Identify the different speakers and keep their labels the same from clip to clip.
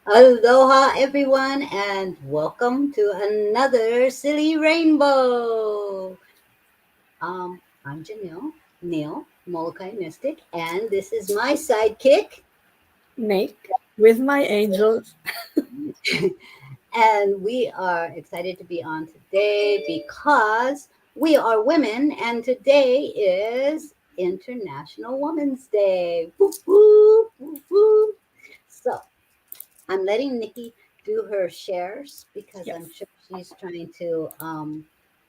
Speaker 1: Aloha, everyone, and welcome to another Silly Rainbow. I'm Janelle Neil, Molokai Mystic, and this is my sidekick.
Speaker 2: Nick with my angels.
Speaker 1: And we are excited to be on today because we are women, and today is International Women's Day. Woo, woo, woo, woo. So, I'm letting Nikki do her shares because I'm
Speaker 2: Yes.
Speaker 1: sure she's trying to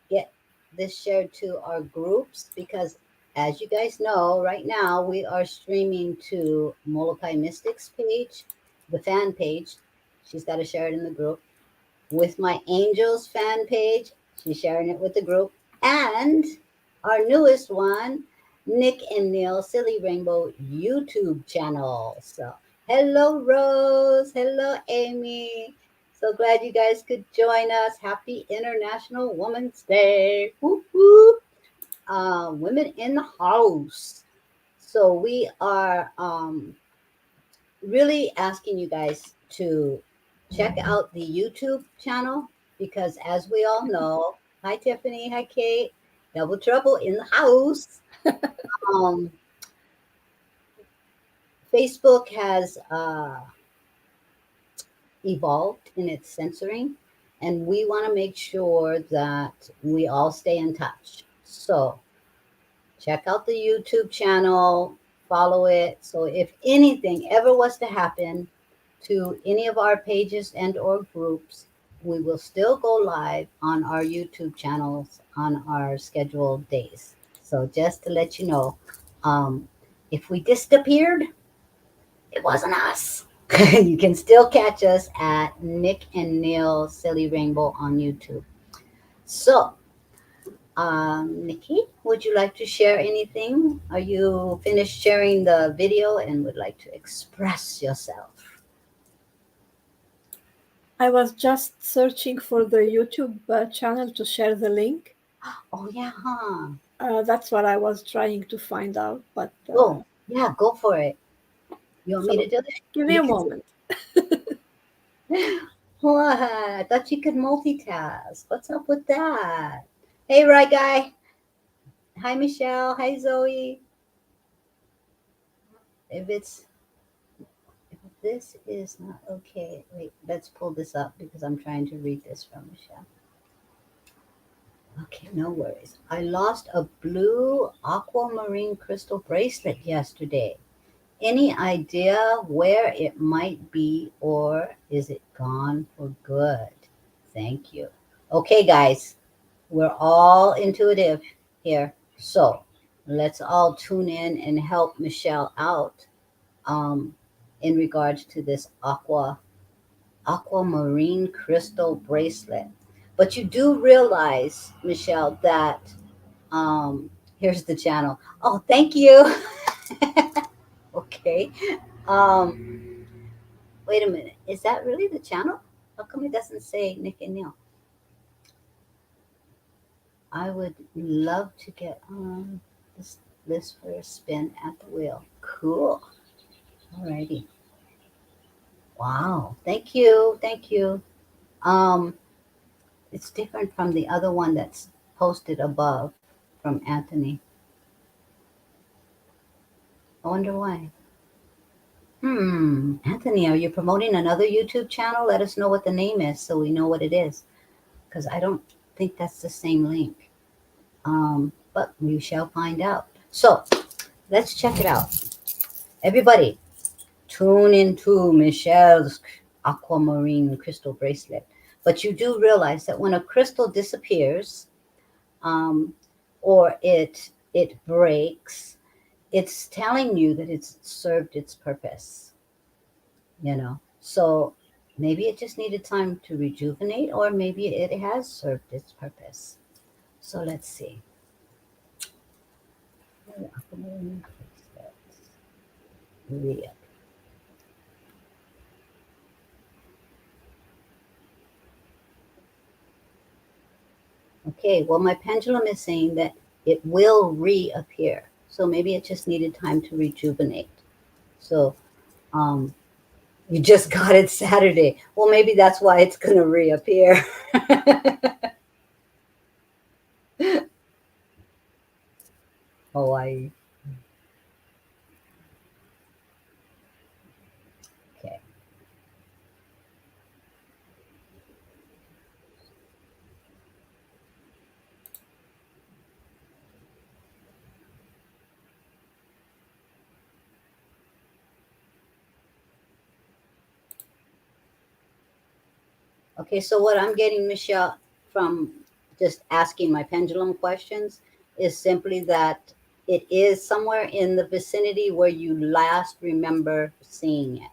Speaker 1: get this shared to our groups because as you guys know, right now we are streaming to Molokai Mystics page, the fan page. She's got to share it in the group with my Angels fan page. She's sharing it with the group. And our newest one, Nick and Neil Silly Rainbow YouTube channel. So, hello, Rose. Hello, Amy. So glad you guys could join us. Happy International Women's Day. Whoop, whoop. Women in the house. So, we are really asking you guys to check out the YouTube channel because, as we all know, hi Tiffany, hi Kate, double trouble in the house. Um, Facebook has evolved in its censoring, and we want to make sure that we all stay in touch. So, check out the YouTube channel, follow it. So, if anything ever was to happen, to any of our pages and or groups, we will still go live on our YouTube channels on our scheduled days. So just to let you know, um, if we disappeared, it wasn't us. You can still catch us at Nick and Neil Silly Rainbow on YouTube. So, Nikki, would you like to share anything? Are you finished sharing the video and would like to express yourself?
Speaker 2: I was just searching for the YouTube channel to share the link.
Speaker 1: Oh yeah, huh?
Speaker 2: That's what I was trying to find out. But
Speaker 1: Oh, yeah, go for it. You want me to
Speaker 2: so
Speaker 1: do it?
Speaker 2: give me
Speaker 1: You
Speaker 2: a
Speaker 1: can.
Speaker 2: moment.
Speaker 1: What? I thought you could multitask. What's up with that? Hey, right guy. Hi, Michelle. Hi, Zoe. If it's if this is not okay, wait. Let's pull this up because I'm trying to read this from Michelle. Okay, no worries. I lost a blue aquamarine crystal bracelet yesterday. Any idea where it might be, or is it gone for good? Thank you. Okay, guys, we're all intuitive here. So let's all tune in and help Michelle out um, in regards to this aquamarine crystal bracelet. But you do realize, Michelle, that here's the channel. Oh, thank you. Okay. Um, Wait a minute. Is that really the channel? How come it doesn't say Nick and Neil? I would love to get on this list for a spin at the wheel. Cool. Alrighty. Wow. Thank you. Thank you. Um, it's different from the other one that's posted above from Anthony. I wonder why. Anthony, are you promoting another YouTube channel? Let us know what the name is so we know what it is. Because I don't think that's the same link. But we shall find out. So let's check it out. Everybody, tune into Michelle's aquamarine crystal bracelet. But you do realize that when a crystal disappears, um, or it breaks, it's telling you that it's served its purpose. So maybe it just needed time to rejuvenate, or maybe it has served its purpose. So let's see. Aquamarine bracelet. Re- Okay, well, my pendulum is saying that it will reappear. So maybe it just needed time to rejuvenate. So um, You just got it Saturday. Well, maybe that's why it's going to reappear. Hawaii. Okay. Okay, so what I'm getting, Michelle, from just asking my pendulum questions is simply that it is somewhere in the vicinity where you last remember seeing it.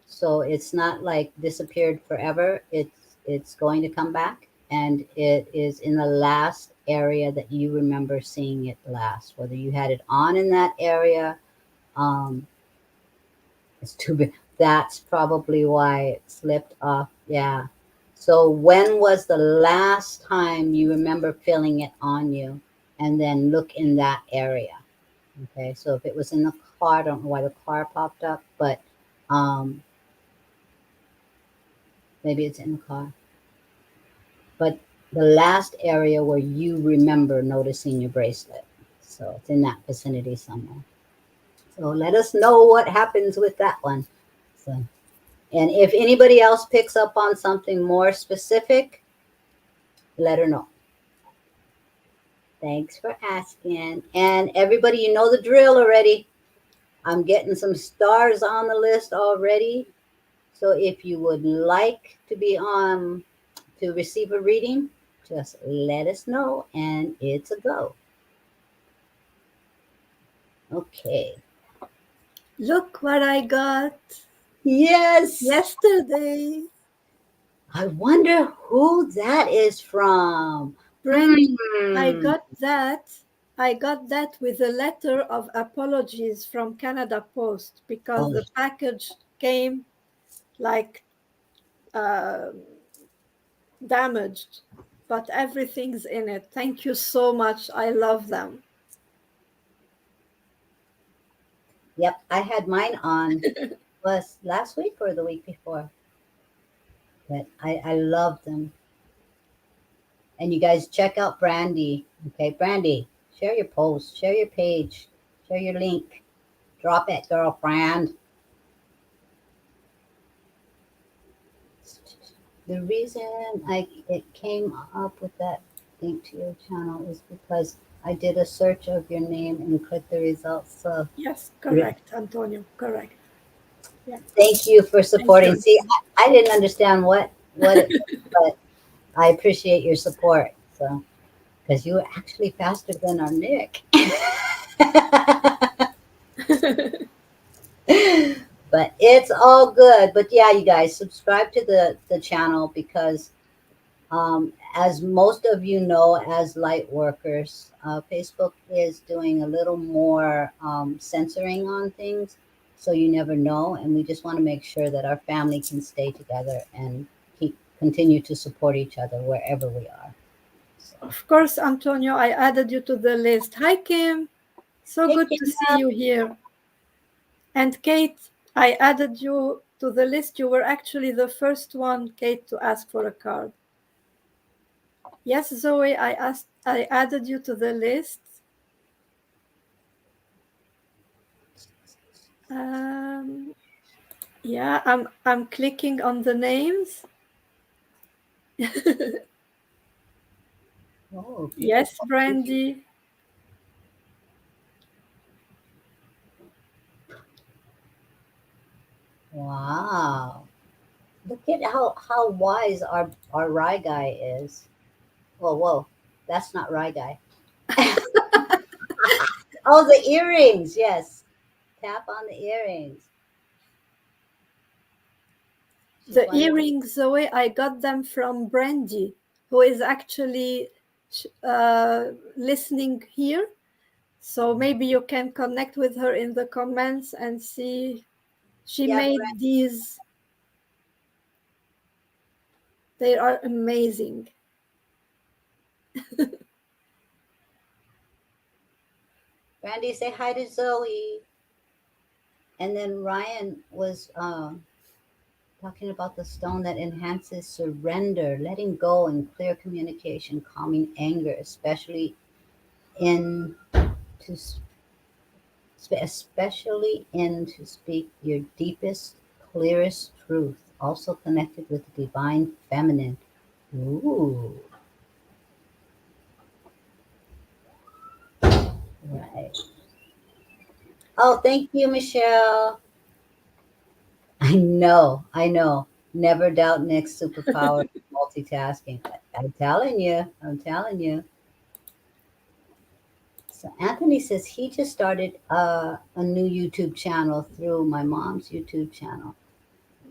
Speaker 1: So it's not like disappeared forever. It's going to come back, and it is in the last area that you remember seeing it last. Whether you had it on in that area, um, it's too big. That's probably why it slipped off. Yeah. So when was the last time you remember feeling it on you? And then look in that area. Okay. So if it was in the car, I don't know why the car popped up, but um, maybe it's in the car. But the last area where you remember noticing your bracelet. So it's in that vicinity somewhere. So let us know what happens with that one. So, and if anybody else picks up on something more specific, let her know. Thanks for asking. And everybody, you know the drill already. I'm getting some stars on the list already. So if you would like to be on to receive a reading, just let us know and it's a go. Okay.
Speaker 2: Look what I got
Speaker 1: Yes.
Speaker 2: yesterday.
Speaker 1: I wonder who that is from.
Speaker 2: Brandy, I
Speaker 1: Hmm.
Speaker 2: got that. I got that with a letter of apologies from Canada Post because
Speaker 1: Oh,
Speaker 2: the package came like uh, damaged, but everything's in it. Thank you so much. I love them.
Speaker 1: yep. I had mine on was last week or the week before. But I love them. And you guys check out Brandy. Okay, Brandy, share your post, share your page, share your link. Drop it, girlfriend. The reason I it came up with that link to your channel is because I did a search of your name and clicked the results. So
Speaker 2: Yes, correct, Antonio. Correct. Yeah.
Speaker 1: thank you for
Speaker 2: Thank
Speaker 1: supporting.
Speaker 2: you.
Speaker 1: See, I didn't understand what it was, but I appreciate your support. So because you were actually faster than our Nick. But it's all good. But yeah, you guys subscribe to the channel because as most of you know, as light workers, Facebook is doing a little more censoring on things, so you never know. And we just want to make sure that our family can stay together and keep continue to support each other wherever we are. So,
Speaker 2: Of course, Antonio, I added you to the list. Hi, Kim. So
Speaker 1: hey,
Speaker 2: good
Speaker 1: Kim.
Speaker 2: to see you here. And Kate, I added you to the list. You were actually the first one, Kate, to ask for a card. Yes, Zoe, I added you to the list. Um, yeah, I'm clicking on the names.
Speaker 1: Oh,
Speaker 2: Yes,
Speaker 1: beautiful. Thank you.
Speaker 2: Brandy.
Speaker 1: Wow. Look at how wise our Rye guy is. Whoa, whoa. That's not Rye guy. Oh, the earrings. Yes. Tap on the earrings. She's
Speaker 2: The
Speaker 1: wondering.
Speaker 2: earrings, Zoe, I got them from Brandy, who is actually listening here. So maybe you can connect with her in the comments and see. She
Speaker 1: Yeah,
Speaker 2: made these, they are amazing.
Speaker 1: Brandy, say hi to Zoe. And then Ryan was talking about the stone that enhances surrender, letting go, and clear communication, calming anger, in to especially in to speak your deepest, clearest truth. Also connected with the divine feminine. Ooh, right. Oh, thank you, Michelle. I know, I know. Never doubt Nick's superpower multitasking. I'm telling you, I'm telling you. So Anthony says he just started a new YouTube channel through my mom's YouTube channel.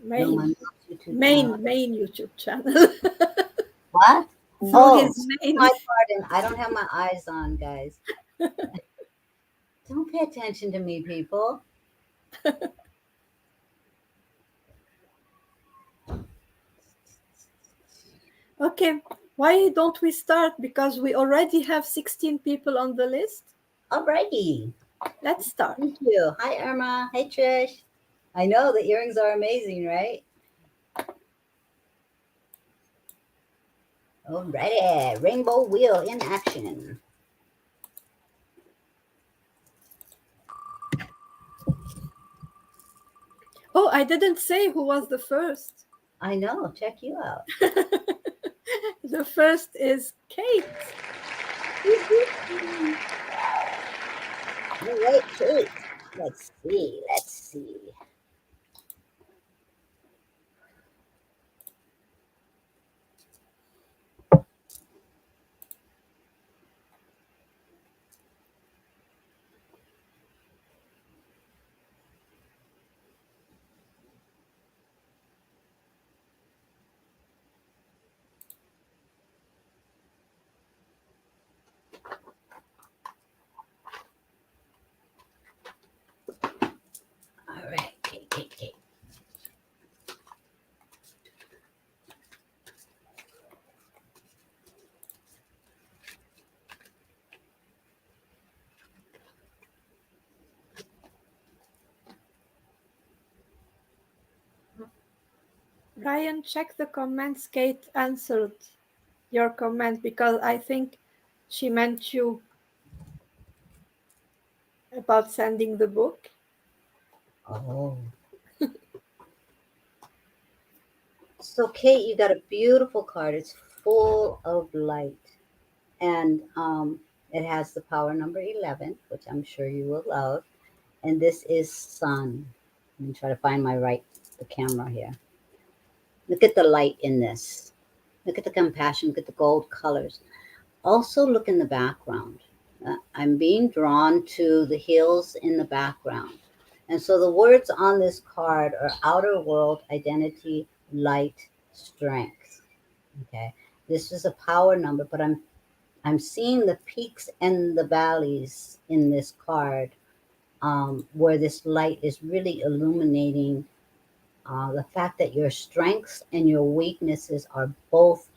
Speaker 1: Through my
Speaker 2: Main,
Speaker 1: mom's YouTube channel.
Speaker 2: main YouTube channel.
Speaker 1: What?
Speaker 2: Through
Speaker 1: Oh,
Speaker 2: his main.
Speaker 1: my pardon. I don't have my eyes on, guys. Don't pay attention to me, people.
Speaker 2: Okay, why don't we start? Because we already have 16 people on the list.
Speaker 1: Alrighty.
Speaker 2: Let's start.
Speaker 1: Thank you. Hi, Irma. Hey, Trish. I know the earrings are amazing, right? Alrighty. Rainbow wheel in action.
Speaker 2: Oh, I didn't say who was the first.
Speaker 1: I know. Check you out.
Speaker 2: The first is Kate.
Speaker 1: All right, Kate. Let's see. Let's see. All right, Kate, Kate, Kate.
Speaker 2: Ryan, check the comments. Kate answered your comment because I think she meant you about sending the book.
Speaker 1: Oh. So, Kate, you got a beautiful card. It's full of light. And it has the power number 11, which I'm sure you will love. And this is sun. Let me try to find the camera here. Look at the light in this. Look at the compassion. Look at the gold colors. Also, look in the background. I'm being drawn to the hills in the background. And so the words on this card are outer world, identity, light, strength. Okay. This is a power number, but I'm seeing the peaks and the valleys in this card, where this light is really illuminating the fact that your strengths and your weaknesses are both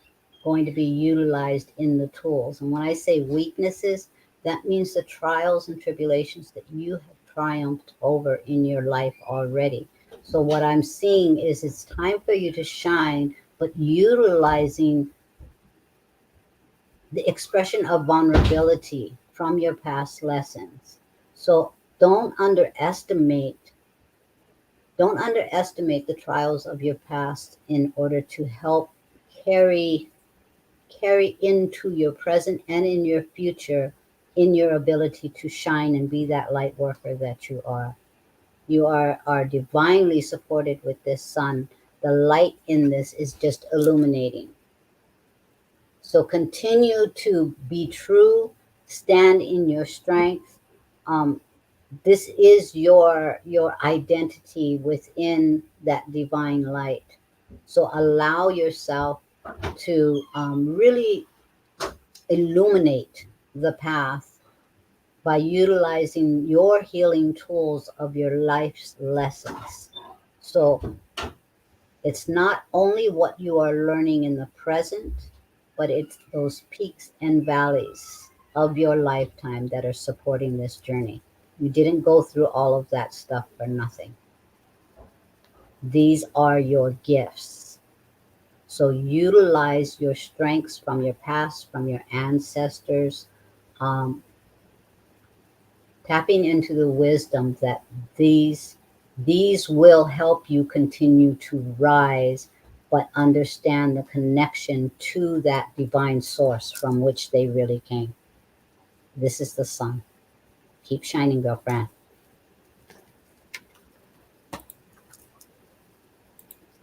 Speaker 1: going to be utilized in the tools. And when I say weaknesses, that means the trials and tribulations that you have triumphed over in your life already. So, what I'm seeing is it's time for you to shine, but utilizing the expression of vulnerability from your past lessons. So, don't underestimate the trials of your past in order to help carry into your present and in your future in your ability to shine and be that light worker that you are. You are divinely supported with this sun. The light in this is just illuminating. So continue to be true, stand in your strength. Um, this is your identity within that divine light. So allow yourself to really illuminate the path by utilizing your healing tools of your life's lessons. So it's not only what you are learning in the present, but it's those peaks and valleys of your lifetime that are supporting this journey. You didn't go through all of that stuff for nothing. These are your gifts. So utilize your strengths from your past, from your ancestors, um, tapping into the wisdom that these these will help you continue to rise, but understand the connection to that divine source from which they really came. This is the sun. Keep shining, girlfriend.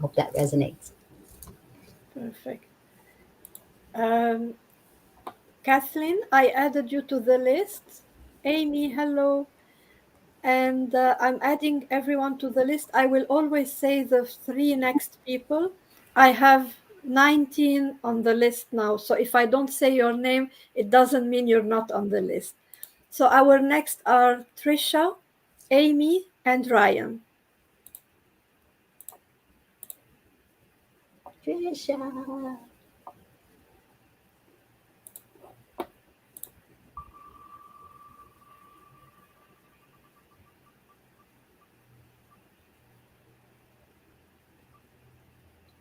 Speaker 1: Hope that resonates.
Speaker 2: Perfect. Um, Kathleen, I added you to the list. Amy, hello. And I'm adding everyone to the list. I will always say the three next people. I have 19 on the list now. So if I don't say your name, it doesn't mean you're not on the list. So our next are Trisha, Amy, and Ryan.
Speaker 1: Trisha.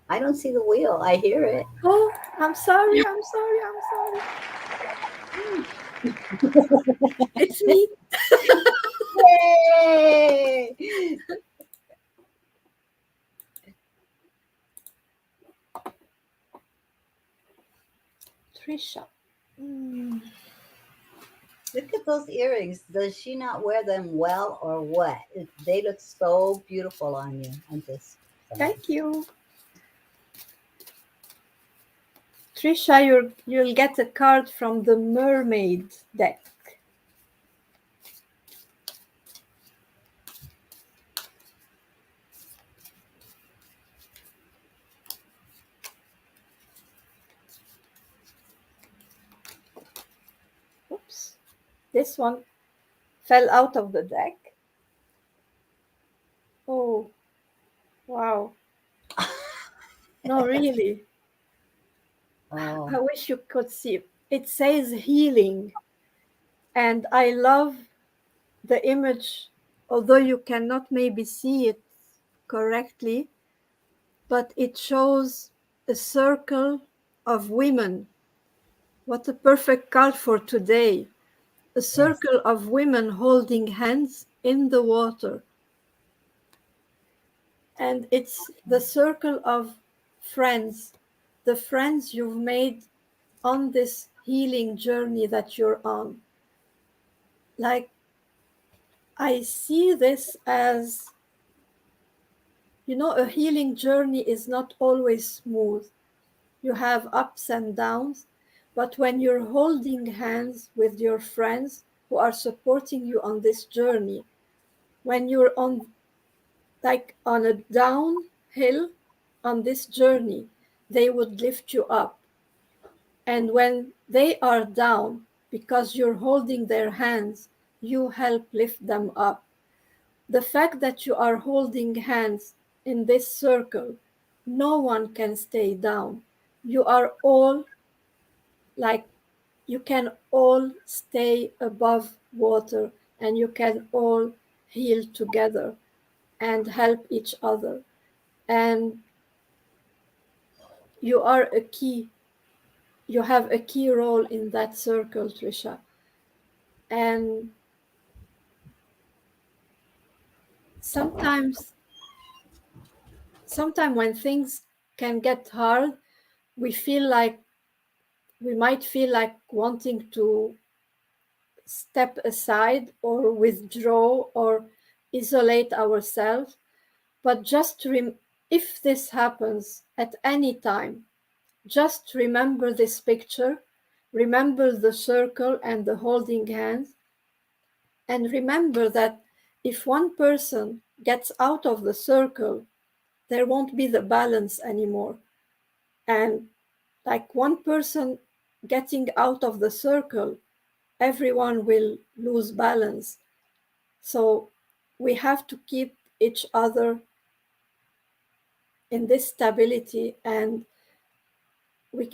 Speaker 1: I don't see the wheel. I hear it.
Speaker 2: Oh, I'm sorry, I'm sorry, I'm sorry. It's me,
Speaker 1: Yay!
Speaker 2: Trisha. Mm,
Speaker 1: Look at those earrings. Does she not wear them well or what? They look so beautiful on you. I'm just saying.
Speaker 2: thank you. Trisha, you'll get a card from the Mermaid deck. Oops. This one fell out of the deck. Oh, wow. No, really.
Speaker 1: Oh,
Speaker 2: I wish you could see. It says healing. And I love the image, although you cannot maybe see it correctly, but it shows a circle of women. What a perfect card for today. A
Speaker 1: yes.
Speaker 2: circle of women holding hands in the water. And it's the circle of friends, the friends you've made on this healing journey that you're on. Like, I see this as, a healing journey is not always smooth. You have ups and downs, but when you're holding hands with your friends who are supporting you on this journey, when you're on a downhill on this journey, they would lift you up. And when they are down, because you're holding their hands, you help lift them up. The fact that you are holding hands in this circle, no one can stay down. You are all like, you can all stay above water and you can all heal together and help each other. And you are a key, you have a key role in that circle, Trisha. And sometimes, sometimes when things can get hard, we feel like we might feel like wanting to step aside or withdraw or isolate ourselves. But if this happens at any time, just remember this picture, remember the circle and the holding hands, and remember that if one person gets out of the circle, there won't be the balance anymore. And like one person getting out of the circle, everyone will lose balance. So we have to keep each other in this stability, and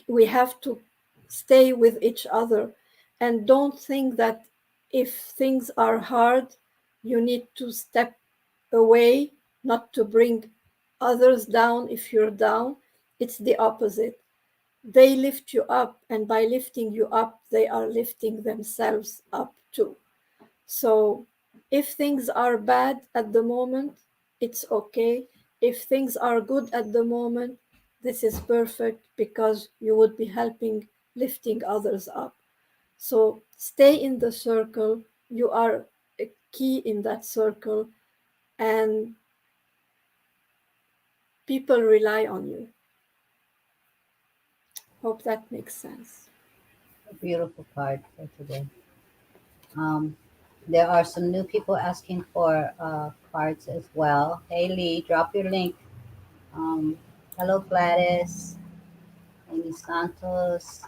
Speaker 2: we have to stay with each other, and don't think that if things are hard You need to step away, not to bring others down if you're down. It's the opposite. They lift you up, and by lifting you up, they are lifting themselves up too. So if things are bad at the moment, it's okay. If things are good at the moment, this is perfect because you would be helping lifting others up. So stay in the circle. You are a key in that circle, and people rely on you. Hope that makes sense.
Speaker 1: A beautiful card for today. Um, there are some new people asking for cards as well. Hey Lee, drop your link. Um, hello Gladys, Amy Santos.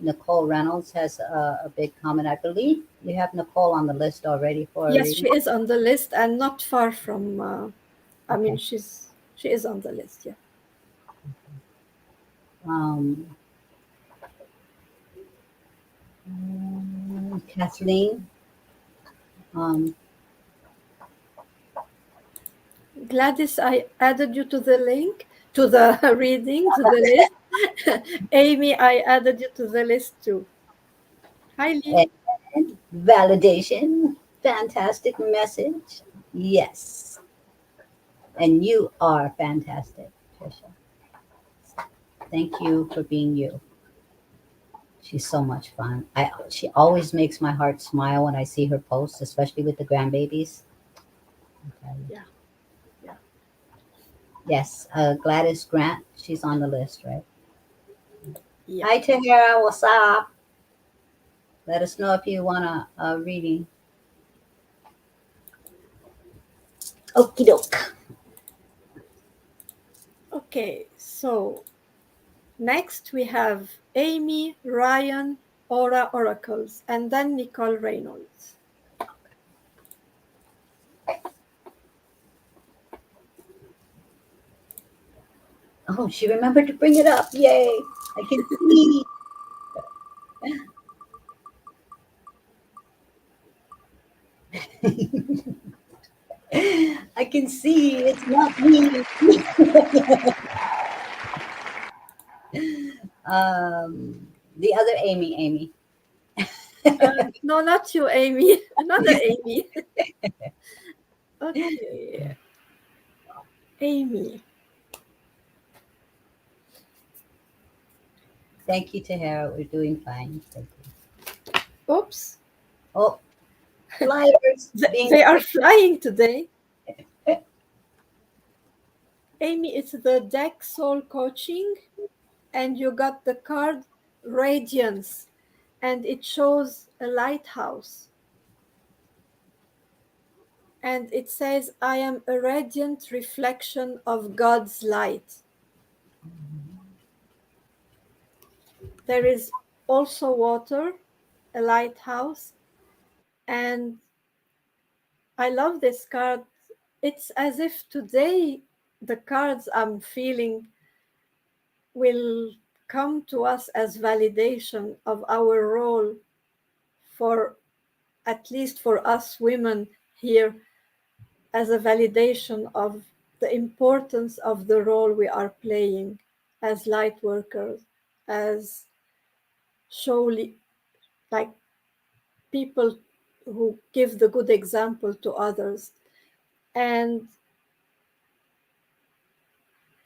Speaker 1: Nicole Reynolds has a big comment. I believe you have Nicole on the list already for a
Speaker 2: Yes,
Speaker 1: reading.
Speaker 2: she is on the list and not far from. I mean,
Speaker 1: Okay.
Speaker 2: she is on the list. Yeah.
Speaker 1: Um, Kathleen, um,
Speaker 2: Gladys, I added you to the link, to the reading, to the list. Amy, I added you to the list too. Hi, Lee.
Speaker 1: and validation. Fantastic message. Yes. And you are fantastic, Trisha. Thank you for being you. She's so much fun. She always makes my heart smile when I see her posts, especially with the grandbabies. Okay.
Speaker 2: Yeah, yeah,
Speaker 1: Yes, Gladys Grant. She's on the list, right?
Speaker 2: yeah.
Speaker 1: Hi, Tahira. What's up? Let us know if you want a reading. Okie doke.
Speaker 2: Okay, so next we have Amy, Ryan, Aura Oracles, and then Nicole Reynolds.
Speaker 1: Oh, she remembered to bring it up. Yay. I can see. I can see. It's not me. The other Amy.
Speaker 2: No, not you, Amy. Another Amy. Okay, Amy.
Speaker 1: Thank you, Tahira. We're doing fine. Thank you.
Speaker 2: Oops,
Speaker 1: Oh, flyers being
Speaker 2: they are flying today. Amy, it's the deck soul coaching, and you got the card Radiance, and it shows a lighthouse. And it says, I am a radiant reflection of God's light. There is also water, a lighthouse, and I love this card. It's as if today the cards I'm feeling will come to us as validation of our role, for at least for us women here, as a validation of the importance of the role we are playing as light workers, as surely like people who give the good example to others. And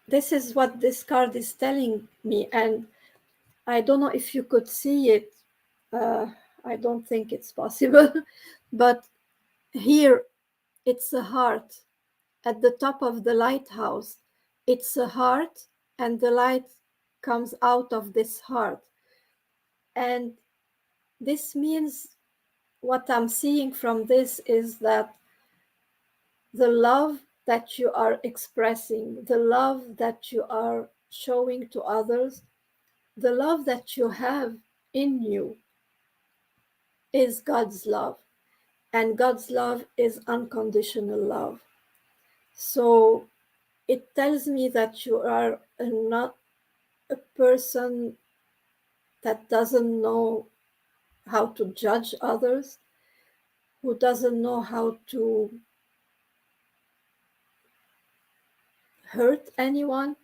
Speaker 2: this is what this card is telling me. And I don't know if you could see it. Uh, I don't think it's possible. But here it's a heart at the top of the lighthouse. It's a heart, and the light comes out of this heart. And this means, what I'm seeing from this is that the love that you are expressing, the love that you are showing to others, the love that you have in you is God's love. And God's love is unconditional love. So it tells me that you are not a person that doesn't know how to judge others, who doesn't know how to hurt anyone,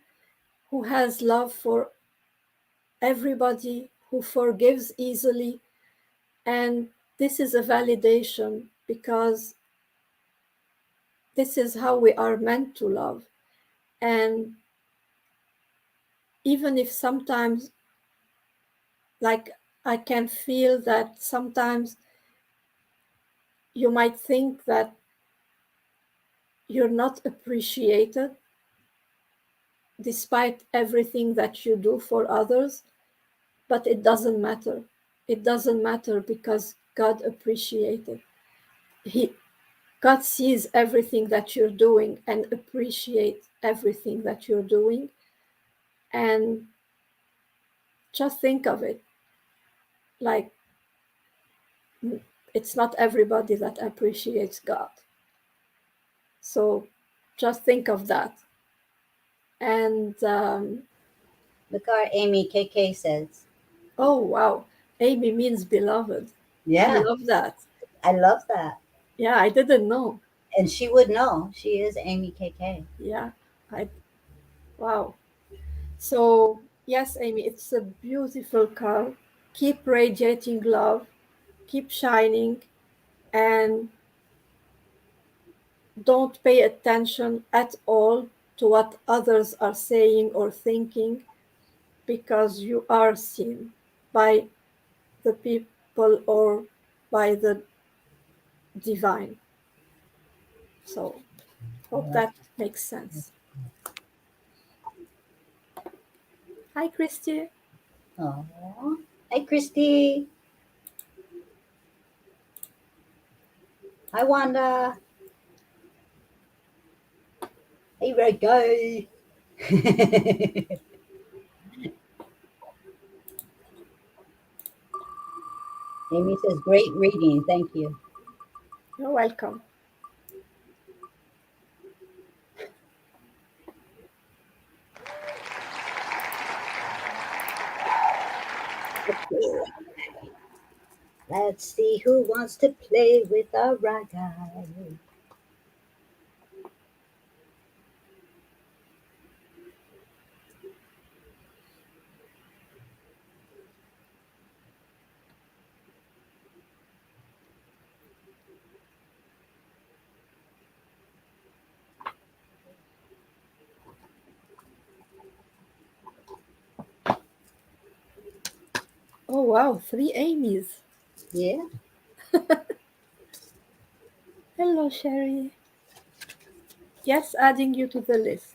Speaker 2: who has love for everybody, who forgives easily. And this is a validation because this is how we are meant to love. And even if sometimes, like, I can feel that sometimes you might think that you're not appreciated despite everything that you do for others, but it doesn't matter. It doesn't matter because God appreciates it. He God sees everything that you're doing and appreciates everything that you're doing. And just think of it like it's not everybody that appreciates God. So just think of that. And
Speaker 1: Look, our Amy KK says,
Speaker 2: oh, wow. Amy means beloved. I
Speaker 1: yeah,
Speaker 2: love that.
Speaker 1: I love that.
Speaker 2: Yeah, I didn't know.
Speaker 1: And she would know. She is Amy KK.
Speaker 2: Yeah, I, wow. So, yes, Amy, it's a beautiful car. Keep radiating love, keep shining, and don't pay attention at all to what others are saying or thinking because you are seen by the people or by the divine. So,
Speaker 1: I
Speaker 2: hope
Speaker 1: love
Speaker 2: that makes sense. Hi, Christy.
Speaker 1: that. Aw. Hi, Christy. Hi, Wanda. Hey, Reggae. Amy says, great reading. Thank you.
Speaker 2: You're welcome.
Speaker 1: Okay, let's see who wants to play with our raga.
Speaker 2: Oh, wow, three Amy's.
Speaker 1: Yeah.
Speaker 2: Hello, Sherry. Yes, adding you to the list.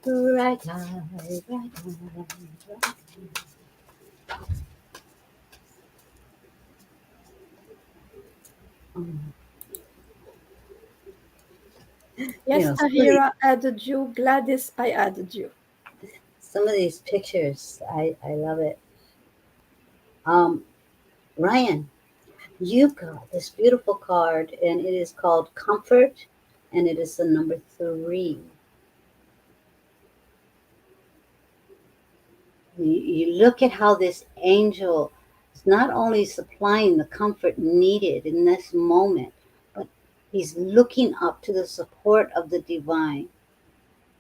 Speaker 1: Raga, raga, raga. Um,
Speaker 2: Yes,
Speaker 1: some of these,
Speaker 2: Tahira added you. Gladys, I added you.
Speaker 1: pictures, I love it. Um, Ryan, you've got this beautiful card, and it is called Comfort, and it is the number 3. You look at how this angel is not only supplying the comfort needed in this moment, but he's looking up to the support of the divine.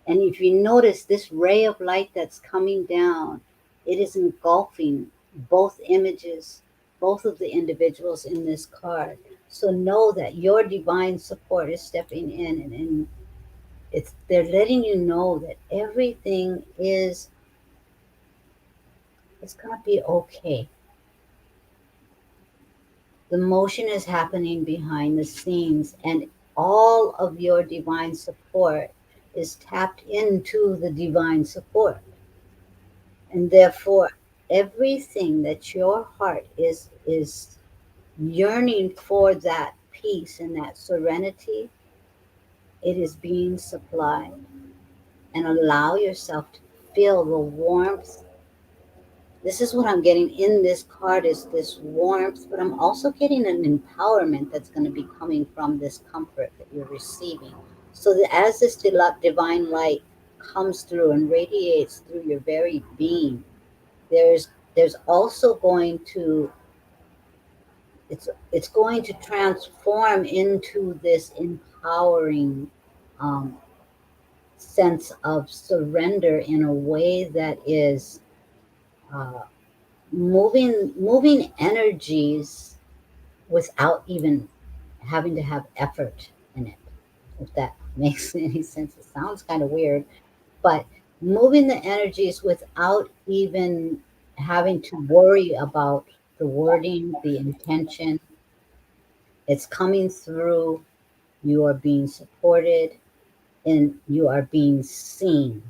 Speaker 1: And if you notice this ray of light that's coming down, it is engulfing both images, both of the individuals in this card. So know that your divine support is stepping in, and it's they're letting you know that everything is it's gonna be okay. The motion is happening behind the scenes, and all of your divine support is tapped into the divine support. And therefore, everything that your heart is yearning for, that peace and that serenity, it is being supplied. And allow yourself to feel the warmth. This is what I'm getting in this card, is this warmth, but I'm also getting an empowerment that's going to be coming from this comfort that you're receiving. So that as this divine light comes through and radiates through your very being, there's also going to it's going to transform into this empowering um, sense of surrender in a way that is uh, moving energies without even having to have effort in it. If that makes any sense, it sounds kind of weird, but moving the energies without even having to worry about the wording, the intention. It's coming through. You are being supported and you are being seen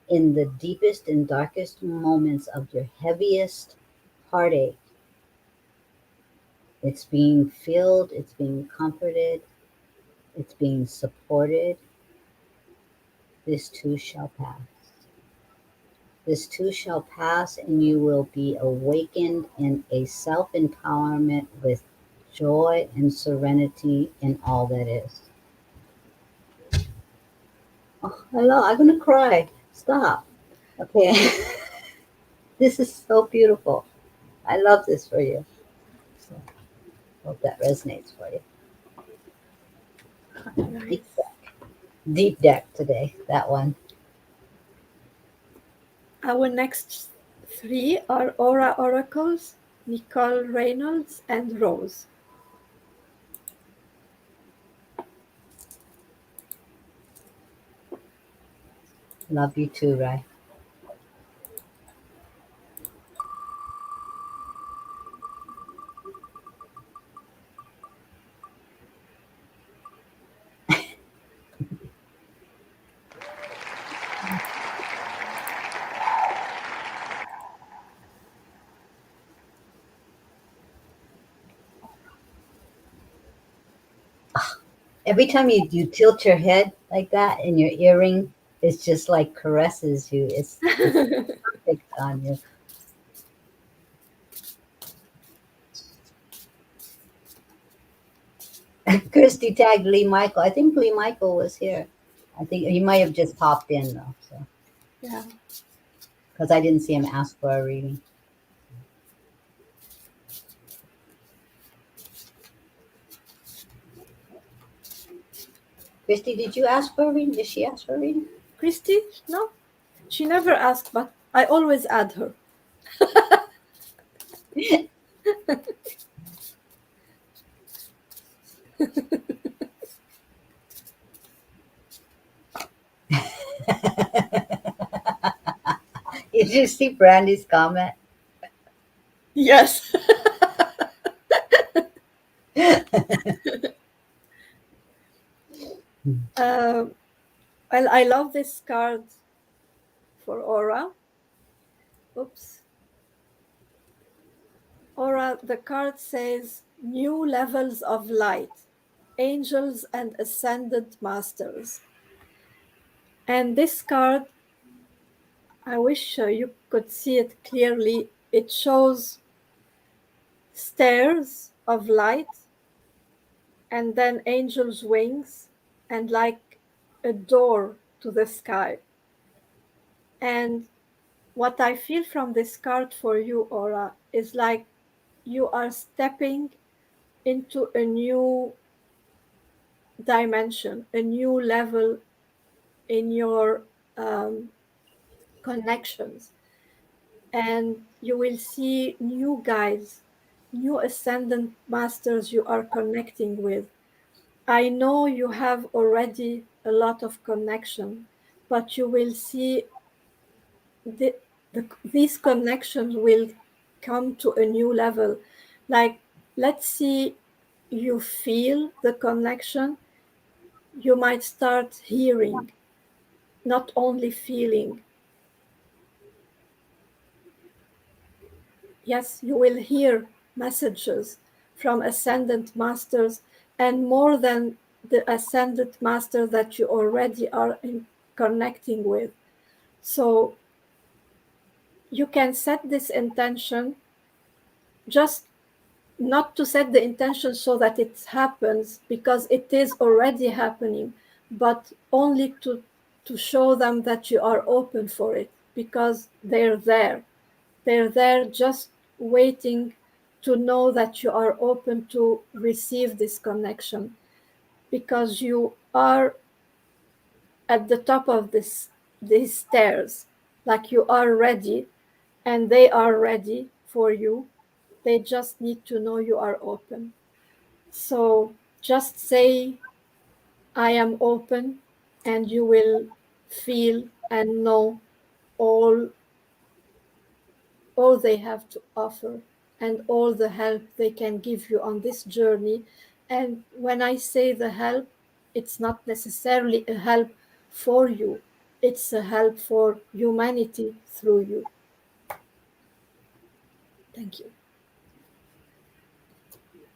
Speaker 1: in the deepest and darkest moments of your heaviest heartache. It's being filled, it's being comforted, it's being supported. This too shall pass. This too shall pass, and you will be awakened in a self empowerment with joy and serenity in all that is. Oh, hello, I'm gonna cry. Stop. Okay. This is so beautiful. I love this for you. So, hope that resonates for you. Deep,
Speaker 2: Nice.
Speaker 1: deep deck today, that one.
Speaker 2: Our next three are Aura Oracles, Nicole Reynolds, and Rose.
Speaker 1: Love you too, Rai. Every time you tilt your head like that and your earring, it's just like caresses you. It's perfect on you. Christy tagged Lee Michael. I think Lee Michael was here. I think he might have just popped in though, so
Speaker 2: Yeah.
Speaker 1: because I didn't see him ask for a reading. Christy, did you ask for a reading? Did she ask for a reading?
Speaker 2: Christy? No? She never asked, but I always add her.
Speaker 1: Did you see Brandy's comment?
Speaker 2: Yes. uh, well, I love this card for Aura. Oops. Aura, the card says new levels of light, angels and ascended masters. And this card, I wish you could see it clearly. It shows stairs of light and then angels' wings and like a door to the sky. And what I feel from this card for you, Aura, is like you are stepping into a new dimension, a new level in your connections. And you will see new guides, new ascendant masters you are connecting with. I know you have already a lot of connection, but you will see the, these connections will come to a new level. Like, let's see, you feel the connection, you might start hearing, not only feeling. Yes, you will hear messages from ascendant masters, and more than the ascendant master that you already are in connecting with. So you can set this intention, just not to set the intention so that it happens, because it is already happening, but only to show them that you are open for it, because they're there just waiting to know that you are open to receive this connection, because you are at the top of these stairs, like you are ready, and they are ready for you. They just need to know you are open. So just say, I am open, and you will feel and know all all they have to offer and all the help they can give you on this journey. And when I say the help, it's not necessarily a help for you, it's a help for humanity through you. Thank you.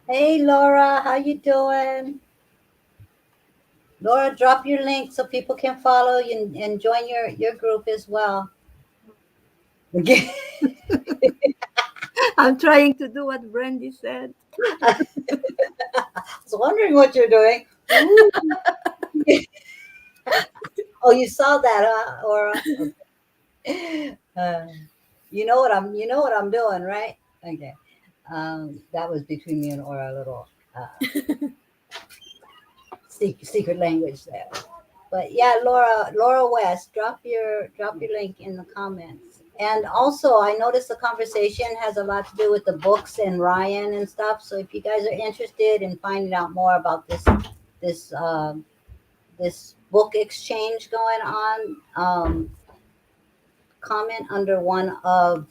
Speaker 1: Hey Laura, how you doing? Laura, drop your link so people can follow you and join your group as well. Okay.
Speaker 2: I'm trying to do what Brandy said.
Speaker 1: I was wondering what you're doing. Ooh. Oh, you saw that, huh, Laura? Okay. You know what I'm doing, right? Okay. That was between me and Aura, a little secret language there. But yeah, Laura West, drop your link in the comments. And also, I noticed the conversation has a lot to do with the books and Ryan and stuff. So if you guys are interested in finding out more about this this book exchange going on, comment under one of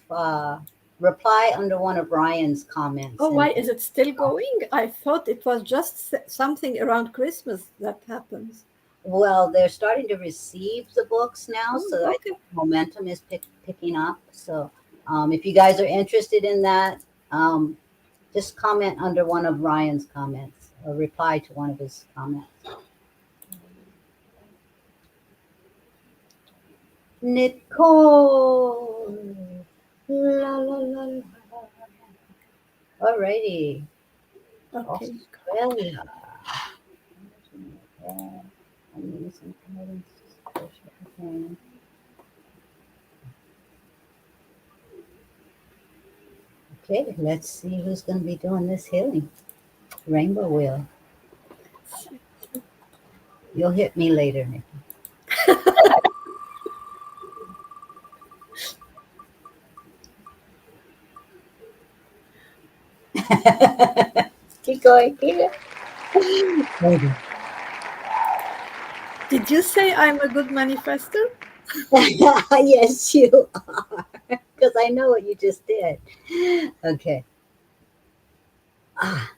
Speaker 1: reply under one of Ryan's comments
Speaker 2: Oh, why
Speaker 1: and
Speaker 2: is it still going? I thought it was just something around Christmas that happens.
Speaker 1: well, they're starting to receive the books now,
Speaker 2: Oh,
Speaker 1: so I think
Speaker 2: okay.
Speaker 1: momentum is picking up. So, if you guys are interested in that, um, just comment under one of Ryan's comments or reply to one of his comments. Nicole, la la la la. Alrighty,
Speaker 2: Okay.
Speaker 1: Australia. Yeah, I'm using okay. Okay, let's see who's going to be doing this healing. Rainbow Wheel. You'll hit me later, Nikki. Keep going, keep it. Maybe.
Speaker 2: Did you say I'm a good manifester?
Speaker 1: Yes, you are. Because I know what you just did. Okay. Ah,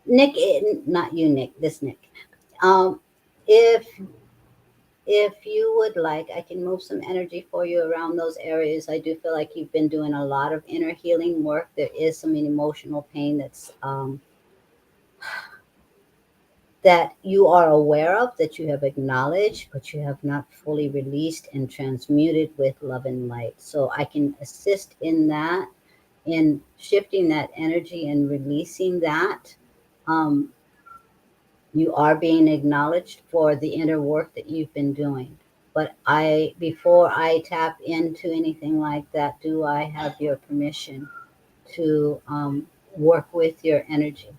Speaker 1: Nick, not you, Nick. This Nick. Um, if you would like, I can move some energy for you around those areas. I do feel like you've been doing a lot of inner healing work. There is some emotional pain that you are aware of, that you have acknowledged, but you have not fully released and transmuted with love and light. So I can assist in that, in shifting that energy and releasing that. Um, you are being acknowledged for the inner work that you've been doing. But before I tap into anything like that, do I have your permission to work with your energy?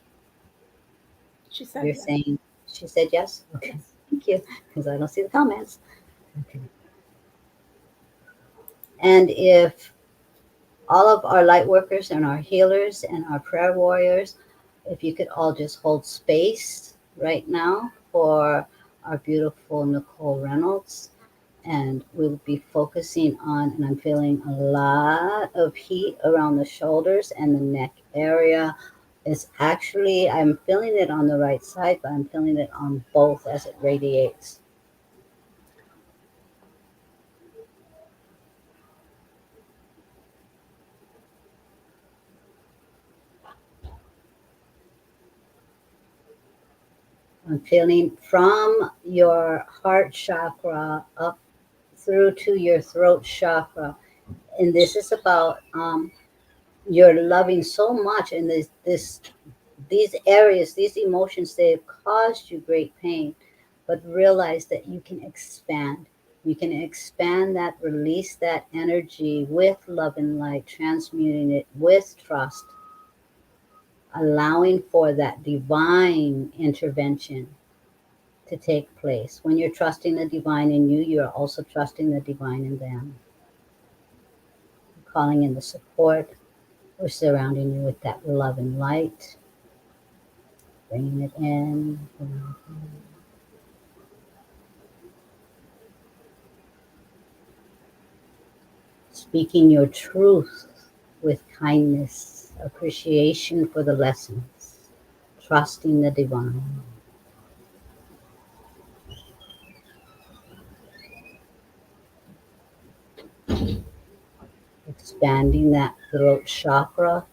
Speaker 2: She said
Speaker 1: You're
Speaker 2: yes.
Speaker 1: saying she said yes? Okay.
Speaker 2: Yes.
Speaker 1: Thank you. Because I don't see the comments. Okay. And if all of our light workers and our healers and our prayer warriors, if you could all just hold space right now for our beautiful Nicole Reynolds. And we'll be focusing on, and I'm feeling a lot of heat around the shoulders and the neck area. It's actually, I'm feeling it on the right side, but I'm feeling it on both as it radiates. I'm feeling from your heart chakra up through to your throat chakra. And this is about you're loving so much, and these areas, these emotions, they have caused you great pain, but realize that you can expand. You can expand that, release that energy with love and light, transmuting it with trust. allowing for that divine intervention to take place. When you're trusting the divine in you, you're also trusting the divine in them, calling in the support. We're surrounding you with that love and light, bringing it in, speaking your truth with kindness, appreciation for the lessons, trusting the divine, expanding that throat chakra.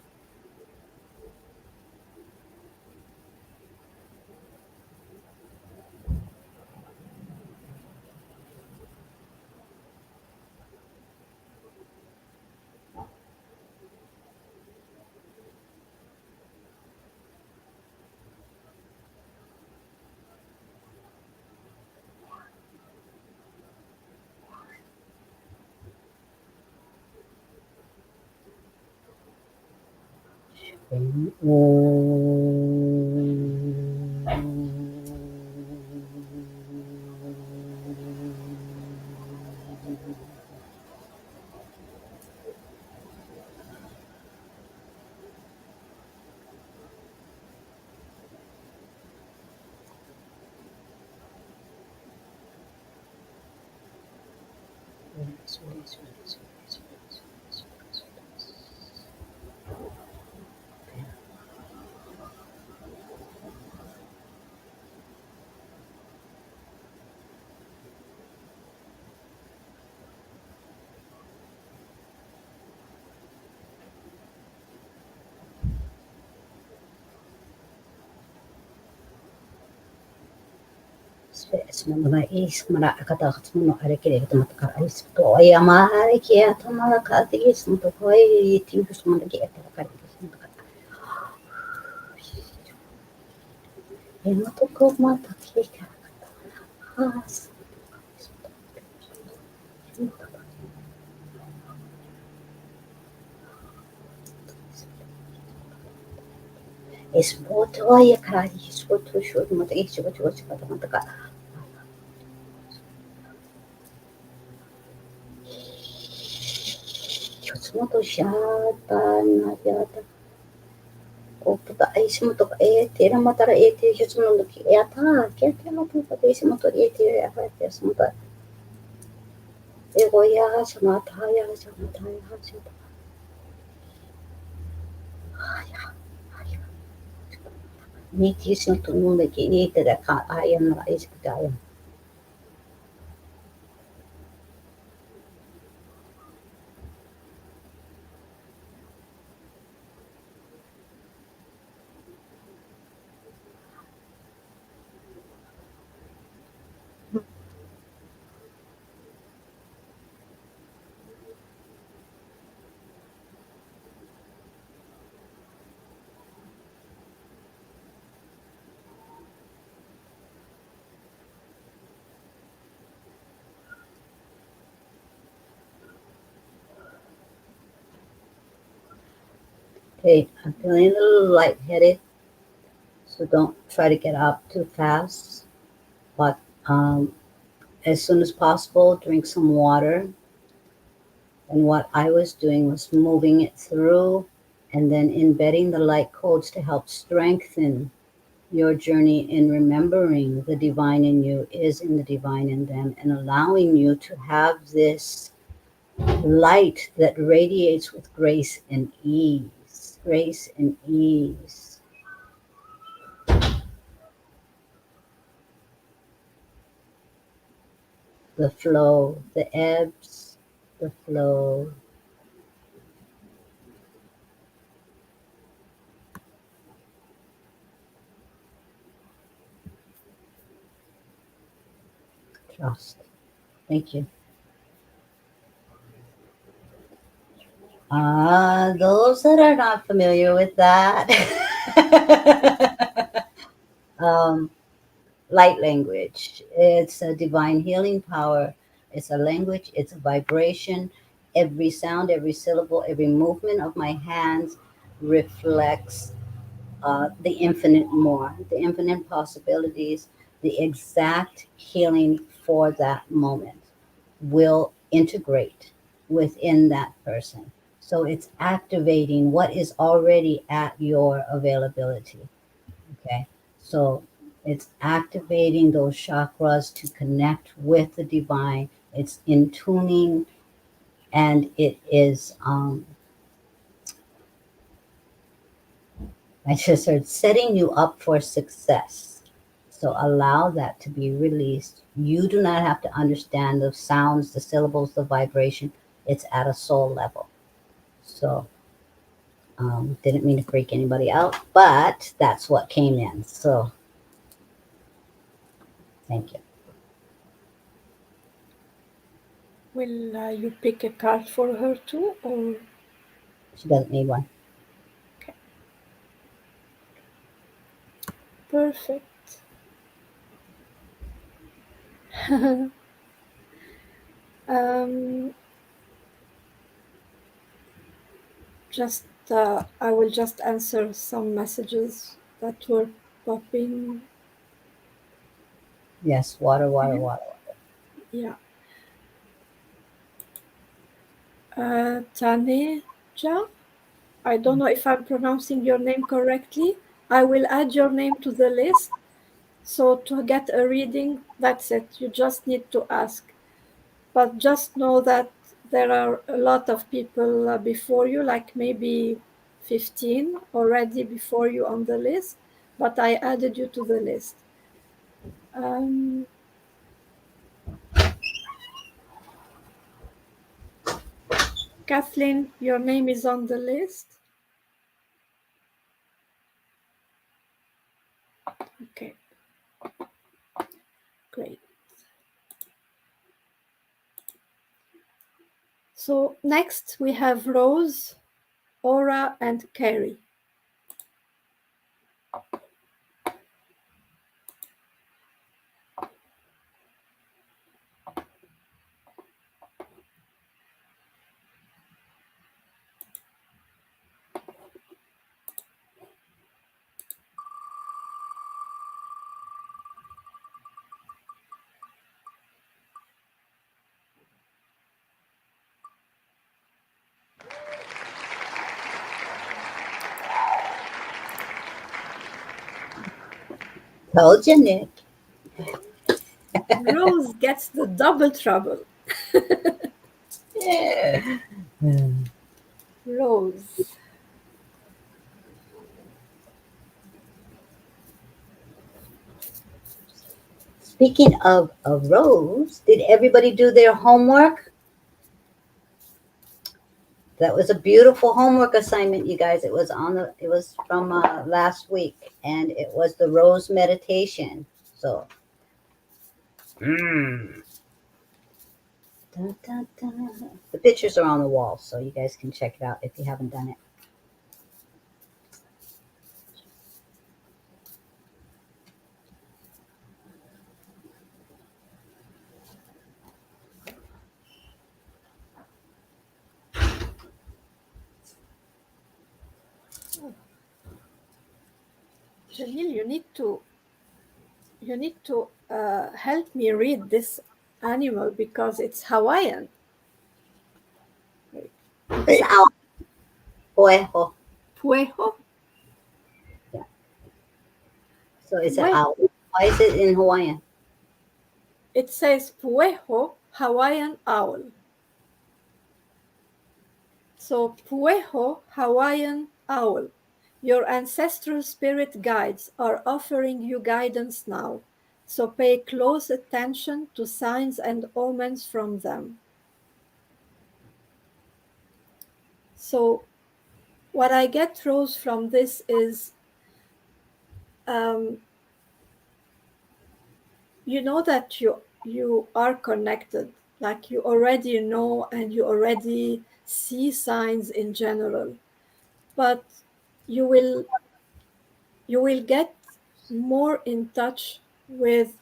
Speaker 1: Is mara kata katsuno arekere mata is to yamare kia tomara kati is to koi tingus manda ki etara kari is mata emato ko mata ki has is poto ya kari is poto shod mata is poto mata mata ka katsumoto shata na yata Oputa is moto e tera matara e te katsumoto ki yata kia te mata ka is moto e te ya ka te moto e go ya samata ya samata ya samata Meet you soon to know that you need that I am not is good. Okay, I'm feeling a little lightheaded, so don't try to get up too fast. But as soon as possible, drink some water. And what I was doing was moving it through and then embedding the light codes to help strengthen your journey in remembering the divine in you is in the divine in them and allowing you to have this light that radiates with grace and ease. Grace and ease. The flow, the ebbs, the flow. Trust. Thank you. Those that are not familiar with that, um, light language. It's a divine healing power. It's a language, it's a vibration. Every sound, every syllable, every movement of my hands reflects the infinite more, the infinite possibilities, the exact healing for that moment will integrate within that person. So it's activating what is already at your availability. Okay. So it's activating those chakras to connect with the divine. It's in tuning, and it is, I just heard, setting you up for success. So allow that to be released. You do not have to understand the sounds, the syllables, the vibration. It's at a soul level. So didn't mean to freak anybody out, but that's what came in. So thank you.
Speaker 2: Will you pick a card for her too, or
Speaker 1: She doesn't need one.
Speaker 2: okay, perfect. um, just I will just answer some messages that were popping.
Speaker 1: Yes, water, water,
Speaker 2: in.
Speaker 1: water.
Speaker 2: Yeah, Taneja. I don't know if I'm pronouncing your name correctly. I will add your name to the list. So to get a reading, that's it. You just need to ask. But just know that there are a lot of people before you, like maybe 15 already before you on the list, but I added you to the list. Um, Kathleen, your name is on the list. Okay, great. So next we have Rose, Aura, and Carrie.
Speaker 1: Told you, Nick.
Speaker 2: Rose gets the double trouble.
Speaker 1: Yeah. Hmm.
Speaker 2: Rose.
Speaker 1: Speaking of a rose, did everybody do their homework? That was a beautiful homework assignment, you guys. It was on the. It was from last week, and it was the rose meditation. So, mm. Dun, dun, dun. The pictures are on the wall, so you guys can check it out if you haven't done it.
Speaker 2: Janil, you need to help me read this animal because it's Hawaiian. Wait,
Speaker 1: It's
Speaker 2: it's
Speaker 1: owl. Poejo.
Speaker 2: pueho.
Speaker 1: Yeah. So it's an
Speaker 2: Pue.
Speaker 1: owl. Why is it in Hawaiian?
Speaker 2: It says pueho, Hawaiian owl. So pueho, Hawaiian owl. Your ancestral spirit guides are offering you guidance now. So pay close attention to signs and omens from them. So what I get, Rose, from this is um, you know that you are connected, like you already know and you already see signs in general, but you will you will get more in touch with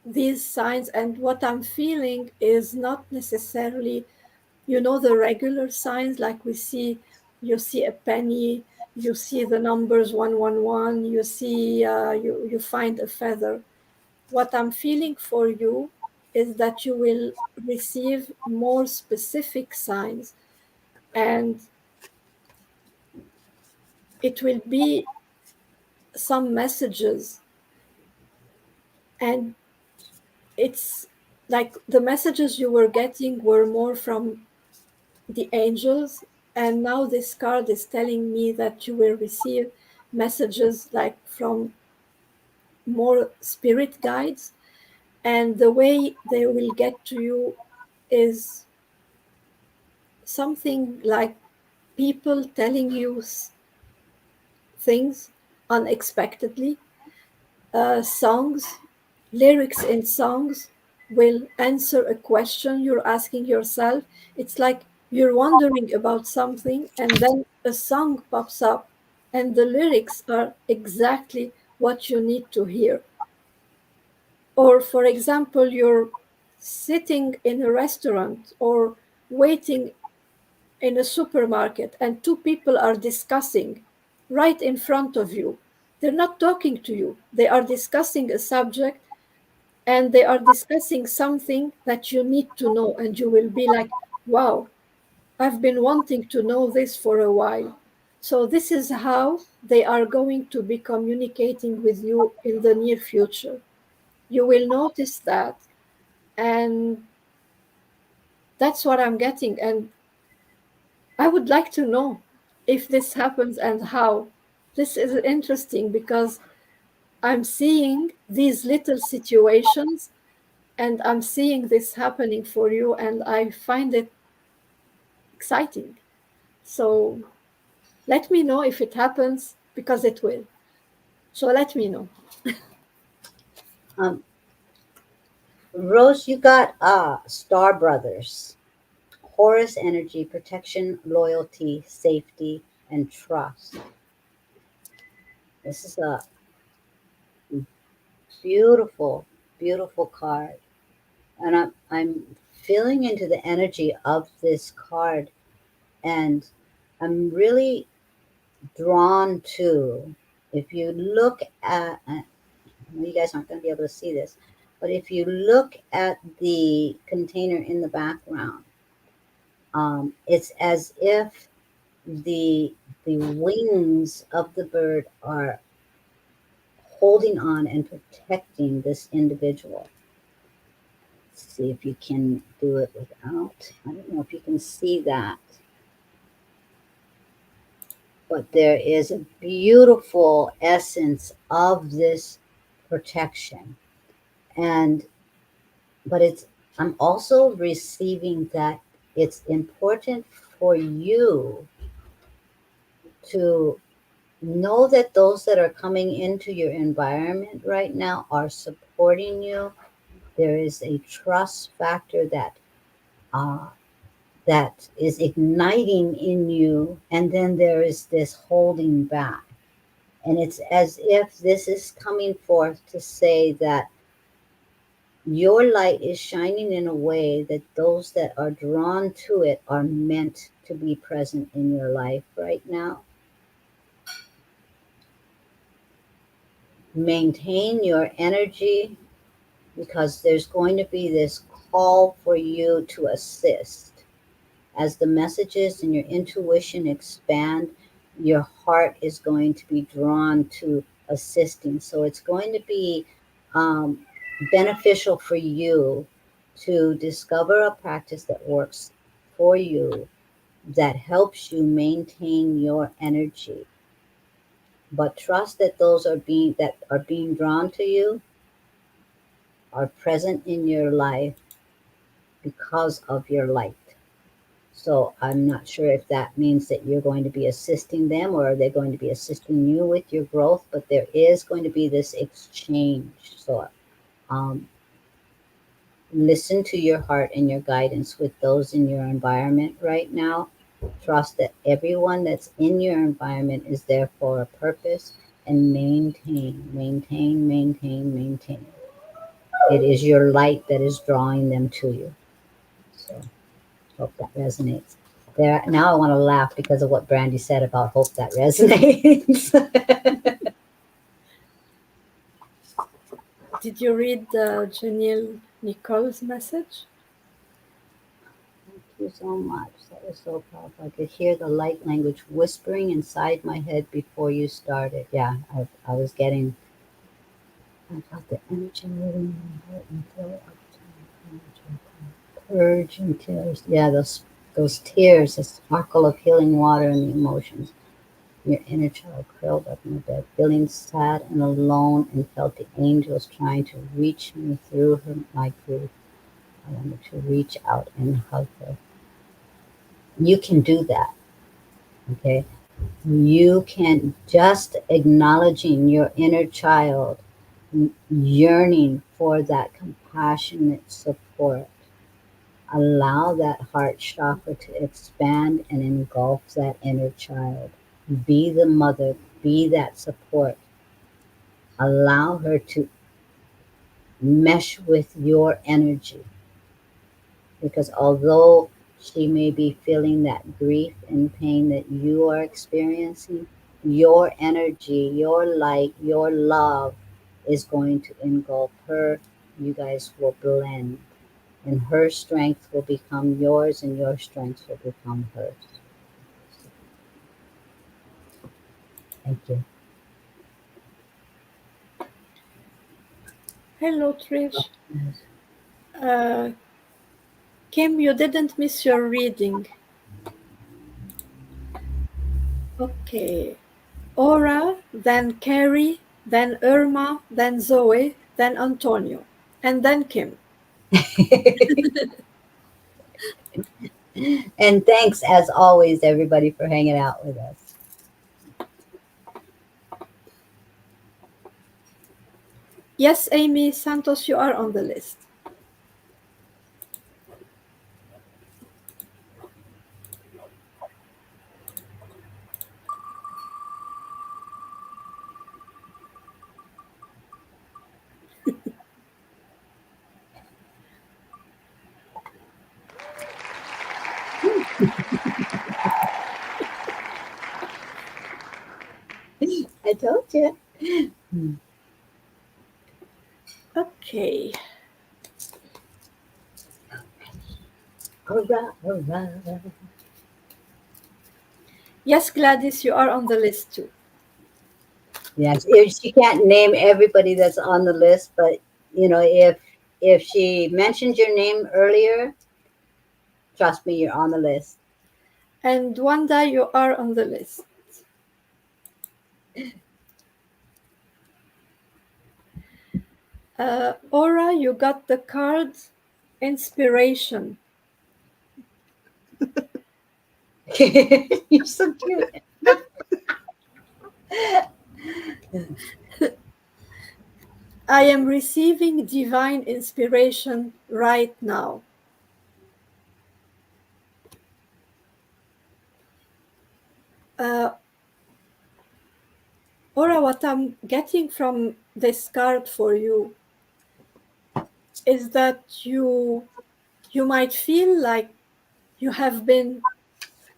Speaker 2: these signs, and what I'm feeling is not necessarily, the regular signs, like you see a penny, you see the numbers 111, you see, you find a feather. What I'm feeling for you is that you will receive more specific signs, and it will be some messages, and it's like the messages you were getting were more from the angels, and now this card is telling me that you will receive messages like from more spirit guides, and the way they will get to you is something like people telling you things unexpectedly. Songs, lyrics in songs will answer a question you're asking yourself. It's like you're wondering about something, and then a song pops up, and the lyrics are exactly what you need to hear. Or, for example, you're sitting in a restaurant or waiting in a supermarket, and two people are discussing right in front of you. They're not talking to you, they are discussing a subject, and they are discussing something that you need to know. And you will be like, wow, I've been wanting to know this for a while. So, this is how they are going to be communicating with you in the near future. You will notice that. And that's what I'm getting. And I would like to know if this happens and how. This is interesting because I'm seeing these little situations, and I'm seeing this happening for you, and I find it exciting. So let me know if it happens, because it will. So let me know.
Speaker 1: Um, Rose, you got Star Brothers, Horus energy, protection, loyalty, safety, and trust. This is a beautiful, beautiful card. And I'm feeling into the energy of this card, and I'm really drawn to, if you look at, you guys aren't going to be able to see this, but if you look at the container in the background, it's as if the wings of the bird are holding on and protecting this individual. Let's see if you can do it without. I don't know if you can see that, but there is a beautiful essence of this protection. And but it's I'm also receiving that it's important for you to know that those that are coming into your environment right now are supporting you. There is a trust factor uh, that is igniting in you, and then there is this holding back. And it's as if this is coming forth to say that your light is shining in a way that those that are drawn to it are meant to be present in your life right now. Maintain your energy, because there's going to be this call for you to assist. As the messages and your intuition expand, your heart is going to be drawn to assisting. So it's going to be um, beneficial for you to discover a practice that works for you, that helps you maintain your energy. But trust that those are being drawn to you are present in your life because of your light. So I'm not sure if that means that you're going to be assisting them or they're going to be assisting you with your growth, but there is going to be this exchange. So um, listen to your heart and your guidance with those in your environment right now. Trust that everyone that's in your environment is there for a purpose, and maintain, maintain, maintain, maintain. It is your light that is drawing them to you. So hope that resonates. There now I want to laugh because of what Brandy said about hope that resonates.
Speaker 2: Did you read Janelle Nicole's message?
Speaker 1: Thank you so much. That was so powerful. I could hear the light language whispering inside my head before you started. Yeah, I was getting. I felt the energy moving in my heart and feel it up to my purge and tears. Yeah, those tears, the sparkle of healing water and the emotions. Your inner child curled up in the bed, feeling sad and alone, and felt the angels trying to reach me through my grief. I wanted to reach out and hug her. You can do that, okay? You can just acknowledging your inner child yearning for that compassionate support. Allow that heart chakra to expand and engulf that inner child. Be the mother, be that support. Allow her to mesh with your energy because although she may be feeling that grief and pain that you are experiencing, your energy, your light, your love is going to engulf her. You guys will blend, and her strength will become yours, and your strength will become hers. Thank you.
Speaker 2: Hello, Trish. Uh, Kim, you didn't miss your reading. Okay. Aura, then Carrie, then Irma, then Zoe, then Antonio, and then Kim.
Speaker 1: And thanks, as always, everybody, for hanging out with us.
Speaker 2: Yes, Amy Santos, you are on the list.
Speaker 1: I told you.
Speaker 2: Okay.
Speaker 1: Hurrah, hurrah.
Speaker 2: Yes, Gladys, you are on the list too.
Speaker 1: Yes, if she can't name everybody that's on the list, but if she mentioned your name earlier, trust me, you're on the list.
Speaker 2: And Wanda, you are on the list. Aura, you got the card Inspiration.
Speaker 1: You're so cute.
Speaker 2: I am receiving divine inspiration right now. Uh, Aura, what I'm getting from this card for you is that you might feel like you have been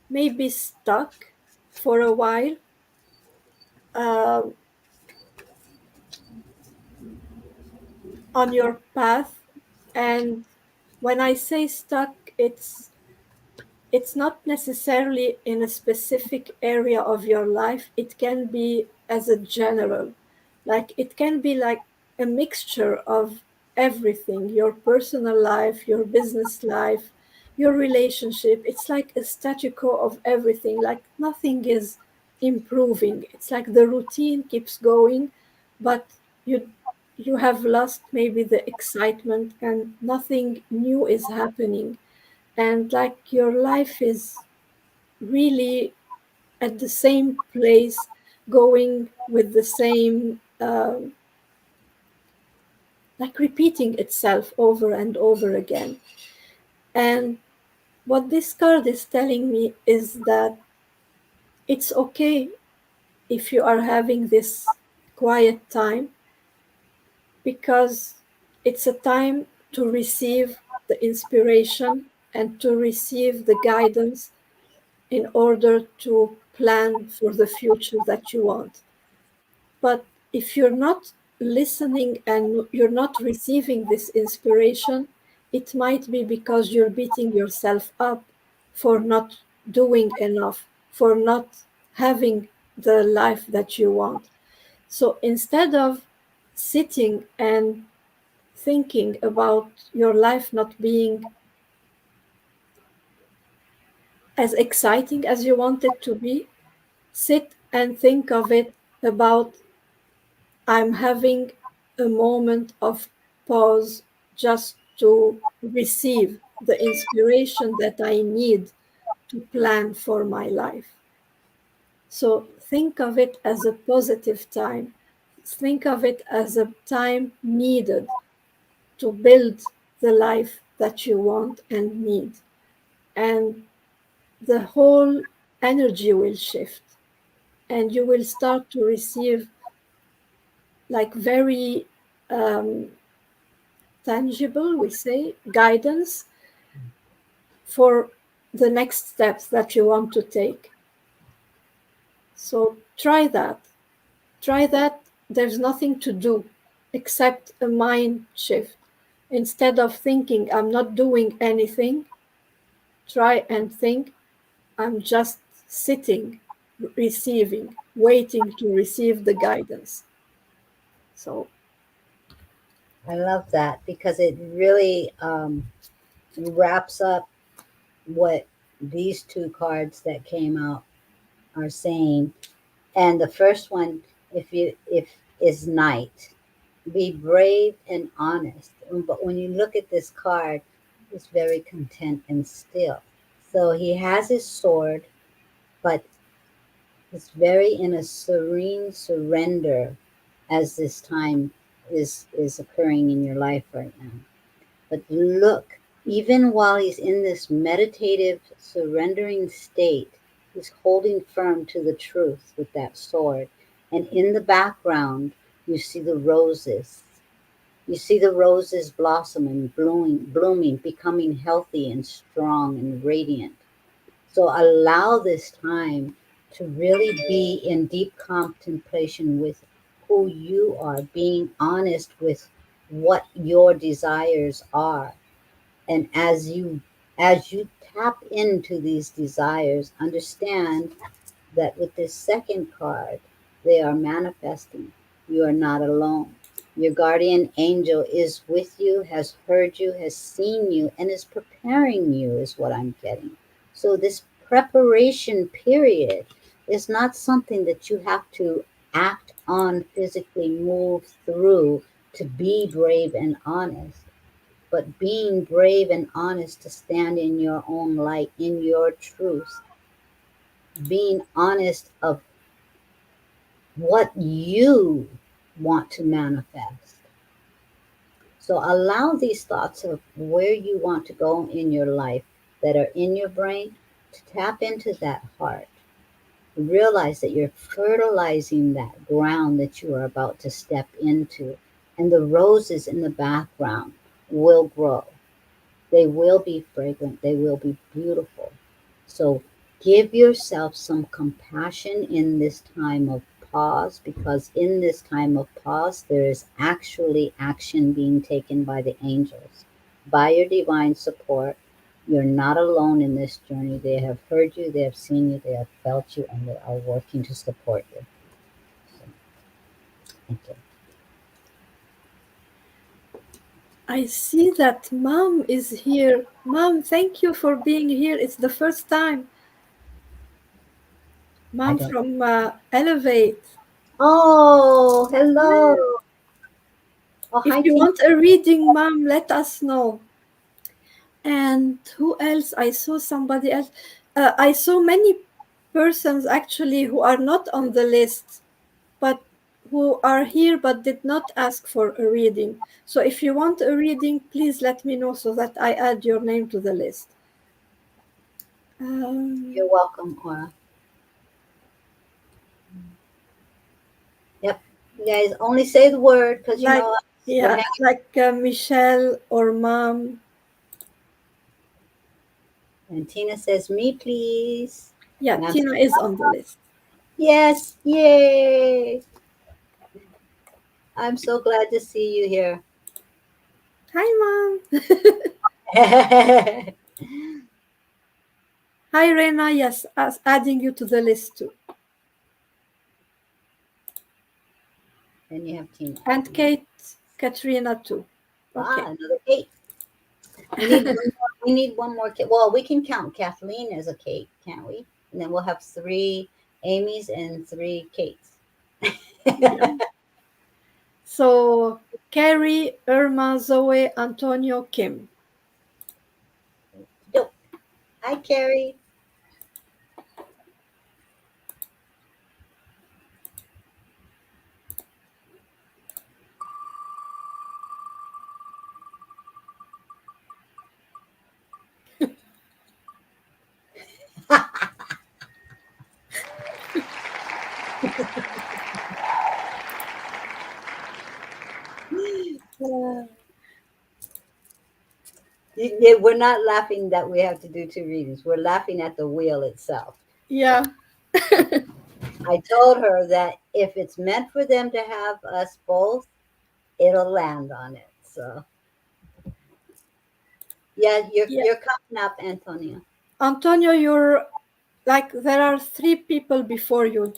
Speaker 2: maybe stuck for a while, uh, on your path. And when I say stuck, it's not necessarily in a specific area of your life. It can be as a general, like it can be like a mixture of everything, your personal life, your business life, your relationship. It's like a statu quo of everything, like nothing is improving. It's like the routine keeps going, but you have lost maybe the excitement and nothing new is happening, and like your life is really at the same place, going with the same, like repeating itself over and over again. And what this card is telling me is that it's okay if you are having this quiet time, because it's a time to receive the inspiration and to receive the guidance in order to plan for the future that you want. But if you're not listening and you're not receiving this inspiration, it might be because you're beating yourself up for not doing enough, for not having the life that you want. So instead of sitting and thinking about your life not being as exciting as you want it to be, sit and think of it about I'm having a moment of pause just to receive the inspiration that I need to plan for my life. So think of it as a positive time. Think of it as a time needed to build the life that you want and need. And the whole energy will shift and you will start to receive like very tangible, we say, guidance for the next steps that you want to take. So try that. Try that. There's nothing to do except a mind shift. Instead of thinking, I'm not doing anything, try and think, I'm just sitting, receiving, waiting to receive the guidance. So
Speaker 1: I love that because it really wraps up what these two cards that came out are saying. And the first one, if is Knight, be brave and honest. But when you look at this card, he's very content and still. So he has his sword, but he's very in a serene surrender as this time is occurring in your life right now. But look, even while he's in this meditative, surrendering state, he's holding firm to the truth with that sword. And in the background, you see the roses. You see the roses blossoming, blooming, becoming healthy and strong and radiant. So allow this time to really be in deep contemplation with who you are, being honest with what your desires are. And as you tap into these desires, understand that with this second card, they are manifesting. You are not alone. Your guardian angel is with you, has heard you, has seen you, and is preparing you, is what I'm getting. So, this preparation period is not something that you have to act on, physically move through to be brave and honest, but being brave and honest to stand in your own light, in your truth, being honest of what you want to manifest. So allow these thoughts of where you want to go in your life that are in your brain to tap into that heart. Realize that you're fertilizing that ground that you are about to step into, and the roses in the background will grow. They will be fragrant, they will be beautiful. So give yourself some compassion in this time of pause, because in this time of pause, there is actually action being taken by the angels, by your divine support. You're not alone in this journey. They have heard you, they have seen you, they have felt you, and they are working to support you. So, thank you.
Speaker 2: I see that mom is here. Mom, thank you for being here. It's the first time.
Speaker 1: I
Speaker 2: Mom
Speaker 1: don't.
Speaker 2: from Elevate.
Speaker 1: Oh, hello.
Speaker 2: Yeah.
Speaker 1: Oh,
Speaker 2: If
Speaker 1: hi,
Speaker 2: you
Speaker 1: Tina.
Speaker 2: want a reading, mom, let us know. And who else? I saw somebody else. I saw many persons actually who are not on the list, but who are here but did not ask for a reading. So if you want a reading, please let me know so that I add your name to the list.
Speaker 1: You're
Speaker 2: Um,
Speaker 1: welcome, Aura. Yep. You guys only say the word because you
Speaker 2: like
Speaker 1: know we're
Speaker 2: yeah,
Speaker 1: hanging.
Speaker 2: like Michelle or mom.
Speaker 1: And Tina says, "Me, please."
Speaker 2: Yeah,
Speaker 1: And I'm
Speaker 2: Tina is on the list.
Speaker 1: yes, yay! I'm so glad to see you here.
Speaker 2: Hi, Mom.
Speaker 1: Then
Speaker 2: Hi, Rena. Yes, as adding you to the list too.
Speaker 1: you have Tina.
Speaker 2: And Kate, Katrina too.
Speaker 1: Ah,
Speaker 2: Okay.
Speaker 1: another Kate. We need one more. We need one more Kate. Well, we can count Kathleen as a Kate, can't we? And then we'll have three Amy's and three Kates.
Speaker 2: Yeah. So Carrie, Irma, Zoe, Antonio, Kim.
Speaker 1: Dope. Hi, Carrie. We're not laughing that we have to do two readings. We're laughing at the wheel itself. So
Speaker 2: Yeah.
Speaker 1: I told her that if it's meant for them to have us both, it'll land on it. So yeah,
Speaker 2: Yeah.
Speaker 1: you're coming up, Antonia.
Speaker 2: Antonio, you're like there are three people before you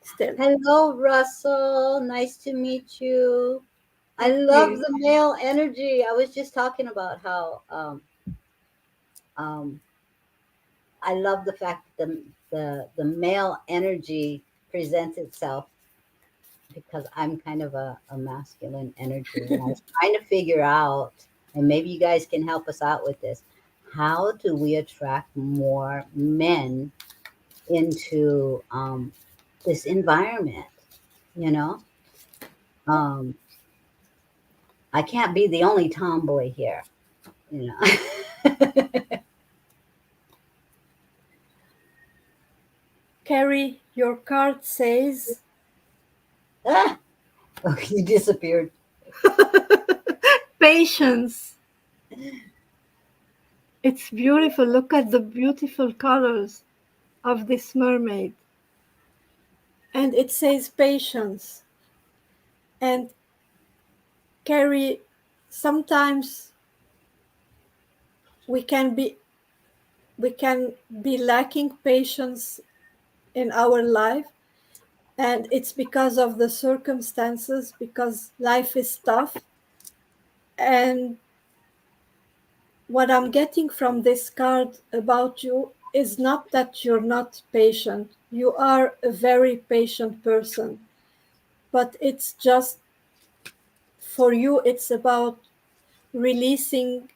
Speaker 2: still.
Speaker 1: Hello, Russell. Nice to meet you. I love
Speaker 2: Okay.
Speaker 1: the male energy. I was just talking about how um, I love the fact that the male energy presents itself because I'm kind of a masculine energy. And I was trying to figure out, and maybe you guys can help us out with this. How do we attract more men into this environment? You know, um, I can't be the only tomboy here. You know,
Speaker 2: Carrie, your card says
Speaker 1: ah, oh, you disappeared.
Speaker 2: patience. It's beautiful. Look at the beautiful colors of this mermaid. And it says patience. And Carrie, sometimes we can be we can be lacking patience in our life, and it's because of the circumstances, because life is tough. And what I'm getting from this card about you is not that you're not patient. You are a very patient person, but it's just for you, it's about releasing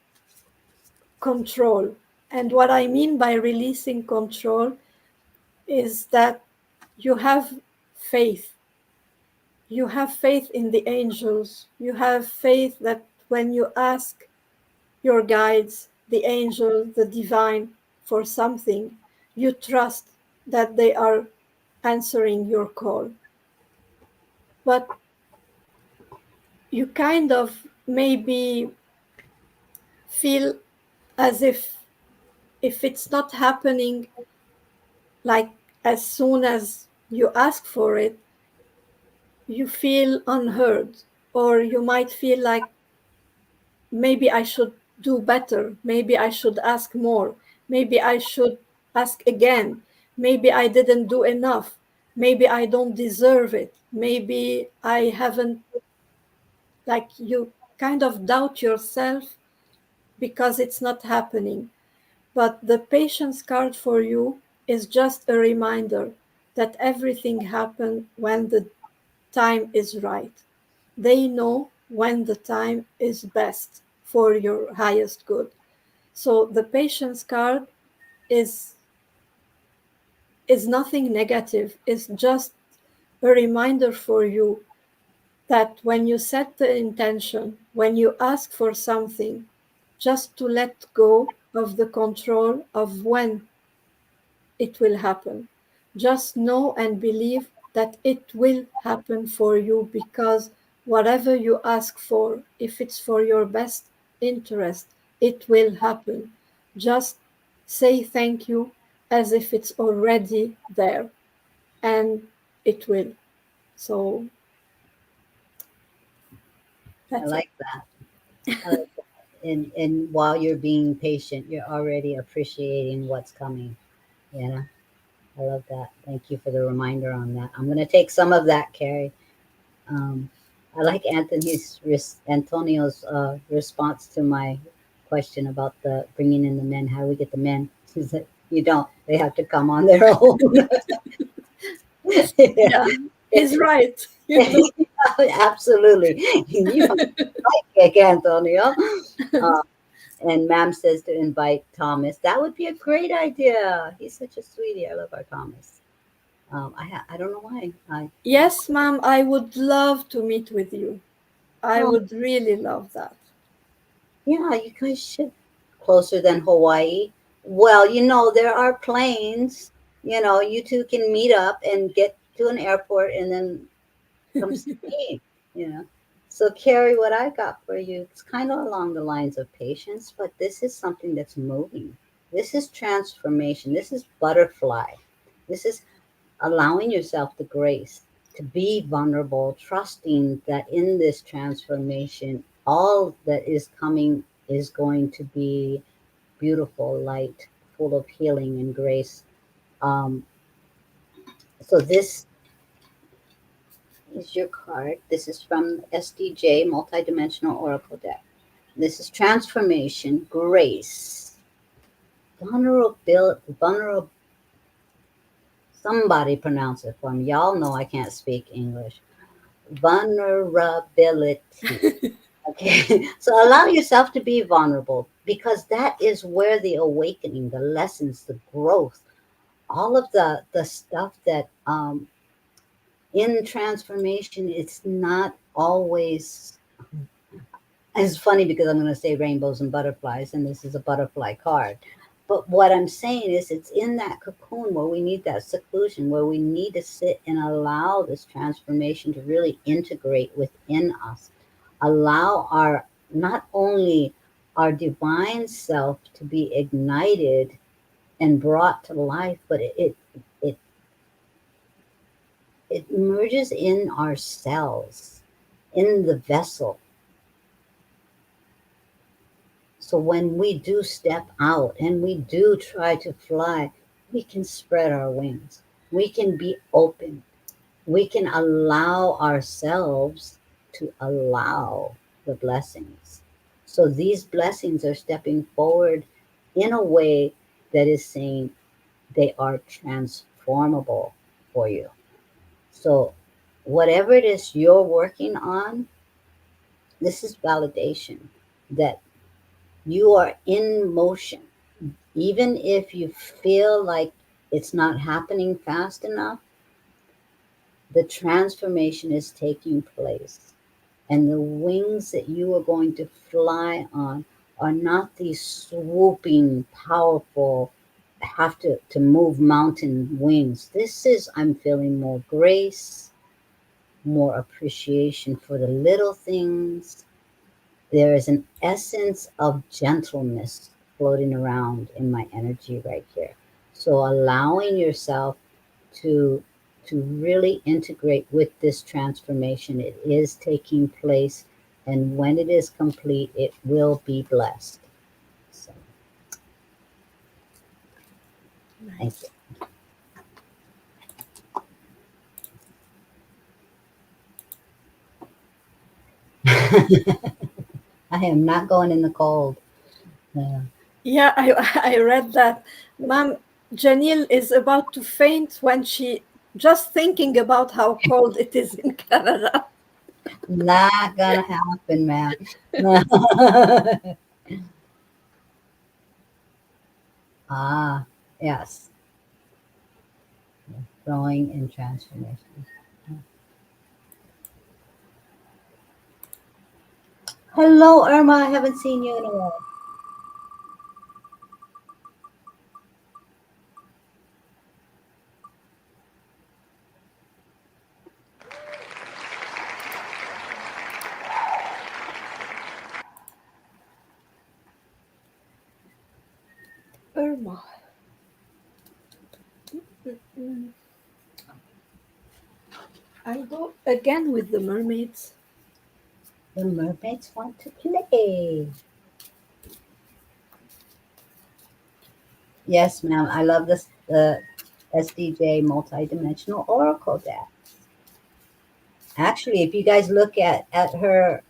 Speaker 2: control. And what I mean by releasing control is that you have faith. You have faith in the angels. You have faith that when you ask your guides, the angel, the divine, for something, you trust that they are answering your call. But you kind of maybe feel as if it's not happening like as soon as you ask for it, you feel unheard, or you might feel like maybe I should do better, maybe I should ask more, maybe I should ask again, maybe I didn't do enough, maybe I don't deserve it, maybe I haven't, like you kind of doubt yourself because it's not happening. But the patience card for you is just a reminder that everything happened when the time is right. They know when the time is best for your highest good. So the patience card is is nothing negative. It's just a reminder for you that when you set the intention, when you ask for something, just to let go of the control of when it will happen. Just know and believe that it will happen for you, because whatever you ask for, if it's for your best interest, it will happen. Just say thank you, as if it's already there, and it will. So
Speaker 1: I
Speaker 2: that's it.
Speaker 1: like that. I like that. And while you're being patient, you're already appreciating what's coming. You know, I love that. Thank you for the reminder on that. I'm going to take some of that, Carrie. Um, I like Antonio's response to my question about the bringing in the men. How do we get the men? He said, "You don't. They have to come on their own."
Speaker 2: Yeah, he's right. You know.
Speaker 1: Absolutely. You are right, Antonio. Uh, and Ma'am says to invite Thomas. That would be a great idea. He's such a sweetie. I love our Thomas. I don't know why.
Speaker 2: Yes, ma'am, I would love to meet with you. I
Speaker 1: Oh,
Speaker 2: would really love that.
Speaker 1: yeah, you guys should closer than Hawaii. Well, there are planes. You two can meet up and get to an airport and then come see me. You know. So, Carrie, what I got for you, it's kind of along the lines of patience, but this is something that's moving. This is transformation. This is butterfly. This is allowing yourself the grace to be vulnerable, trusting that in this transformation, all that is coming is going to be beautiful, light, full of healing and grace. Um, so, this is your card. This is from SDJ, Multidimensional Oracle Deck. This is transformation, grace, vulnerable. Somebody pronounce it for me. Y'all know I can't speak English. Vulnerability. Okay. So allow yourself to be vulnerable because that is where the awakening, the lessons, the growth, all of the stuff that in transformation, it's not always. It's funny because I'm going to say rainbows and butterflies, and this is a butterfly card. But what I'm saying is, it's in that cocoon where we need that seclusion, where we need to sit and allow this transformation to really integrate within us. Allow our, not only our divine self to be ignited and brought to life, but it, it merges in our cells, in the vessel. So when we do step out and we do try to fly, we can spread our wings. We can be open. We can allow ourselves to allow the blessings. So these blessings are stepping forward in a way that is saying they are transformable for you. So whatever it is you're working on, this is validation that you are in motion. Even if you feel like it's not happening fast enough, the transformation is taking place. And the wings that you are going to fly on are not these swooping, powerful, have to move mountain wings. This is, I'm feeling more grace, more appreciation for the little things. There is an essence of gentleness floating around in my energy right here. So allowing yourself to really integrate with this transformation. It is taking place, and when it is complete, it will be blessed. So thank
Speaker 2: Nice.
Speaker 1: you. I am not going in the cold. Uh,
Speaker 2: Yeah, I read that. Ma'am, Janelle is about to faint when she just thinking about how cold it is in Canada.
Speaker 1: Not gonna happen, man. Ah, yes, growing and transformation. Hello, Irma. I haven't seen you in a while.
Speaker 2: Irma. Mm, I'll go again with the mermaids.
Speaker 1: The mermaids want to play. Yes, ma'am. I love this the SDJ multidimensional oracle deck. Actually, if you guys look at her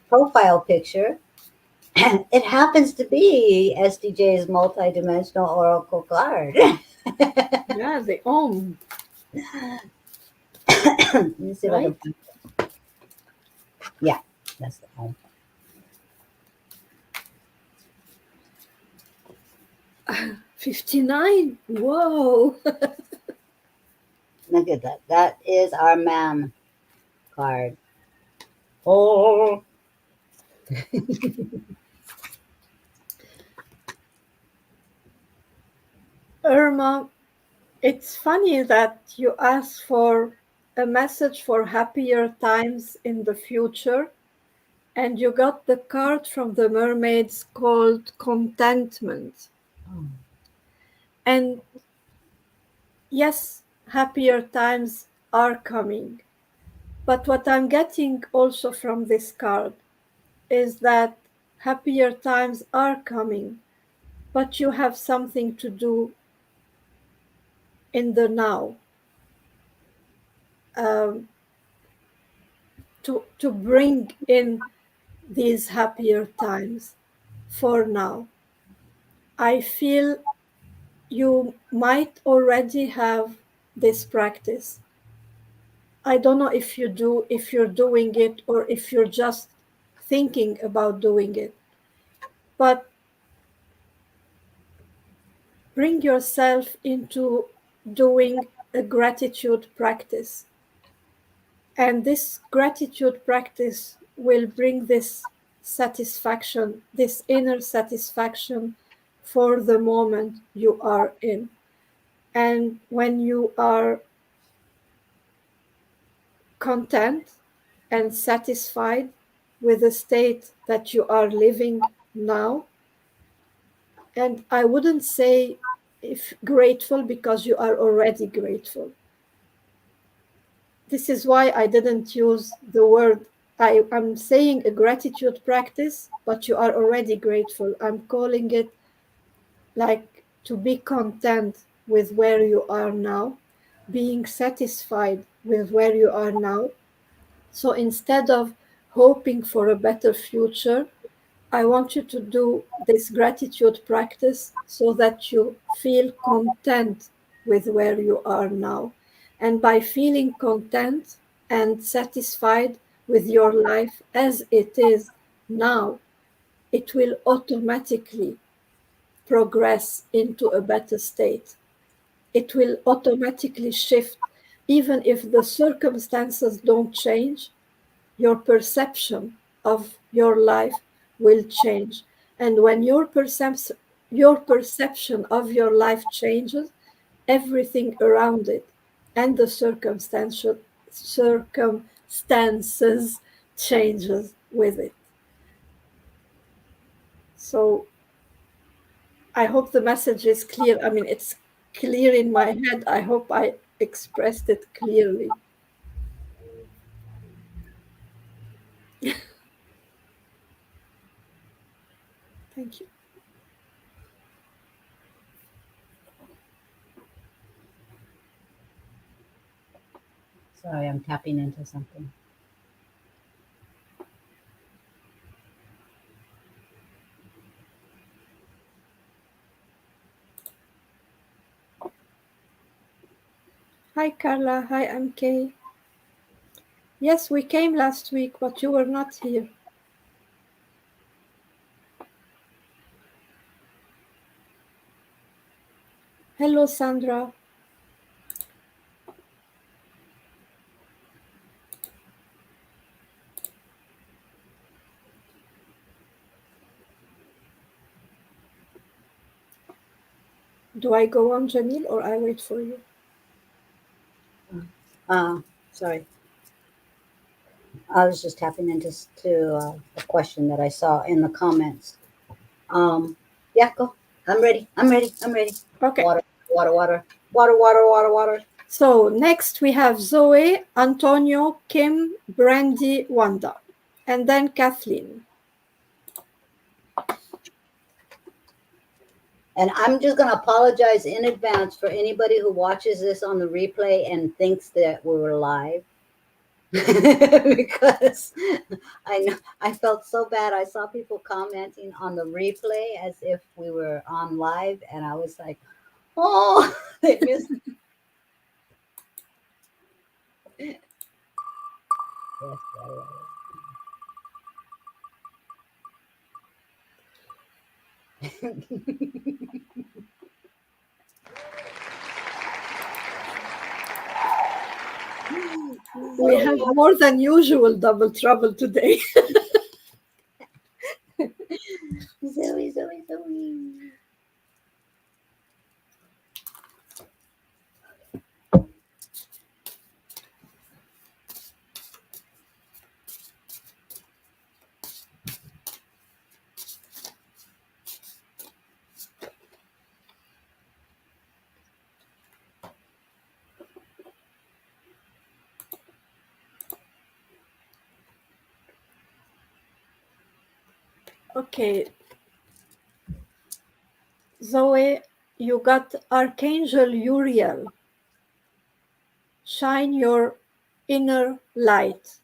Speaker 1: profile picture, it happens to be SDJ's multidimensional oracle card.
Speaker 2: Yeah, the Om,
Speaker 1: Let me see if I can
Speaker 2: right?
Speaker 1: find. Yeah, that's the home.
Speaker 2: 59. Whoa.
Speaker 1: Look at that. That is our ma'am card. Oh,
Speaker 2: Irma, it's funny that you asked for a message for happier times in the future, and you got the card from the mermaids called Contentment.
Speaker 1: oh,
Speaker 2: And yes, happier times are coming. But what I'm getting also from this card is that happier times are coming, but you have something to do in the now, um, to bring in these happier times for now. I feel you might already have this practice. I don't know if you do, if you're doing it, or if you're just thinking about doing it, but bring yourself into doing a gratitude practice. And this gratitude practice will bring this satisfaction, this inner satisfaction for the moment you are in. And when you are content and satisfied with the state that you are living now, and I wouldn't say if grateful because you are already grateful. This is why I didn't use the word. I'm saying a gratitude practice, but you are already grateful. I'm calling it like to be content with where you are now, being satisfied with where you are now. So instead of hoping for a better future, I want you to do this gratitude practice so that you feel content with where you are now. And by feeling content and satisfied with your life as it is now, it will automatically progress into a better state. It will automatically shift. Even if the circumstances don't change, your perception of your life will change. And when your perception of your life changes, everything around it and the circumstances changes with it. So I hope the message is clear. I mean, it's clear in my head. I hope I expressed it clearly. Thank you.
Speaker 1: sorry, I'm tapping into something.
Speaker 2: Hi, Carla. Hi, I'm Kay. Yes, we came last week, but you were not here. Hello, Sandra. Do I go on, Jamil, or I wait for you?
Speaker 1: Uh, sorry, I was just tapping into a question that I saw in the comments. Yeah, go. I'm ready. I'm ready. I'm ready.
Speaker 2: Okay.
Speaker 1: Water, water, water. Water, water, water, water.
Speaker 2: So next we have Zoe, Antonio, Kim, Brandy, Wanda, and then Kathleen.
Speaker 1: And I'm just going to apologize in advance for anybody who watches this on the replay and thinks that we were live. Because I know I felt so bad. I saw people commenting on the replay as if we were on live, and I was like, "Oh, they missed." Yes, yeah, yeah, yeah.
Speaker 2: We have
Speaker 1: Zoe,
Speaker 2: more than usual double trouble today.
Speaker 1: Zoe, Zoe, Zoe.
Speaker 2: Okay, Zoe, you got Archangel Uriel. Shine your inner light.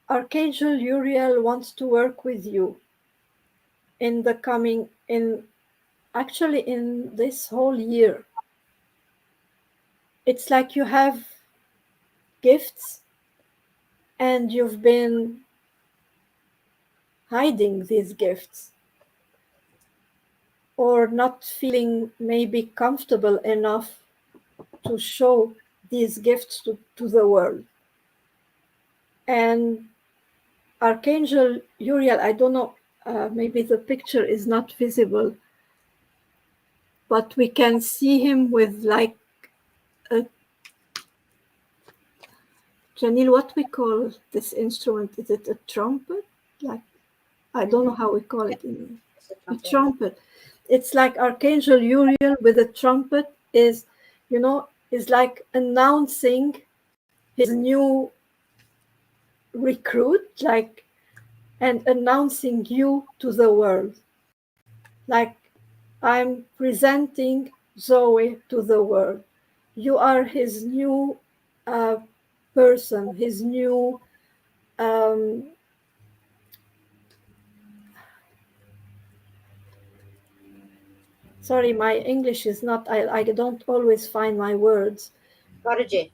Speaker 2: Archangel Uriel wants to work with you in the coming, in actually in this whole year. It's like you have gifts and you've been hiding these gifts or not feeling maybe comfortable enough to show these gifts to the world. And Archangel Uriel, I don't know, maybe the picture is not visible, but we can see him with like a Janil, what we call this instrument? Is it a trumpet? Like I don't
Speaker 1: Mm-hmm.
Speaker 2: know how we call
Speaker 1: Yeah,
Speaker 2: it in
Speaker 1: it's a
Speaker 2: a
Speaker 1: trumpet.
Speaker 2: trumpet. It's like Archangel Uriel with a trumpet is, is like announcing his new recruit, like and announcing you to the world. Like I'm presenting Zoe to the world. You are his new uh, person, his new. Um, sorry, my English is not. I don't always find my words.
Speaker 1: Prodigy.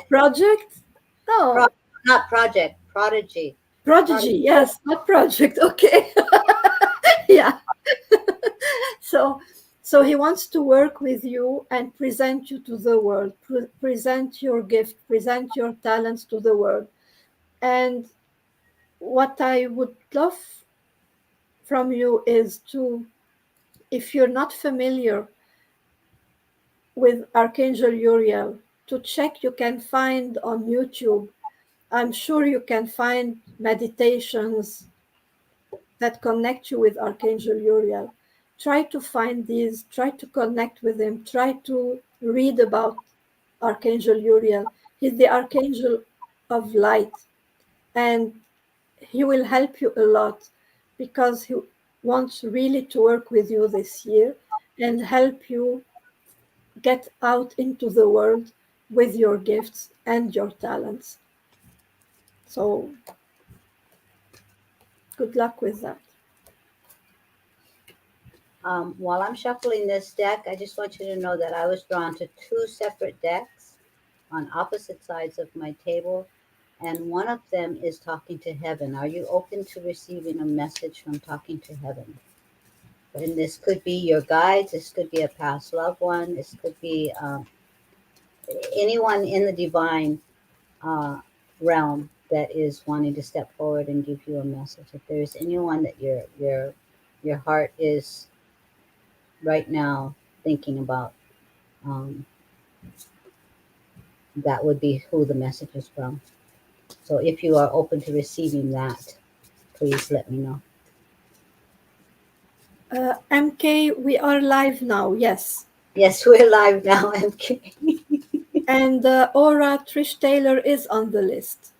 Speaker 2: Project?
Speaker 1: Pro-
Speaker 2: No,
Speaker 1: Not project. Prodigy.
Speaker 2: prodigy.
Speaker 1: Prodigy.
Speaker 2: Yes, not project. Okay, yeah. So, so he wants to work with you and present you to the world. Present your gift. Present your talents to the world. And what I would love from you is to, if you're not familiar with Archangel Uriel, to check. You can find on YouTube. I'm sure you can find meditations that connect you with Archangel Uriel. Try to find these, try to connect with him, try to read about Archangel Uriel. He's the Archangel of light, and he will help you a lot because he wants really to work with you this year and help you get out into the world with your gifts and your talents. So, good luck with that.
Speaker 1: While I'm shuffling this deck, I just want you to know that I was drawn to two separate decks on opposite sides of my table, and one of them is talking to heaven. Are you open to receiving a message from talking to heaven? And this could be your guides, this could be a past loved one, this could be anyone in the divine uh, realm that is wanting to step forward and give you a message. If there's anyone that your heart is right now thinking about, um, that would be who the message is from. So if you are open to receiving that, please let me know.
Speaker 2: MK, we are live now. Yes.
Speaker 1: Yes, we're live now, MK.
Speaker 2: And Aura Trish Taylor is on the list.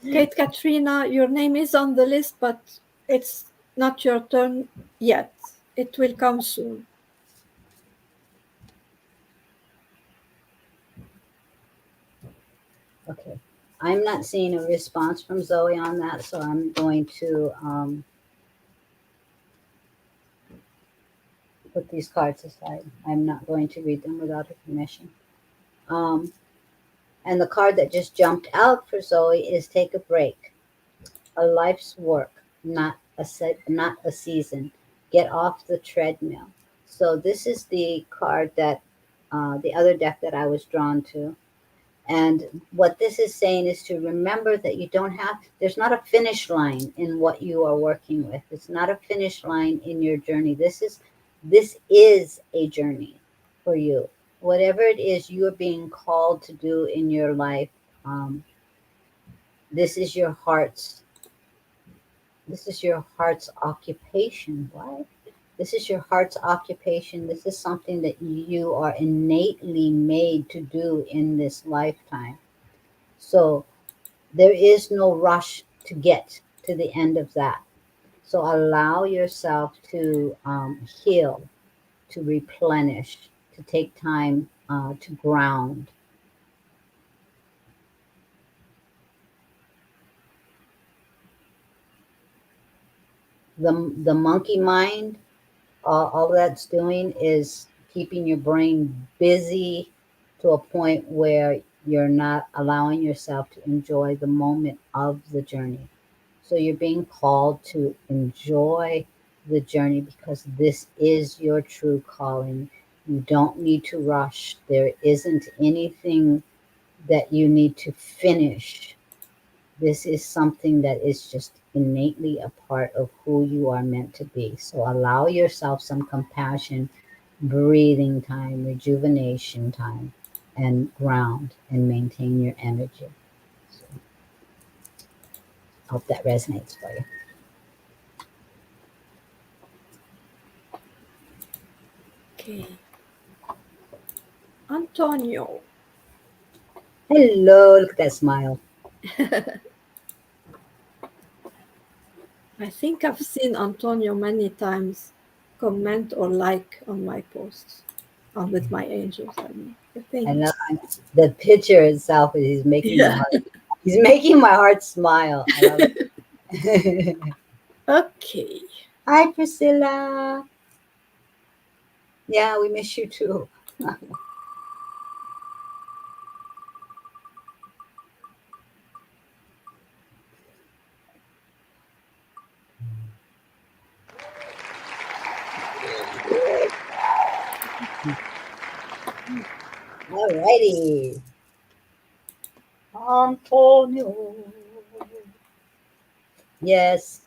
Speaker 2: Kate Katrina, your name is on the list, but it's not your turn yet. It will come soon.
Speaker 1: Okay. I'm not seeing a response from Zoe on that, so I'm going to put these cards aside. I'm not going to read them without her permission. Um, and the card that just jumped out for Zoe is take a break, a life's work, not a season. Get off the treadmill. So this is the card that the other deck that I was drawn to. And what this is saying is to remember that you don't have, there's not a finish line in what you are working with. It's not a finish line in your journey. This is a journey for you. Whatever it is you are being called to do in your life, um, this is your heart's this is your heart's occupation. What? This is your heart's occupation. This is something that you are innately made to do in this lifetime. So there is no rush to get to the end of that. So allow yourself to heal, to replenish, to take time to ground. The monkey mind, all that's doing is keeping your brain busy to a point where you're not allowing yourself to enjoy the moment of the journey. So you're being called to enjoy the journey because this is your true calling. You don't need to rush. There isn't anything that you need to finish. This is something that is just innately a part of who you are meant to be. So allow yourself some compassion, breathing time, rejuvenation time, and ground and maintain your energy. So hope that resonates for you.
Speaker 2: Okay. Antonio.
Speaker 1: Hello, look at that smile.
Speaker 2: I think I've seen Antonio many times comment or like on my posts, on with my angels, I mean. I
Speaker 1: I
Speaker 2: think.
Speaker 1: know the picture itself is
Speaker 2: Yeah.
Speaker 1: he's making my heart smile. I love it.
Speaker 2: Okay.
Speaker 1: Hi Priscilla. Yeah, we miss you too. Alrighty. Antonio. Yes,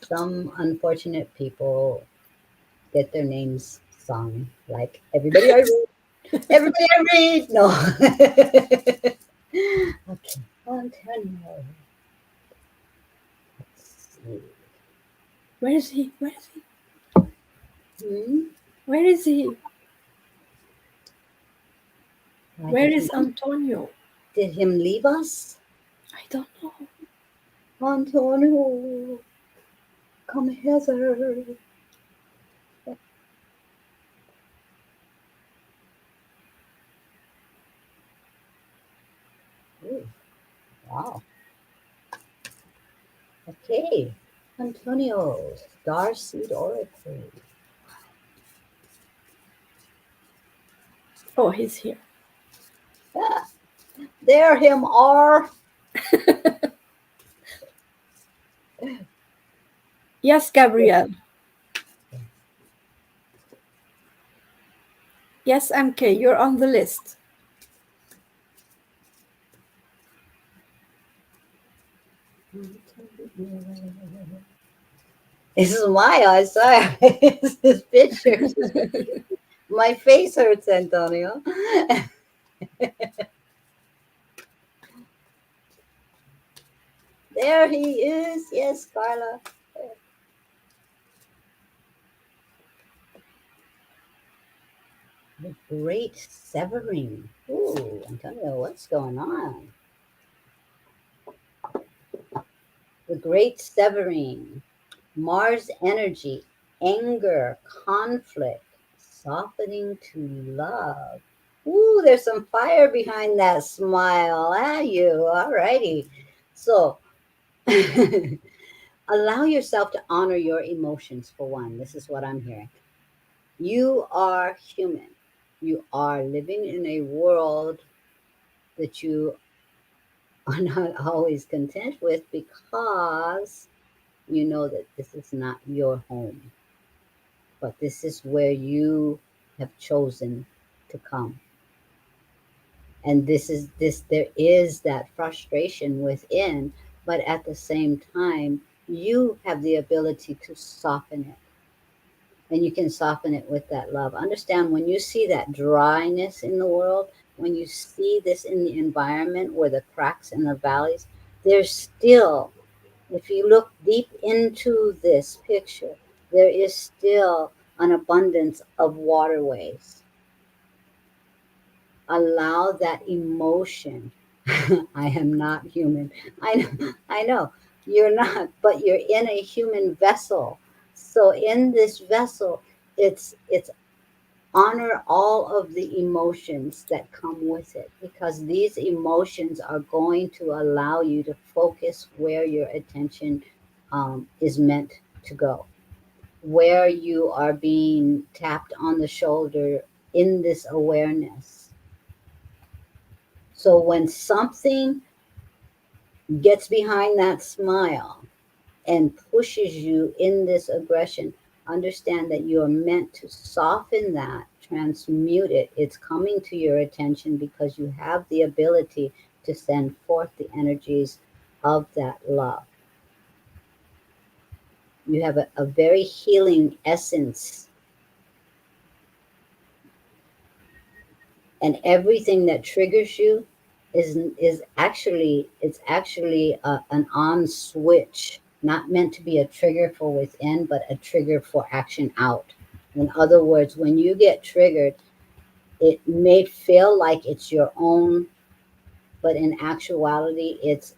Speaker 1: some unfortunate people get their names sung like everybody I read. Everybody I read. No. Okay. Antonio. Let's see.
Speaker 2: Where is he? Where is he?
Speaker 1: Hmm?
Speaker 2: Where is he?
Speaker 1: Why
Speaker 2: Where
Speaker 1: did he
Speaker 2: is Antonio?
Speaker 1: did him leave us?
Speaker 2: I don't know.
Speaker 1: Antonio, come hither. Ooh, wow. Okay. Antonio, Starseed Oracle.
Speaker 2: Oh, he's here.
Speaker 1: Ah, there him are.
Speaker 2: Yes, Gabrielle. Yes, MK, you're on the list.
Speaker 1: His smile, I saw his pictures. My face hurts, Antonio. There he is. Yes, Carla. The great severing. Ooh, Antonio, what's going on? The great severing. Mars energy, anger, conflict, softening to love. Ooh, there's some fire behind that smile. Ah, you. All righty. So, allow yourself to honor your emotions for one. This is what I'm hearing. You are human. You are living in a world that you are not always content with because you know that this is not your home, but this is where you have chosen to come. And there is that frustration within, but at the same time, you have the ability to soften it, and you can soften it with that love. Understand, when you see that dryness in the world, when you see this in the environment where the cracks and the valleys, there's still, if you look deep into this picture, there is still an abundance of waterways. Allow that emotion. I am not human. I know you're not, but you're in a human vessel. So in this vessel, it's honor all of the emotions that come with it, because these emotions are going to allow you to focus where your attention is meant to go, where you are being tapped on the shoulder in this awareness. So when something gets behind that smile and pushes you in this aggression, understand that you are meant to soften that, transmute it. It's coming to your attention because you have the ability to send forth the energies of that love. You have a very healing essence, and everything that triggers you is actually, it's actually an on switch, not meant to be a trigger for within, but a trigger for action out. In other words, when you get triggered, it may feel like it's your own, but in actuality, it's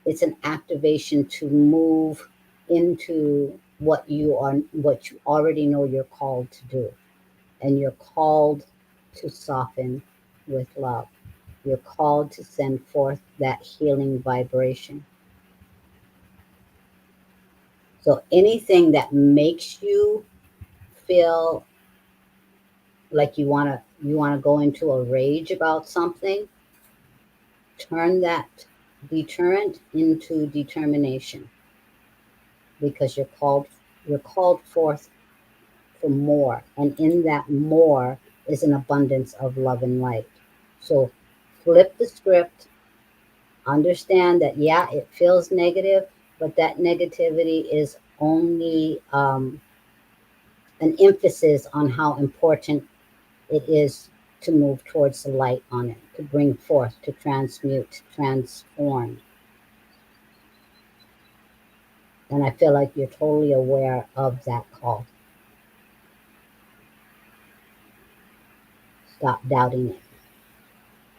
Speaker 1: an activation to move into what you already know you're called to do, and you're called to soften with love. You're called to send forth that healing vibration. So anything that makes you feel like you want to go into a rage about something, turn that deterrent into determination, because you're called forth for more, and in that more is an abundance of love and light. So flip the script. Understand that, yeah, it feels negative, but that negativity is only an emphasis on how important it is to move towards the light on it, to bring forth, to transmute, transform. And I feel like you're totally aware of that call. Stop doubting it.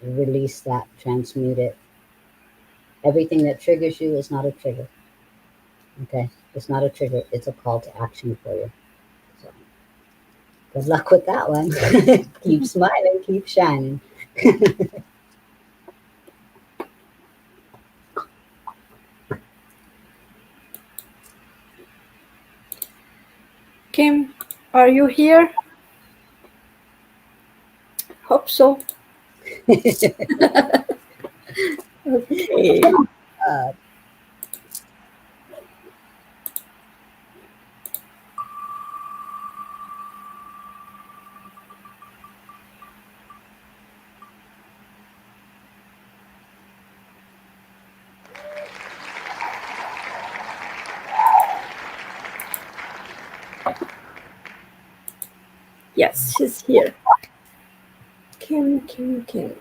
Speaker 1: Release that, transmute it. Everything that triggers you is not a trigger. Okay? It's not a trigger, it's a call to action for you. So good luck with that one. Keep smiling, keep shining.
Speaker 2: Kim, are you here? Hope so. Okay.
Speaker 1: uh,
Speaker 2: Yes, she's here. Kim, Kim, Kim.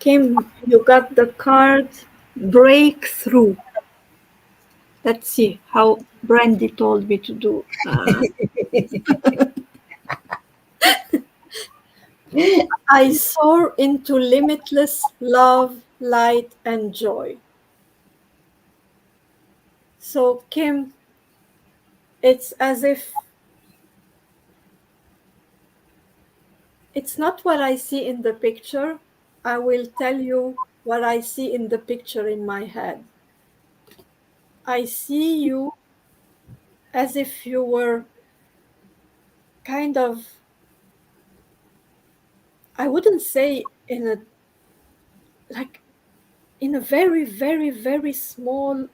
Speaker 2: Kim, you got the card Breakthrough. Let's see how Brandy told me to do. I soar into limitless love, light, and joy. So, Kim, it's as if it's not what I see in the picture. I will tell you what I see in the picture in my head. I see you as if you were kind of, I wouldn't say in a, like, in a very, very, very small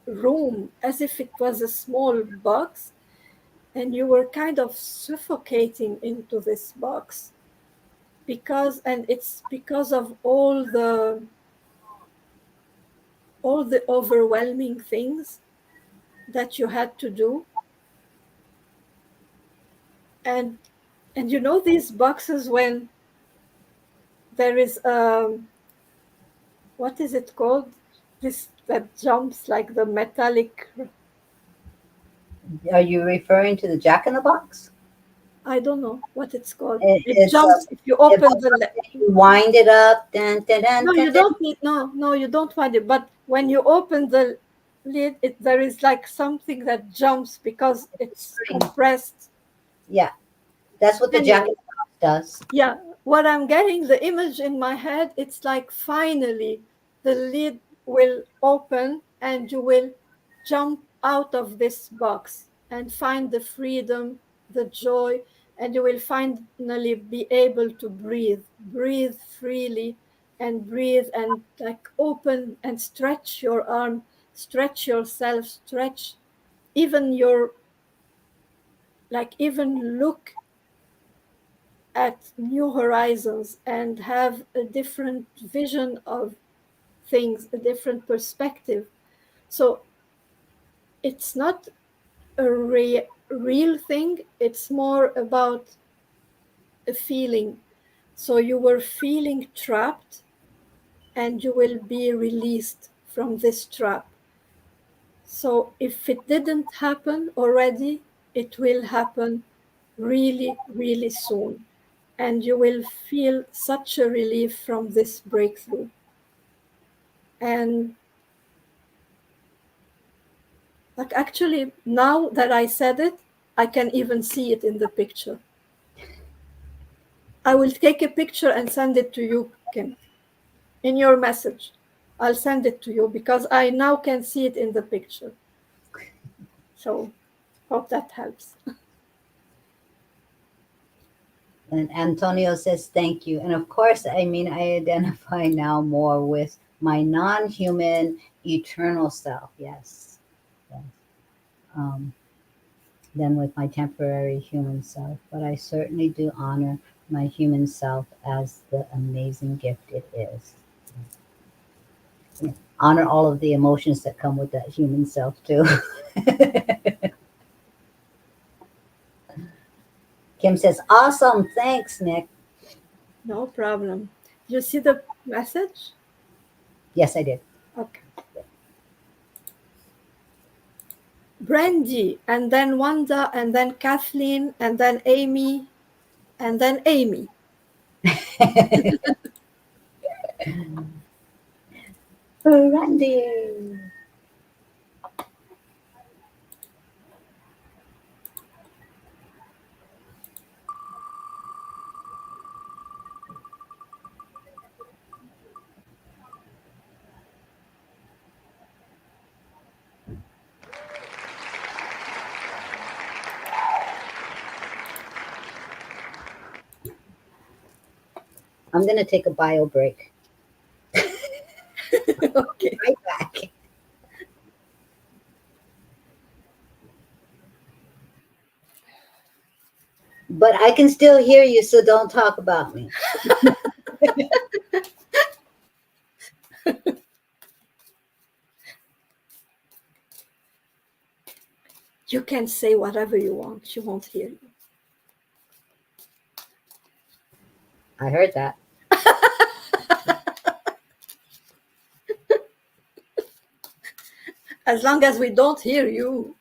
Speaker 2: room, as if it was a small box, and you were kind of suffocating into this box and it's because of all the overwhelming things that you had to do. And and you know these boxes when there is what is it called, this that jumps like the metallic,
Speaker 1: Are you referring to the Jack in the Box?
Speaker 2: I don't know what it's called.
Speaker 1: It,
Speaker 2: It
Speaker 1: it's
Speaker 2: jumps if you
Speaker 1: it
Speaker 2: open
Speaker 1: goes up and
Speaker 2: the.
Speaker 1: you wind it up. Dun, dun, dun,
Speaker 2: No,
Speaker 1: dun,
Speaker 2: you
Speaker 1: dun,
Speaker 2: don't need. No, you don't find it. But when you open the lid, there is like something that jumps because it's
Speaker 1: spring.
Speaker 2: compressed.
Speaker 1: Yeah, that's what the Jack in
Speaker 2: Anyway,
Speaker 1: the Box does.
Speaker 2: yeah, what I'm getting the image in my head, it's like finally the lid will open and you will jump out of this box and find the freedom, the joy, and you will finally be able to breathe freely and breathe and like open and stretch your arm, stretch yourself, stretch even your, like even look at new horizons and have a different vision of things, a different perspective. So it's not a real thing, it's more about a feeling. So you were feeling trapped and you will be released from this trap. So if it didn't happen already, it will happen really, really soon. And you will feel such a relief from this breakthrough. And like actually, now that I said it, I can even see it in the picture. I will take a picture and send it to you, Kim, in your message. I'll send it to you because I now can see it in the picture. So hope that helps.
Speaker 1: And Antonio says thank you. And of course, I mean, I identify now more with my non-human eternal self. Yes, yes. Um, than with my temporary human self. But I certainly do honor my human self as the amazing gift it is. Honor all of the emotions that come with that human self too. Kim says, "Awesome, thanks, Nick."
Speaker 2: No problem. You see the message?
Speaker 1: Yes, I did.
Speaker 2: Okay. Brandy, and then Wanda, and then Kathleen, and then Amy, and then Amy.
Speaker 1: Randy. I'm gonna take a bio break.
Speaker 2: Okay.
Speaker 1: Right back. But I can still hear you, so don't talk about me.
Speaker 2: You can say whatever you want. She won't hear you.
Speaker 1: I heard that.
Speaker 2: As long as we don't hear you.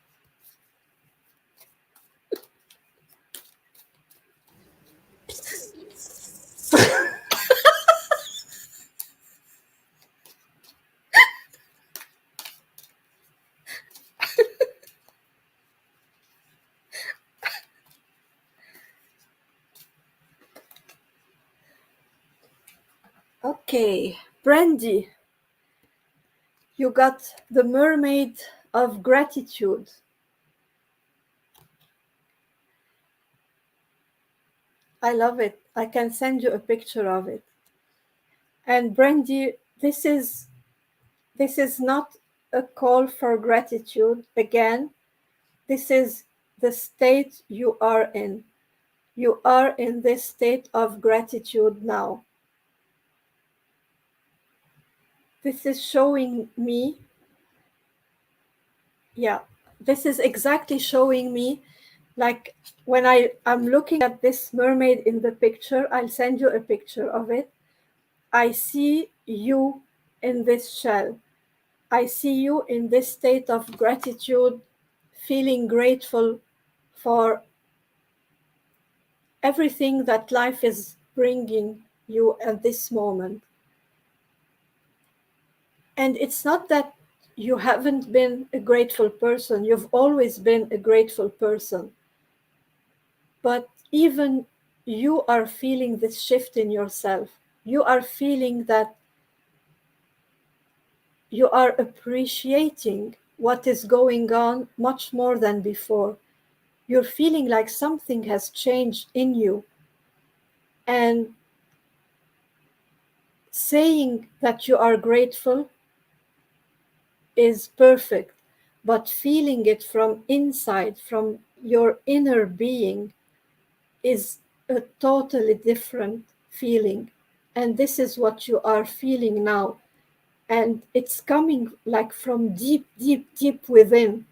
Speaker 2: Okay, Brandy, you got the mermaid of gratitude. I love it. I can send you a picture of it. And Brandy, this is not a call for gratitude again. This is the state you are in. You are in this state of gratitude now. This is showing me, yeah, this is exactly showing me, like when I'm looking at this mermaid in the picture, I'll send you a picture of it. I see you in this shell. I see you in this state of gratitude, feeling grateful for everything that life is bringing you at this moment. And it's not that you haven't been a grateful person, you've always been a grateful person. But even you are feeling this shift in yourself. You are feeling that you are appreciating what is going on much more than before. You're feeling like something has changed in you. And saying that you are grateful is perfect, but feeling it from inside, from your inner being, is a totally different feeling. And this is what you are feeling now. And it's coming like from deep, deep, deep within.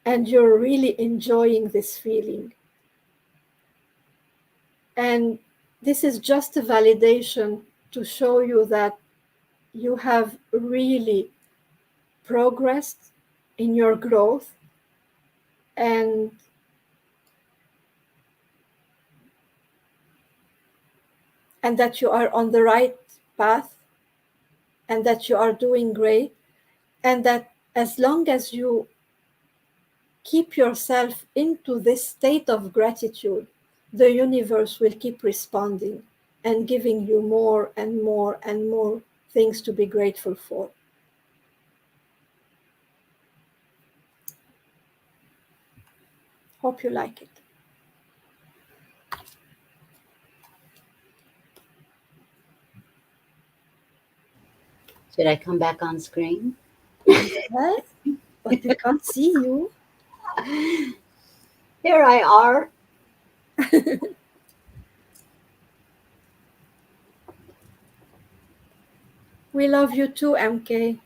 Speaker 2: And you're really enjoying this feeling. And this is just a validation to show you that you have really progressed in your growth, and that you are on the right path, and that you are doing great, and that as long as you keep yourself into this state of gratitude, the universe will keep responding and giving you more and more and more things to be grateful for. Hope you like it.
Speaker 1: Should I come back on screen?
Speaker 2: Yes, but we can't see you.
Speaker 1: Here I are.
Speaker 2: We love you too, MK.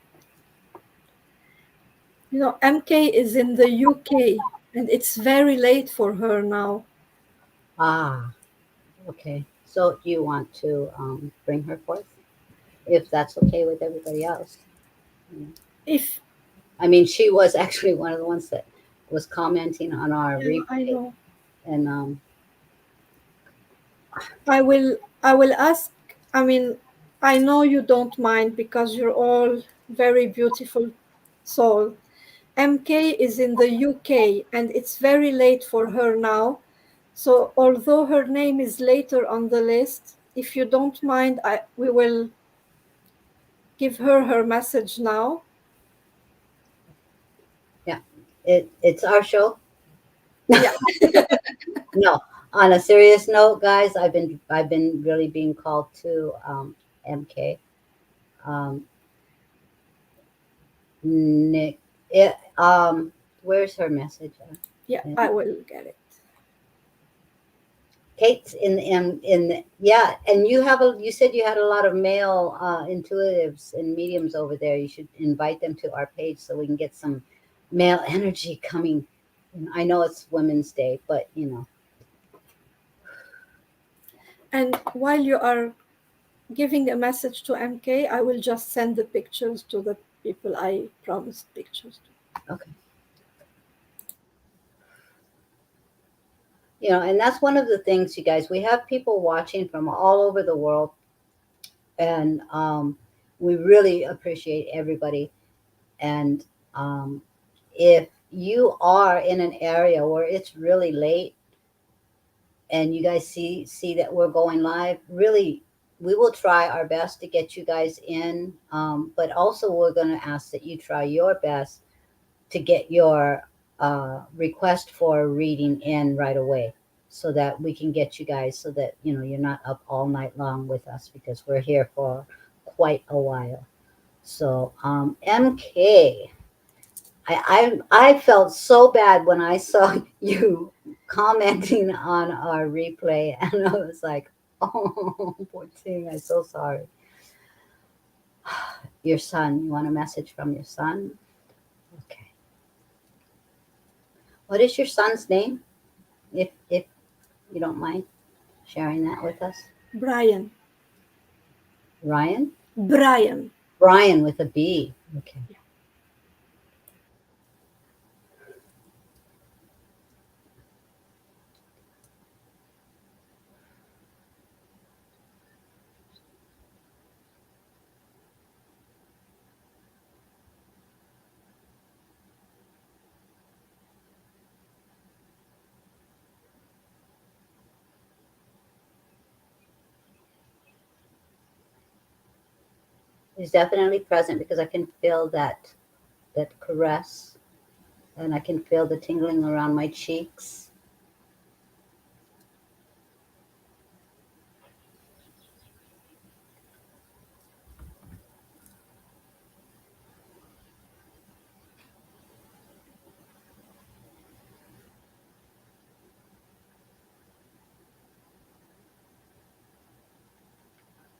Speaker 2: You know, MK is in the UK and it's very late for her now.
Speaker 1: Ah, okay. So do you want to bring her forth? If that's okay with everybody else. Mm.
Speaker 2: If
Speaker 1: I mean, she was actually one of the ones that was commenting on our
Speaker 2: Yeah, I
Speaker 1: replay.
Speaker 2: know.
Speaker 1: And
Speaker 2: I will ask, I mean, I know you don't mind because you're all very beautiful soul. MK is in the UK and it's very late for her now. So although her name is later on the list, if you don't mind, we will give her her message now.
Speaker 1: yeah, it's our show.
Speaker 2: Yeah.
Speaker 1: No, on a serious note, guys, I've been really being called to MK. Um, Nick, where's her message?
Speaker 2: Yeah,
Speaker 1: Uh,
Speaker 2: I will get it.
Speaker 1: Kate's yeah, and you said you had a lot of male intuitives and mediums over there. You should invite them to our page so we can get some male energy coming. I know it's Women's Day, but
Speaker 2: And while you are giving a message to MK, I will just send the pictures to the people I promised pictures to.
Speaker 1: Okay. And that's one of the things, you guys. We have people watching from all over the world, and we really appreciate everybody. And if you are in an area where it's really late, and you guys see that we're going live, really, we will try our best to get you guys in. But also, we're going to ask that you try your best to get your request for a reading in right away, so that we can get you guys, so that you're not up all night long with us, because we're here for quite a while. So, MK, I felt so bad when I saw you commenting on our replay, and I was like, oh, poor thing, I'm so sorry. Your son, you want a message from your son? Okay. What is your son's name, if you don't mind sharing that with us?
Speaker 2: Brian.
Speaker 1: Ryan?
Speaker 2: Brian.
Speaker 1: Brian with a B. Okay. He's definitely present, because I can feel that caress, and I can feel the tingling around my cheeks.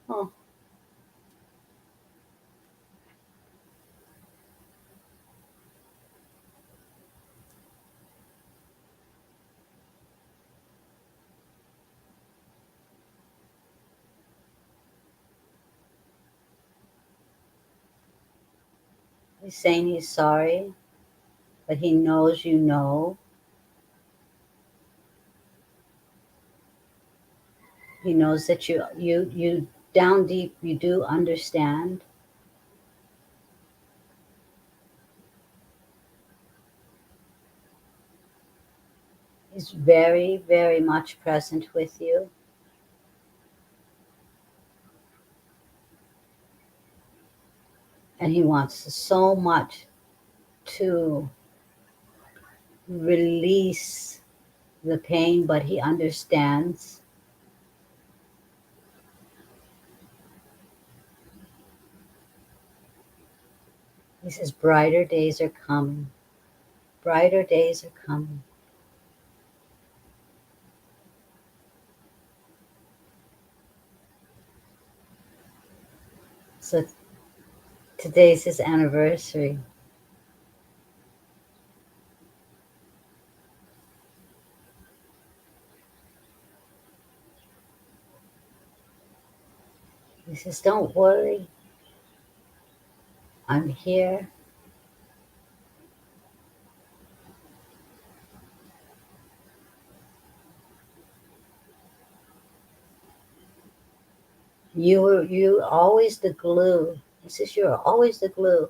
Speaker 1: Oh, he's saying he's sorry, but he knows you know. He knows that you down deep, you do understand. He's very, very much present with you. And he wants so much to release the pain, but he understands. He says, brighter days are coming. Brighter days are coming. So today's his anniversary. He says, don't worry. I'm here. You always the glue. He says, you're always the glue.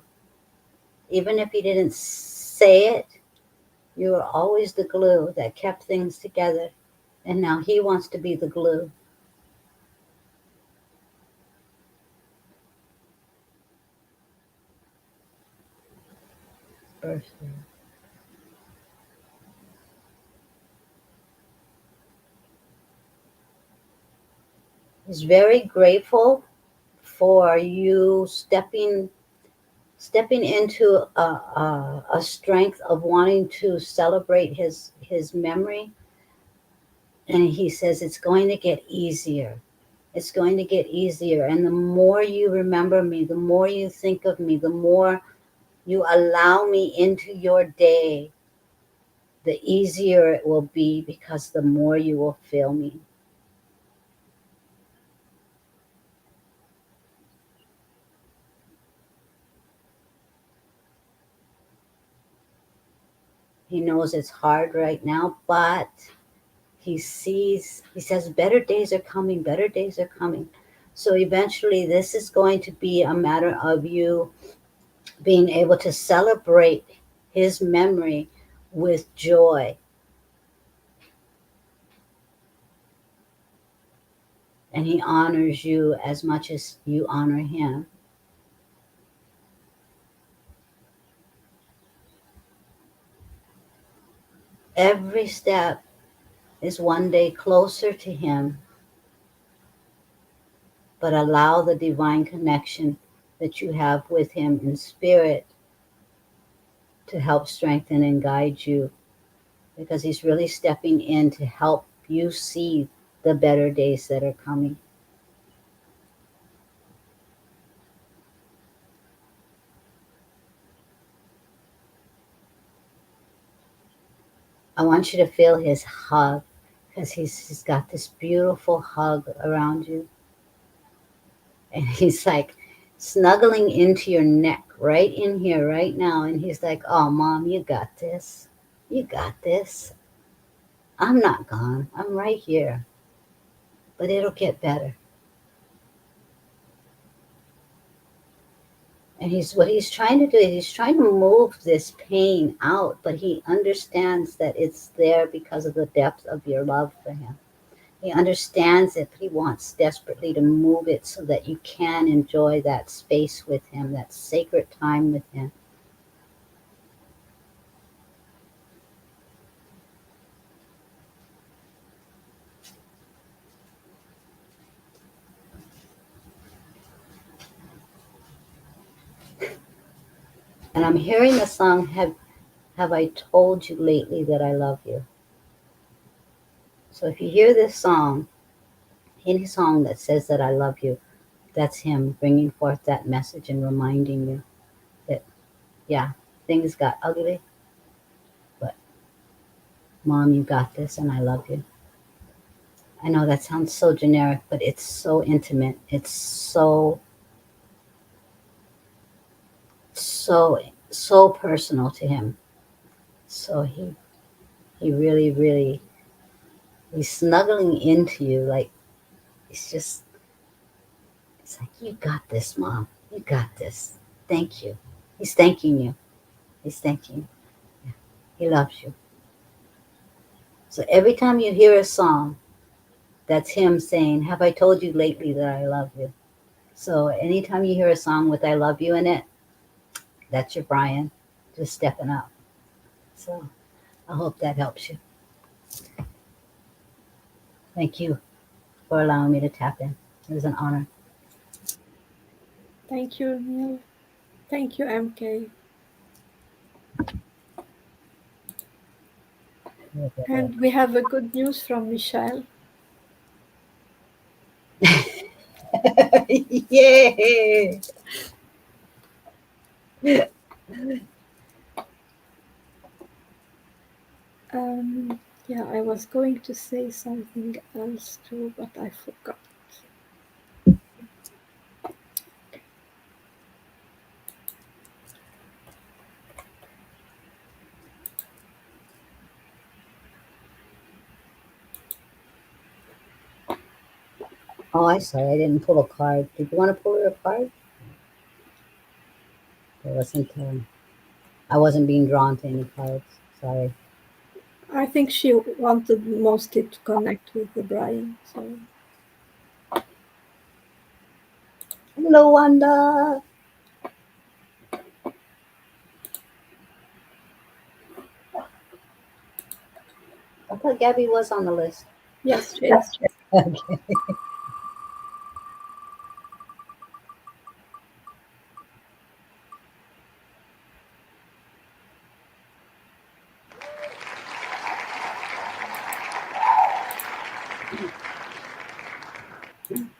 Speaker 1: Even if he didn't say it, you were always the glue that kept things together. And now he wants to be the glue. Birthday. He's very grateful for you stepping into a strength of wanting to celebrate his memory. And he says it's going to get easier. It's going to get easier. And the more you remember me, the more you think of me, the more you allow me into your day, the easier it will be, because the more you will feel me. He knows it's hard right now, but he says, better days are coming, better days are coming. So eventually, this is going to be a matter of you being able to celebrate his memory with joy, and he honors you as much as you honor him. Every step is one day closer to him, but allow the divine connection that you have with him in spirit to help strengthen and guide you, because he's really stepping in to help you see the better days that are coming. I want you to feel his hug, because he's got this beautiful hug around you. And he's like snuggling into your neck right in here, right now. And he's like, oh, mom, you got this. You got this. I'm not gone. I'm right here. But it'll get better. And he's what he's trying to do is he's trying to move this pain out, but he understands that it's there because of the depth of your love for him. He understands it, but he wants desperately to move it so that you can enjoy that space with him, that sacred time with him. And I'm hearing the song Have I Told You Lately That I Love You? So if you hear this song, any song that says that I love you, that's him bringing forth that message and reminding you that, yeah, things got ugly, but mom, you got this and I love you. I know that sounds so generic, but it's so intimate. It's so personal to him. So he really, really, he's snuggling into you like it's just, it's like, you got this, mom. You got this. Thank you. He's thanking you. He's thanking you. Yeah. He loves you. So every time you hear a song, that's him saying, have I told you lately that I love you? So anytime you hear a song with I love you in it, that's your Brian just stepping up. So I hope that helps you. Thank you for allowing me to tap in. It was an honor.
Speaker 2: Thank you, Neil. Thank you, MK. And we have a good news from Michelle.
Speaker 1: Yay!
Speaker 2: Yeah, I was going to say something else too, but I forgot.
Speaker 1: Oh, I sorry, I didn't pull a card. Did you want to pull her a card? It wasn't. I wasn't being drawn to any cards. Sorry.
Speaker 2: I think she wanted mostly to connect with the Brian. So
Speaker 1: Hello, Wanda. I thought Gabby was on the list.
Speaker 2: yes, she is.
Speaker 1: Okay.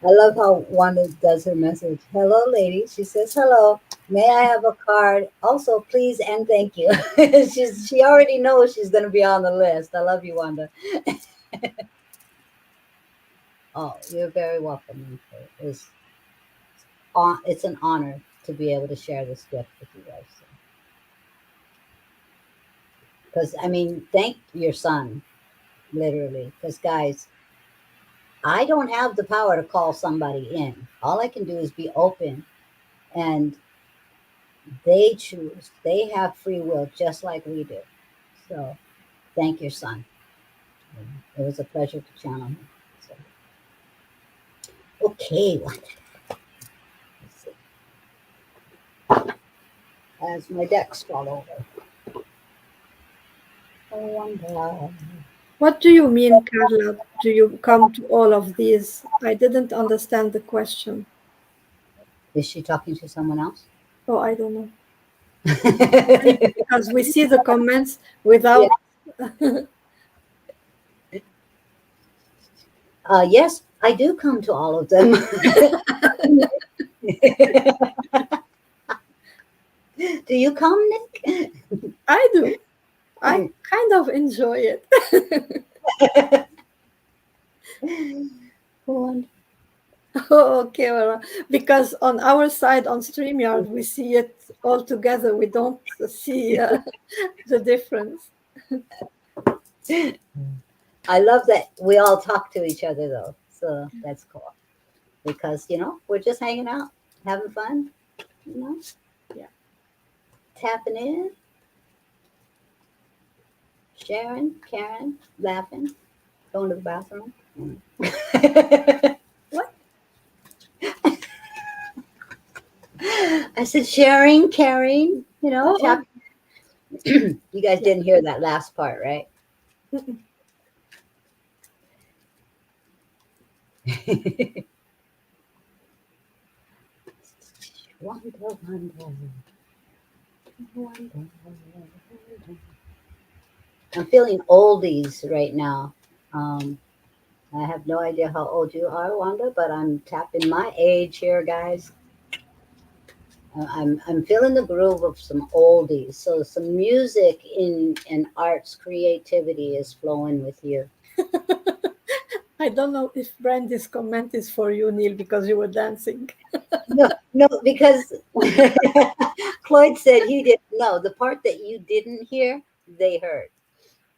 Speaker 1: I love how Wanda does her message. Hello, lady. She says, hello. May I have a card? Also, please and thank you. She already knows she's going to be on the list. I love you, Wanda. Oh, you're very welcome. Okay. It's an honor to be able to share this gift with you guys. Because, I mean, thank your son, literally. Because, guys, I don't have the power to call somebody in. All I can do is be open, and they choose. They have free will just like we do. So, thank your son. It was a pleasure to channel him. So, okay, let's see. As my decks fall over. I wonder.
Speaker 2: What do you mean, Carla? Do you come to all of these? I didn't understand the question.
Speaker 1: Is she talking to someone else?
Speaker 2: Oh, I don't know. Maybe because we see the comments without.
Speaker 1: Yeah. Yes, I do come to all of them. Do you come, Nick?
Speaker 2: I do. I kind of enjoy it.
Speaker 1: Wonderful.
Speaker 2: Oh, okay, well, because on our side on StreamYard, we see it all together. We don't see the difference.
Speaker 1: I love that we all talk to each other though, so that's cool because we're just hanging out, having fun, you know,
Speaker 2: Yeah.
Speaker 1: tapping in, sharing, caring, laughing, going to the bathroom.
Speaker 2: What?
Speaker 1: I said sharing, caring,
Speaker 2: Oh,
Speaker 1: tap.
Speaker 2: oh,
Speaker 1: You guys
Speaker 2: yeah.
Speaker 1: didn't hear that last part, right?
Speaker 2: Mm-mm.
Speaker 1: Wonder, wonder, wonder. I'm feeling oldies right now. Um, I have no idea how old you are, Wanda, but I'm tapping my age here, guys. I'm feeling the groove of some oldies. So some music in arts creativity is flowing with you.
Speaker 2: I don't know if Brandy's comment is for you, Neil, because you were dancing.
Speaker 1: No, no, because Cloyd said he didn't know the part that you didn't hear. They heard.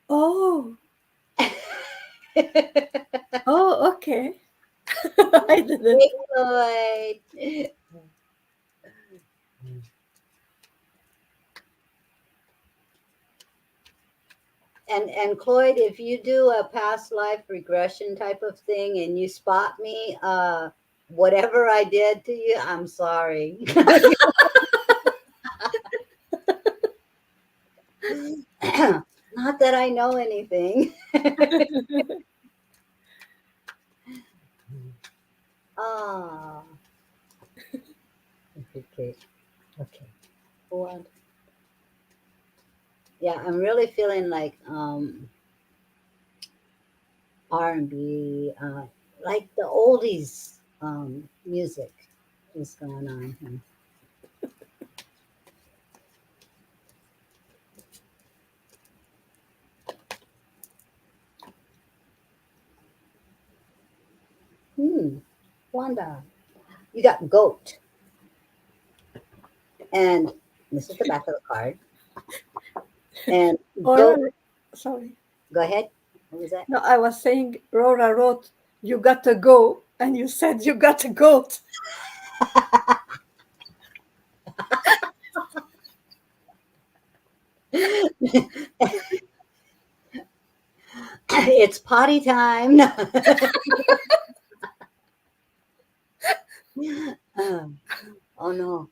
Speaker 2: Oh, oh, okay. I didn't.
Speaker 1: Hey, Cloyd. And Cloyd, if you do a past life regression type of thing and you spot me, whatever I did to you, I'm sorry. Not that I know anything. Ah, okay, okay. What? Yeah, I'm really feeling like R&B, like the oldies music is going on here. Wanda, you got goat, and this is the back of the card. And goat,
Speaker 2: Or, sorry.
Speaker 1: go ahead. What was that?
Speaker 2: No, I was saying Rora wrote, "You gotta go," and you said you gotta goat.
Speaker 1: It's potty time. No. Uh, oh no.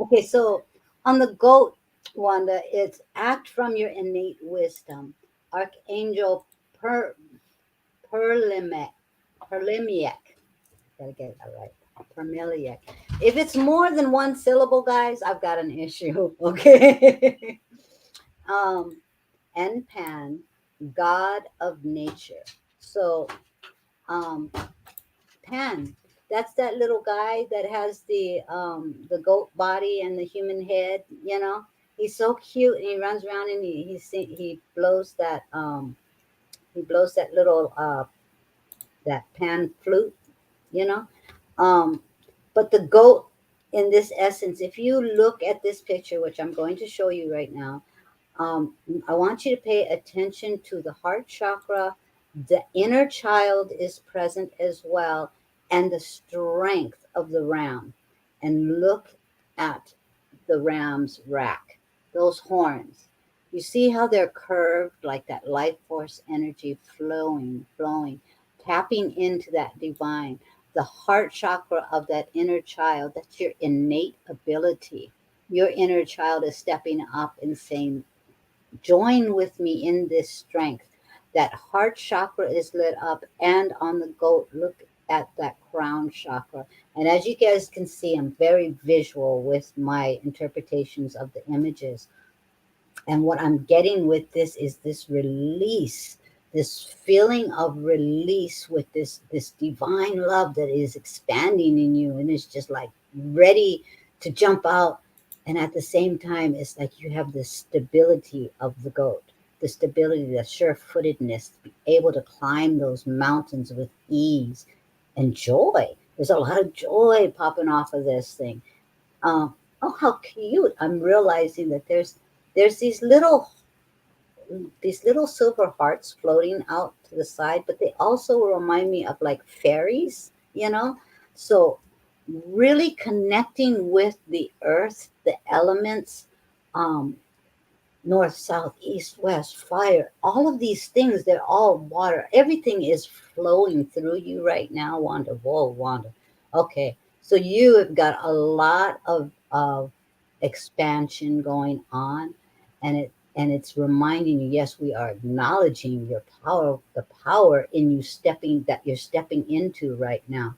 Speaker 1: Okay, so on the goat, Wanda, it's act from your innate wisdom. Archangel per Perlimiak. Perlimiak. Gotta get that right. Permiliac. If it's more than one syllable, guys, I've got an issue. Okay. um, and Pan, God of nature. So, um, Pan, that's that little guy that has the goat body and the human head. He's so cute, and he runs around and he blows that little that pan flute. You know, um, but the goat in this essence, if you look at this picture, which I'm going to show you right now, Um, I want you to pay attention to the heart chakra. The inner child is present as well, and the strength of the ram. And look at the ram's rack, those horns. You see how they're curved like that life force energy flowing, flowing, tapping into that divine. The heart chakra of that inner child, that's your innate ability. Your inner child is stepping up and saying, join with me in this strength. That heart chakra is lit up, and on the goat, look at that crown chakra. And as you guys can see, I'm very visual with my interpretations of the images. And what I'm getting with this is this release, this feeling of release with this divine love that is expanding in you and is just like ready to jump out. And at the same time, it's like you have the stability of the goat, the stability, the sure-footedness to be able to climb those mountains with ease and joy. There's a lot of joy popping off of this thing. um, oh, how cute! I'm realizing that there's these little silver hearts floating out to the side, but they also remind me of like fairies, you know. So really connecting with the earth, the elements, um, north, south, east, west, fire, all of these things, they're all water. Everything is flowing through you right now, Wanda. Whoa, Wanda. Okay. So you have got a lot of expansion going on, and it's reminding you, yes, we are acknowledging your power, the power in you stepping that you're stepping into right now.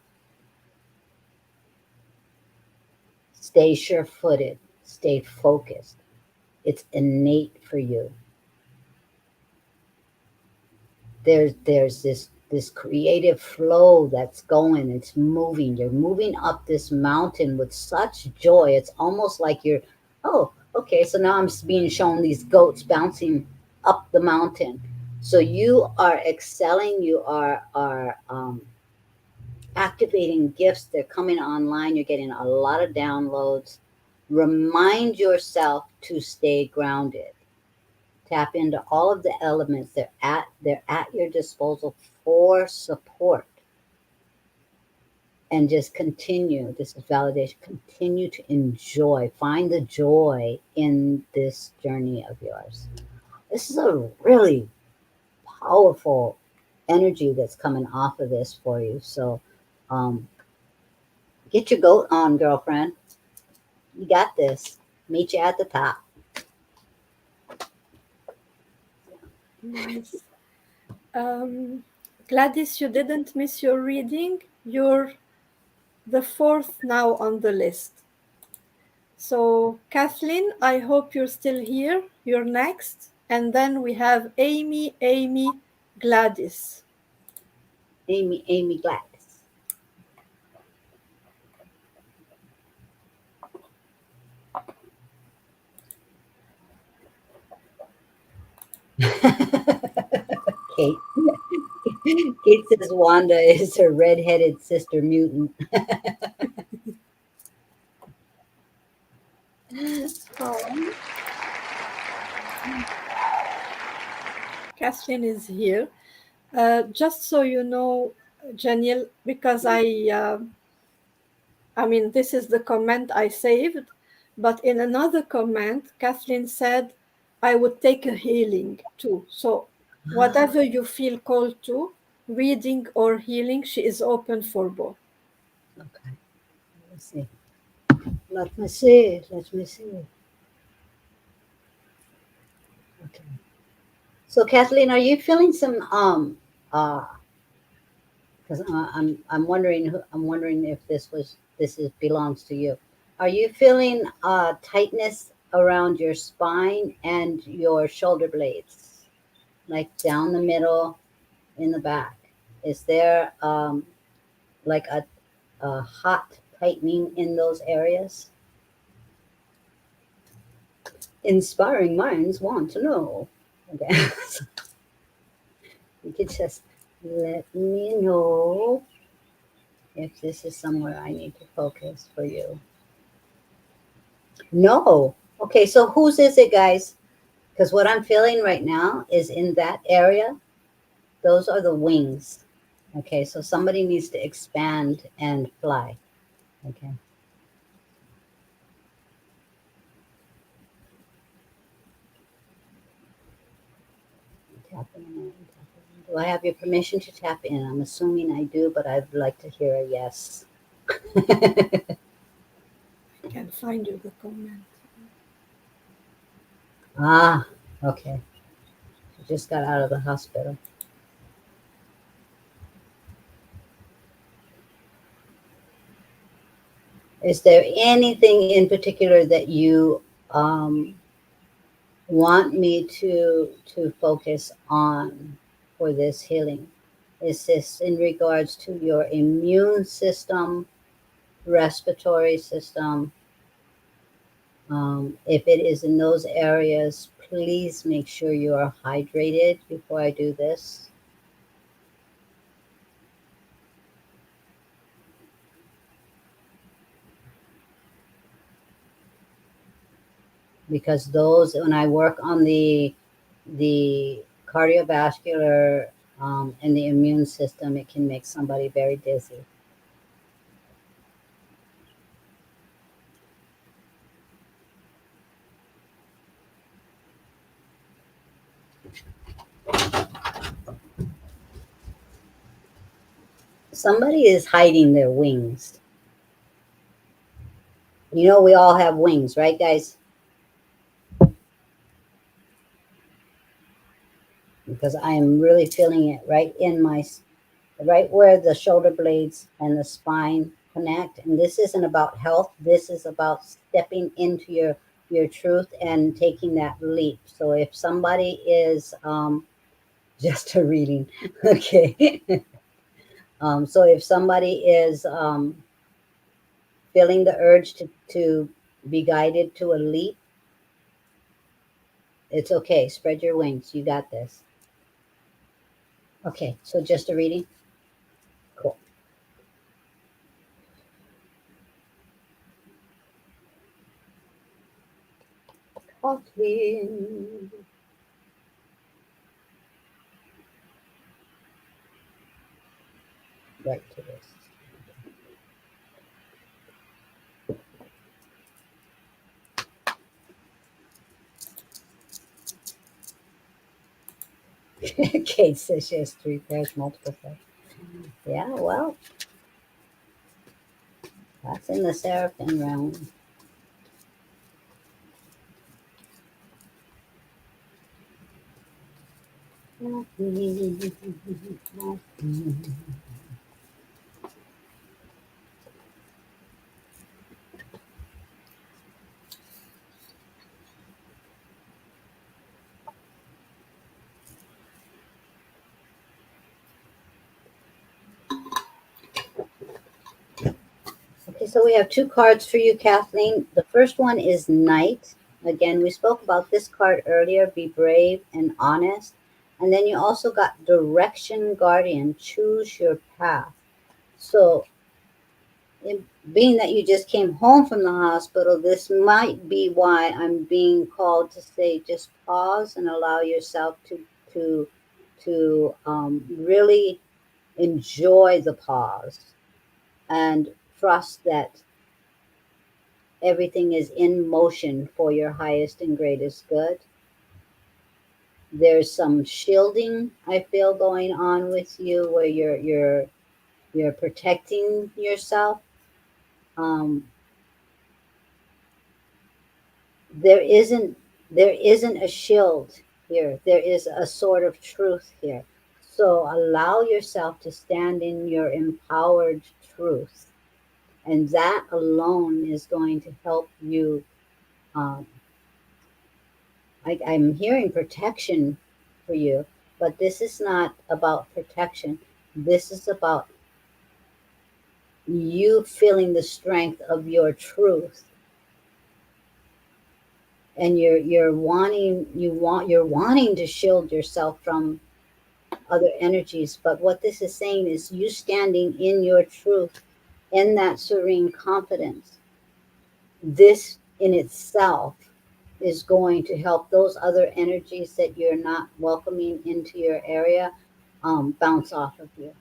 Speaker 1: Stay sure footed, stay focused. It's innate for you. There's this creative flow that's going, it's moving, you're moving up this mountain with such joy. It's almost like you're, oh, okay, so now I'm being shown these goats bouncing up the mountain. So you are excelling, you are activating gifts, they're coming online, you're getting a lot of downloads. Remind yourself to stay grounded. Tap into all of the elements. They're at your disposal for support. And just continue. This is validation. Continue to enjoy. Find the joy in this journey of yours. This is a really powerful energy that's coming off of this for you. So um, get your goat on, girlfriend. You got this. Meet you at the top.
Speaker 2: Nice. Gladys, you didn't miss your reading. You're the fourth now on the list. So, Kathleen, I hope you're still here. You're next. And then we have Amy, Gladys.
Speaker 1: Amy Gladys. Kate. Kate says Wanda is her redheaded sister mutant. Oh,
Speaker 2: Kathleen is here. Just so you know, Janiel, because I mean, this is the comment I saved, but in another comment, Kathleen said, I would take a healing too. So, whatever you feel called to, reading or healing, she is open for both.
Speaker 1: okay. Let's see. Let me see. Let me see. Okay. So, Kathleen, are you feeling some because I'm wondering if this is belongs to you. Are you feeling tightness around your spine and your shoulder blades, like down the middle, in the back? Is there like a hot tightening in those areas? Inspiring minds want to know. Okay. So you could just let me know if this is somewhere I need to focus for you. No. Okay, so whose is it, guys? Because what I'm feeling right now is in that area, those are the wings. Okay, so somebody needs to expand and fly. Okay. Tapping in, tapping in. Do I have your permission to tap in? I'm assuming I do, but I'd like to hear a yes.
Speaker 2: I can find you the comment.
Speaker 1: Ah, okay. She just got out of the hospital. Is there anything in particular that you want me to focus on for this healing? Is this in regards to your immune system, respiratory system? If it is in those areas, please make sure you are hydrated before I do this, because those, when I work on the cardiovascular and the immune system, it can make somebody very dizzy. Somebody is hiding their wings. You know, we all have wings, right, guys? Because I am really feeling it right in my, right where the shoulder blades and the spine connect. And this isn't about health. This is about stepping into your truth and taking that leap. So if somebody is just a reading, okay. So if somebody is feeling the urge to be guided to a leap, it's okay. Spread your wings. You got this. Okay, so just a reading. Cool. Coffee. Right to this. Kate says she has three pairs, multiple pairs. Yeah, well, that's in the seraphim realm. Okay, so we have two cards for you, Kathleen. The first one is Knight. Again, we spoke about this card earlier, be brave and honest. And then you also got Direction Guardian, choose your path. So, being that you just came home from the hospital, this might be why I'm being called to say just pause and allow yourself to really enjoy the pause and trust that everything is in motion for your highest and greatest good. There's some shielding I feel going on with you where you're protecting yourself. Um, there isn't there isn't a shield here. There is a sort of truth here. So allow yourself to stand in your empowered truth, and that alone is going to help you. Um, I'm hearing protection for you, but this is not about protection. This is about you feeling the strength of your truth, and you're wanting to shield yourself from other energies. But what this is saying is you standing in your truth, in that serene confidence. This in itself is going to help those other energies that you're not welcoming into your area bounce off of you.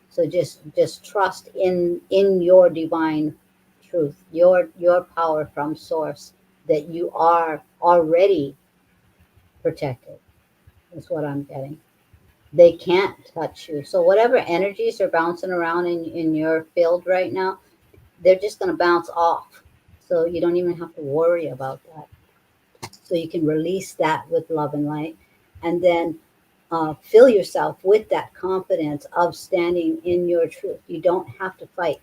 Speaker 1: So just trust in your divine truth, your power from source, that you are already protected. Is what I'm getting. They can't touch you. So whatever energies are bouncing around in your field right now, they're just going to bounce off. So you don't even have to worry about that. So you can release that with love and light, and then fill yourself with that confidence of standing in your truth. You don't have to fight.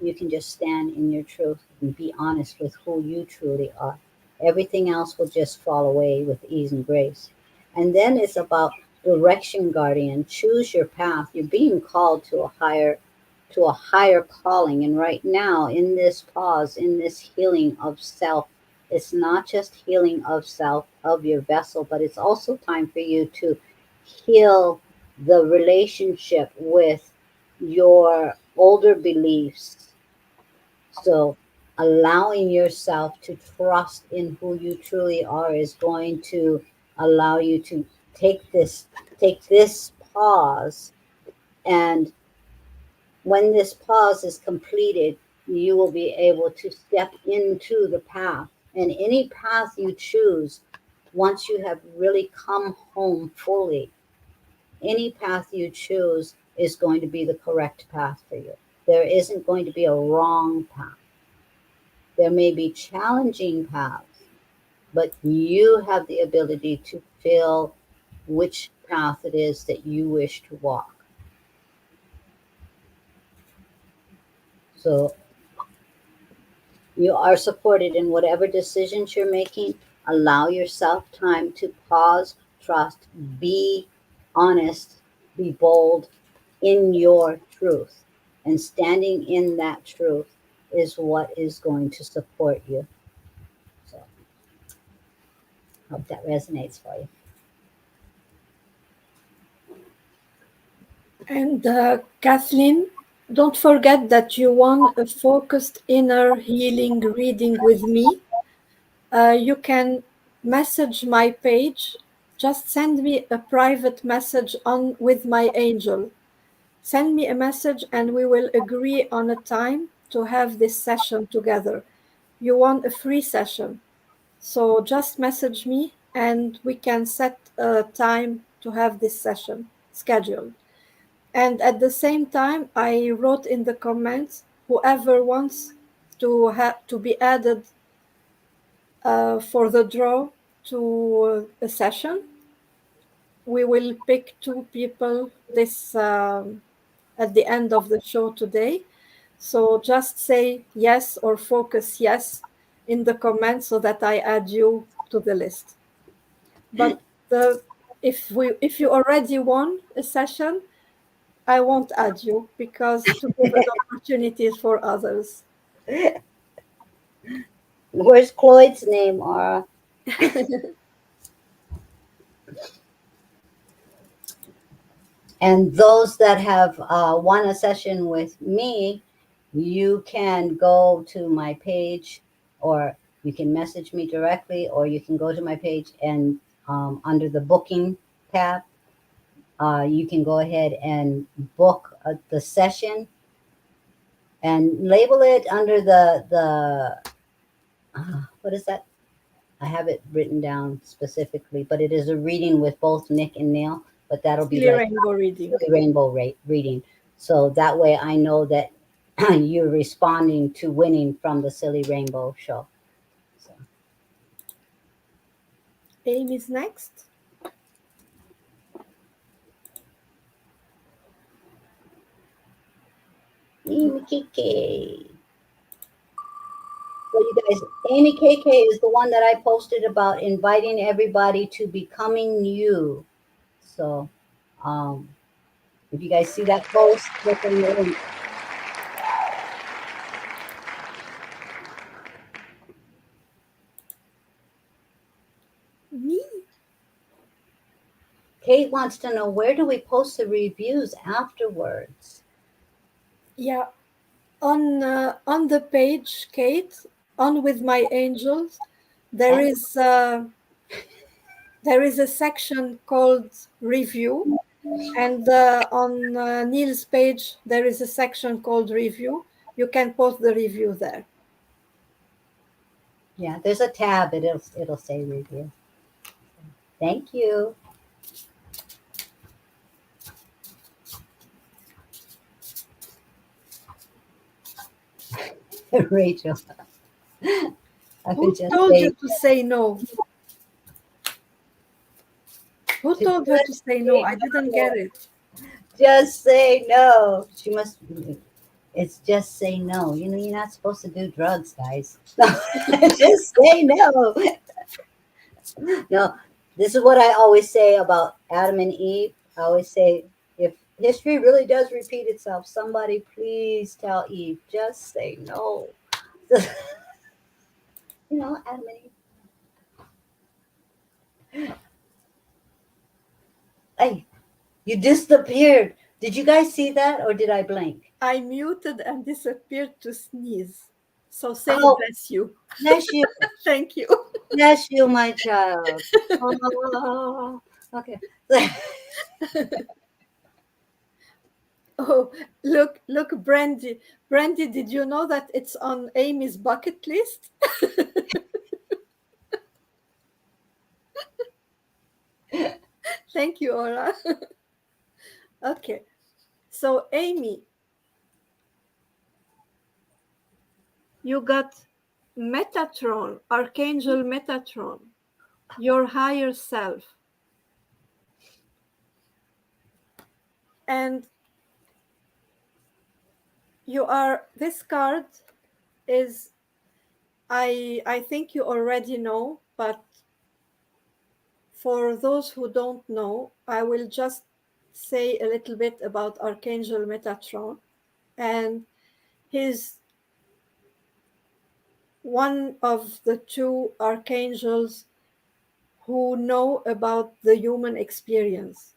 Speaker 1: You can just stand in your truth and be honest with who you truly are. Everything else will just fall away with ease and grace. And then it's about direction, guardian. Choose your path. You're being called to a higher calling. And right now, in this pause, in this healing of self, it's not just healing of self, of your vessel, but it's also time for you to heal the relationship with your older beliefs. So, allowing yourself to trust in who you truly are is going to allow you to take this take this pause, and when this pause is completed, you will be able to step into the path. And any path you choose, once you have really come home fully, any path you choose is going to be the correct path for you. There isn't going to be a wrong path. There may be challenging paths, but you have the ability to feel which path it is that you wish to walk. So you are supported in whatever decisions you're making. Allow yourself time to pause, trust, be honest, be bold in your truth. And standing in that truth is what is going to support you. So, hope that resonates for you.
Speaker 2: And Kathleen, don't forget that you won a focused inner healing reading with me. You can message my page. Just send me a private message on with my angel. Send me a message and we will agree on a time to have this session together. You want a free session. So just message me and we can set a time to have this session scheduled. And at the same time, I wrote in the comments whoever wants to be added for the draw to a session. We will pick two people this at the end of the show today. So just say yes or focus yes in the comments so that I add you to the list. But the if you already won a session, I won't add you because to give an opportunity for others.
Speaker 1: Where's Cloyd's name, Aura? And those that have won a session with me, you can go to my page, or you can message me directly, or you can go to my page and under the booking tab, you can go ahead and book the session and label it under what is that? I have it written down specifically, but it is a reading with both Nick and Neil. But that'll be
Speaker 2: Silly
Speaker 1: like
Speaker 2: rainbow reading.
Speaker 1: the rainbow reading. So that way I know that you're responding to winning from the Silly Rainbow show. So,
Speaker 2: Amy's next.
Speaker 1: Amy KK. So you guys, Amy KK is the one that I posted about inviting everybody to becoming you. So, um, if you guys see that post, click on the link.
Speaker 2: Me?
Speaker 1: Kate wants to know, where do we post the reviews afterwards?
Speaker 2: Yeah. On the page, Kate, on with my angels. There
Speaker 1: And
Speaker 2: is uh, there is a section called review, and on Neil's page there is a section called review. You can post the review there.
Speaker 1: yeah, there's a tab. It'll say review. Thank you, Rachel. I could
Speaker 2: Who
Speaker 1: just
Speaker 2: told you
Speaker 1: say
Speaker 2: to say no? Who
Speaker 1: to
Speaker 2: told her to
Speaker 1: just
Speaker 2: say no?
Speaker 1: say
Speaker 2: I didn't get
Speaker 1: no.
Speaker 2: it.
Speaker 1: Just say no. She must. It's just say no. You know, you're not supposed to do drugs, guys. Just say no. No, this is what I always say about Adam and Eve. I always say, if history really does repeat itself, somebody please tell Eve, just say no. You know, Adam and Eve. Hey, you disappeared. Did you guys see that or did I blink?
Speaker 2: I muted and disappeared to sneeze. So say
Speaker 1: Oh,
Speaker 2: bless you.
Speaker 1: bless you.
Speaker 2: Thank you.
Speaker 1: Bless you, my child. Oh, okay.
Speaker 2: Oh, look, Brandy. Brandy, did you know that it's on Amy's bucket list? Thank you, Aura. Okay. So, Amy, you got Metatron, Archangel Metatron, your higher self. And this card is, I think you already know, but for those who don't know, I will just say a little bit about Archangel Metatron. And he's one of the two archangels who know about the human experience.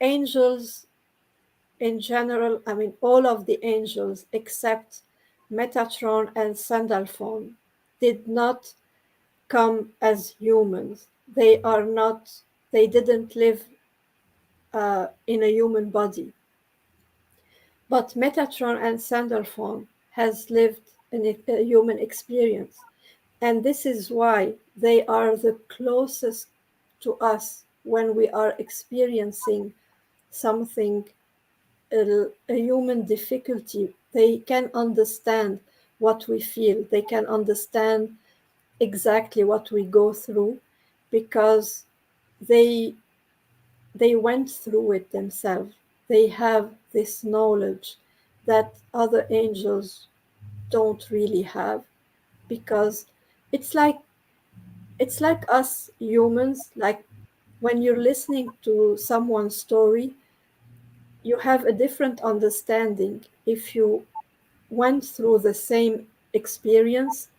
Speaker 2: Angels in general, I mean, all of the angels except Metatron and Sandalphon did not come as humans. They didn't live in a human body. But Metatron and Sandalphon has lived in a human experience. And this is why they are the closest to us when we are experiencing something, a human difficulty. They can understand what we feel, they can understand exactly what we go through because they they went through it themselves. They have this knowledge that other angels don't really have because it's like it's like us humans, like when you're listening to someone's story, you have a different understanding if you went through the same experience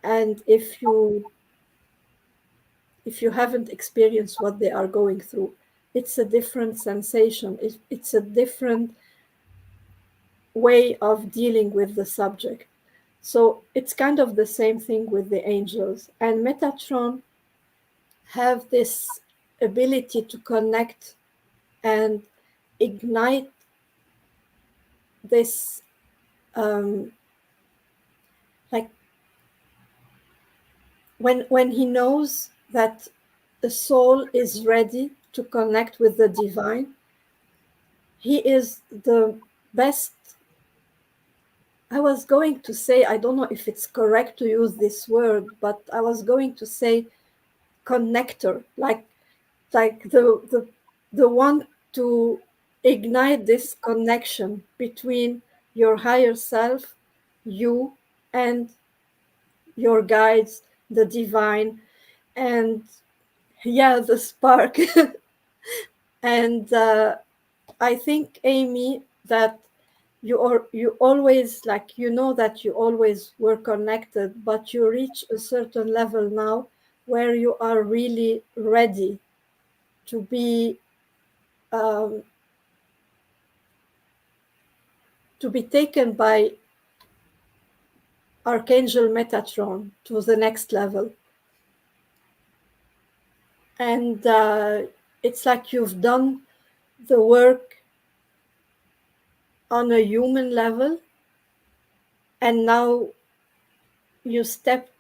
Speaker 2: and if you haven't experienced what they are going through. It's a different sensation. It's a different way of dealing with the subject. So it's kind of the same thing with the angels. And Metatron have this ability to connect and ignite this, um, like when he knows that the soul is ready to connect with the divine, he is the best. I was going to say, I don't know if it's correct to use this word, but I was going to say connector, like the one to ignite this connection between your higher self, you, and your guides, the divine, and yeah, the spark. And I think, Amy, that you always, like, you know that you always were connected, but you reach a certain level now where you are really ready to be, um, to be taken by Archangel Metatron to the next level. And it's like you've done the work on a human level, and now you step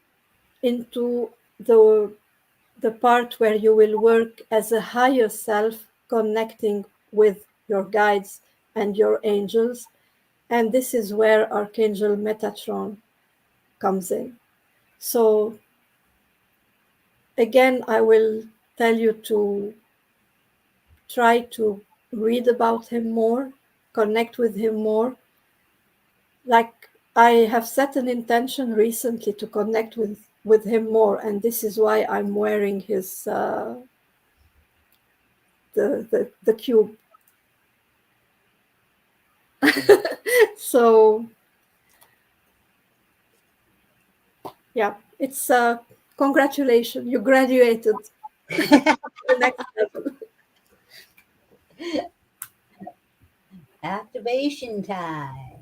Speaker 2: into the the part where you will work as a higher self, connecting with your guides and your angels. And this is where Archangel Metatron comes in. So, again, I will tell you to try to read about him more, connect with him more. Like, I have set an intention recently to connect with him more, and this is why I'm wearing his the cube. So yeah, it's congratulations, you graduated to the next level.
Speaker 1: Activation time.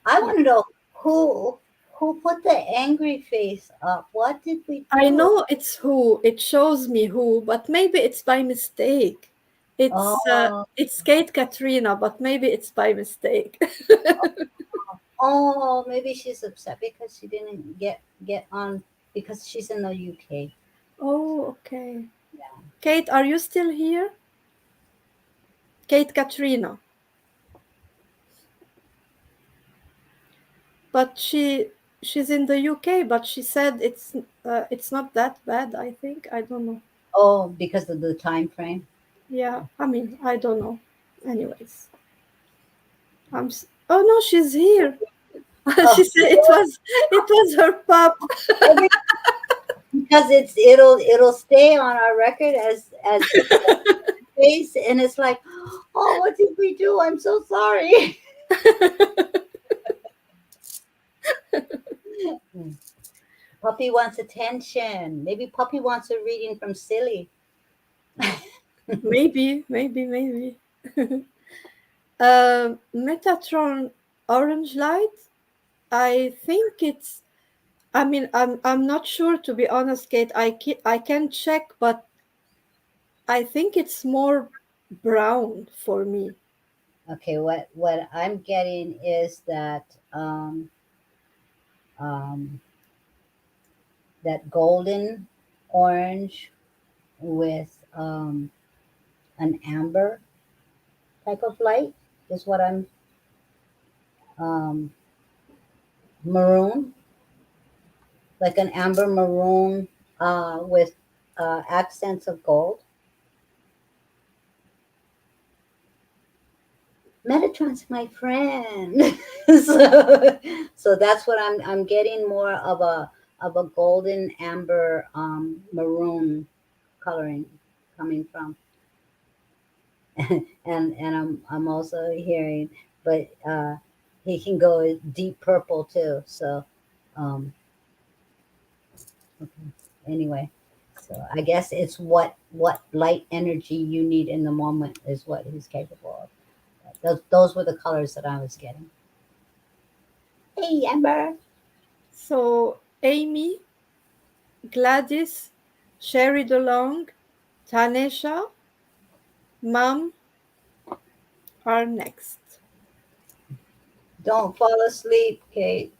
Speaker 1: I want to know who who put the angry face up. What did we
Speaker 2: I
Speaker 1: do?
Speaker 2: know it's who, it shows me who, but maybe it's by mistake.
Speaker 1: Oh,
Speaker 2: It's Kate Katrina, but maybe it's by mistake.
Speaker 1: oh, maybe she's upset because she didn't get on because she's in the UK.
Speaker 2: Oh, okay.
Speaker 1: Yeah.
Speaker 2: Kate, are you still here? Kate Katrina. But she's in the UK, but she said it's not that bad, I think. I don't know.
Speaker 1: Oh, because of the time frame.
Speaker 2: Yeah, I mean, I don't know. Anyways, oh no, she's here.
Speaker 1: Oh,
Speaker 2: She said it was her pup.
Speaker 1: every- because it'll stay on our record as face, and it's like, oh, what did we do? I'm so sorry. Puppy wants attention. Maybe Puppy wants a reading from Silly.
Speaker 2: Maybe. Metatron Orange Light. I think it's. I mean, I'm not sure, to be honest, Kate. I can check, but I think it's more brown for me.
Speaker 1: Okay, what I'm getting is um, that golden orange with an amber type of light is what I'm um, maroon, like an amber maroon with accents of gold. Metatron's my friend. So that's what I'm getting more of a golden amber maroon coloring coming from. And I'm also hearing, but he can go deep purple too. So um, okay. Anyway, so I guess it's what light energy you need in the moment is what he's capable of. Those were the colors that I was getting. Hey, Amber.
Speaker 2: So Amy, Gladys, Sherry DeLong, Tanesha, Mom are next.
Speaker 1: Don't fall asleep, Kate.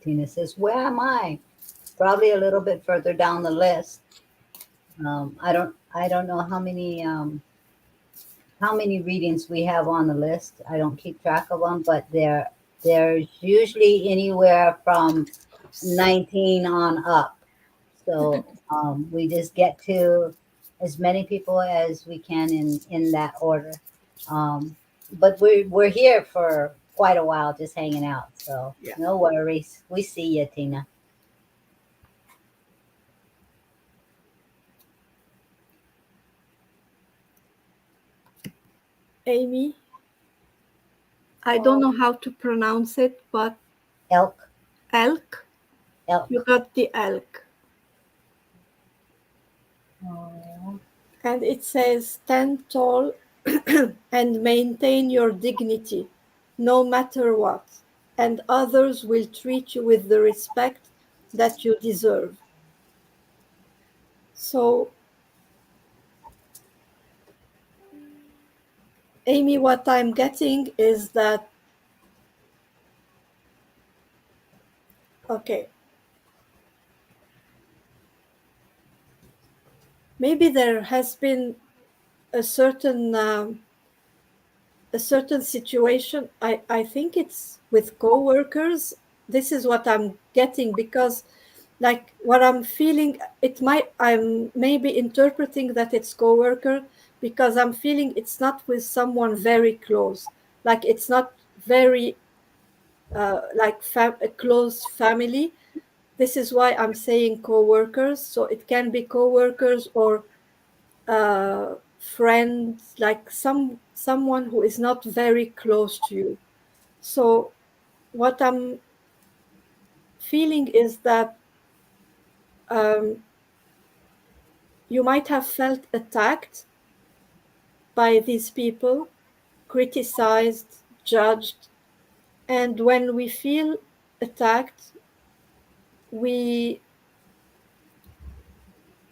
Speaker 1: Tina says, "Where am I?" Probably a little bit further down the list. I don't know how many readings we have on the list. I don't keep track of them, but there's usually anywhere from 19 on up. So we just get to as many people as we can in that order. Um, but we're here quite a while just hanging out. So
Speaker 2: Yeah.
Speaker 1: no worries. We see you, Tina.
Speaker 2: Amy, I don't
Speaker 1: Oh,
Speaker 2: know how to pronounce it, but
Speaker 1: elk,
Speaker 2: elk. You
Speaker 1: elk.
Speaker 2: got the elk.
Speaker 1: Oh,
Speaker 2: And it says, stand tall and maintain your dignity, no matter what, and others will treat you with the respect that you deserve. So, Amy, what I'm getting is that, okay, maybe there has been a certain situation. I think it's with coworkers. This is what I'm getting because like what I'm feeling, it might, I'm maybe interpreting that it's coworker because I'm feeling it's not with someone very close. Like it's not very like a close family. This is why I'm saying coworkers. So it can be coworkers or friends, like someone who is not very close to you. So what I'm feeling is that um, you might have felt attacked by these people, criticized, judged, and when we feel attacked, we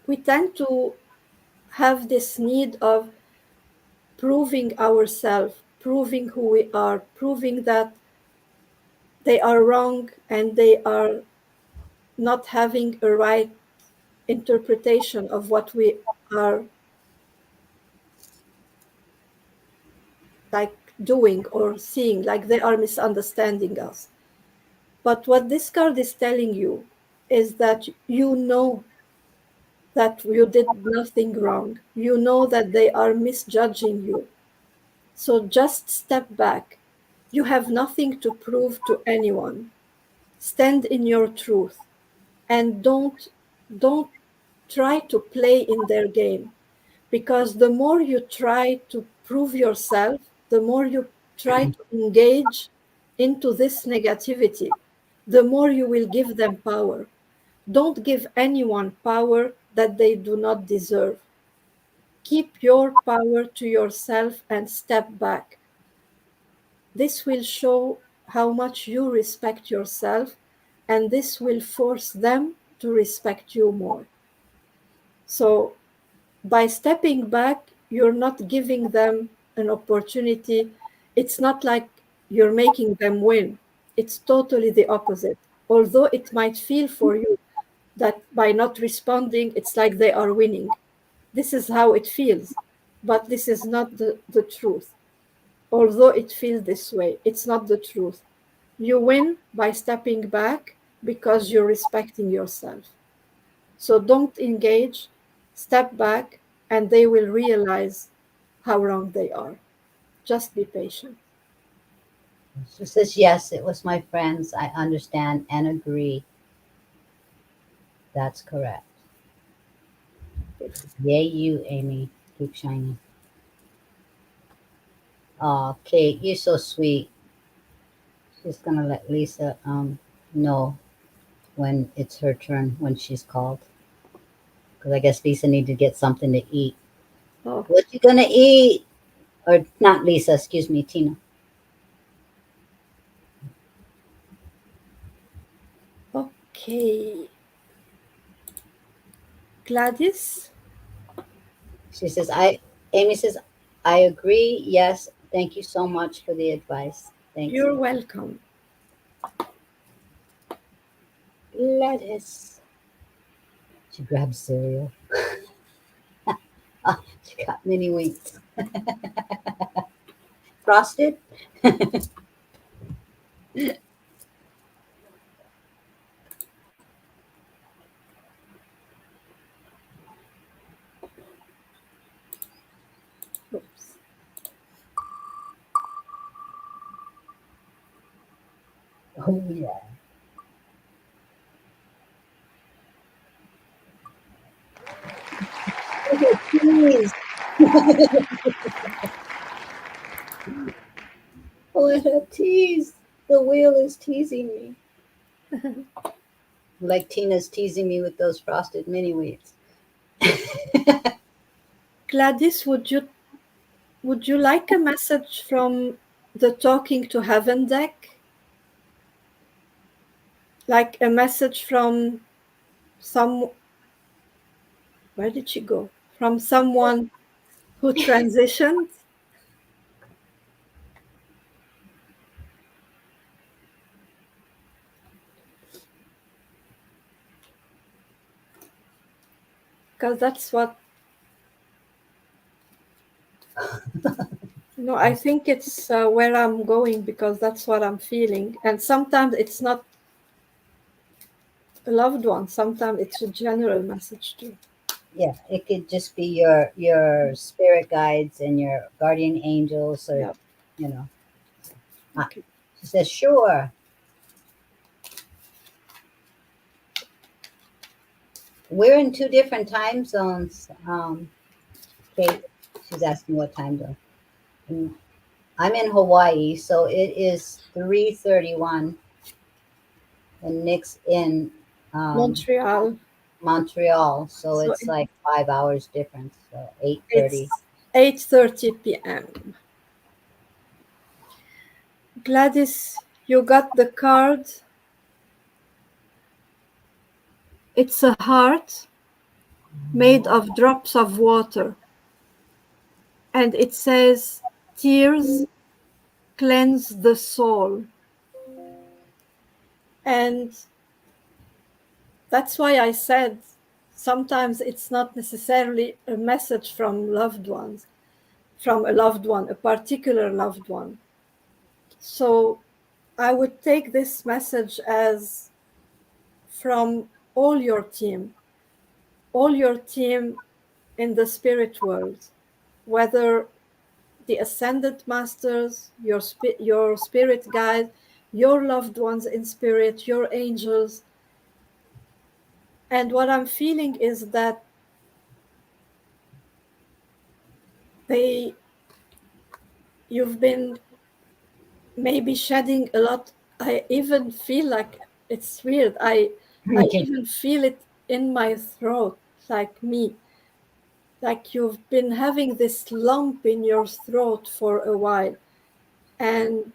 Speaker 2: we tend to have this need of proving ourselves, proving who we are, proving that they are wrong and they are not having a right interpretation of what we are like doing or seeing, like they are misunderstanding us. But what this card is telling you is that you know that you did nothing wrong. You know that they are misjudging you. So just step back. You have nothing to prove to anyone. Stand in your truth and don't try to play in their game, because the more you try to prove yourself, the more you try to engage into this negativity, the more you will give them power. Don't give anyone power that they do not deserve. Keep your power to yourself and step back. This will show how much you respect yourself, and this will force them to respect you more. So, by stepping back, you're not giving them an opportunity. It's not like you're making them win. It's totally the opposite. Although it might feel for you that by not responding, it's like they are winning. This is how it feels. But this is not the truth. Although it feels this way, it's not the truth. You win by stepping back because you're respecting yourself. So don't engage, step back, and they will realize how wrong they are. Just be patient.
Speaker 1: she says, yes, it was my friends. I understand and agree. That's correct. Yay, you, Amy. Keep shining. Oh, Kate, you're so sweet. She's gonna let Lisa know when it's her turn when she's called. Because I guess Lisa need to get something to eat.
Speaker 2: Oh,
Speaker 1: What you gonna eat? Or not Lisa, excuse me, Tina.
Speaker 2: okay. Gladys,
Speaker 1: She says, Amy says, I agree. Yes. Thank you so much for the advice. Thanks.
Speaker 2: you're welcome.
Speaker 1: Lettuce. She grabs cereal. Ah, she got mini wheats. Frosted?
Speaker 2: Oops.
Speaker 1: Oh yeah. Look at tease. What a tease. The wheel is teasing me. Like Tina's teasing me with those frosted mini wheats.
Speaker 2: Gladys, would you like a message from the Talking to Heaven deck? Like a message from some, where did she go? From someone who transitioned? Because that's what, I think it's where I'm going because that's what I'm feeling. And sometimes it's not a loved one, sometimes it's a general message too.
Speaker 1: Yeah, it could just be your spirit guides and your guardian angels, or
Speaker 2: Yeah.
Speaker 1: you know. Ah,
Speaker 2: Okay.
Speaker 1: she says, "Sure." We're in two different time zones. Kate, she's asking what time zone. And I'm in Hawaii, so it is 3:31, and Nick's in
Speaker 2: Montreal.
Speaker 1: Montreal, so
Speaker 2: So
Speaker 1: it's like 5 hours difference. So 8:30.
Speaker 2: it's 8:30 p.m. Gladys, you got the card. It's a heart made of drops of water, and it says, "Tears cleanse the soul." And that's why I said sometimes it's not necessarily a message from loved ones, from a loved one, a particular loved one. So I would take this message as from all your team in the spirit world, whether the ascended masters, your spirit guide, your loved ones in spirit, your angels. And what I'm feeling is that they you've been maybe shedding a lot. I even feel like it's weird. I
Speaker 1: Okay.
Speaker 2: even feel it in my throat, like me. Like you've been having this lump in your throat for a while, and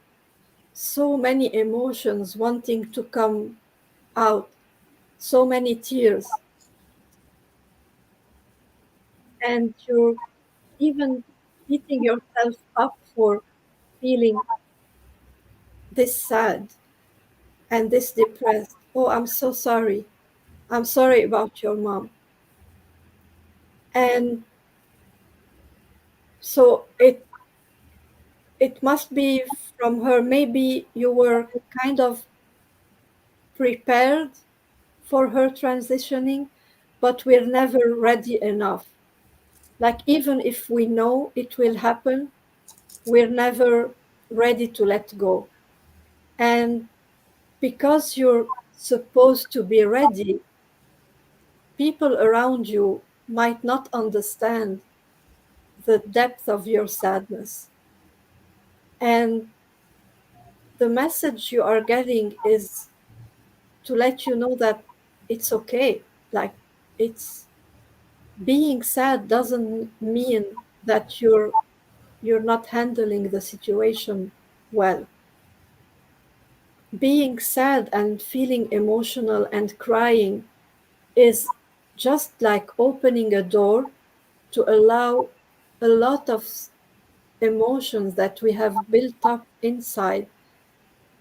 Speaker 2: so many emotions wanting to come out, so many tears, and you're even beating yourself up for feeling this sad and this depressed. Oh, I'm so sorry. I'm sorry about your mom. And so it must be from her. Maybe you were kind of prepared for her transitioning, but we're never ready enough. Like even if we know it will happen, we're never ready to let go. And because you're supposed to be ready, people around you might not understand the depth of your sadness. And the message you are getting is to let you know that it's okay. Like it's being sad doesn't mean that you're not handling the situation well. Being sad and feeling emotional and crying is just like opening a door to allow a lot of emotions that we have built up inside.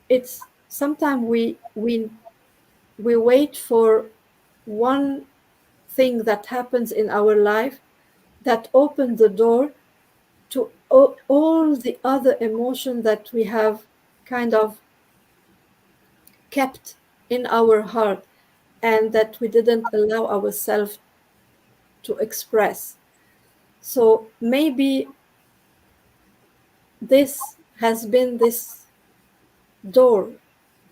Speaker 2: It's sometimes we wait for one thing that happens in our life that opens the door to all the other emotion that we have kind of kept in our heart and that we didn't allow ourselves to express. So maybe this has been this door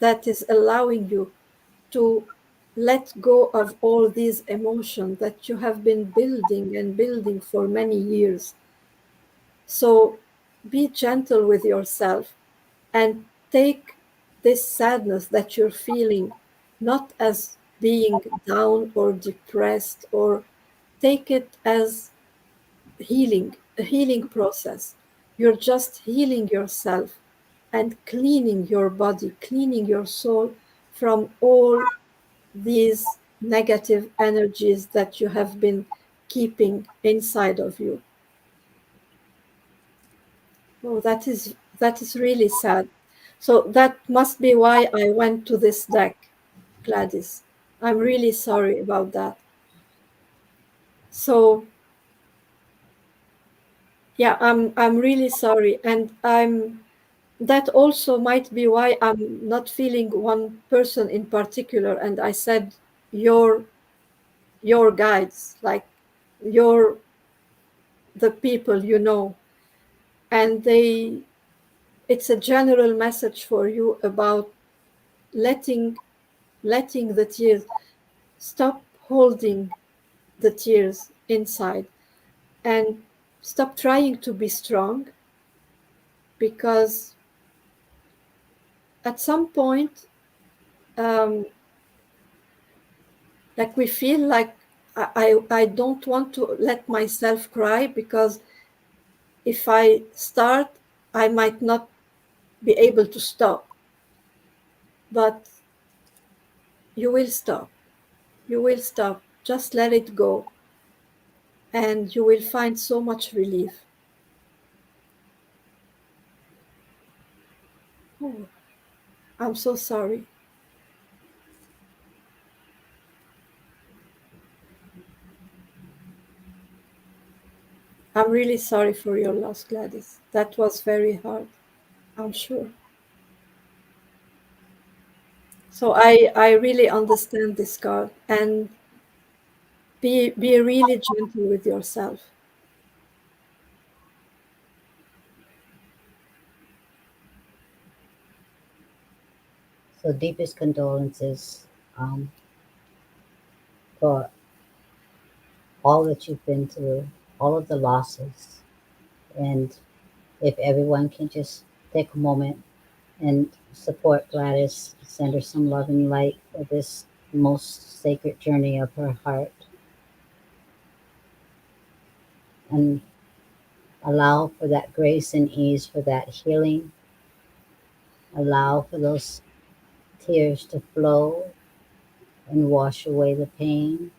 Speaker 2: that is allowing you to let go of all these emotions that you have been building and building for many years. So be gentle with yourself and take this sadness that you're feeling not as being down or depressed, or take it as healing, a healing process. You're just healing yourself and cleaning your body, cleaning your soul from all these negative energies that you have been keeping inside of you. Oh, that is really sad. So that must be why I went to this deck, Gladys. I'm really sorry about that. So yeah, I'm really sorry, and I'm that also might be why I'm not feeling one person in particular. And I said your your guides, like your the people you know, and they it's a general message for you about letting letting the tears stop, holding the tears inside, and stop trying to be strong, because at some point, um, like we feel like I don't want to let myself cry, because if I start, I might not be able to stop. But you will stop. You will stop. Just let it go, and you will find so much relief. Oh, I'm so sorry. I'm really sorry for your loss, Gladys. That was very hard, I'm sure. So I really understand this card, and be really gentle with yourself.
Speaker 1: So deepest condolences um, for all that you've been through, all of the losses. And if everyone can just take a moment and support Gladys, send her some love and light for this most sacred journey of her heart, and allow for that grace and ease for that healing. Allow for those tears to flow and wash away the pain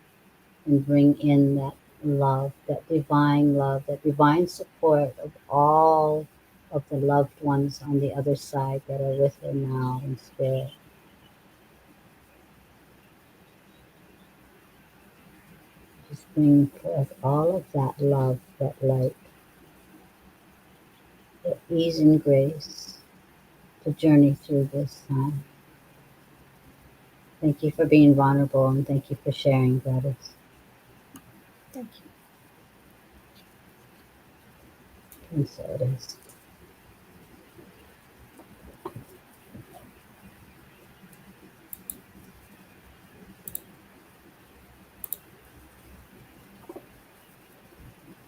Speaker 1: and bring in that love, that divine support of all of the loved ones on the other side that are with her now in spirit. Just bring forth all of that love, that light, that ease and grace to journey through this time. Thank you for being vulnerable, and thank you for sharing, Gladys.
Speaker 2: Thank you.
Speaker 1: And so it is.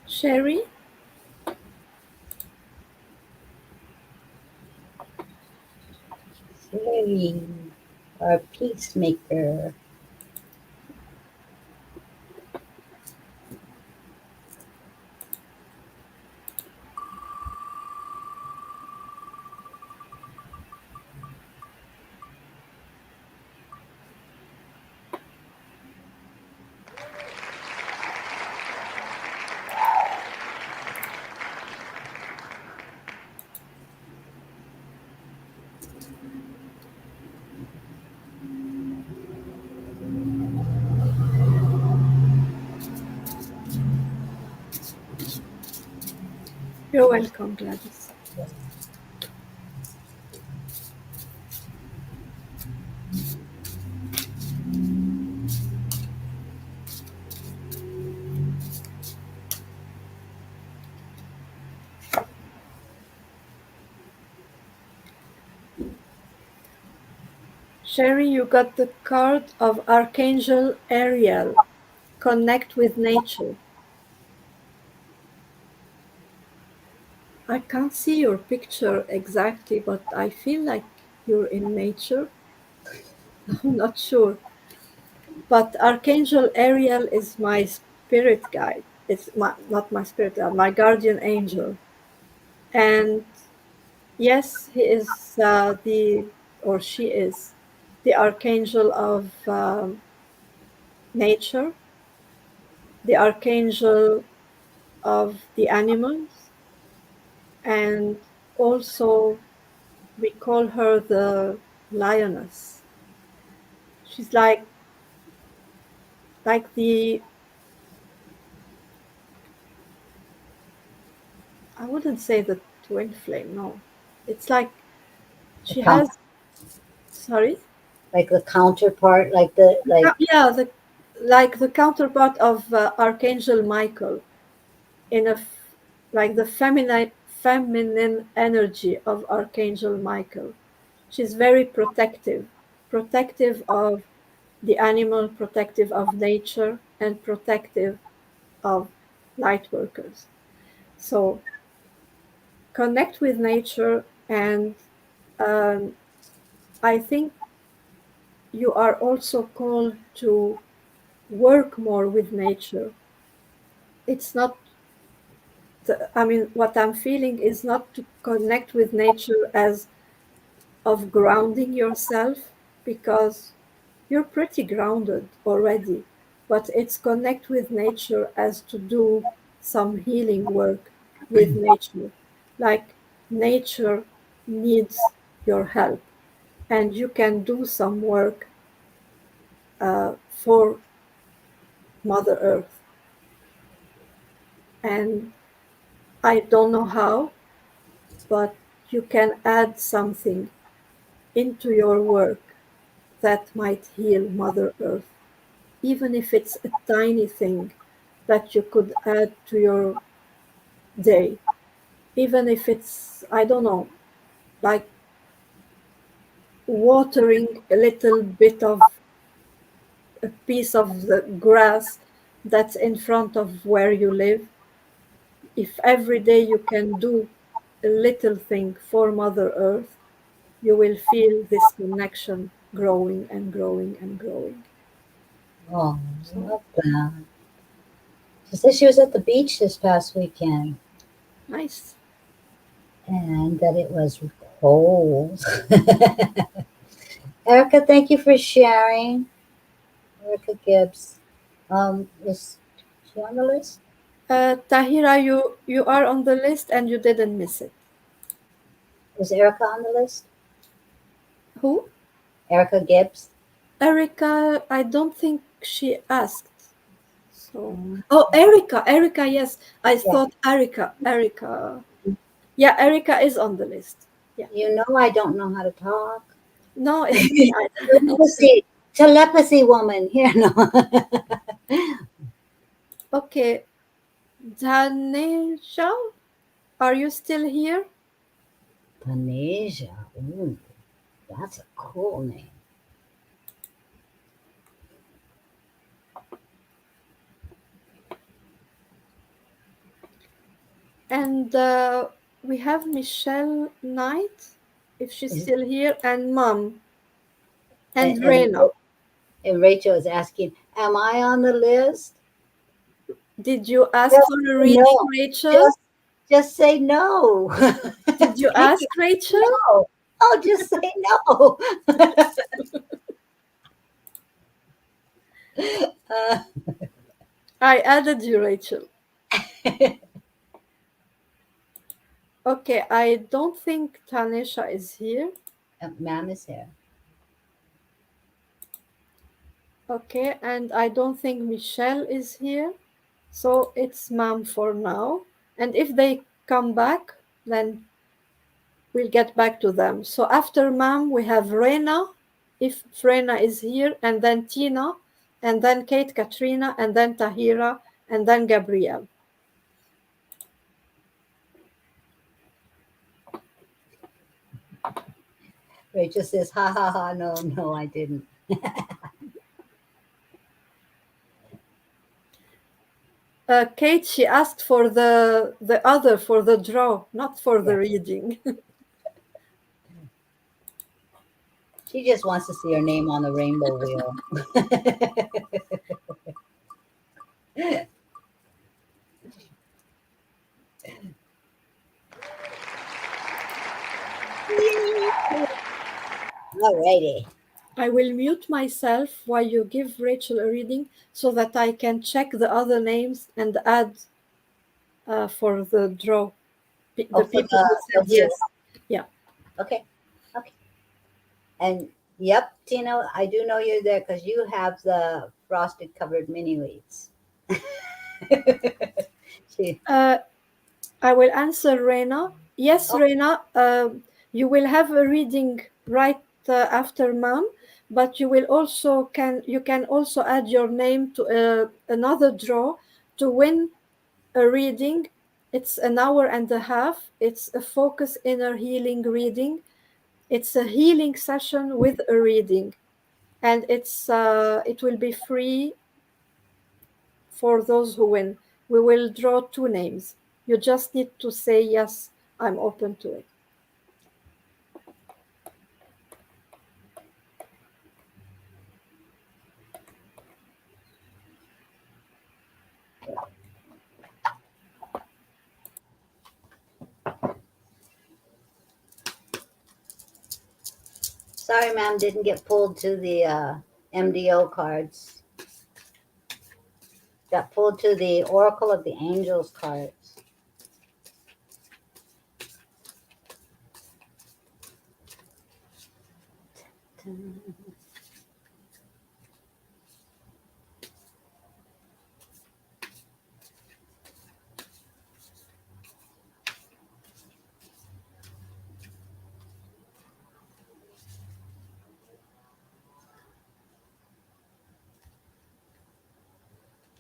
Speaker 2: Sherry,
Speaker 1: Yay, our peacemaker.
Speaker 2: you're welcome, Gladys. Sherry, you got the card of Archangel Ariel. Connect with nature. I can't see your picture exactly, but I feel like you're in nature. I'm not sure. But Archangel Ariel is my spirit guide. It's not my spirit guide, my guardian angel. And yes, he is or she is, the archangel of nature, the archangel of the animals, and also we call her the lioness. She's like the, I wouldn't say the twin flame. No, it's like
Speaker 1: The
Speaker 2: she
Speaker 1: count,
Speaker 2: has. Sorry.
Speaker 1: like the counterpart, like the like.
Speaker 2: Yeah, the like the counterpart of Archangel Michael in like the feminine energy of Archangel Michael. She's very protective, protective of the animal, protective of nature, and protective of light workers. So connect with nature, and um, I think you are also called to work more with nature. It's not I mean, what I'm feeling is not to connect with nature as of grounding yourself, because you're pretty grounded already, but it's connect with nature as to do some healing work with nature. Like nature needs your help, and you can do some work for Mother Earth. And I don't know how, but you can add something into your work that might heal Mother Earth, even if it's a tiny thing that you could add to your day, even if it's, I don't know, like watering a little bit of a piece of the grass that's in front of where you live. If every day you can do a little thing for Mother Earth, you will feel this connection growing and growing and growing.
Speaker 1: Oh, I
Speaker 2: So
Speaker 1: love that. She said she was at the beach this past weekend
Speaker 2: nice.
Speaker 1: and that it was cold. Erica, thank you for sharing. Erica Gibbs. Is she on the list?
Speaker 2: Tahira, you are on the list and you didn't miss it.
Speaker 1: Is Erica on the list?
Speaker 2: Who?
Speaker 1: Erica Gibbs.
Speaker 2: Erica, I don't think she asked. So,
Speaker 1: Mm,
Speaker 2: oh, Erica, yes. I
Speaker 1: yeah.
Speaker 2: thought Erica. Yeah, Erica is on the list. Yeah.
Speaker 1: You know I don't know how to talk.
Speaker 2: No, it's me.
Speaker 1: Telepathy. Telepathy woman. Here, no.
Speaker 2: Okay. Dhanesha, are you still here?
Speaker 1: Tanisha. Ooh, that's a cool name.
Speaker 2: And we have Michelle Knight, if she's
Speaker 1: Is-
Speaker 2: still here, and Mom,
Speaker 1: And,
Speaker 2: and
Speaker 1: and,
Speaker 2: Rena.
Speaker 1: and Rachel is asking, am I on the list?
Speaker 2: Did you ask
Speaker 1: Just
Speaker 2: for a
Speaker 1: say
Speaker 2: reading,
Speaker 1: no.
Speaker 2: Rachel?
Speaker 1: Just say no.
Speaker 2: Did you
Speaker 1: Thank you.
Speaker 2: ask Rachel?
Speaker 1: No. Oh, just say no. uh,
Speaker 2: I added you, Rachel. Okay, I don't think Tanisha is here.
Speaker 1: Ma'am is here.
Speaker 2: Okay, and I don't think Michelle is here. So it's Mom for now. And if they come back, then we'll get back to them. So after Mom, we have Rena, if Rena is here, and then Tina, and then Kate Katrina, and then Tahira, and then Gabrielle.
Speaker 1: Rachel says, ha ha ha, no, no, I didn't.
Speaker 2: Kate, she asked for the other, for the draw, not for
Speaker 1: Yeah.
Speaker 2: the reading.
Speaker 1: She just wants to see her name on the rainbow wheel. Alrighty.
Speaker 2: I will mute myself while you give Rachel a reading so that I can check the other names and add for the draw.
Speaker 1: Oh,
Speaker 2: The people who
Speaker 1: for
Speaker 2: said
Speaker 1: who?
Speaker 2: yes. Yeah.
Speaker 1: Okay. Okay. And yep, Tina, I do know you're there because you have the frosted covered mini wheats. She,
Speaker 2: Uh, I will answer Reina. Yes,
Speaker 1: oh,
Speaker 2: Reina, you will have a reading right after Mom, but you can also add your name to another draw to win a reading. It's an hour and a half. It's a focus inner healing reading. It's a healing session with a reading, and it will be free for those who win. We will draw two names. You just need to say yes. I'm open to it.
Speaker 1: sorry, ma'am, didn't get pulled to the MDO cards. Got pulled to the Oracle of the Angels cards.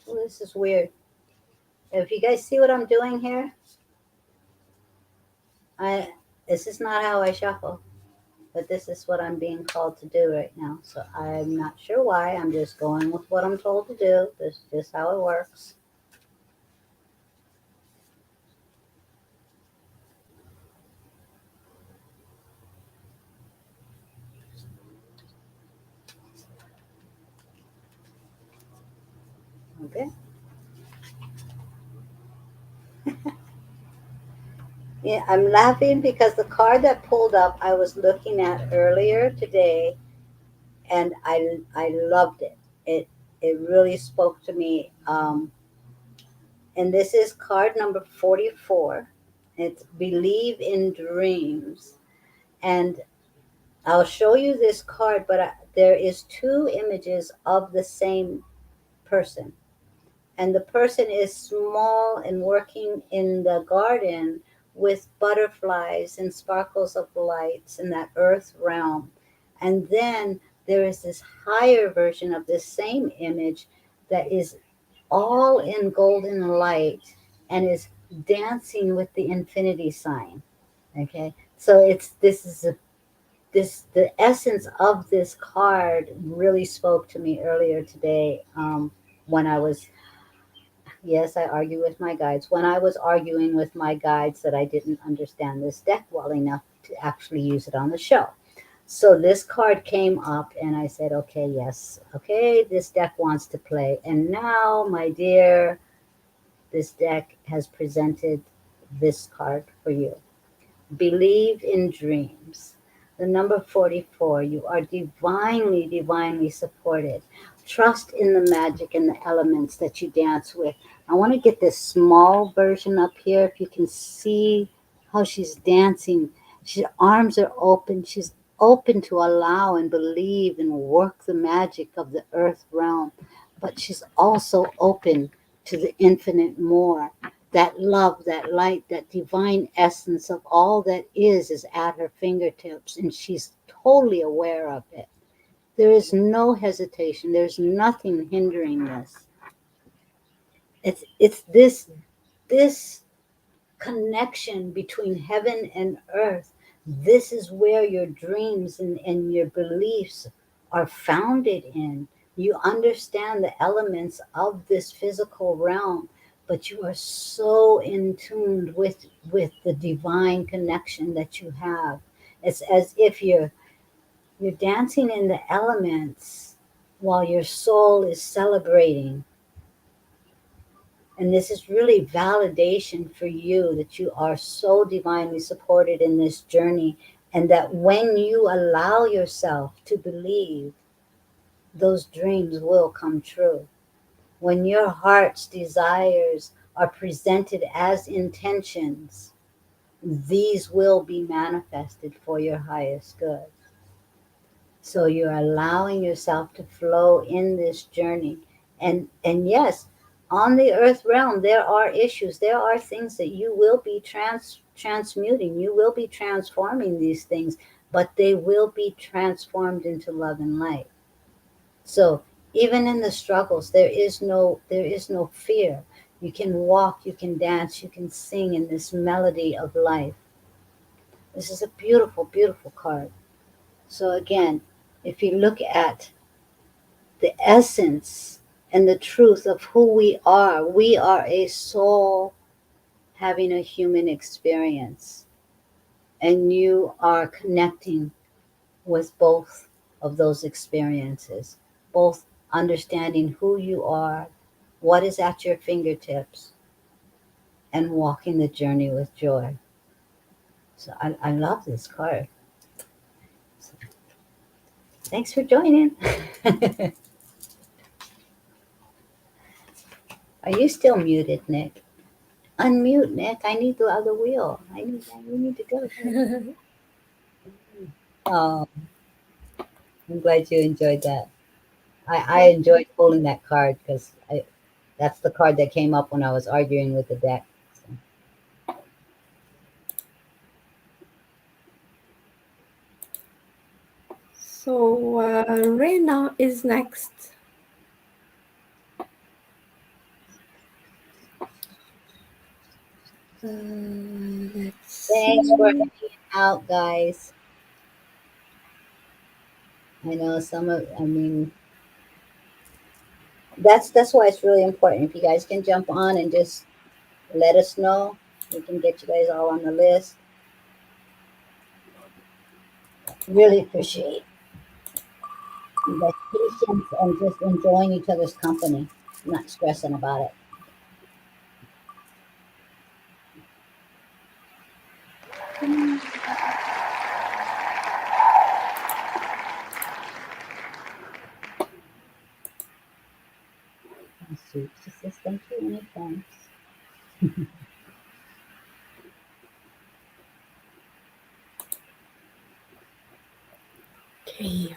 Speaker 1: Oh, this is weird. If you guys see what I'm doing here, I this is not how I shuffle, but this is what I'm being called to do right now. So I'm not sure why. I'm just going with what I'm told to do. This is just how it works. Okay. Yeah, I'm laughing because the card that pulled up I was looking at earlier today, and I loved it. It really spoke to me. And this is card number 44. It's Believe in Dreams. And I'll show you this card, but there is two images of the same person. And the person is small and working in the garden with butterflies and sparkles of lights in that earth realm. And then there is this higher version of this same image that is all in golden light and is dancing with the infinity sign. Okay, so it's this is a this the essence of this card really spoke to me earlier today, when I was, yes, I argue with my guides, when I was arguing with my guides that I didn't understand this deck well enough to actually use it on the show. So this card came up and I said, okay, yes, okay, this deck wants to play. And now, my dear, this deck has presented this card for you. Believe in dreams. The number 44, you are divinely, divinely supported. Trust in the magic and the elements that you dance with. I want to get this small version up here. If you can see how she's dancing, her arms are open. She's open to allow and believe and work the magic of the earth realm. But she's also open to the infinite more. That love, that light, that divine essence of all that is at her fingertips, and she's totally aware of it. There is no hesitation. There's nothing hindering this. It's this connection between heaven and earth This is where your dreams and your beliefs are founded in. You understand the elements of this physical realm, but you are so in tune with the divine connection that you have. It's as if you're dancing in the elements while your soul is celebrating. And this is really validation for you that you are so divinely supported in this journey. And that when you allow yourself to believe, those dreams will come true. When your heart's desires are presented as intentions, these will be manifested for your highest good. So you're allowing yourself to flow in this journey. And yes, on the earth realm there are issues. There are things that you will be transmuting. You will be transforming these things, but they will be transformed into love and light. So even in the struggles there is no fear. You can walk, you can dance, you can sing in this melody of life. This is a beautiful, beautiful card. So again, if you look at the essence and the truth of who we are a soul having a human experience. And you are connecting with both of those experiences, both understanding who you are, what is at your fingertips, and walking the journey with joy. So I love this card. So thanks for joining. Are you still muted, Nick? Unmute, Nick. I need the other wheel. We need to go here. Oh, I'm glad you enjoyed that. I enjoyed pulling that card because that's the card that came up when I was arguing with the deck. So,
Speaker 2: So Reina is next. Let's
Speaker 1: thanks for
Speaker 2: see.
Speaker 1: hanging out, guys. I know I mean, that's why it's really important. If you guys can jump on and just let us know, we can get you guys all on the list. Really appreciate you guys' patience and just enjoying each other's company, not stressing about it. Sweet. She says, thank you in advance.
Speaker 2: Okay.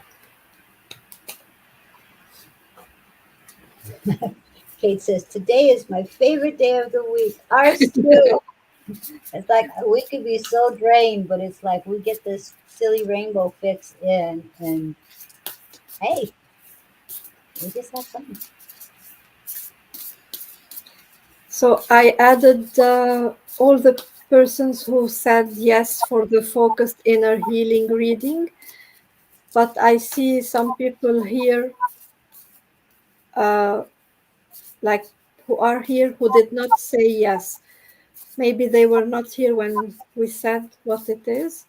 Speaker 1: Kate says, today is my favorite day of the week. Ours too. It's like we could be so drained, but it's like we get this silly rainbow fix in, and hey, we just have fun.
Speaker 2: So I added all the persons who said yes for the focused inner healing reading, but I see some people here, uh, like who are here, who did not say yes. Maybe they were not here when we said what it is.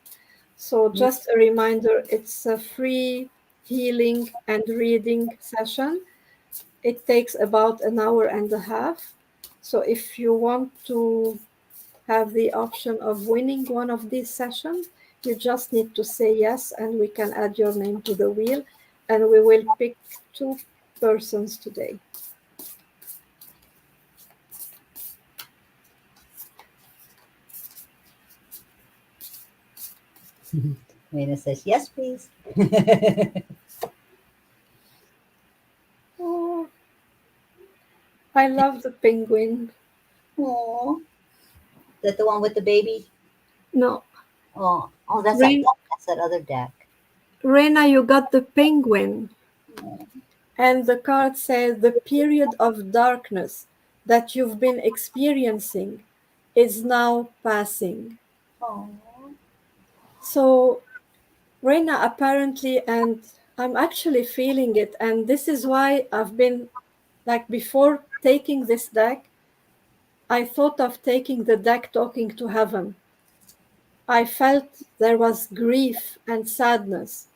Speaker 2: So just a reminder, it's a free healing and reading session. It takes about an hour and a half. So if you want to have the option of winning one of these sessions, you just need to say yes, and we can add your name to the wheel, and we will pick two persons today.
Speaker 1: Lena says, yes, please.
Speaker 2: Oh, I love the penguin.
Speaker 1: Oh, is that the one with the baby?
Speaker 2: No,
Speaker 1: Oh, that's that.
Speaker 2: Rain,
Speaker 1: That's that other deck.
Speaker 2: Reina, you got the penguin.
Speaker 1: Oh,
Speaker 2: And the card says the period of darkness that you've been experiencing is now passing.
Speaker 1: oh,
Speaker 2: So, Reina, apparently, and I'm actually feeling it, and this is why I've been like before taking this deck, I thought of taking the deck Talking to Heaven. I felt there was grief and sadness,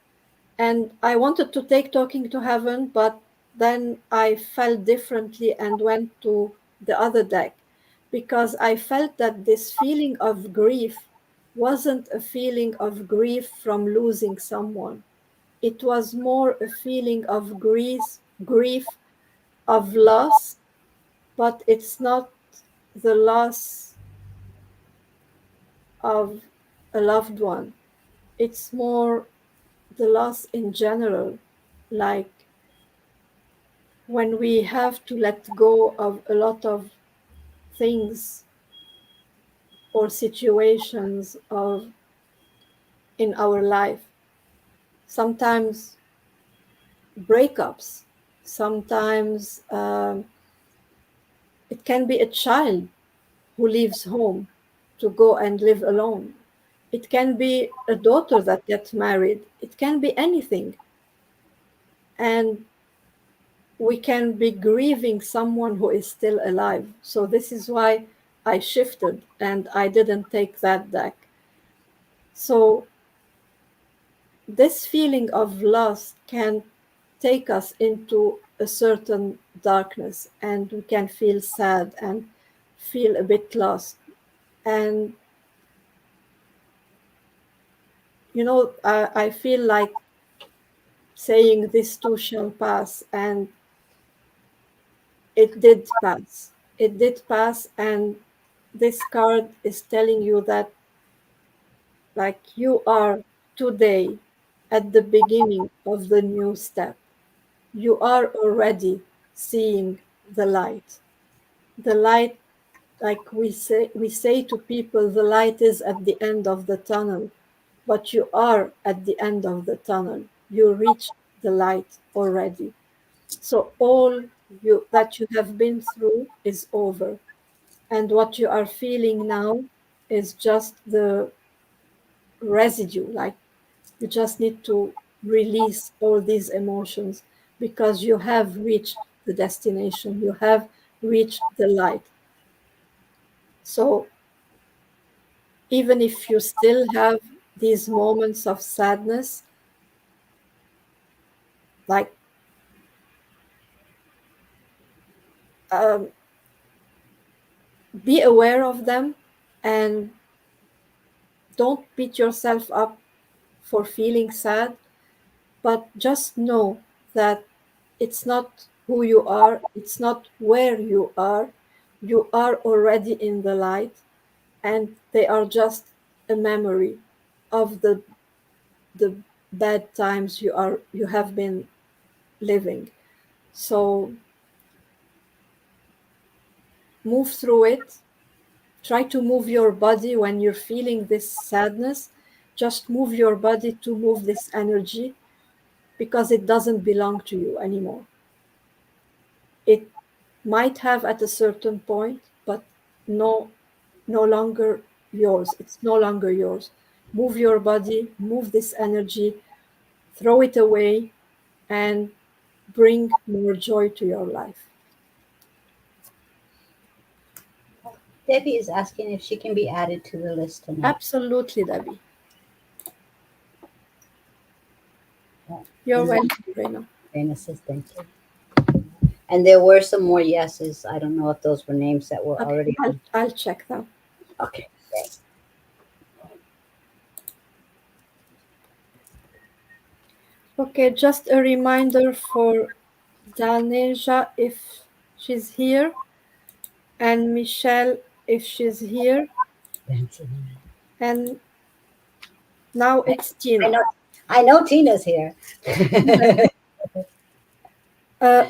Speaker 2: and I wanted to take Talking to Heaven, but then I felt differently and went to the other deck because I felt that this feeling of grief wasn't a feeling of grief from losing someone. It was more a feeling of grief of loss, but it's not the loss of a loved one. It's more the loss in general, like when we have to let go of a lot of things or situations of in our life. Sometimes breakups, sometimes it can be a child who leaves home to go and live alone. It can be a daughter that gets married. It can be anything. And we can be grieving someone who is still alive. So this is why I shifted and I didn't take that deck. So this feeling of loss can take us into a certain darkness and we can feel sad and feel a bit lost. And I feel like saying this too shall pass, and it did pass. It did pass, and this card is telling you that, like, you are today at the beginning of the new step. You are already seeing the light. The light, like we say to people, the light is at the end of the tunnel, but you are at the end of the tunnel. You reached the light already. So all you that you have been through is over. And what you are feeling now is just the residue. Like you just need to release all these emotions because you have reached the destination. You have reached the light. So even if you still have these moments of sadness, like um, be aware of them and don't beat yourself up for feeling sad, but just know that it's not who you are, it's not where you are. You are already in the light, and they are just a memory of the bad times you have been living. So move through it. Try to move your body when you're feeling this sadness. Just move your body to move this energy because it doesn't belong to you anymore. It might have at a certain point, but no, no longer yours. It's no longer yours. Move your body, move this energy, throw it away, and bring more joy to your life.
Speaker 1: Debbie is asking if she can be added to the list tonight.
Speaker 2: Absolutely, Debbie.
Speaker 1: Yeah.
Speaker 2: You're
Speaker 1: And then
Speaker 2: welcome, Reina.
Speaker 1: Dana says thank you. And there were some more yeses. I don't know if those were names that were
Speaker 2: Okay,
Speaker 1: already on.
Speaker 2: I'll check them.
Speaker 1: Okay, great.
Speaker 2: Okay, just a reminder for Daneja if she's here, and Michelle if she's here, and now
Speaker 1: I,
Speaker 2: it's
Speaker 1: I
Speaker 2: Tina.
Speaker 1: know, I know Tina's here.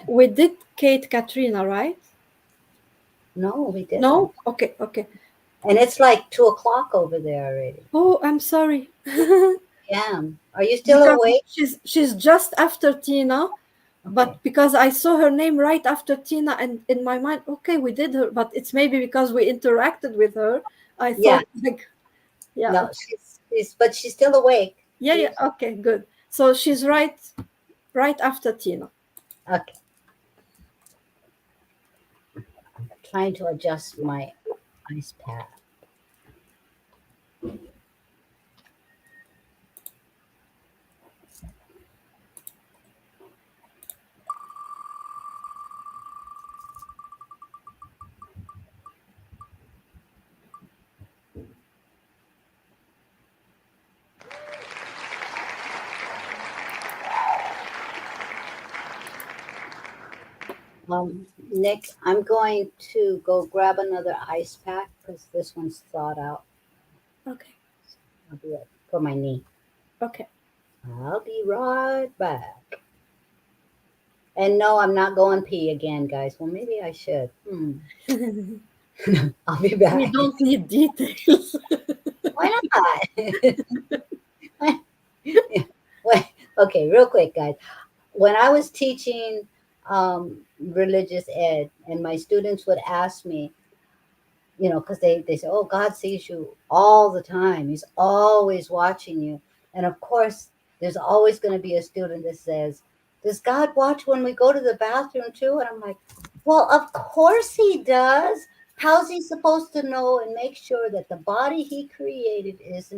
Speaker 2: We did Kate Katrina, right?
Speaker 1: No, we didn't.
Speaker 2: No? Okay, okay.
Speaker 1: And it's like 2 o'clock over there already.
Speaker 2: Oh, I'm sorry.
Speaker 1: Yeah. Are you still
Speaker 2: Because
Speaker 1: awake?
Speaker 2: she's just after Tina,
Speaker 1: Okay.
Speaker 2: but because I saw her name right after Tina, and in my mind, okay, we did her, but it's maybe because we interacted with her. I
Speaker 1: Yeah.
Speaker 2: thought like, yeah,
Speaker 1: No,
Speaker 2: okay.
Speaker 1: but she's still awake.
Speaker 2: Yeah, yeah.
Speaker 1: She's
Speaker 2: Okay, good. So she's right after Tina.
Speaker 1: okay. Trying to adjust my ice pad. Nick, I'm going to go grab another ice pack because this one's thawed out.
Speaker 2: Okay,
Speaker 1: I'll be right for my knee.
Speaker 2: okay.
Speaker 1: I'll be right back. And no, I'm not going pee again, guys. Well, maybe I should. I'll be
Speaker 2: We
Speaker 1: back.
Speaker 2: don't need details.
Speaker 1: Why not? Wait, okay, real quick, guys. When I was teaching um, religious ed, and my students would ask me, because they say, oh, God sees you all the time. He's always watching you. And of course, there's always going to be a student that says, does God watch when we go to the bathroom too? And I'm like, well, of course he does. How's he supposed to know and make sure that the body he created is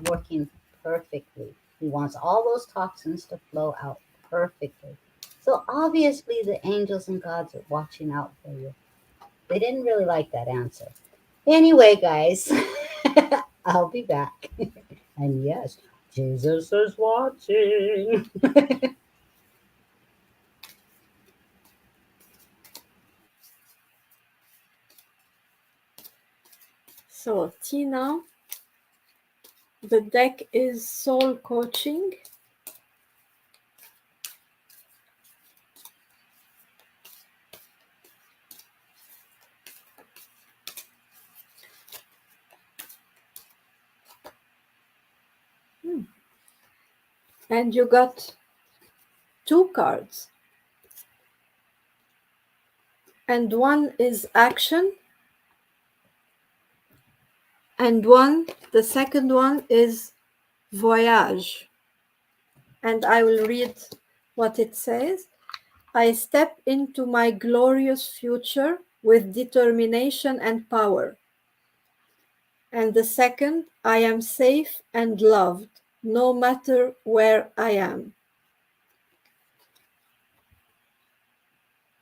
Speaker 1: working perfectly? He wants all those toxins to flow out perfectly. So obviously the angels and gods are watching out for you. They didn't really like that answer. Anyway, guys, I'll be back. And yes, Jesus is watching.
Speaker 2: So, Tina, the deck is soul coaching. Hmm. And you got two cards. And one is action, and the second one is voyage. And I will read what it says. I step into my glorious future with determination and power. And the second, I am safe and loved, no matter where I am.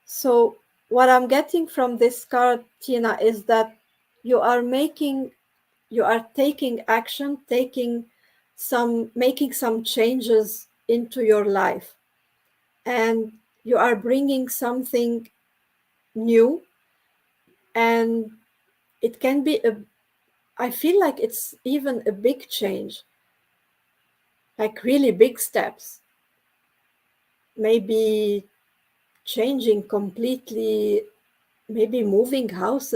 Speaker 2: So, what I'm getting from this card, Tina, is that you are making, you are taking action, making some changes into your life, and you are bringing something new. And it can be I feel like it's even a big change, like really big steps. Maybe changing completely, maybe moving house,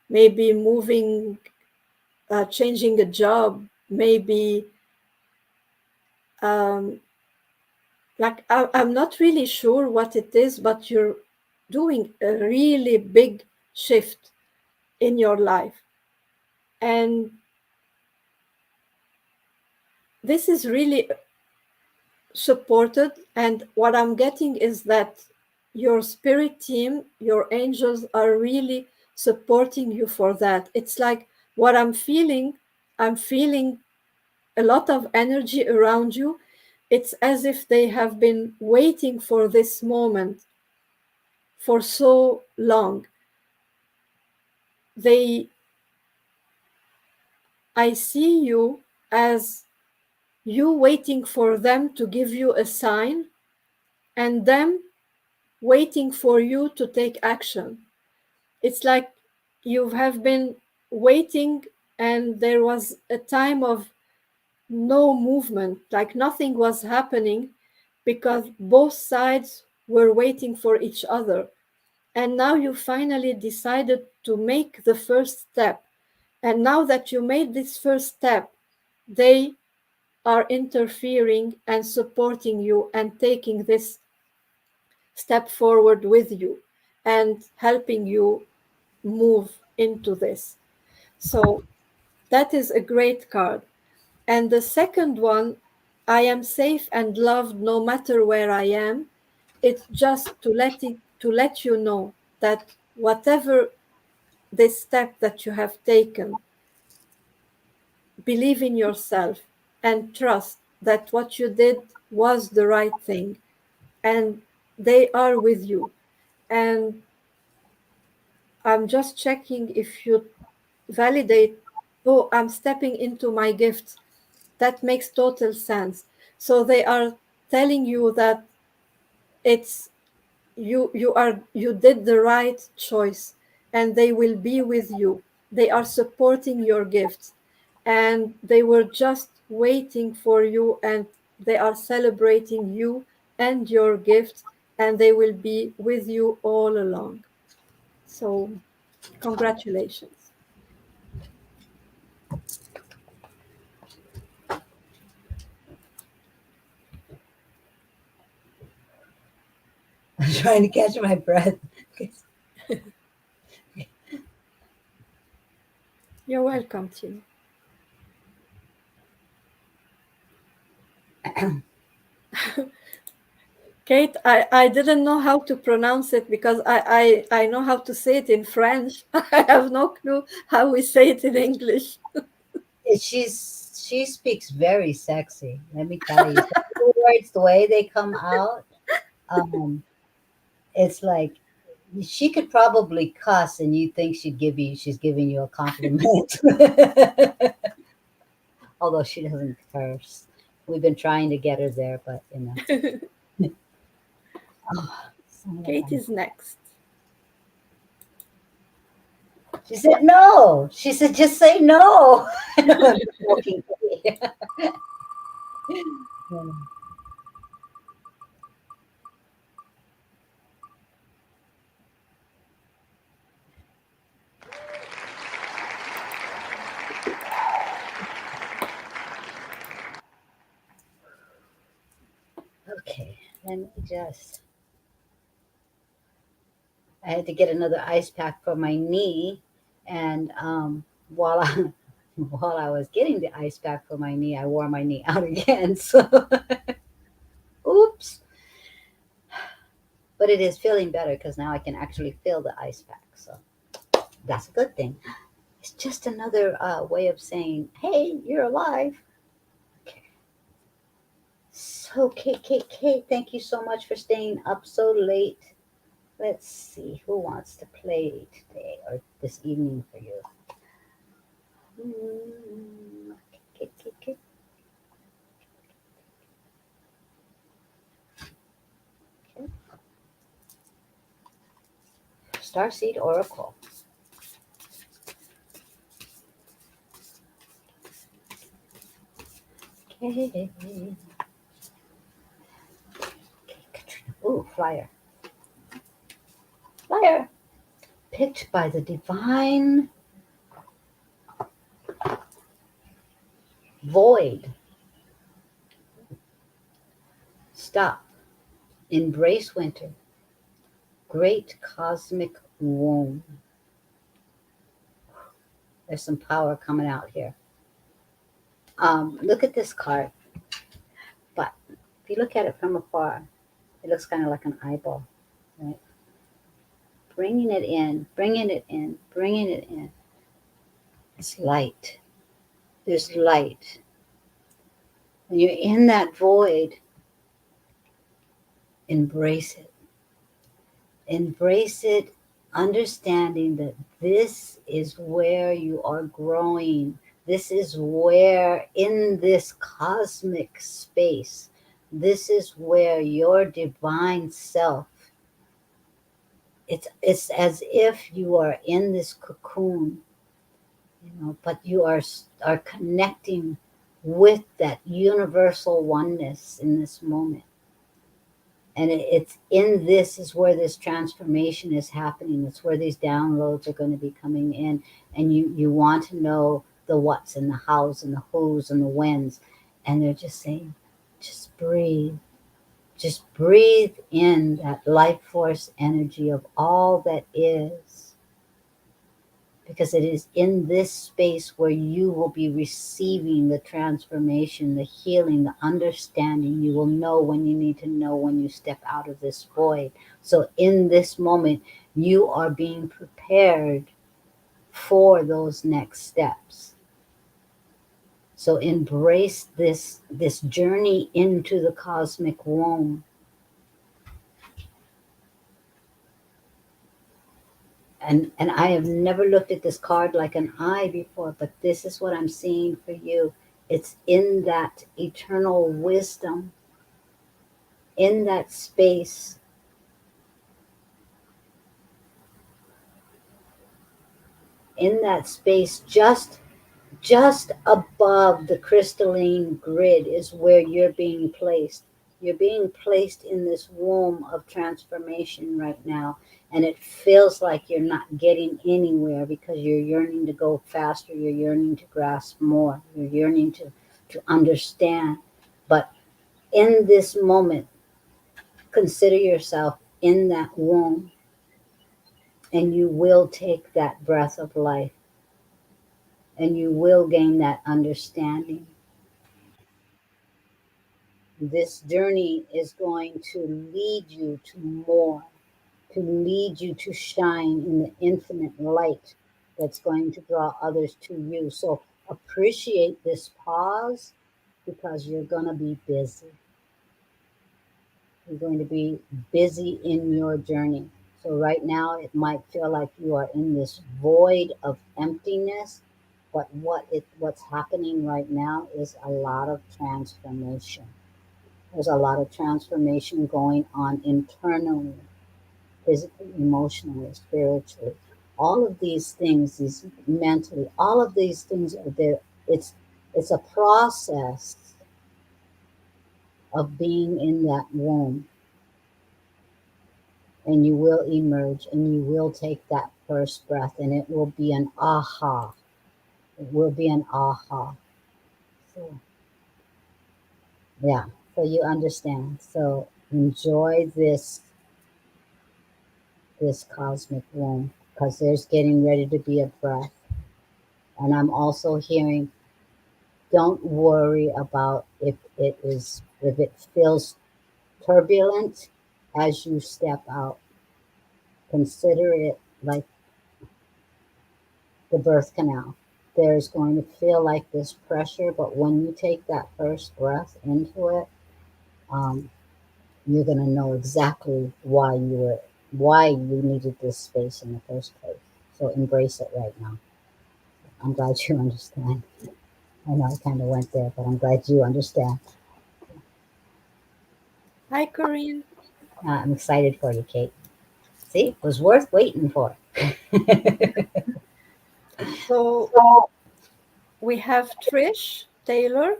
Speaker 2: maybe changing a job, maybe um, like I'm not really sure what it is, but you're doing a really big shift in your life. And this is really supported. And what I'm getting is that your spirit team, your angels are really supporting you for that. It's like what I'm feeling a lot of energy around you. It's as if they have been waiting for this moment for so long. They, I see you as you waiting for them to give you a sign and them waiting for you to take action. It's like you have been waiting and there was a time of no movement, like nothing was happening because both sides were waiting for each other. And now you finally decided to make the first step. And now that you made this first step, they are interfering and supporting you and taking this step forward with you and helping you move into this. So That is a great card. And the second one, I am safe and loved no matter where I am. It's just to let you know that whatever this step that you have taken, believe in yourself and trust that what you did was the right thing, and they are with you. And I'm just checking if you validate, oh, I'm stepping into my gifts. That makes total sense. So they are telling you that it's you did the right choice, and they will be with you. They are supporting your gifts, and they were just waiting for you, and they are celebrating you and your gifts, and they will be with you all along. So congratulations.
Speaker 1: I'm trying to catch my breath.
Speaker 2: You're welcome, Tina. Kate, I didn't know how to pronounce it because I know how to say it in French. I have no clue how we say it in English.
Speaker 1: She speaks very sexy. Let me tell you, some of the words, the way they come out, um, it's like she could probably cuss, and you think she's giving you a compliment. Although she doesn't curse. We've been trying to get her there, but oh, son of a
Speaker 2: Kate
Speaker 1: gun.
Speaker 2: is next.
Speaker 1: She said no. She said just say no. No, I'm joking. Okay, let me just. I had to get another ice pack for my knee, and while I while I was getting the ice pack for my knee, I wore my knee out again. So, oops. But it is feeling better because now I can actually feel the ice pack. So that's a good thing. It's just another way of saying, "Hey, you're alive." Okay. So, Kate, thank you so much for staying up so late. Let's see who wants to play today or this evening for you. Mm, Kate. Okay. Starseed Oracle. Okay. Katrina. Ooh, flyer. Flyer. Picked by the divine void. Stop. Embrace winter. Great cosmic womb. There's some power coming out here. Look at this card, but if you look at it from afar, it looks kind of like an eyeball, right? Bringing it in, bringing it in, bringing it in. It's light. There's light. When you're in that void, embrace it. Embrace it, understanding that this is where you are growing. This is where, in this cosmic space, this is where your divine self, it's as if you are in this cocoon, but you are connecting with that universal oneness in this moment. And it's in this is where this transformation is happening. It's where these downloads are going to be coming in, and you want to know the what's and the hows and the who's and the whens, and they're just saying, just breathe in that life force energy of all that is, because it is in this space where you will be receiving the transformation, the healing, the understanding. You will know when you need to know when you step out of this void. So, in this moment, you are being prepared for those next steps. So, embrace this journey into the cosmic womb. And I have never looked at this card like an eye before, but this is what I'm seeing for you. It's in that eternal wisdom, in that space, in that space, just above the crystalline grid is where you're being placed. You're being placed in this womb of transformation right now. And it feels like you're not getting anywhere because you're yearning to go faster. You're yearning to grasp more. You're yearning to understand. But in this moment, consider yourself in that womb and you will take that breath of life and you will gain that understanding. This journey is going to lead you to more, to lead you to shine in the infinite light that's going to draw others to you. So appreciate this pause because you're going to be busy. You're going to be busy in your journey. So right now it might feel like you are in this void of emptiness, but what's happening right now is a lot of transformation. There's a lot of transformation going on internally, physically, emotionally, spiritually. All of these things, these mentally, all of these things are there. It's a process of being in that womb, and you will emerge, and you will take that first breath, and it will be an aha. It will be an aha. So yeah, so you understand. So enjoy this cosmic womb because there's getting ready to be a breath. And I'm also hearing don't worry about if it feels turbulent as you step out. Consider it like the birth canal. There's going to feel like this pressure, but when you take that first breath into it, um, you're going to know exactly why you needed this space in the first place. So embrace it right now. I'm glad you understand. I know I kind of went there, but I'm glad you understand.
Speaker 2: Hi, Corinne.
Speaker 1: I'm excited for you, Kate. See, it was worth waiting for.
Speaker 2: So we have Trish, Taylor,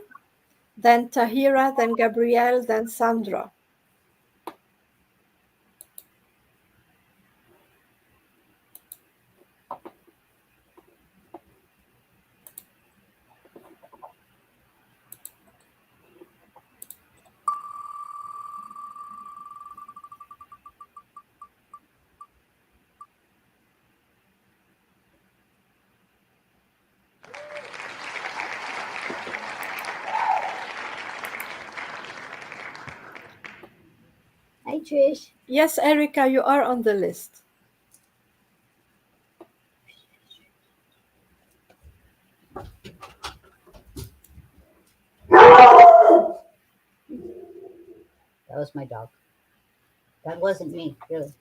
Speaker 2: then Tahira, then Gabrielle, then Sandra.
Speaker 1: Hi, Trish.
Speaker 2: Yes, Erica, you are on the list.
Speaker 1: That was my dog. That wasn't me, really.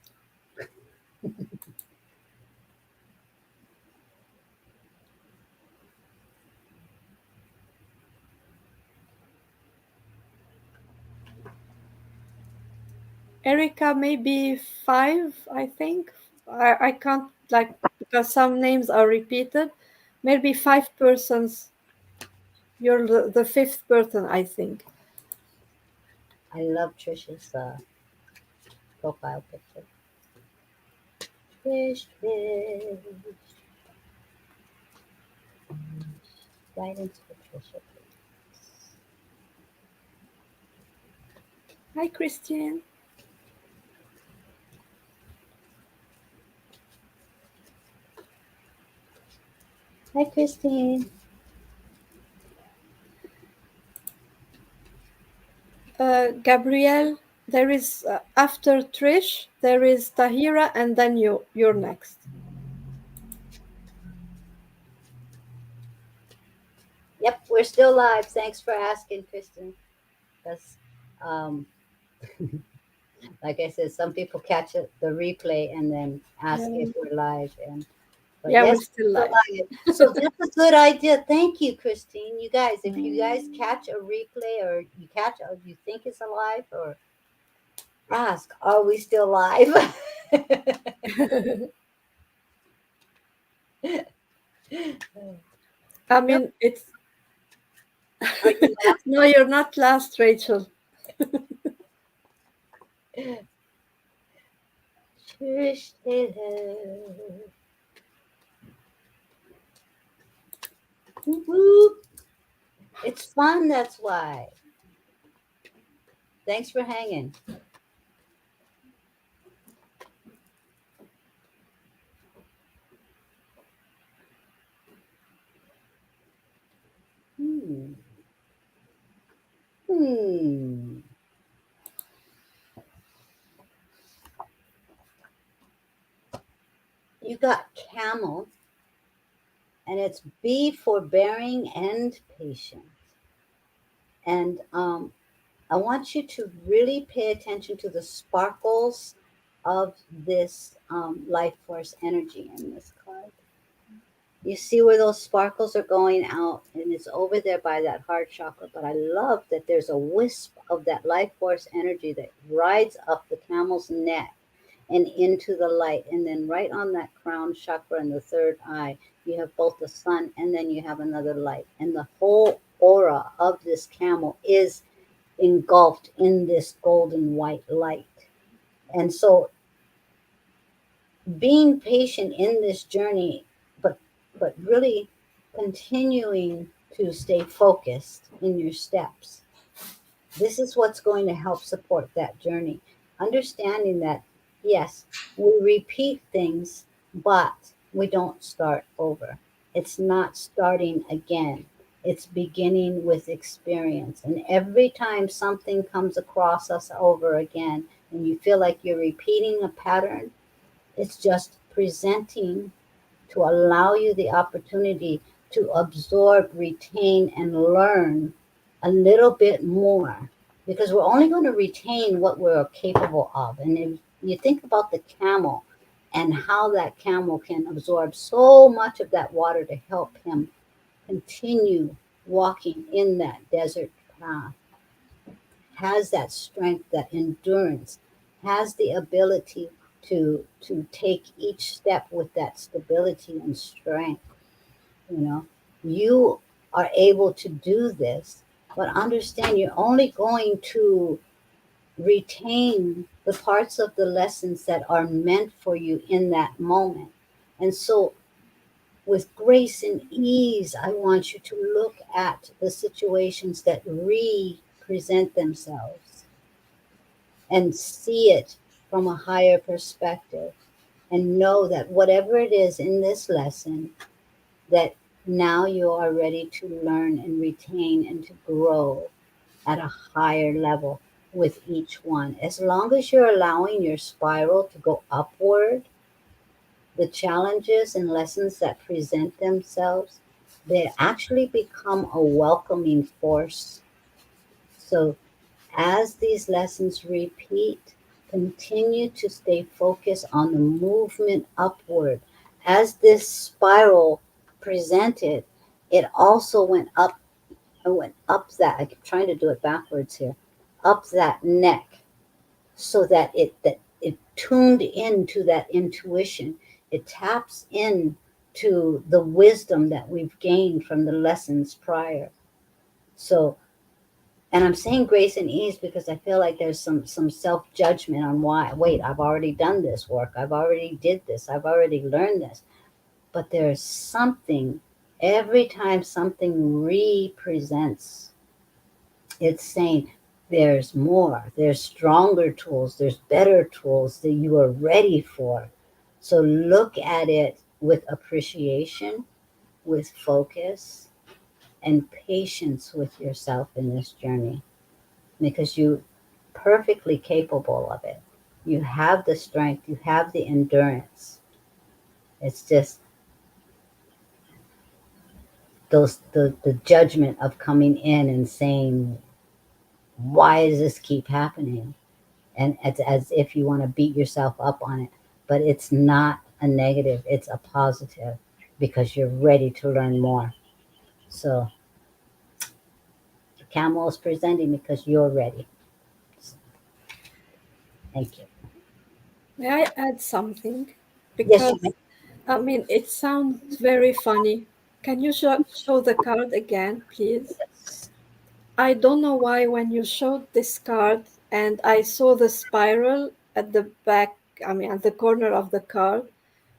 Speaker 2: Erica, maybe five, I think. I can't, like, because some names are repeated. Maybe five persons. You're the fifth person, I think.
Speaker 1: I love Trish's profile picture. Trish, Trish. Guidance for Trisha, please.
Speaker 2: Hi, Christine.
Speaker 1: Hi, Christine.
Speaker 2: Gabrielle, there is after Trish, there is Tahira, and then you're next.
Speaker 1: Yep, we're still live. Thanks for asking, Kristen. Because, um, like I said, some people catch the replay and then ask if
Speaker 2: Yeah,
Speaker 1: we're live. And but
Speaker 2: yeah,
Speaker 1: yes,
Speaker 2: we're still
Speaker 1: we're
Speaker 2: live.
Speaker 1: live. So that's a good idea. Thank you, Christine. You guys, if you guys catch a replay or you catch or you think it's alive, or ask, are we still live?
Speaker 2: I
Speaker 1: No,
Speaker 2: mean, it's
Speaker 1: are you
Speaker 2: no, you're not last, Rachel.
Speaker 1: laughing? Trish Taylor. Whoop, whoop. It's fun, that's why. Thanks for hanging. Hmm. Hmm. You got camel, and it's B for bearing and patient. And I want you to really pay attention to the sparkles of this life force energy in this card. You see where those sparkles are going out, and it's over there by that heart chakra. But I love that there's a wisp of that life force energy that rides up the camel's neck and into the light. And then right on that crown chakra and the third eye, you have both the sun and then you have another light. And the whole aura of this camel is engulfed in this golden white light. And so being patient in this journey, but really continuing to stay focused in your steps. This is what's going to help support that journey. Understanding that, yes, we repeat things, but we don't start over. It's not starting again, it's beginning with experience. And every time something comes across us over again, and you feel like you're repeating a pattern, it's just presenting to allow you the opportunity to absorb, retain, and learn a little bit more, because we're only going to retain what we're capable of. And if you think about the camel and how that camel can absorb so much of that water to help him continue walking in that desert path, has that strength, that endurance, has the ability to take each step with that stability and strength. You know, you are able to do this, but understand you're only going to retain the parts of the lessons that are meant for you in that moment. And so, with grace and ease, I want you to look at the situations that re-present themselves and see it from a higher perspective, and know that whatever it is in this lesson, that now you are ready to learn and retain and to grow at a higher level with each one. As long as you're allowing your spiral to go upward, the challenges and lessons that present themselves, they actually become a welcoming force. So as these lessons repeat, continue to stay focused on the movement upward. As this spiral presented, it also went up. I went up that. I keep trying to do it backwards here. Up that neck, so that it tuned into that intuition. It taps in to the wisdom that we've gained from the lessons prior. So, and I'm saying grace and ease because I feel like there's some self judgment on why. Wait, I've already done this work. I've already did this. I've already learned this. But there's something every time something represents. It's saying there's more. There's stronger tools. There's better tools that you are ready for. So look at it with appreciation with focus and patience with yourself in this journey because you perfectly capable of it. You have the strength, you have the endurance. It's just the judgment of coming in and saying, why does this keep happening? And it's as if you want to beat yourself up on it. But it's not a negative, it's a positive because you're ready to learn more. So the camel is presenting because you're ready. So, thank you.
Speaker 2: May I add something?
Speaker 1: Yes, you may.
Speaker 2: Because, I mean, it sounds very funny. Can you show the card again, please?
Speaker 1: Yes.
Speaker 2: I don't know why when you showed this card and I saw the spiral at the back, I mean, at the corner of the card,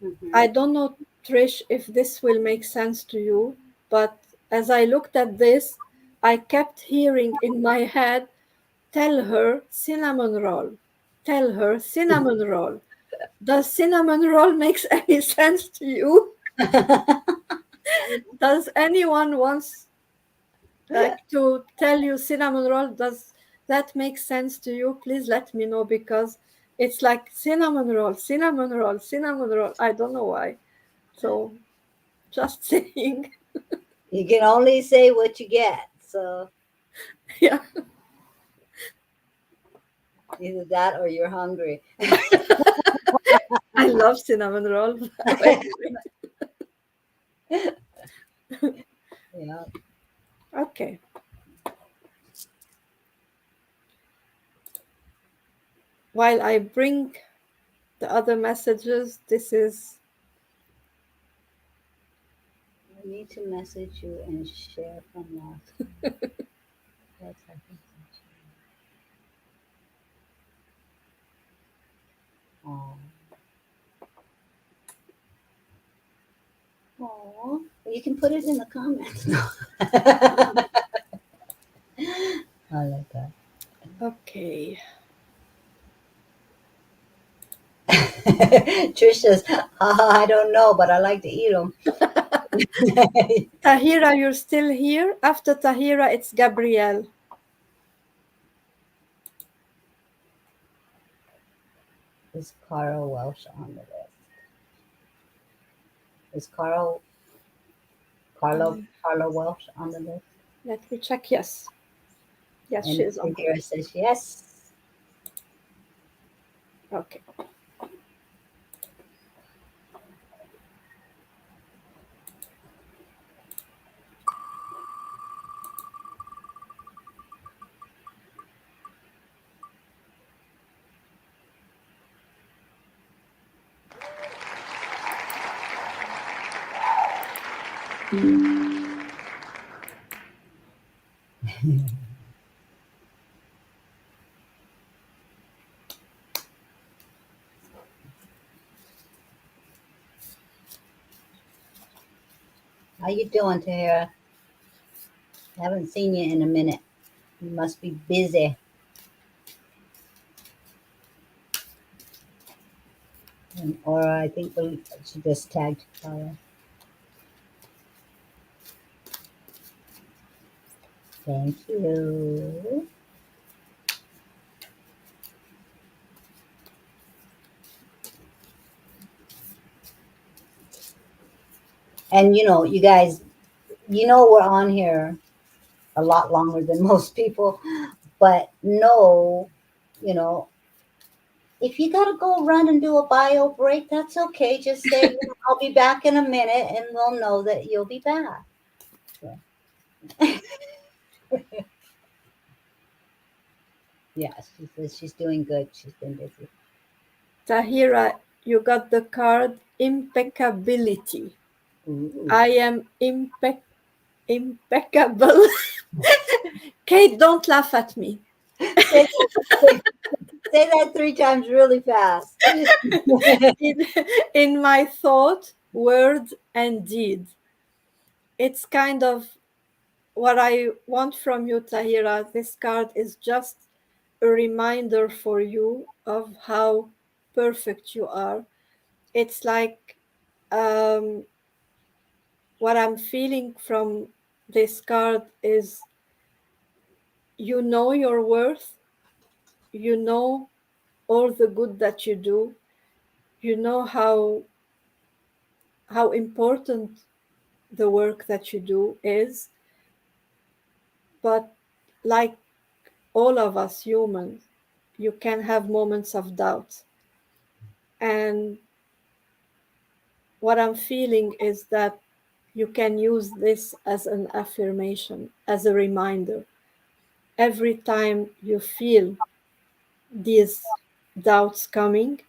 Speaker 1: Hmm.
Speaker 2: I don't know, Trish, if this will make sense to you, but as I looked at this, I kept hearing in my head, tell her cinnamon roll. Tell her cinnamon roll. Does cinnamon roll makes any sense to you? Does anyone wants like to tell you cinnamon roll? Does that make sense to you? Please let me know because it's like cinnamon roll, cinnamon roll, cinnamon roll. I don't know why. So just saying.
Speaker 1: You can only say what you get. So
Speaker 2: Yeah.
Speaker 1: either that or you're hungry.
Speaker 2: I love cinnamon roll, by the way.
Speaker 1: Yeah.
Speaker 2: Okay. While I bring the other messages, this is
Speaker 1: I need to message you and share from last time. That's I think. Oh. Oh. You can put it in the comments. No. I like that.
Speaker 2: okay.
Speaker 1: Trish says, I don't know, but I like to eat them.
Speaker 2: Tahira, you're still here? After Tahira, it's Gabrielle.
Speaker 1: Is Carl Welsh on the list? Is
Speaker 2: Um,
Speaker 1: Carla Welsh on the list?
Speaker 2: let me check. Yes. Yes, she
Speaker 1: And
Speaker 2: is on the
Speaker 1: Tahira
Speaker 2: list.
Speaker 1: says yes.
Speaker 2: Okay.
Speaker 1: How you doing, Tahira? Haven't seen you in a minute. You must be busy. Or I think she just tagged Carla. Thank you. And you guys, we're on here a lot longer than most people, but no, you know, if you gotta go run and do a bio break, that's okay. Just say, I'll be back in a minute, and we'll know that you'll be back. So, yeah, she says she's doing good. She's been busy.
Speaker 2: Tahira, you got the card impeccability.
Speaker 1: Ooh.
Speaker 2: I am impeccable. Kate, don't laugh at me.
Speaker 1: Say that, say that 3 times really fast.
Speaker 2: in, in my thought, word, and deed. It's kind of what I want from you, Tahira. This card is just a reminder for you of how perfect you are. It's like um, what I'm feeling from this card is you know your worth, you know all the good that you do, you know how important the work that you do is, but like all of us humans, you can have moments of doubt. And what I'm feeling is that you can use this as an affirmation, as a reminder. Every time you feel these doubts coming,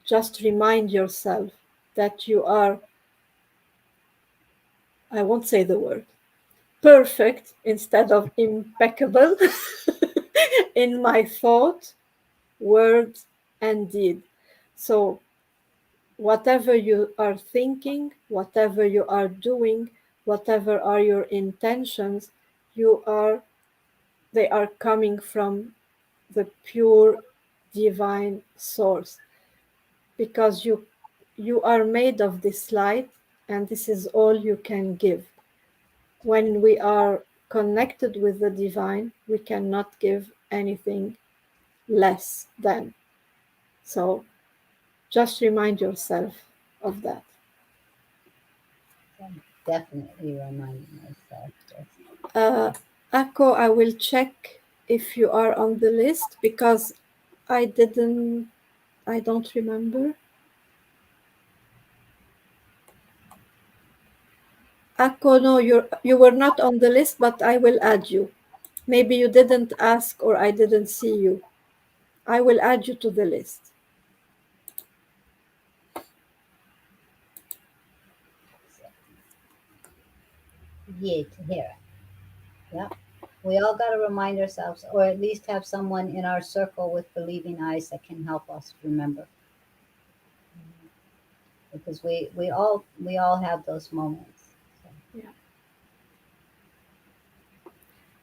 Speaker 2: just remind yourself that you are, I won't say the word, perfect instead of impeccable in my thought, word, and deed. So, whatever you are thinking, whatever you are doing, whatever are your intentions, you are they are coming from the pure divine source, because you are made of this light, and this is all you can give. When we are connected with the divine, we cannot give anything less than. So just remind yourself of that.
Speaker 1: I'm definitely reminding myself this.
Speaker 2: uh, Akko, I will check if you are on the list, because I didn't, I don't remember. Akko, no, you were not on the list, but I will add you. Maybe you didn't ask or I didn't see you. I will add you to the list.
Speaker 1: So, yay to hear it. Yeah. We all got to remind ourselves, or at least have someone in our circle with believing eyes that can help us remember, because we all have those moments. So.
Speaker 2: Yeah.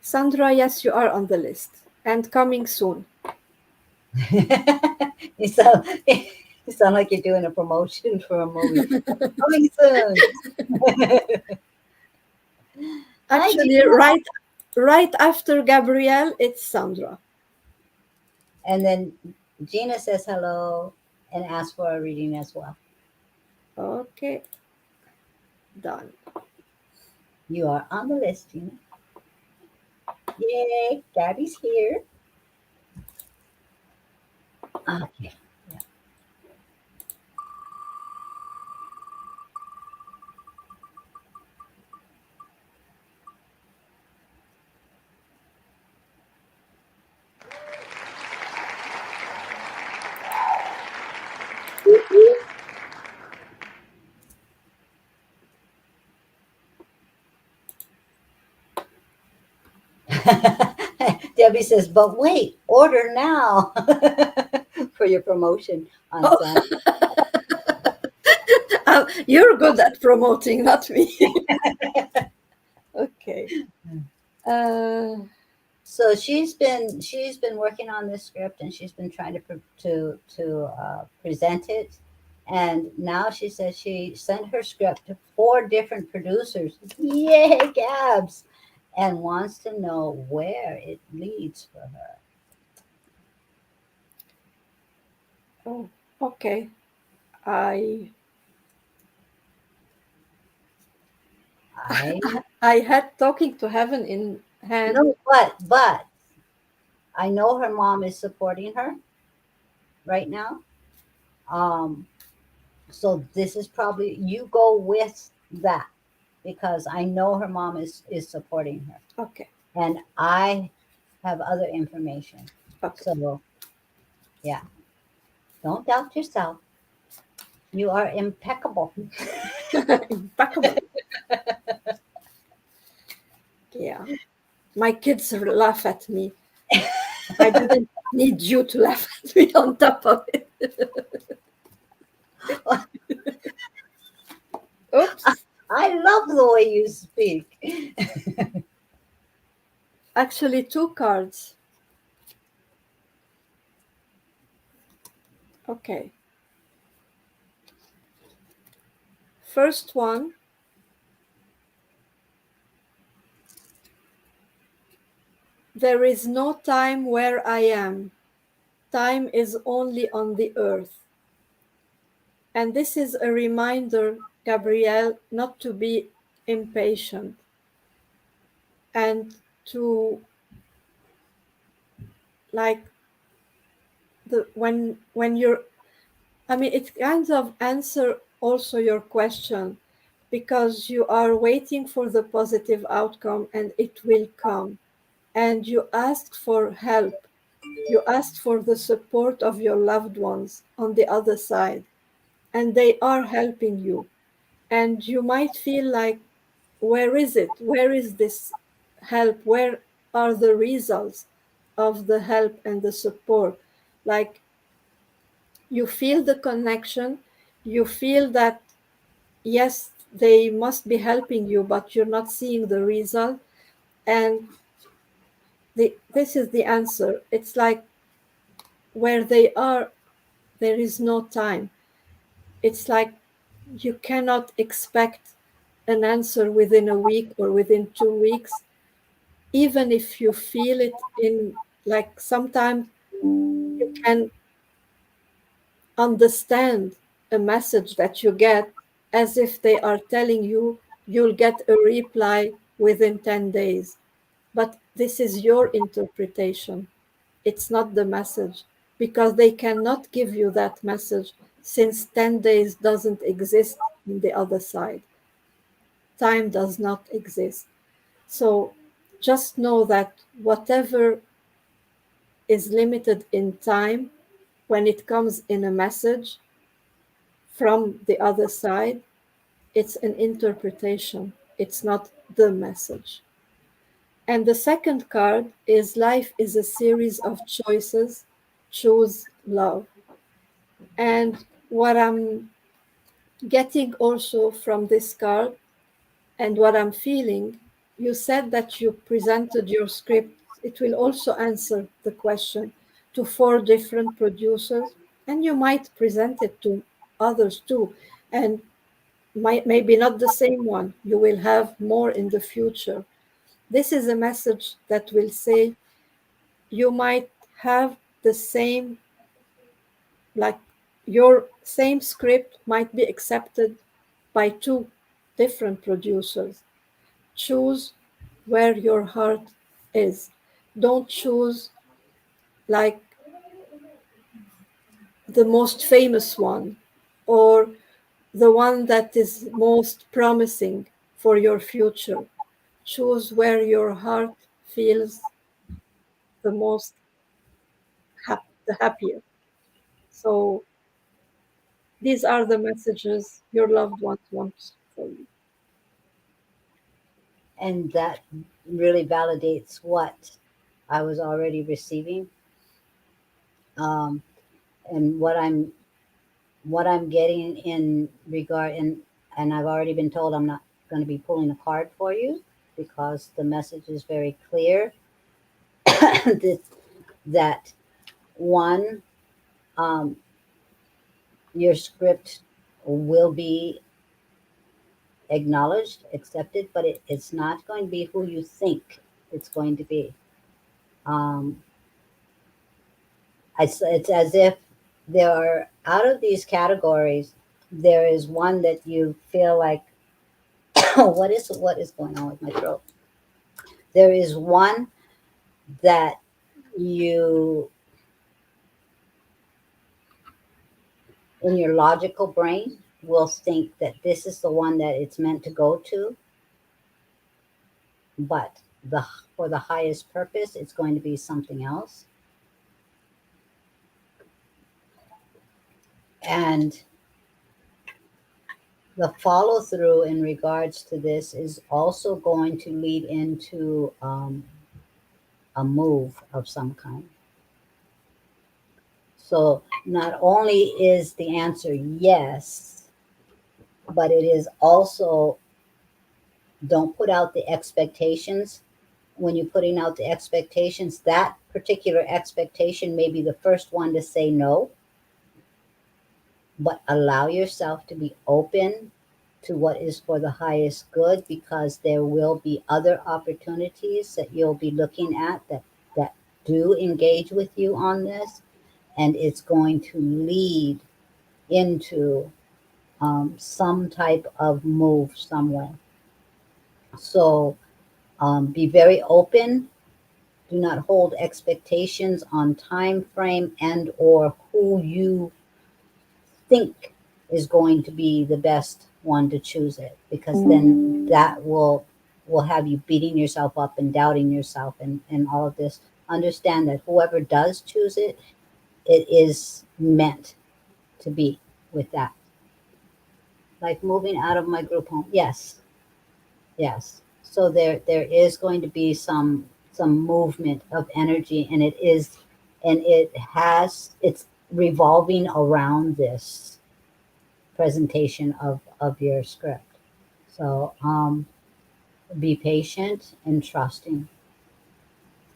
Speaker 2: Sandra, yes, you are on the list and coming soon.
Speaker 1: you sound you sound like you're doing a promotion for a movie. Coming soon. Hi,
Speaker 2: Actually,
Speaker 1: Gina.
Speaker 2: right after Gabrielle, it's Sandra.
Speaker 1: And then Gina says hello and asks for a reading as well.
Speaker 2: Okay, done.
Speaker 1: You are on the list, Gina. Yay, Gabby's here. Okay. Yeah. Debbie says, but wait, order now for your promotion on
Speaker 2: Oh,
Speaker 1: Sunday.
Speaker 2: you're good at promoting, not me. Okay. Uh,
Speaker 1: So she's been working on this script, and she's been trying to present it, and now she says she sent her script to 4 different producers. Yay, Gabs! And wants to know where it leads for her.
Speaker 2: oh, okay. I
Speaker 1: I
Speaker 2: I had Talking to Heaven in hand.
Speaker 1: know, but I know her mom is supporting her right now. Um, so this is probably, you go with that, because I know her mom is supporting her,
Speaker 2: Okay,
Speaker 1: and I have other information.
Speaker 2: okay.
Speaker 1: So yeah, don't doubt yourself. You are impeccable.
Speaker 2: Impeccable. Yeah. My kids laugh at me. I didn't need you to laugh at me on top of it. Oops.
Speaker 1: I love the way you speak.
Speaker 2: Actually, two cards. Okay. First one, There is no time where I am. Time is only on the earth. And this is a reminder, Gabrielle, not to be impatient and to, like, when you're, I mean, it kind of answer also your question, because you are waiting for the positive outcome and it will come. And you asked for help. You asked for the support of your loved ones on the other side, and they are helping you. And you might feel like, where is it? Where is this help? Where are the results of the help and the support? Like, you feel the connection, you feel that, yes, they must be helping you, but you're not seeing the result. And this is the answer. It's like, where they are, there is no time. It's like you cannot expect an answer within a week or within 2 weeks, even if you feel it in, like, sometimes you can understand a message that you get as if they are telling you you'll get a reply within 10 days. But this is your interpretation. It's not the message, because they cannot give you that message, since 10 days doesn't exist on the other side. Time does not exist. So just know that whatever is limited in time, when it comes in a message from the other side, it's an interpretation, it's not the message. And the second card is, life is a series of choices, choose love. And what I'm getting also from this card, and what I'm feeling, you said that you presented your script. It will also answer the question to 4 different producers, and you might present it to others too. And maybe not the same one, you will have more in the future. This is a message that will say, you might have the same, like, your same script might be accepted by 2 different producers. Choose where your heart is. Don't choose, like, the most famous one, or the one that is most promising for your future. Choose where your heart feels the most the happier. So these are the messages your loved ones want for you.
Speaker 1: And that really validates what I was already receiving, um, and what I'm getting in regard. And I've already been told I'm not going to be pulling a card for you, because the message is very clear. that, that one, um, your script will be acknowledged, accepted, but it's not going to be who you think it's going to be. Um, it's as if there are, out of these categories, there is one that you feel like, what is going on with my throat? There is one that you, in your logical brain, will think that this is the one that it's meant to go to, but the for the highest purpose, it's going to be something else. And the follow through in regards to this is also going to lead into a move of some kind. So not only is the answer yes, but it is also, don't put out the expectations. When you're putting out the expectations, that particular expectation may be the first one to say no, but allow yourself to be open to what is for the highest good, because there will be other opportunities that you'll be looking at that do engage with you on this, and it's going to lead into some type of move somewhere. So be very open. Do not hold expectations on time frame and or who you think is going to be the best one to choose it, because then that will have you beating yourself up and doubting yourself and all of this. Understand that whoever does choose it, it is meant to be with that. Like moving out of my group home. Yes, yes. So there is going to be some movement of energy, and it is, and it's revolving around this presentation of your script. So be patient and trusting,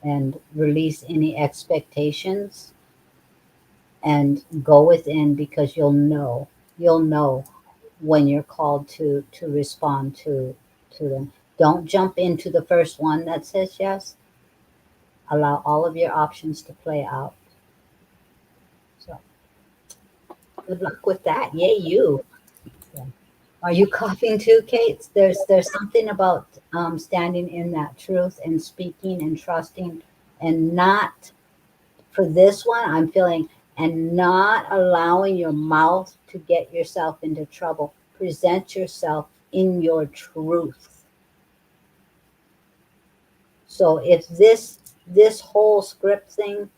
Speaker 1: and release any expectations, and go within, because you'll know when you're called to respond to them. Don't jump into the first one that says yes. Allow all of your options to play out. So good luck with that. Yay, you. Yeah. Are you coughing too, Kate? There's something about standing in that truth and speaking and trusting, and not, for this one, I'm feeling, and not allowing your mouth to get yourself into trouble. Present yourself in your truth. So if this whole script thing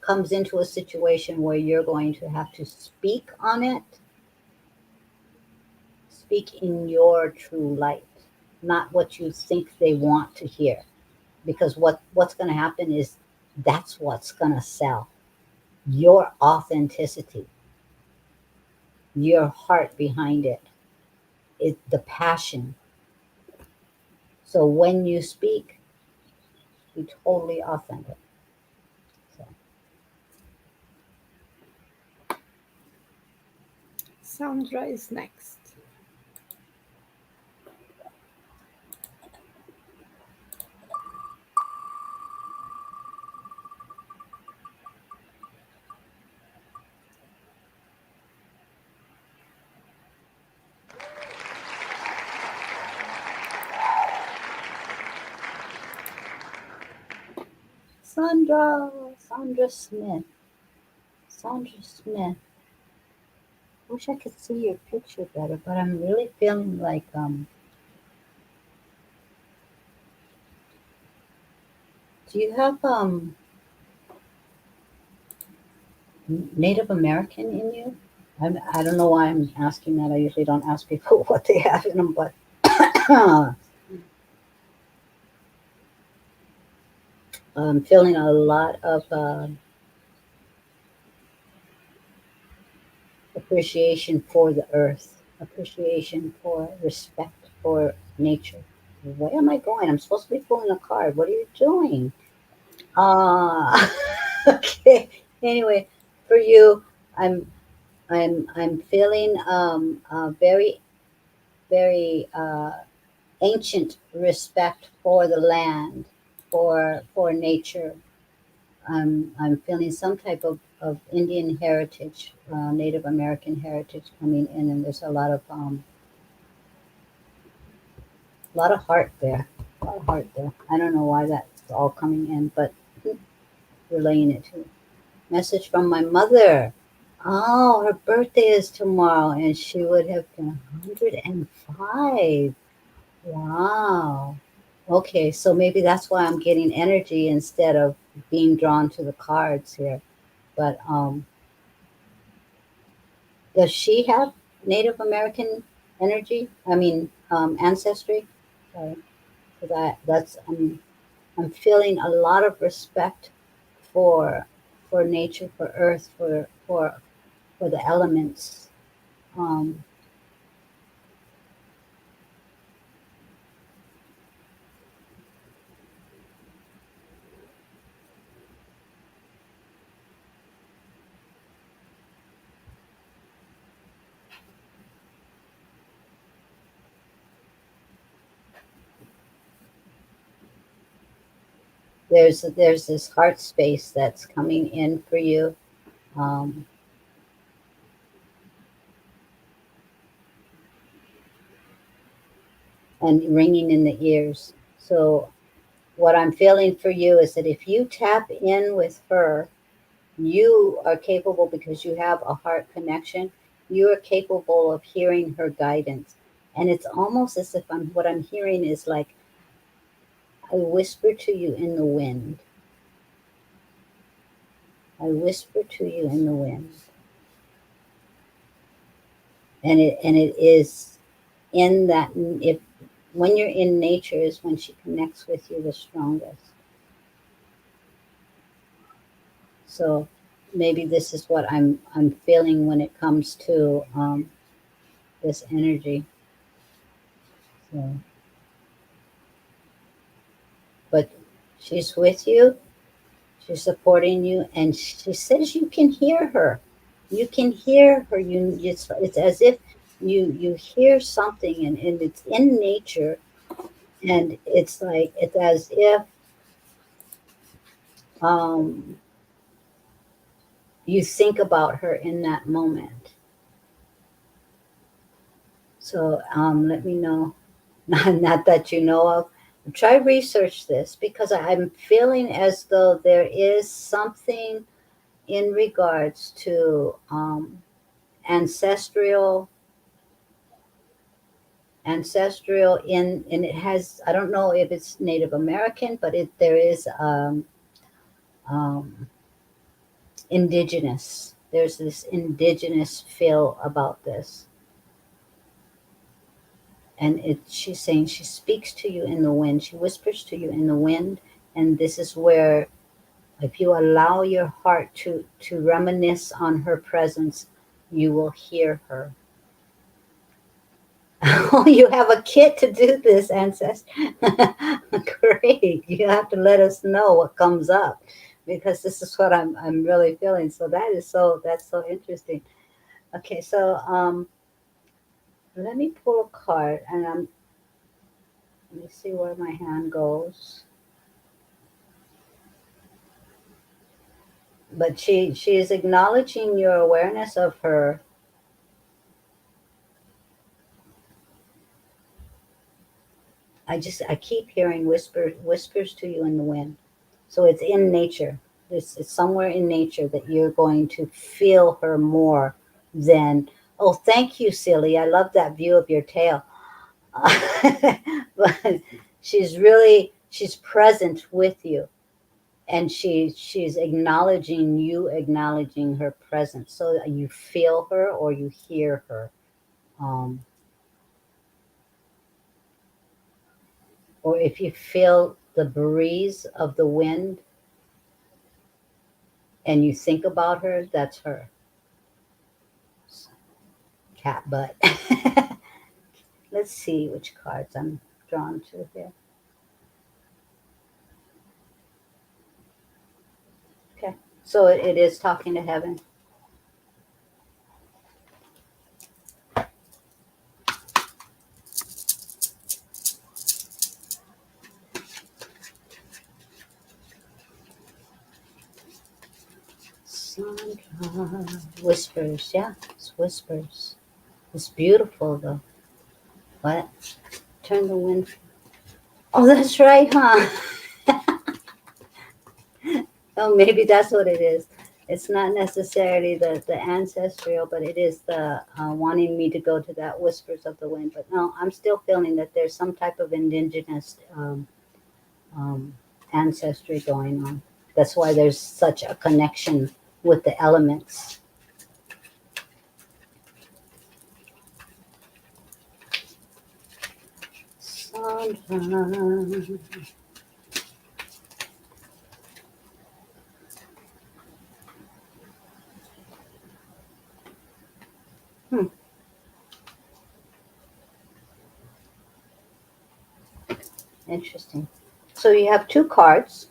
Speaker 1: comes into a situation where you're going to have to speak on it, speak in your true light, not what you think they want to hear. Because what's going to happen is that's what's going to sell. Your authenticity, your heart behind it, the passion. So when you speak, be totally authentic. So,
Speaker 2: Sandra is next.
Speaker 1: Sandra Smith. Sandra Smith. Wish I could see your picture better, but I'm really feeling like do you have Native American in you? I don't know why I'm asking that. I usually don't ask people what they have in them, but I'm feeling a lot of appreciation for the earth, appreciation for respect for nature. Where am I going? I'm supposed to be pulling a card. What are you doing? Ah, okay. Anyway, for you, I'm I'm feeling a very ancient respect for the land, for nature. I'm feeling some type of Indian heritage, Native American heritage coming in, and there's a lot of heart there, a lot of heart there. I don't know why that's all coming in, but relaying it to message from my mother. Oh, her birthday is tomorrow, and she would have been 105. Wow. Okay, so maybe that's why I'm getting energy instead of being drawn to the cards here. But does she have Native American energy? I mean, ancestry. Sorry, because I'm feeling a lot of respect for nature, for earth, for the elements. Um, There's this heart space that's coming in for you, um, and ringing in the ears. So what I'm feeling for you is that if you tap in with her, you are capable, because you have a heart connection. You are capable of hearing her guidance, and it's almost as if what I'm hearing is like, I whisper to you in the wind. I whisper to you in the wind, and it is in that, if when you're in nature is when she connects with you the strongest. So maybe this is what I'm feeling when it comes to this energy. So, but she's with you, she's supporting you, and she says you can hear her. You can hear her. It's as if you hear something, and it's in nature, and it's like it's as if um, you think about her in that moment. So let me know. Not that you know of. Try research this, because I'm feeling as though there is something in regards to ancestral in, and it has, I don't know if it's Native American, but there is um, indigenous. There's this indigenous feel about this, and she's saying she speaks to you in the wind. She whispers to you in the wind, and this is where, if you allow your heart to reminisce on her presence, you will hear her. Oh, you have a kit to do this, ancestor. Great. You have to let us know what comes up, because this is what I'm really feeling. So that's so interesting. Okay, so let me pull a card, and let me see where my hand goes. But she is acknowledging your awareness of her. I keep hearing whispers to you in the wind. So it's in nature. It's somewhere in nature that you're going to feel her more than, oh, thank you, silly. I love that view of your tail. But she's present with you, and she's acknowledging you, acknowledging her presence. So you feel her or you hear her. Um, or if you feel the breeze of the wind and you think about her, that's her. Cat butt. Let's see which cards I'm drawn to here. Okay. So it is talking to heaven. Sandra. Whispers. Yeah, it's whispers. It's beautiful though. What? Turn the wind. Oh, that's right, huh? Oh, maybe that's what it is. It's not necessarily the ancestral, but it is the wanting me to go to that whispers of the wind. But no, I'm still feeling that there's some type of indigenous um, ancestry going on. That's why there's such a connection with the elements. Sandra. Hmm, interesting. So you have two cards.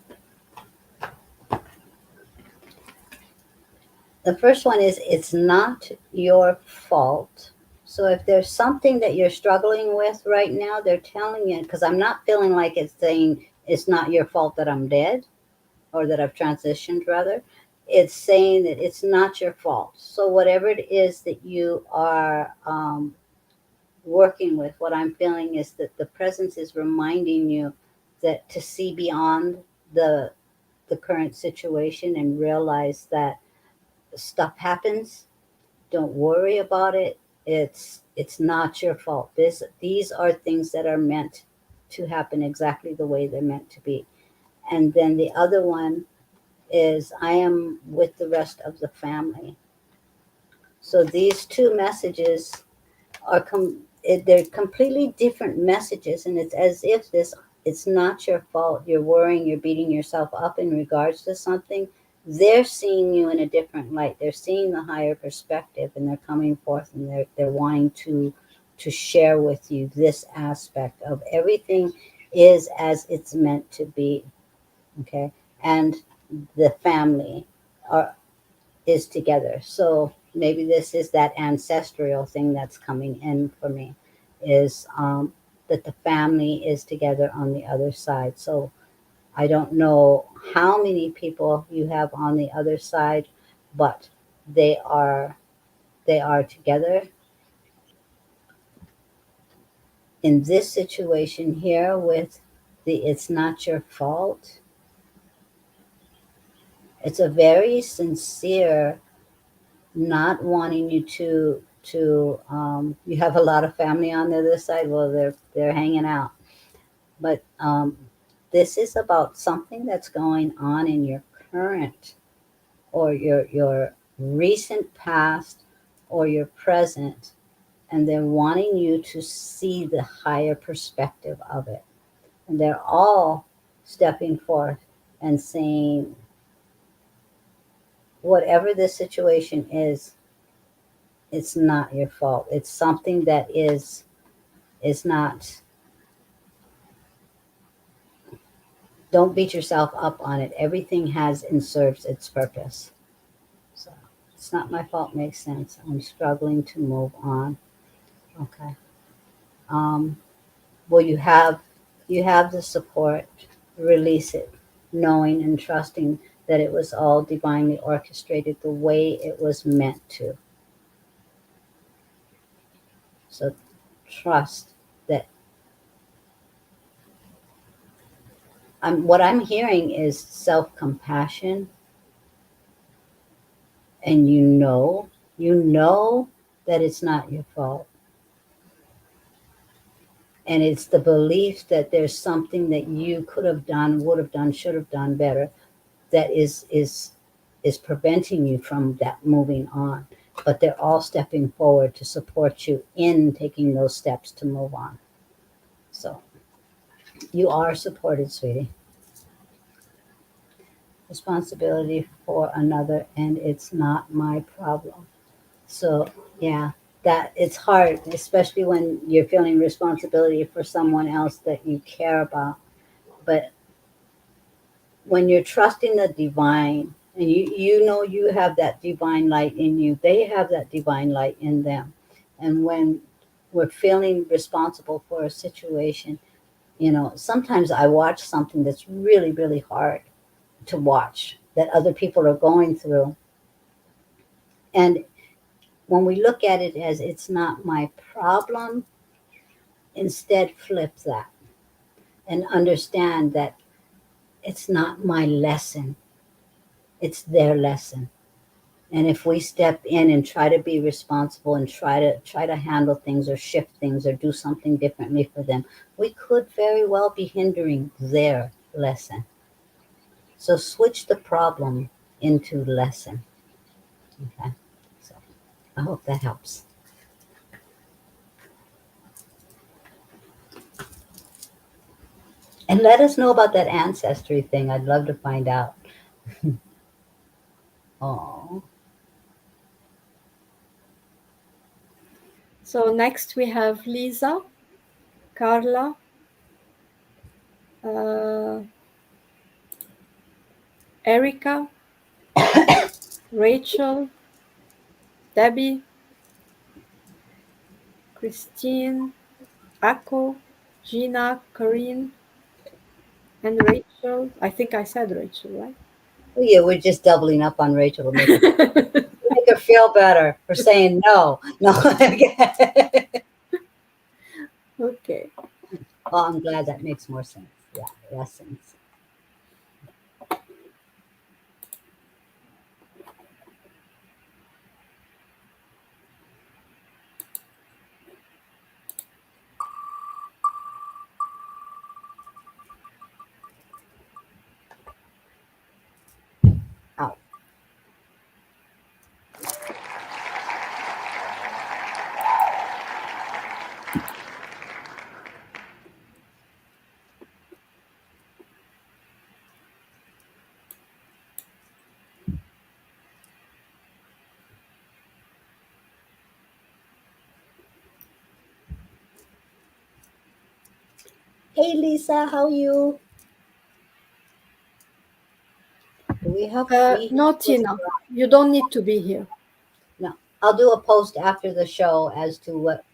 Speaker 1: The first one is, it's not your fault. So if there's something that you're struggling with right now, they're telling you, because I'm not feeling like it's saying it's not your fault that I'm dead or that I've transitioned rather. It's saying that it's not your fault. So whatever it is that you are working with, what I'm feeling is that the presence is reminding you that to see beyond the the current situation and realize that stuff happens. Don't worry about it. It's not your fault. These are things that are meant to happen exactly the way they're meant to be. And then the other one is I am with the rest of the family. So these two messages are they're completely different messages, and it's as if this it's not your fault. You're worrying, you're beating yourself up in regards to something. They're seeing you in a different light. They're seeing the higher perspective, and they're coming forth, and they're wanting to share with you this aspect of everything is as it's meant to be. Okay, and the family are is together. So maybe this is that ancestral thing that's coming in for me, is that the family is together on the other side. So I don't know how many people you have on the other side, but they are they are together in this situation here with the it's not your fault. It's a very sincere not wanting you to you have a lot of family on the other side. Well, they're hanging out, but this is about something that's going on in your current or your recent past or your present, and they're wanting you to see the higher perspective of it, and they're all stepping forth and saying whatever the situation is, it's not your fault. It's something that is not, don't beat yourself up on it. Everything has and serves its purpose. So it's not my fault makes sense. I'm struggling to move on. Okay. Um, well, you have the support. Release it, knowing and trusting that it was all divinely orchestrated the way it was meant to. So trust that what I'm hearing is self compassion, and you know that it's not your fault, and it's the belief that there's something that you could have done, would have done, should have done better, that is preventing you from that moving on, but they're all stepping forward to support you in taking those steps to move on. So you are supported, sweetie. Responsibility for another, and it's not my problem. So yeah, that it's hard, especially when you're feeling responsibility for someone else that you care about. But when you're trusting the divine, and you know you have that divine light in you, they have that divine light in them. And when we're feeling responsible for a situation, sometimes I watch something that's really, really hard to watch that other people are going through. And when we look at it as it's not my problem, instead flip that and understand that it's not my lesson, it's their lesson. And if we step in and try to be responsible and try to handle things or shift things or do something differently for them, we could very well be hindering their lesson. So switch the problem into lesson. Okay. So I hope that helps. And let us know about that ancestry thing. I'd love to find out. Oh,
Speaker 2: So next we have Lisa, Carla, uh, Erica, Rachel, Debbie, Christine, Akko, Gina, Corinne, And Rachel. I think I said Rachel, right?
Speaker 1: Well, yeah, we're just doubling up on Rachel to make her feel better for saying no. No.
Speaker 2: Okay.
Speaker 1: Well, I'm glad that makes more sense. Yeah, less sense. Out. Hey, Lisa, how are you? Do we
Speaker 2: No,
Speaker 1: was
Speaker 2: Tina, you don't need to be here.
Speaker 1: no. I'll do a post after the show as to what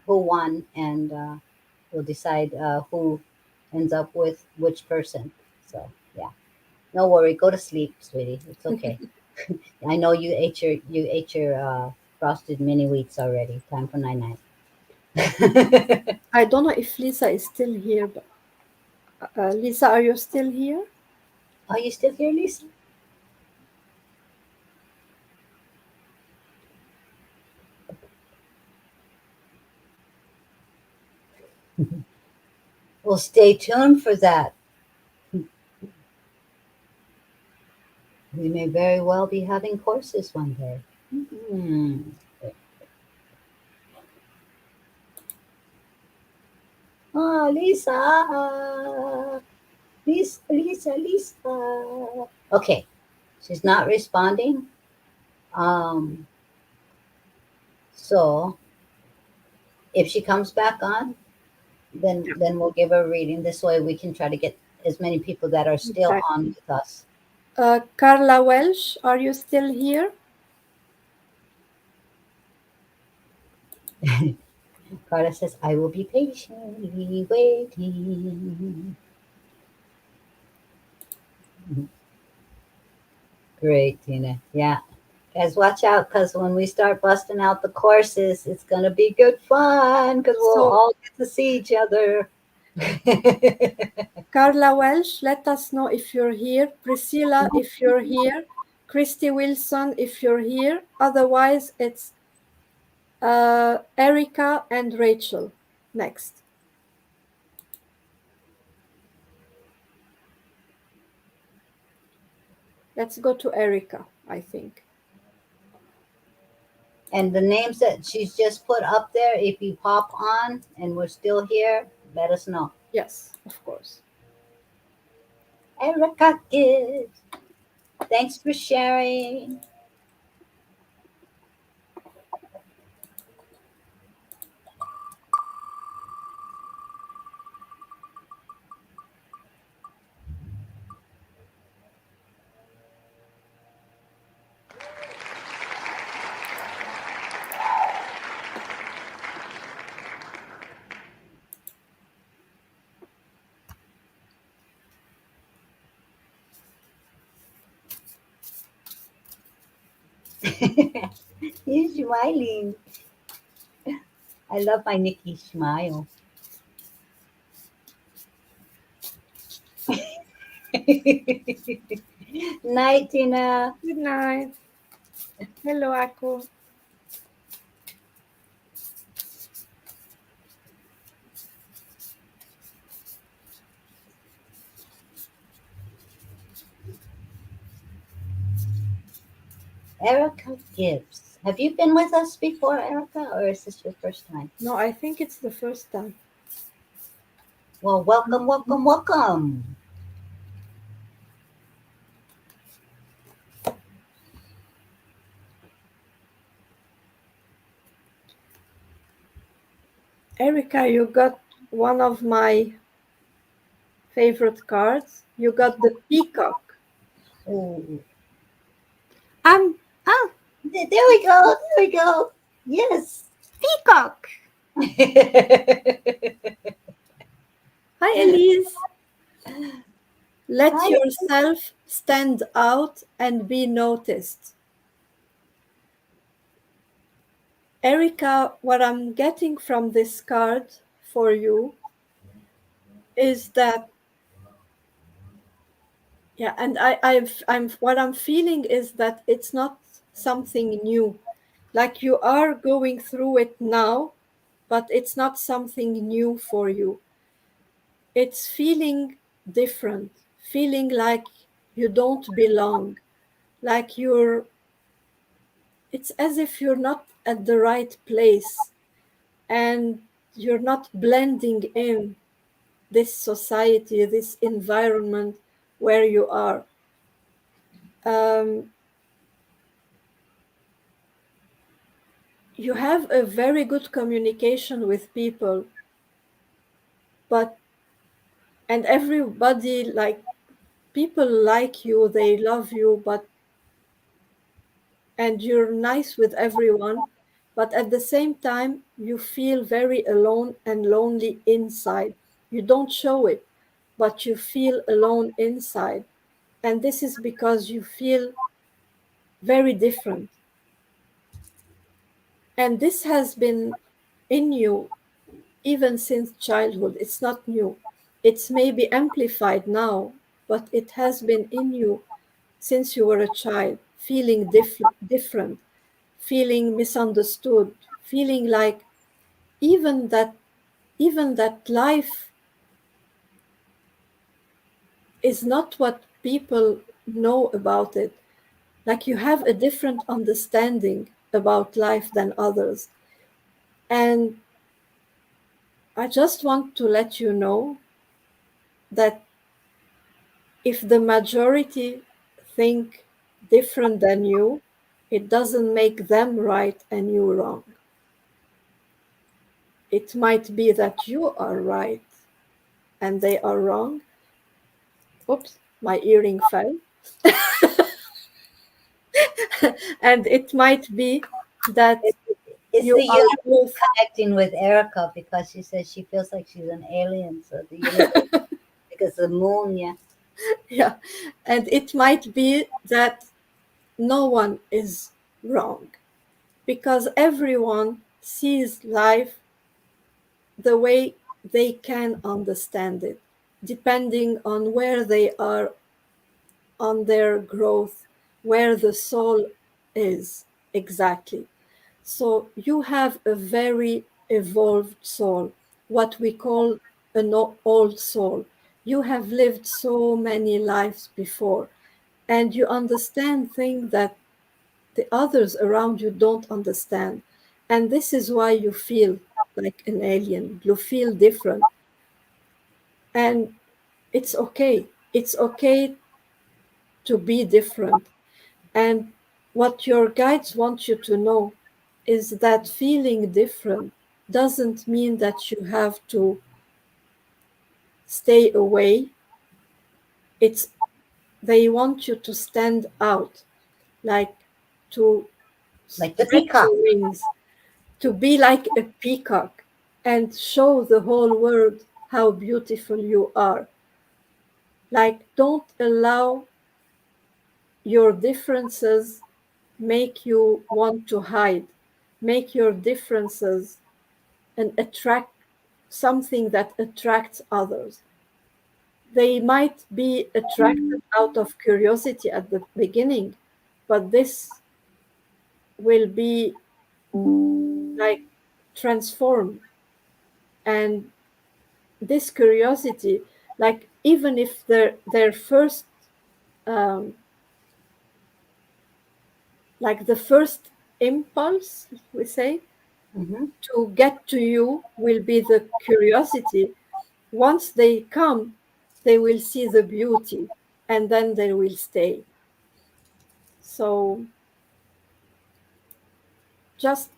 Speaker 1: who won, and we'll decide who ends up with which person. So yeah, no worry. Go to sleep, sweetie. It's okay. I know you ate your frosted mini wheats already. Time for night night.
Speaker 2: I don't know if Lisa is still here, but Lisa, are you still here?
Speaker 1: Are you still here, Lisa? Well, stay tuned for that. We may very well be having courses one day. Hmm. Ah, Lisa. Lisa, Lisa, Lisa. Okay, she's not responding. Um, so if she comes back on, then we'll give her a reading. This way we can try to get as many people that are still on
Speaker 2: Exactly.
Speaker 1: with us.
Speaker 2: Carla Welsh, are you still here?
Speaker 1: Carla says, I will be patiently waiting. Great, Tina. Yeah. Guys, watch out because when we start busting out the courses, it's going to be good fun because we'll
Speaker 2: So,
Speaker 1: all get to see each other.
Speaker 2: Carla Welsh, let us know if you're here. Priscilla, if you're here. Christy Wilson, if you're here. Otherwise, it's Erica and Rachel next. Let's go to Erica, I think.
Speaker 1: And the names that she's just put up there, if you pop on and we're still here, let us know.
Speaker 2: Yes, of course.
Speaker 1: Erica Gibbs, thanks for sharing. He's smiling. I love my Nikki smile. Night, Tina.
Speaker 2: Good night. Hello, Ako.
Speaker 1: Erica Gibbs. Have you been with us before, Erica, or is this your first time?
Speaker 2: No, I think it's the first time.
Speaker 1: Well, welcome, welcome, welcome.
Speaker 2: Erica, you got one of my favorite cards. You got the peacock.
Speaker 1: Oh,
Speaker 2: I'm ah
Speaker 1: there we go. There we go. Yes.
Speaker 2: peacock. Hi, Elise. Let
Speaker 1: Hi.
Speaker 2: yourself stand out and be noticed. Erica, what I'm getting from this card for you is that, yeah, and I'm what I'm feeling is that it's not something new. Like you are going through it now, but it's not something new for you. It's feeling different, feeling like you don't belong, like it's as if you're not at the right place and you're not blending in this society, this environment where you are. Um, you have a very good communication with people, but and everybody like people like you, they love you, but and you're nice with everyone, but at the same time, you feel very alone and lonely inside. You don't show it, but you feel alone inside. And this is because you feel very different. And this has been in you even since childhood. It's not new. It's maybe amplified now, but it has been in you since you were a child, feeling different, feeling misunderstood, feeling like even that even that life is not what people know about it. Like you have a different understanding about life than others. And I just want to let you know that if the majority think different than you, it doesn't make them right and you wrong. It might be that you are right and they are wrong. Oops, my earring fell. And it might be that
Speaker 1: It, it's
Speaker 2: you
Speaker 1: the
Speaker 2: are
Speaker 1: universe
Speaker 2: both.
Speaker 1: connecting with Erica because she says she feels like she's an alien. So the universe, because the moon, yeah.
Speaker 2: Yeah. And it might be that no one is wrong because everyone sees life the way they can understand it, depending on where they are on their growth, where the soul is exactly. So you have a very evolved soul, what we call an old soul. You have lived so many lives before, and you understand things that the others around you don't understand. And this is why you feel like an alien. You feel different. And it's okay. It's okay to be different. And what your guides want you to know is that feeling different doesn't mean that you have to stay away. It's they want you to stand out, like to
Speaker 1: Like the
Speaker 2: spread
Speaker 1: peacock.
Speaker 2: your wings, to be like a peacock and show the whole world how beautiful you are. Like, don't allow your differences make you want to hide, make your differences and attract something that attracts others. They might be attracted out of curiosity at the beginning, but this will be like transformed. And this curiosity, like even if their first um, like the first impulse we say
Speaker 1: Hmm.
Speaker 2: to get to you will be the curiosity. Once they come, they will see the beauty and then they will stay. So just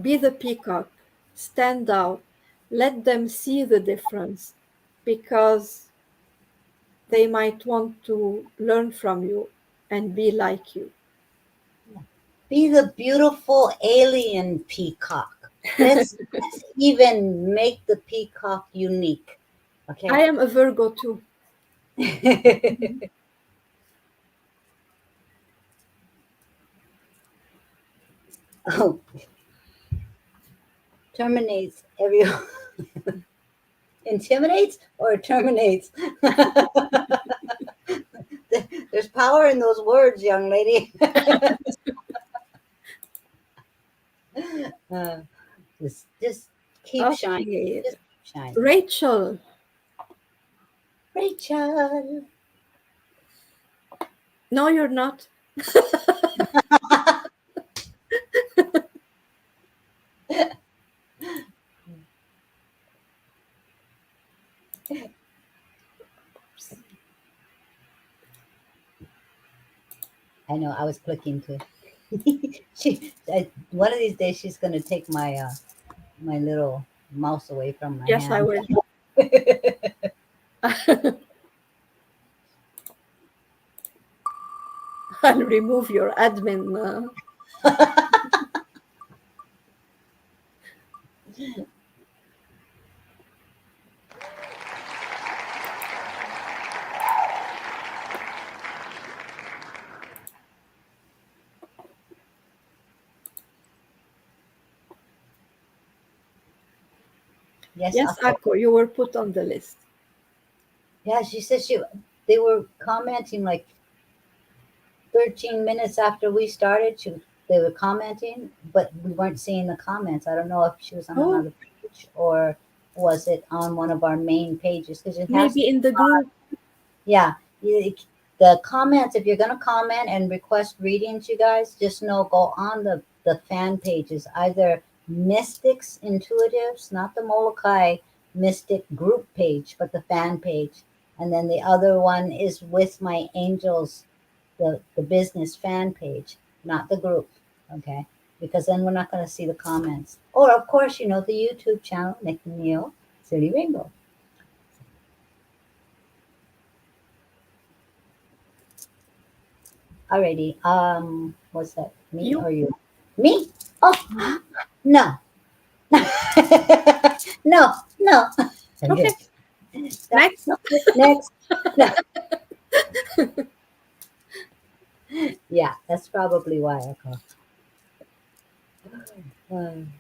Speaker 2: be the peacock, stand out, let them see the difference because they might want to learn from you and be like you.
Speaker 1: Be the beautiful alien peacock. Let's even make the peacock unique.
Speaker 2: I
Speaker 1: Okay.
Speaker 2: am a Virgo too. Mhm.
Speaker 1: Oh, terminates everyone. Intimidates or terminates? There's power in those words, young lady. Uh, just keep shining.
Speaker 2: Okay.
Speaker 1: Just keep shining.
Speaker 2: Rachel,
Speaker 1: Rachel.
Speaker 2: no, you're not.
Speaker 1: I know. I was clicking too. One of these days she's gonna take my little mouse away from my
Speaker 2: Yes, I
Speaker 1: hand.
Speaker 2: will. I'll remove your admin.
Speaker 1: Yes,
Speaker 2: Yes,
Speaker 1: Akko.
Speaker 2: Akko, you were put on the list.
Speaker 1: Yeah, she said they were commenting like 13 minutes after we started. They were commenting, but we weren't seeing the comments. I don't know if she was on
Speaker 2: Oh,
Speaker 1: another page or was it on one of our main pages because it has
Speaker 2: maybe in the group.
Speaker 1: yeah, the comments, if you're going to comment and request readings, you guys, just know go on the fan pages, either Mystics Intuitives, not the Molokai Mystic group page, but the fan page. And then the other one is with my angels, the business fan page, not the group. Okay. Because then we're not going to see the comments. Or, of course, the YouTube channel, Nik Neel, City Rainbow. Alrighty. What's that? Me
Speaker 2: You.
Speaker 1: or you? Me? Oh
Speaker 2: Mhm.
Speaker 1: no. No, no.
Speaker 2: Okay,
Speaker 1: Okay. Stop.
Speaker 2: next.
Speaker 1: No. Next. No. Yeah, that's probably why I call. Um,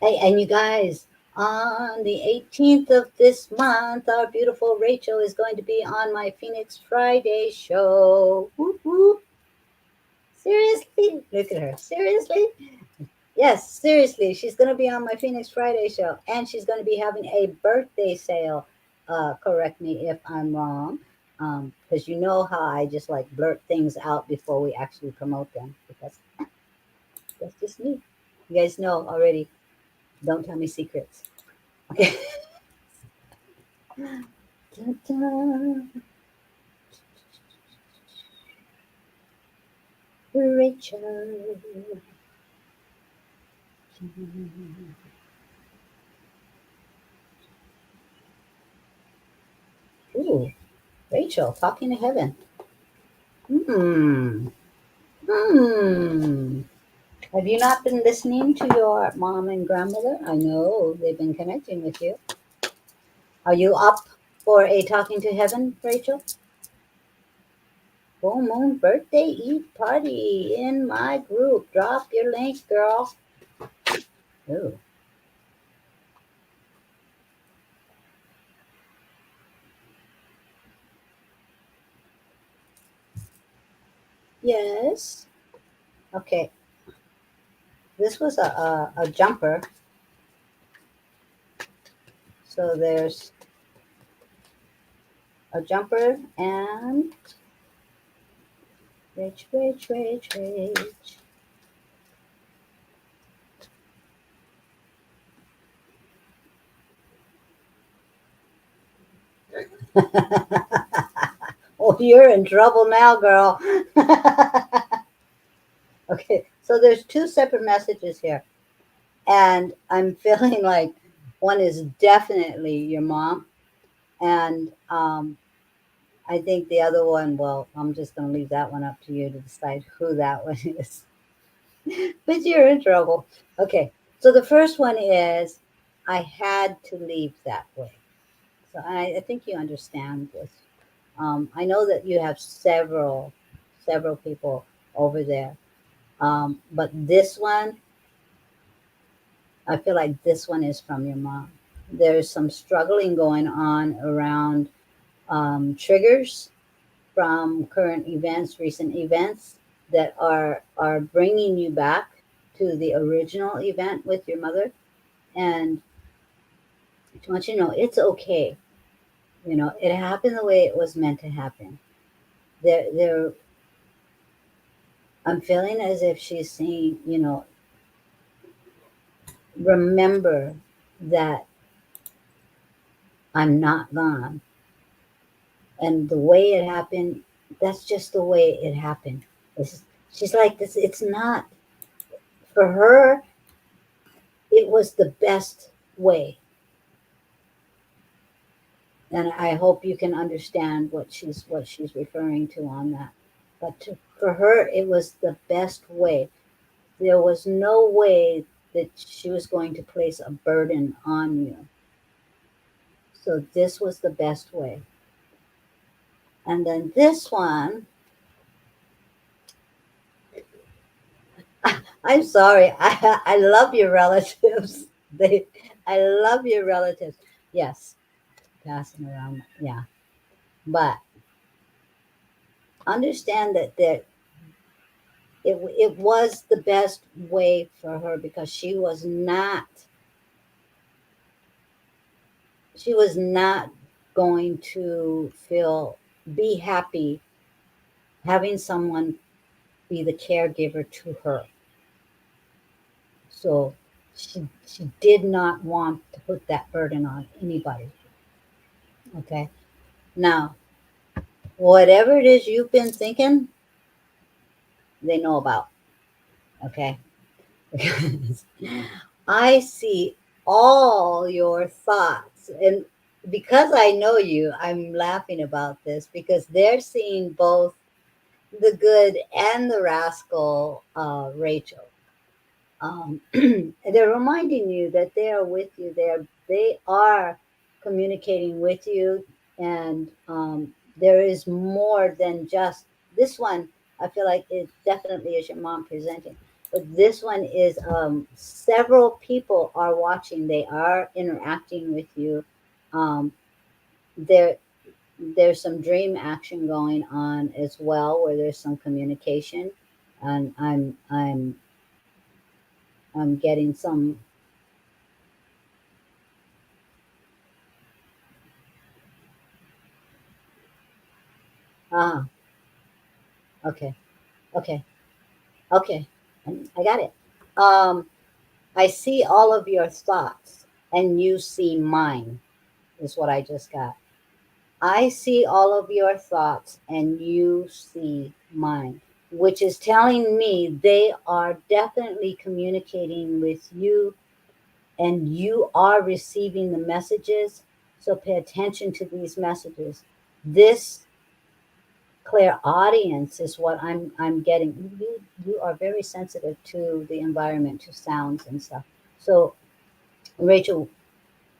Speaker 1: hey, and you guys, on the 18th of this month, our beautiful Rachel is going to be on my Phoenix Friday show. Whoop, whoop. Seriously? Look at her. Seriously? Yes, seriously, she's going to be on my Phoenix Friday show, and she's going to be having a birthday sale. Correct me if I'm wrong, because you know how I just like blurt things out before we actually promote them, because that's just me. You guys know already. Don't tell me secrets. Okay. Ta-da. Rachel. Ooh, Rachel, talking to heaven. Hmm. Hmm. Have you not been listening to your mom and grandmother? I know they've been connecting with you. Are you up for a talking to heaven, Rachel? Full moon birthday eve party in my group. Drop your link, girl. Ooh. Yes. Okay. This was a jumper. So there's a jumper and Rach, Rach, Rach, Rach. Oh, you're in trouble now, girl. Okay, so there's two separate messages here, and I'm feeling like one is definitely your mom, and I think the other one, well, I'm just going to leave that one up to you to decide who that one is. But you're in trouble. Okay, so the first one is I had to leave that way. So I think you understand this. I know that you have several people over there, but this one, I feel like this one is from your mom. There's some struggling going on around triggers from current events, recent events that are bringing you back to the original event with your mother. And I just want you to know it's okay. You know, it happened the way it was meant to happen. There. I'm feeling as if she's saying, you know, remember that I'm not gone. And the way it happened, that's just the way it happened. It's, she's like this. It's not for her. It was the best way, and I hope you can understand what she's referring to on that. But for her, it was the best way. There was no way that she was going to place a burden on you. So this was the best way. And then this one, I'm sorry, I love your relatives. They, I love your relatives. Yes, passing around, yeah. But understand that it was the best way for her because she was not going to be happy having someone be the caregiver to her. So she did not want to put that burden on anybody. Okay. Now, whatever it is you've been thinking, they know about. Okay. Because I see all your thoughts. And because I know you, I'm laughing about this because they're seeing both the good and the rascal Rachel. They're reminding you that they are with you. They are communicating with you, and there is more than just this one. I feel like it definitely is your mom presenting, but this one is several people are watching. They are interacting with you. Um, there, there's some dream action going on as well, where there's some communication, and I'm getting some. Ah, okay, okay, okay. I got it. Um, I see all of your thoughts, and you see mine, is what I just got. I see all of your thoughts, and you see mine, which is telling me they are definitely communicating with you, and you are receiving the messages. So pay attention to these messages. This clairaudience is what I'm getting. You are very sensitive to the environment, to sounds and stuff. So Rachel,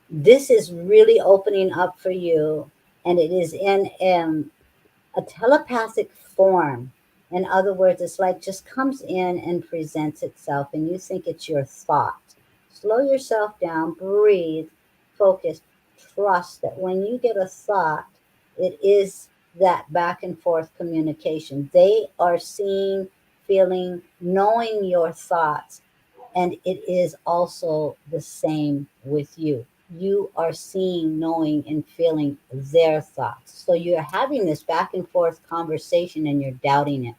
Speaker 1: this is really opening up for you, and it is in a telepathic form. In other words, it's like just comes in and presents itself, and you think it's your thought. Slow yourself down, breathe, focus, trust that when you get a thought, it is that back and forth communication. They are seeing, feeling, knowing your thoughts, and it is also the same with you. You are seeing, knowing, and feeling their thoughts. So you're having this back and forth conversation and you're doubting it.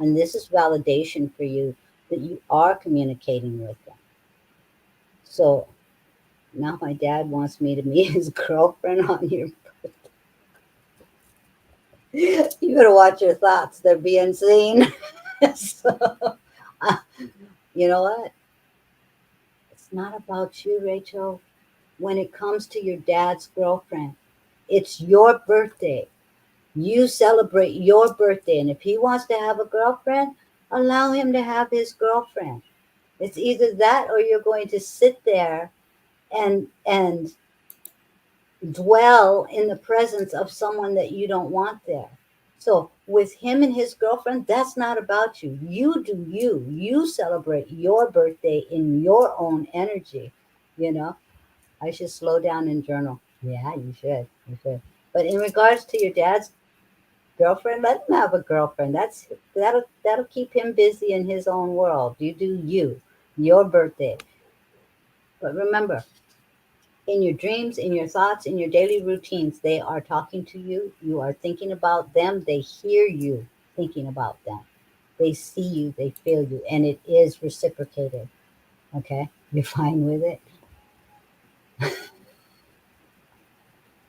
Speaker 1: And this is validation for you that you are communicating with them. So now my dad wants me to meet his girlfriend on your. You better watch your thoughts. They're being seen. So, uh, you know what? It's not about you, Rachel. When it comes to your dad's girlfriend, it's your birthday. You celebrate your birthday. And if he wants to have a girlfriend, allow him to have his girlfriend. It's either that or you're going to sit there and dwell in the presence of someone that you don't want there. So with him and his girlfriend, that's not about you. You do you. You celebrate your birthday in your own energy. You know, I should slow down and journal. Yeah, you should. You should. But in regards to your dad's girlfriend, let him have a girlfriend. That'll keep him busy in his own world. You do you, your birthday. But remember, in your dreams, in your thoughts, in your daily routines, they are talking to you. You are thinking about them. They hear you thinking about them. They see you. They feel you. And it is reciprocated. Okay? You're fine with it.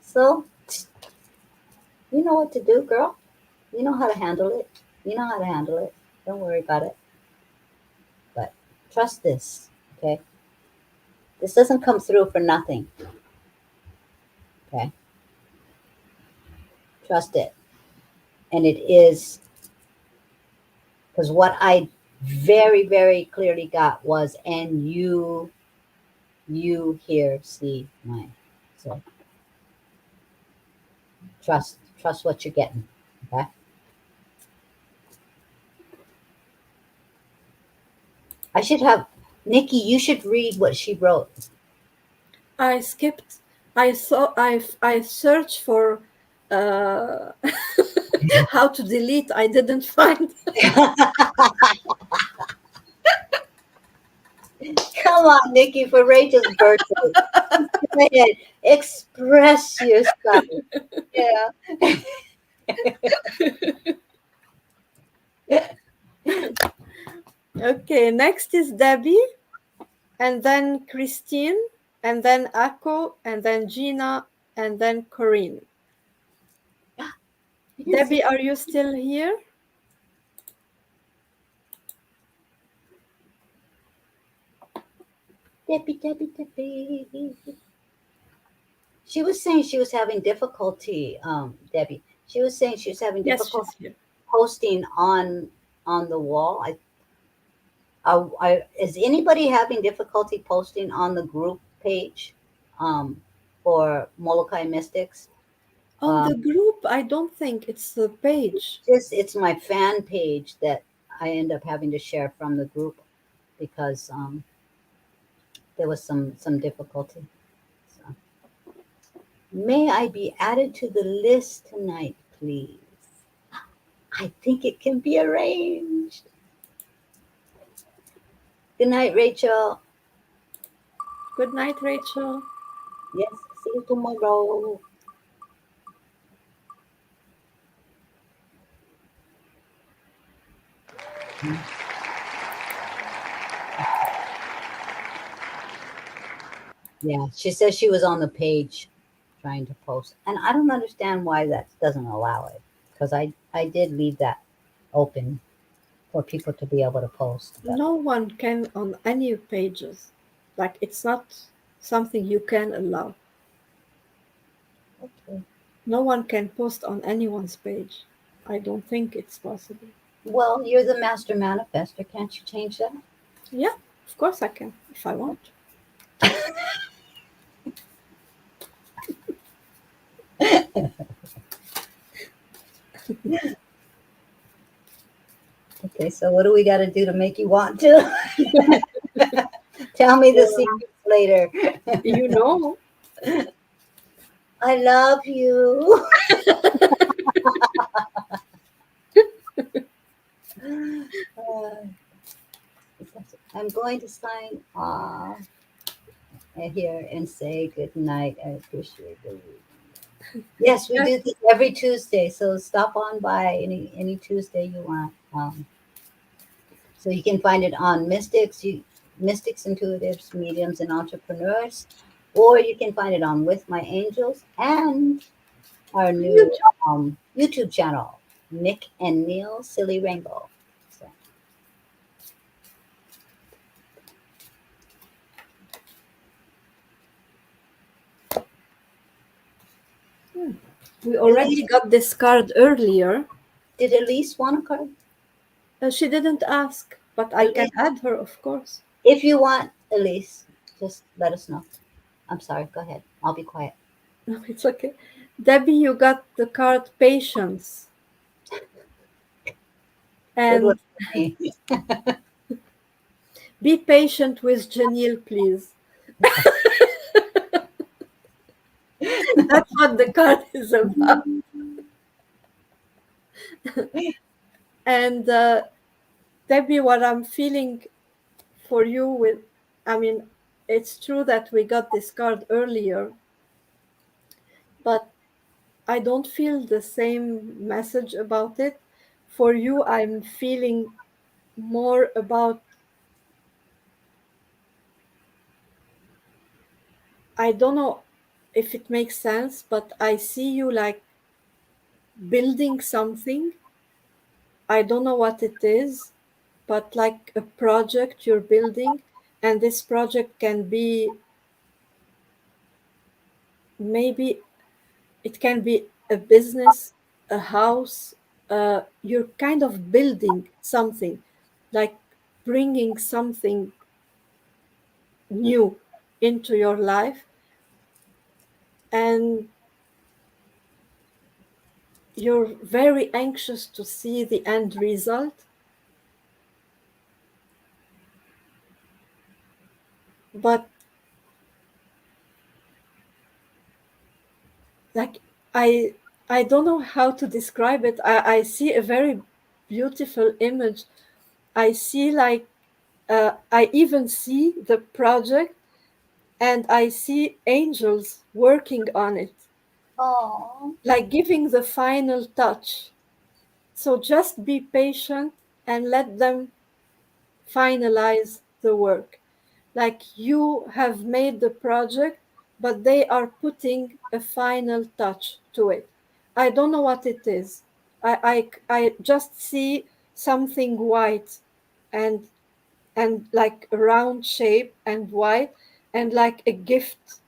Speaker 1: So, you know what to do, girl. You know how to handle it. You know how to handle it. Don't worry about it. But trust this. Okay? This doesn't come through for nothing. Okay? Trust it. And it is because what I very, very clearly got was, and you hear, see, mind. So trust what you're getting. Okay. I should have Nikki. You should read what she wrote.
Speaker 2: I skipped. I saw. I searched for uh, how to delete. I didn't find.
Speaker 1: Come on, Nikki, for Rachel's birthday. Go ahead, express yourself. Yeah.
Speaker 2: Okay, next is Debbie, and then Christine, and then Akko, and then Gina, and then Corinne.
Speaker 1: I can see
Speaker 2: Debbie, are you still here?
Speaker 1: Debbie, Debbie, Debbie. She was saying she was having difficulty, Debbie. She was saying she was having
Speaker 2: Yes,
Speaker 1: difficulty
Speaker 2: she's here.
Speaker 1: posting on the wall. Is anybody having difficulty posting on the group page for Molokai Mystics?
Speaker 2: On the
Speaker 1: Um,
Speaker 2: group, I don't think it's the page.
Speaker 1: just it's my fan page that I end up having to share from the group because there was some difficulty. So, may I be added to the list tonight, please? I think it can be arranged. Good night, Rachel.
Speaker 2: Good night, Rachel.
Speaker 1: Yes, see you tomorrow. Yeah, she says she was on the page trying to post, and I don't understand why that doesn't allow it because I did leave that open for people to be able to post. But
Speaker 2: No one can on any pages. Like, it's not something you can allow.
Speaker 1: okay.
Speaker 2: No one can post on anyone's page. I don't think it's possible.
Speaker 1: Well, you're the master manifester. Can't you change that?
Speaker 2: Yeah, of course I can if I want.
Speaker 1: Okay, so what do we got to do to make you want to? Tell me the
Speaker 2: Yeah.
Speaker 1: secrets later.
Speaker 2: You know,
Speaker 1: I love you. Uh, I'm going to sign off here and say good night. I appreciate the reading. Yes, we
Speaker 2: yeah,
Speaker 1: do this every Tuesday, so stop on by any Tuesday you want. So you can find it on Mystics, Intuitives, Mediums, and Entrepreneurs, or you can find it on With My Angels and our
Speaker 2: you
Speaker 1: new YouTube channel, Nik and Neel Silly Rainbow. So,
Speaker 2: we
Speaker 1: Elise,
Speaker 2: already got this card earlier.
Speaker 1: did Elise want a card?
Speaker 2: She didn't ask, but I can
Speaker 1: Elise,
Speaker 2: add her, of course.
Speaker 1: if you want Elise, just let us know. I'm sorry. Go ahead. I'll be quiet.
Speaker 2: No, it's okay. Debbie, you got the card patience.
Speaker 1: Good one
Speaker 2: And
Speaker 1: for me.
Speaker 2: be patient with Janelle, please. That's what the card is about. And Debbie, what I'm feeling for you with, I mean, it's true that we got this card earlier, but I don't feel the same message about it. For you, I'm feeling more about, I don't know if it makes sense, but I see you like building something. I don't know what it is, but like a project you're building. And this project can be, maybe it can be a business, a house. You're kind of building something, like bringing something new into your life. And you're very anxious to see the end result. But like, i I don't know how to describe it. I see a very beautiful image. I see like, I even see the project, and I see angels working on it,
Speaker 1: Oh,
Speaker 2: like giving the final touch. So just be patient and let them finalize the work. Like, you have made the project, but they are putting a final touch to it. I don't know what it is. I just see something white, and like a round shape and white, and like a gift,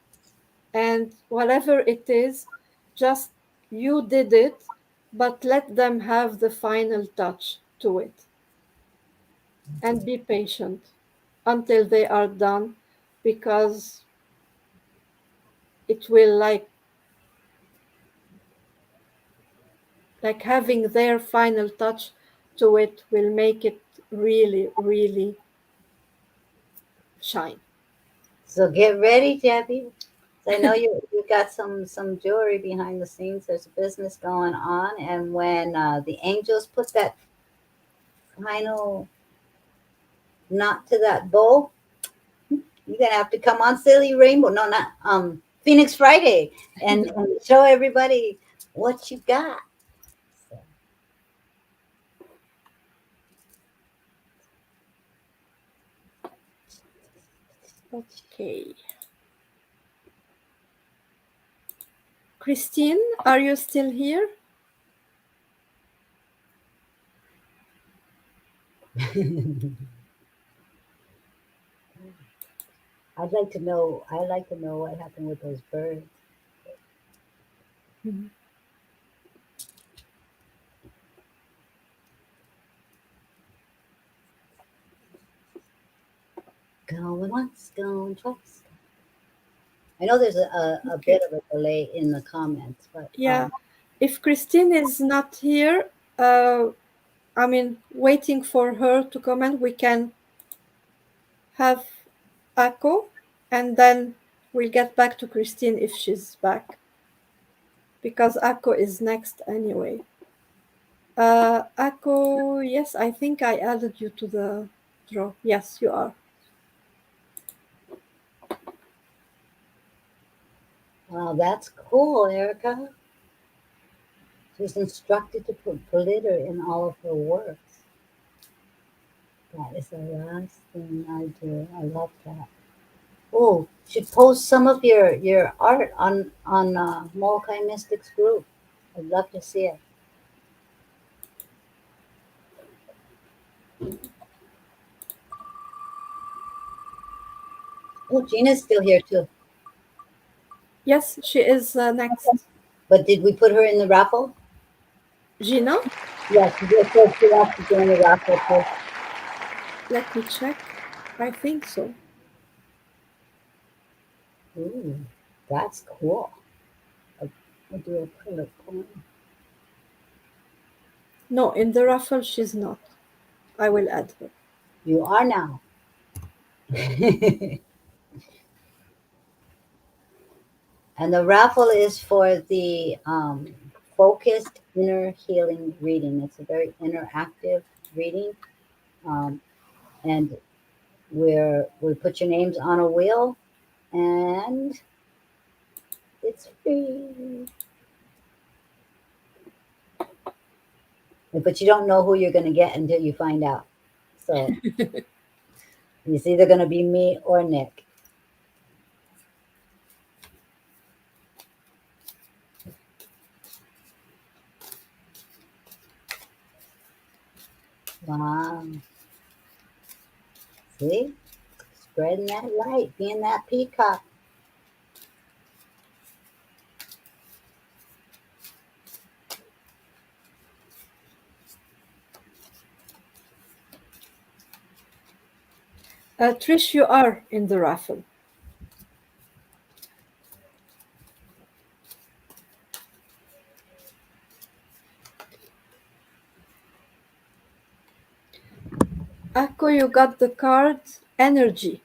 Speaker 2: and whatever it is, just, you did it, but let them have the final touch to it, and be patient until they are done, because it will like having their final touch to it will make it really, really shine.
Speaker 1: so get ready, Debbie. So I know you got some jewelry behind the scenes. There's a business going on, and when the angels put that final knot to that bow, you're gonna have to come on Silly Rainbow. No, not Phoenix Friday, and show everybody what you got. So,
Speaker 2: Okay. Christine, are you still here?
Speaker 1: I'd like to know. I'd like to know what happened with those birds.
Speaker 2: Mhm.
Speaker 1: Going once, going twice. I know there's a bit
Speaker 2: Okay.
Speaker 1: of a delay in the comments, but
Speaker 2: Yeah. If Christine is not here, I mean, waiting for her to comment, we can have Akko, and then we'll get back to Christine if she's back, because Akko is next anyway. Akko, yes, I think I added you to the draw. Yes, you are.
Speaker 1: wow, that's cool, Erica. She's instructed to put glitter in all of her works. That is the last thing I do. I love that. Oh, should post some of your art on Molokai Mystics group. I'd love to see it. Oh, Gina's still here too.
Speaker 2: Yes, she is next.
Speaker 1: But did we put her in the raffle?
Speaker 2: Gina,
Speaker 1: Yes, she just said she wants to join the raffle too.
Speaker 2: let me check. I think so.
Speaker 1: Ooh, that's cool. I- I'll do acrylic one.
Speaker 2: No, in the raffle she's not. I will add her.
Speaker 1: You are now. And the raffle is for the focused inner healing reading. It's a very interactive reading. Um, and we put your names on a wheel and it's free. But you don't know who you're going to get until you find out. So it's either going to be me or Nick. Wow. See? Spreading that light, being that peacock.
Speaker 2: Trish, you are in the raffle. Akko, you got the card energy.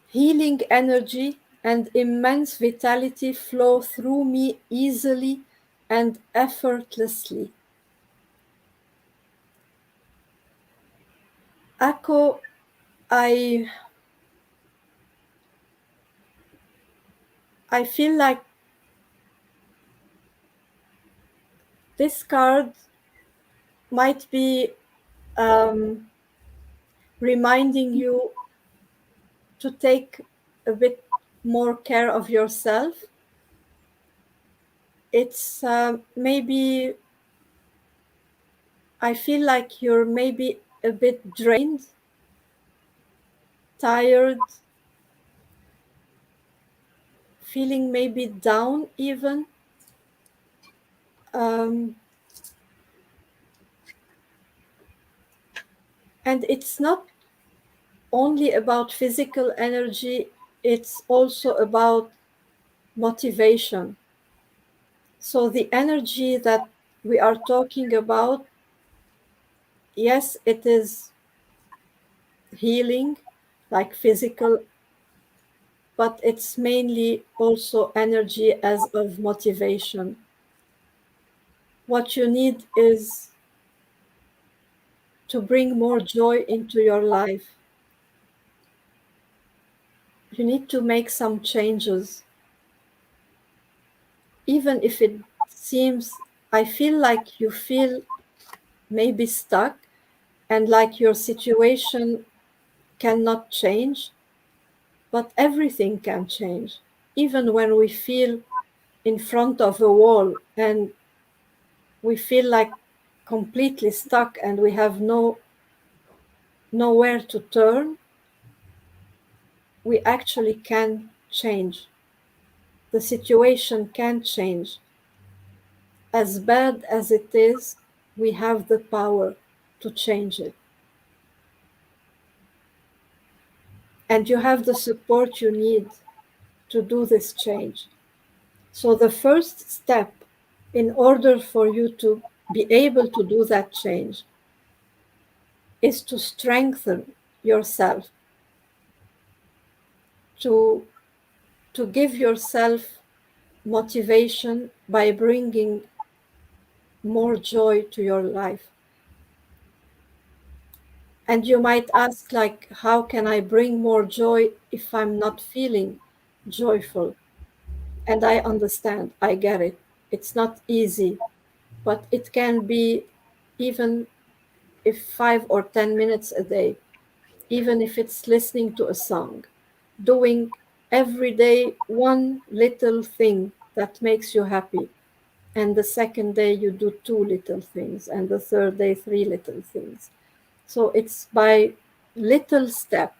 Speaker 2: Healing energy and immense vitality flow through me easily and effortlessly. Akko, I I feel like this card might be um, reminding you to take a bit more care of yourself. It's maybe I feel like you're maybe a bit drained, tired, feeling maybe down even. Um, and it's not only about physical energy, it's also about motivation. So, the energy that we are talking about, yes, it is healing, like physical, but it's mainly also energy as of motivation. What you need is to bring more joy into your life. You need to make some changes, even if it seems, I feel like you feel maybe stuck and like your situation cannot change, but everything can change. Even when we feel in front of a wall and we feel like completely stuck and we have nowhere to turn, we actually can change. The situation can change. As bad as it is, we have the power to change it. And you have the support you need to do this change. So, the first step in order for you to be able to do that change is to strengthen yourself, to, to give yourself motivation by bringing more joy to your life. And you might ask, like, how can I bring more joy if I'm not feeling joyful? And I understand, I get it. It's not easy, but it can be even if 5 or 10 minutes a day, even if it's listening to a song, doing every day one little thing that makes you happy. And the second day, you do two little things, and the third day, three little things. So it's by little step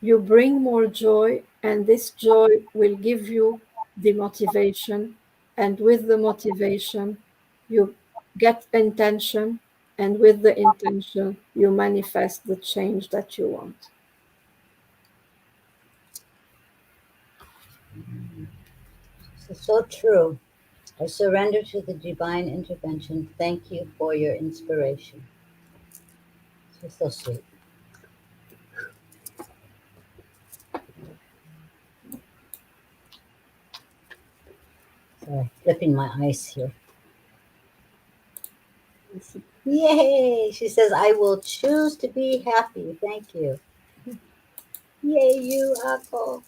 Speaker 2: you bring more joy, and this joy will give you the motivation. And with the motivation, you get intention, and with the intention, you manifest the change that you want.
Speaker 1: So true. I surrender to the divine intervention. Thank you for your inspiration. So sweet. Sorry, flipping my ice here. Yay! She says, I will choose to be happy. Thank you. Yay, you, Ako.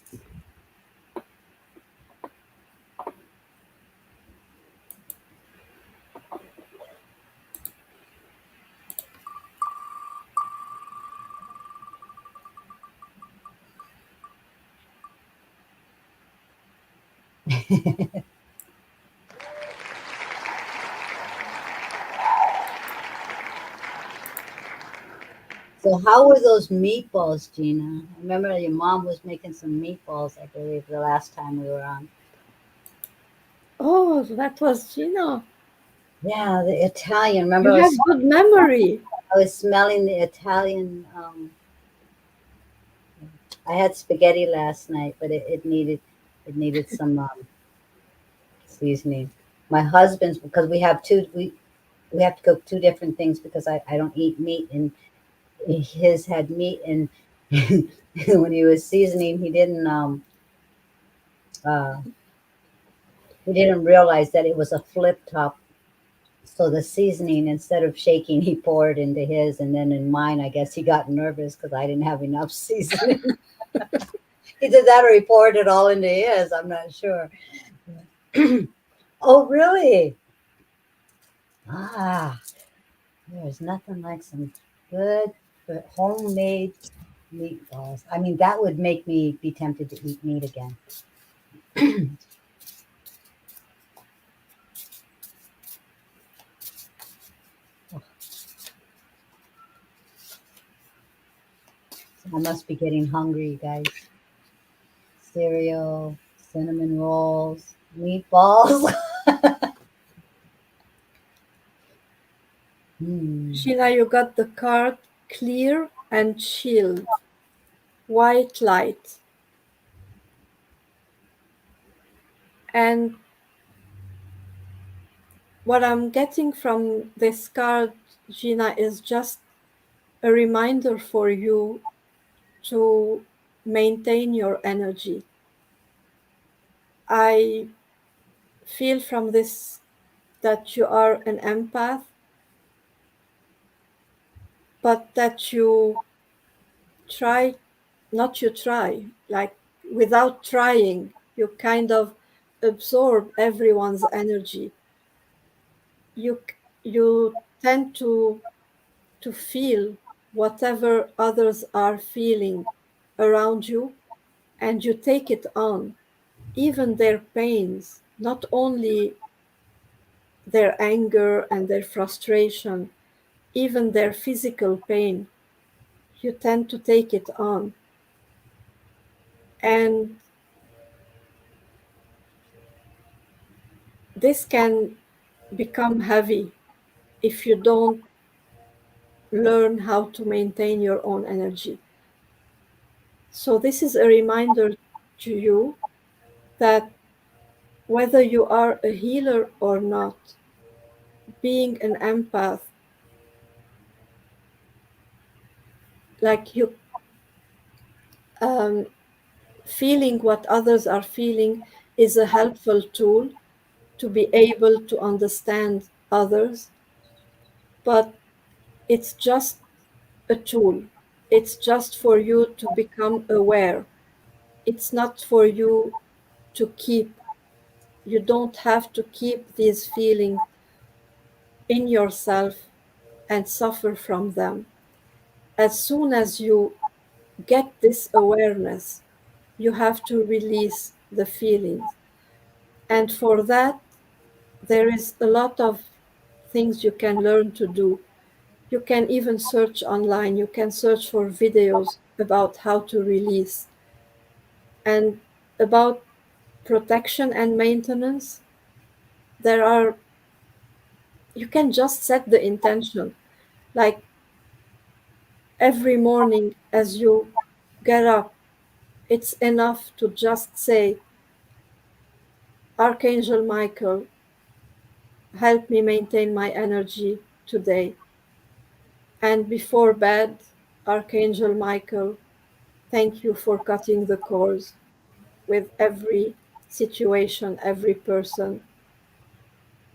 Speaker 1: So, how were those meatballs, Gina? I remember your mom was making some meatballs, I believe, the last time we were on.
Speaker 2: Oh, that was Gina.
Speaker 1: Yeah, the Italian. Remember,
Speaker 2: You have good memory.
Speaker 1: I was smelling the Italian. I had spaghetti last night, but it needed some seasoning. My husband's because we have to cook two different things because I don't eat meat, and his had meat, and when he was seasoning, uh, he didn't realize that it was a flip top. So the seasoning, instead of shaking, he poured into his, and then in mine, I guess he got nervous because I didn't have enough seasoning. He did that, or he poured it all into his. I'm not sure. Oh, really? Ah, there's nothing like some good homemade meatballs. I mean, that would make me be tempted to eat meat again. Oh, I must be getting hungry, you guys. Cereal, cinnamon rolls, meatballs. Hmm.
Speaker 2: Gina, you got the card clear and shield, white light. And what I'm getting from this card, Gina, is just a reminder for you to maintain your energy. I feel from this that you are an empath, but that you try, not you try, like without trying, you kind of absorb everyone's energy. You tend to feel whatever others are feeling around you, and you take it on, even their pains, not only their anger and their frustration, even their physical pain. You tend to take it on. And this can become heavy if you don't learn how to maintain your own energy. So, this is a reminder to you that whether you are a healer or not, being an empath, like you um, feeling what others are feeling, is a helpful tool to be able to understand others, but it's just a tool. It's just for you to become aware. It's not for you to keep. You don't have to keep these feelings in yourself and suffer from them. As soon as you get this awareness, you have to release the feelings. And for that, there is a lot of things you can learn to do. You can even search online, you can search for videos about how to release. And about protection and maintenance, there are, you can just set the intention. Like every morning as you get up, it's enough to just say, Archangel Michael, help me maintain my energy today. And before bed, Archangel Michael, thank you for cutting the cords with every situation, every person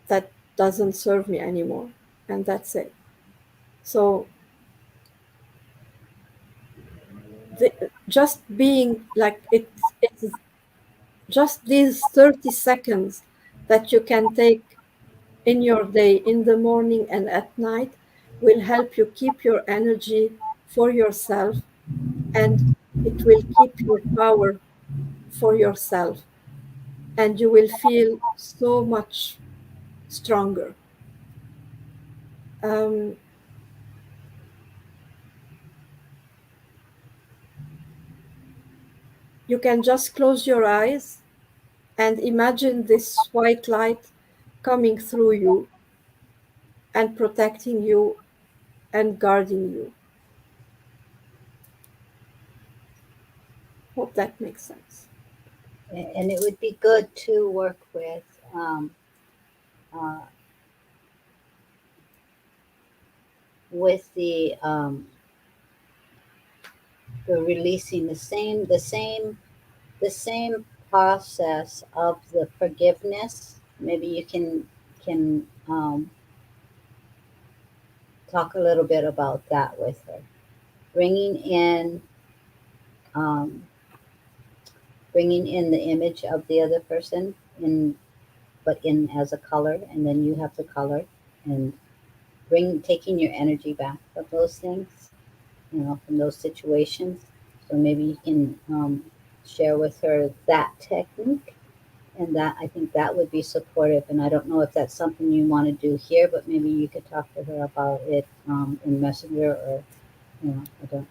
Speaker 2: that doesn't serve me anymore. And that's it. So just being like it's just these 30 seconds that you can take in your day, in the morning and at night, will help you keep your energy for yourself, and it will keep your power for yourself, and you will feel so much stronger. Um, you can just close your eyes and imagine this white light coming through you and protecting you and guarding you. Hope that makes sense.
Speaker 1: And it would be good to work with um, uh, the releasing the same process of the forgiveness. Maybe you can talk a little bit about that with her, bringing in um, bringing in the image of the other person in, but in as a color, and then you have the color, and taking your energy back from those things, from those situations. So maybe you can share with her that technique, and that I think that would be supportive. And I don't know if that's something you want to do here, but maybe you could talk to her about it in Messenger, or I don't.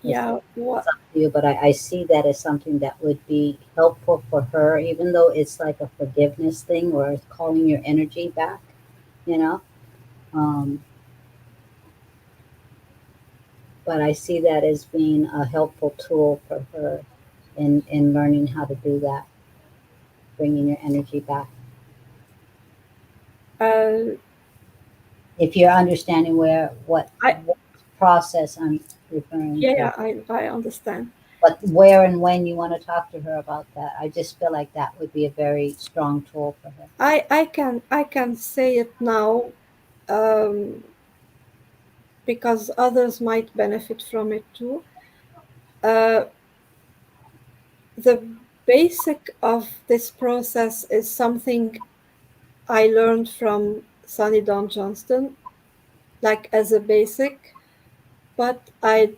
Speaker 2: Yeah,
Speaker 1: It's
Speaker 2: what
Speaker 1: up to you, but I see that as something that would be helpful for her, even though it's like a forgiveness thing or it's calling your energy back, you know. Um, but I see that as being a helpful tool for her in learning how to do that, bringing your energy back.
Speaker 2: uh,
Speaker 1: If you're understanding
Speaker 2: I
Speaker 1: what process I'm referring
Speaker 2: yeah,
Speaker 1: to,
Speaker 2: yeah, I understand.
Speaker 1: but where and when you want to talk to her about that, I just feel like that would be a very strong tool for her.
Speaker 2: I can say it now, um, because others might benefit from it too. Uh, the basic of this process is something I learned from Sunny Dawn Johnston, like as a basic, but I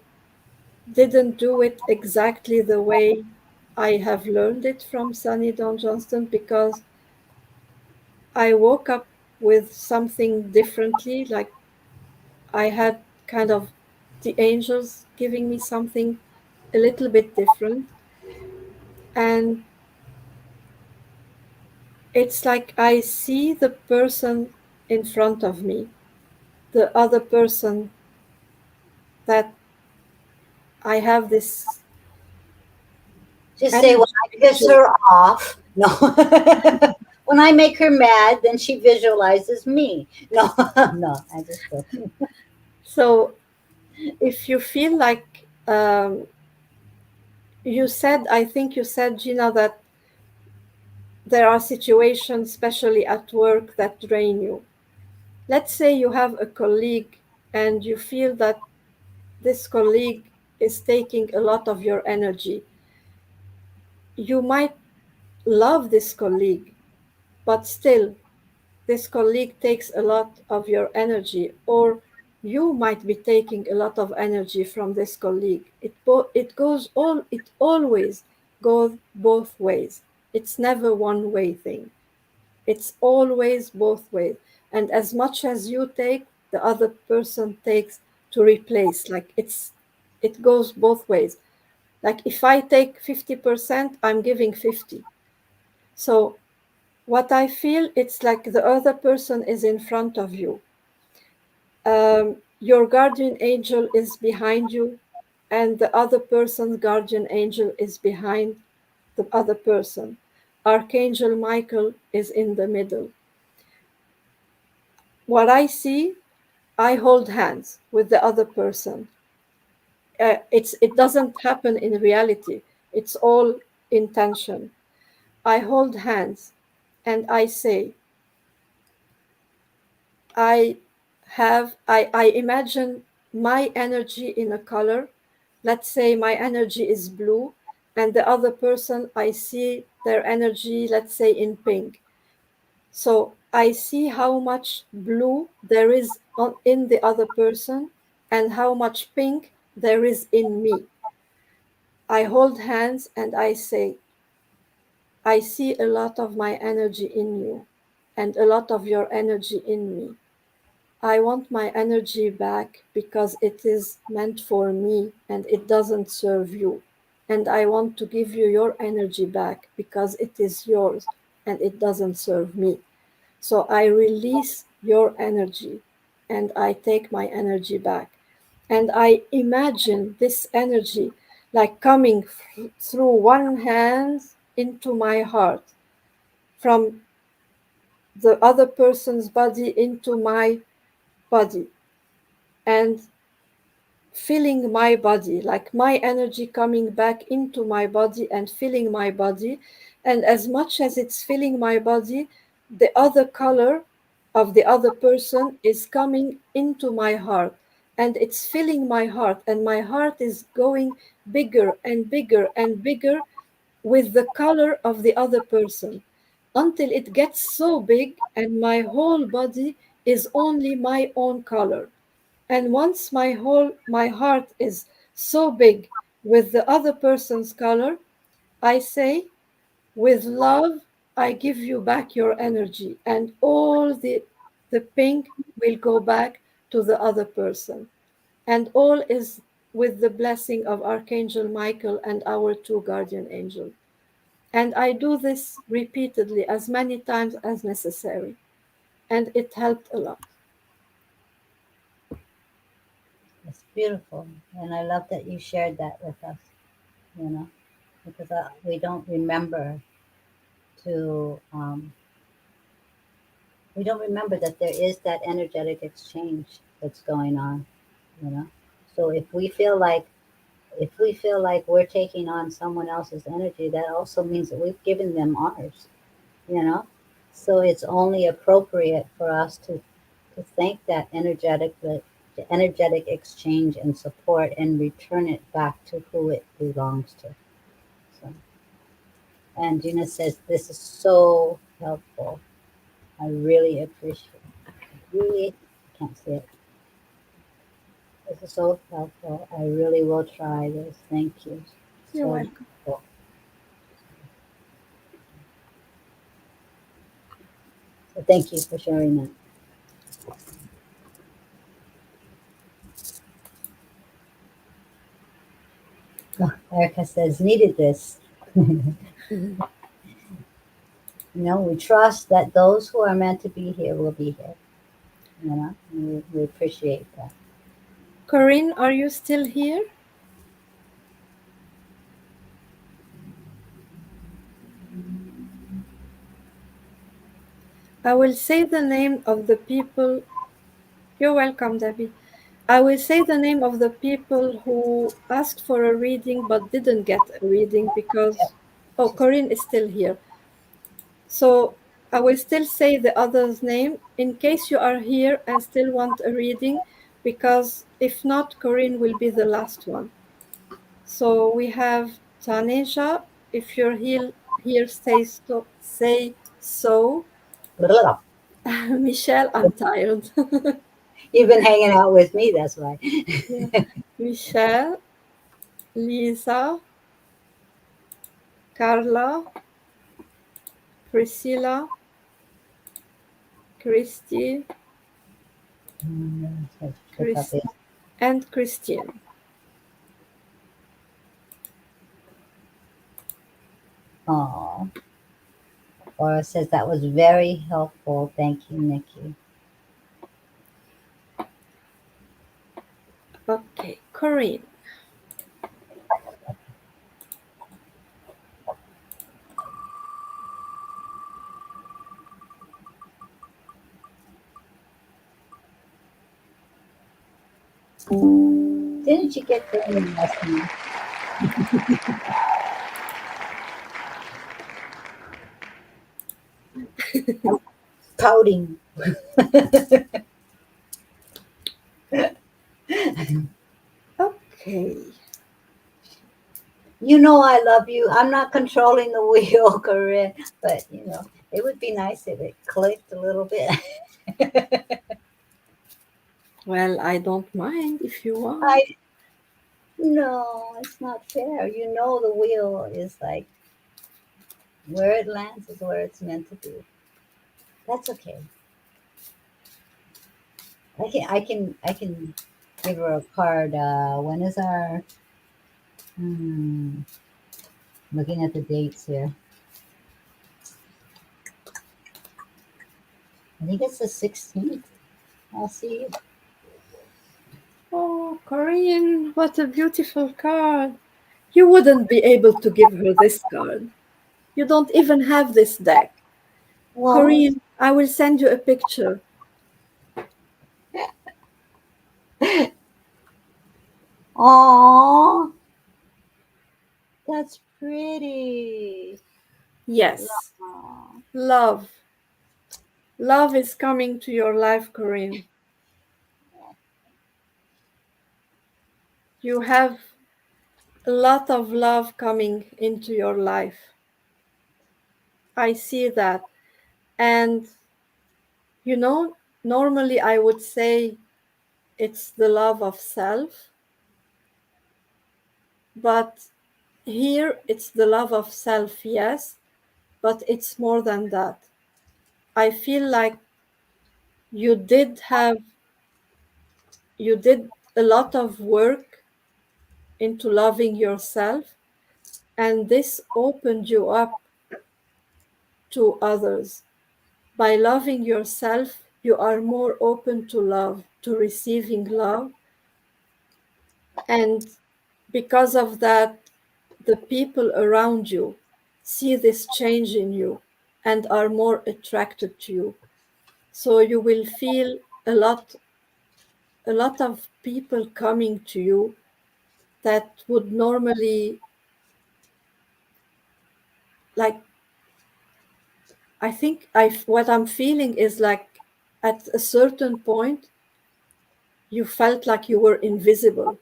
Speaker 2: didn't do it exactly the way I have learned it from Sunny Dawn Johnston, because I woke up with something differently. Like I had kind of the angels giving me something a little bit different. And it's like I see the person in front of me, the other person that I have this
Speaker 1: Just say when
Speaker 2: energy
Speaker 1: I piss
Speaker 2: exchange.
Speaker 1: her off. No. When I make her mad, then she visualizes me. No, no, I just joking.
Speaker 2: So if you feel like I think you said, Gina, that there are situations, especially at work, that drain you. Let's say you have a colleague and you feel that this colleague is taking a lot of your energy. You might love this colleague, but still, this colleague takes a lot of your energy, or you might be taking a lot of energy from this colleague. It always goes both ways. It's never one way thing. It's always both ways. And as much as you take, the other person takes to replace. Like it goes both ways. Like if I take 50%, I'm giving 50. So what I feel, it's like the other person is in front of you. Your guardian angel is behind you, and the other person's guardian angel is behind the other person. Archangel Michael is in the middle. What I see, I hold hands with the other person. It doesn't happen in reality. It's all intention. I hold hands and I say, I I imagine my energy in a color. Let's say my energy is blue, and the other person, I see their energy, let's say in pink. So I see how much blue there is in the other person and how much pink there is in me. I hold hands and I say, I see a lot of my energy in you and a lot of your energy in me. I want my energy back because it is meant for me and it doesn't serve you. And I want to give you your energy back because it is yours and it doesn't serve me. So I release your energy and I take my energy back. And I imagine this energy like coming through one hand into my heart, from the other person's body into my body, and filling my body, like my energy coming back into my body and filling my body. And as much as it's filling my body, the other color of the other person is coming into my heart and it's filling my heart, and my heart is going bigger and bigger and bigger with the color of the other person until it gets so big and my whole body is only my own color. And once my heart is so big with the other person's color, I say, with love, I give you back your energy, and all the pink will go back to the other person. And all is with the blessing of Archangel Michael and our two guardian angels. And I do this repeatedly as many times as necessary. And it helped a lot.
Speaker 1: It's beautiful, and I love that you shared that with us. You know, because we don't remember to we don't remember that there is that energetic exchange that's going on. You know, so if we feel like we're taking on someone else's energy, that also means that we've given them ours. You know, so it's only appropriate for us to thank that energetic exchange and support and return it back to who it belongs to. So, and Gina says this is so helpful. I really appreciate it. Really, I can't say it. This is so helpful. I really will try this. Thank you.
Speaker 2: You're
Speaker 1: So
Speaker 2: welcome.
Speaker 1: helpful. So thank you for sharing that. Oh, Erica says needed this. We trust that those who are meant to be here will be here. We appreciate that.
Speaker 2: Corinne, are you still here? I will say the name of the people. You're welcome, Debbie. I will say the name of the people who asked for a reading but didn't get a reading because, oh,
Speaker 1: She's
Speaker 2: Corinne is still here. So I will still say the other's name in case you are here and still want a reading, because if not, Corinne will be the last one. So we have Tanisha. If you're here, say so. Michelle, I'm tired.
Speaker 1: You've been hanging out with me, that's why.
Speaker 2: Yeah. Michelle, Lisa, Carla, Priscilla, Christy,
Speaker 1: She'll
Speaker 2: Chris,
Speaker 1: probably.
Speaker 2: and Christine.
Speaker 1: Oh, Laura says that was very helpful. Thank you, Nikki.
Speaker 2: Okay, Corinne.
Speaker 1: Didn't you get Korean lessons? Pouting.
Speaker 2: Okay.
Speaker 1: You know I love you. I'm not controlling the wheel, Corinne, but it would be nice if it clicked a little bit.
Speaker 2: Well, I don't mind if you want.
Speaker 1: I No, it's not fair. You know the wheel is like where it lands is where it's meant to be. That's okay. I can give her a card. When is our hmm, looking at the dates here. I think it's the 16th. I'll see you.
Speaker 2: Oh, Corinne, what a beautiful card. You wouldn't be able to give her this card. You don't even have this deck.
Speaker 1: Well,
Speaker 2: Corinne, I will send you a picture.
Speaker 1: oh, that's pretty.
Speaker 2: Yes,
Speaker 1: Aw.
Speaker 2: love. Love is coming to your life, Corinne. You have a lot of love coming into your life. I see that. And, you know, normally I would say it's the love of self, but here it's the love of self, yes, but it's more than that. I feel like you did have, you did a lot of work into loving yourself, and this opened you up to others. By loving yourself, you are more open to love, to receiving love. And because of that, the people around you see this change in you and are more attracted to you. So you will feel a lot of people coming to you that would normally, like, I think what I'm feeling is like at a certain point you felt like you were invisible,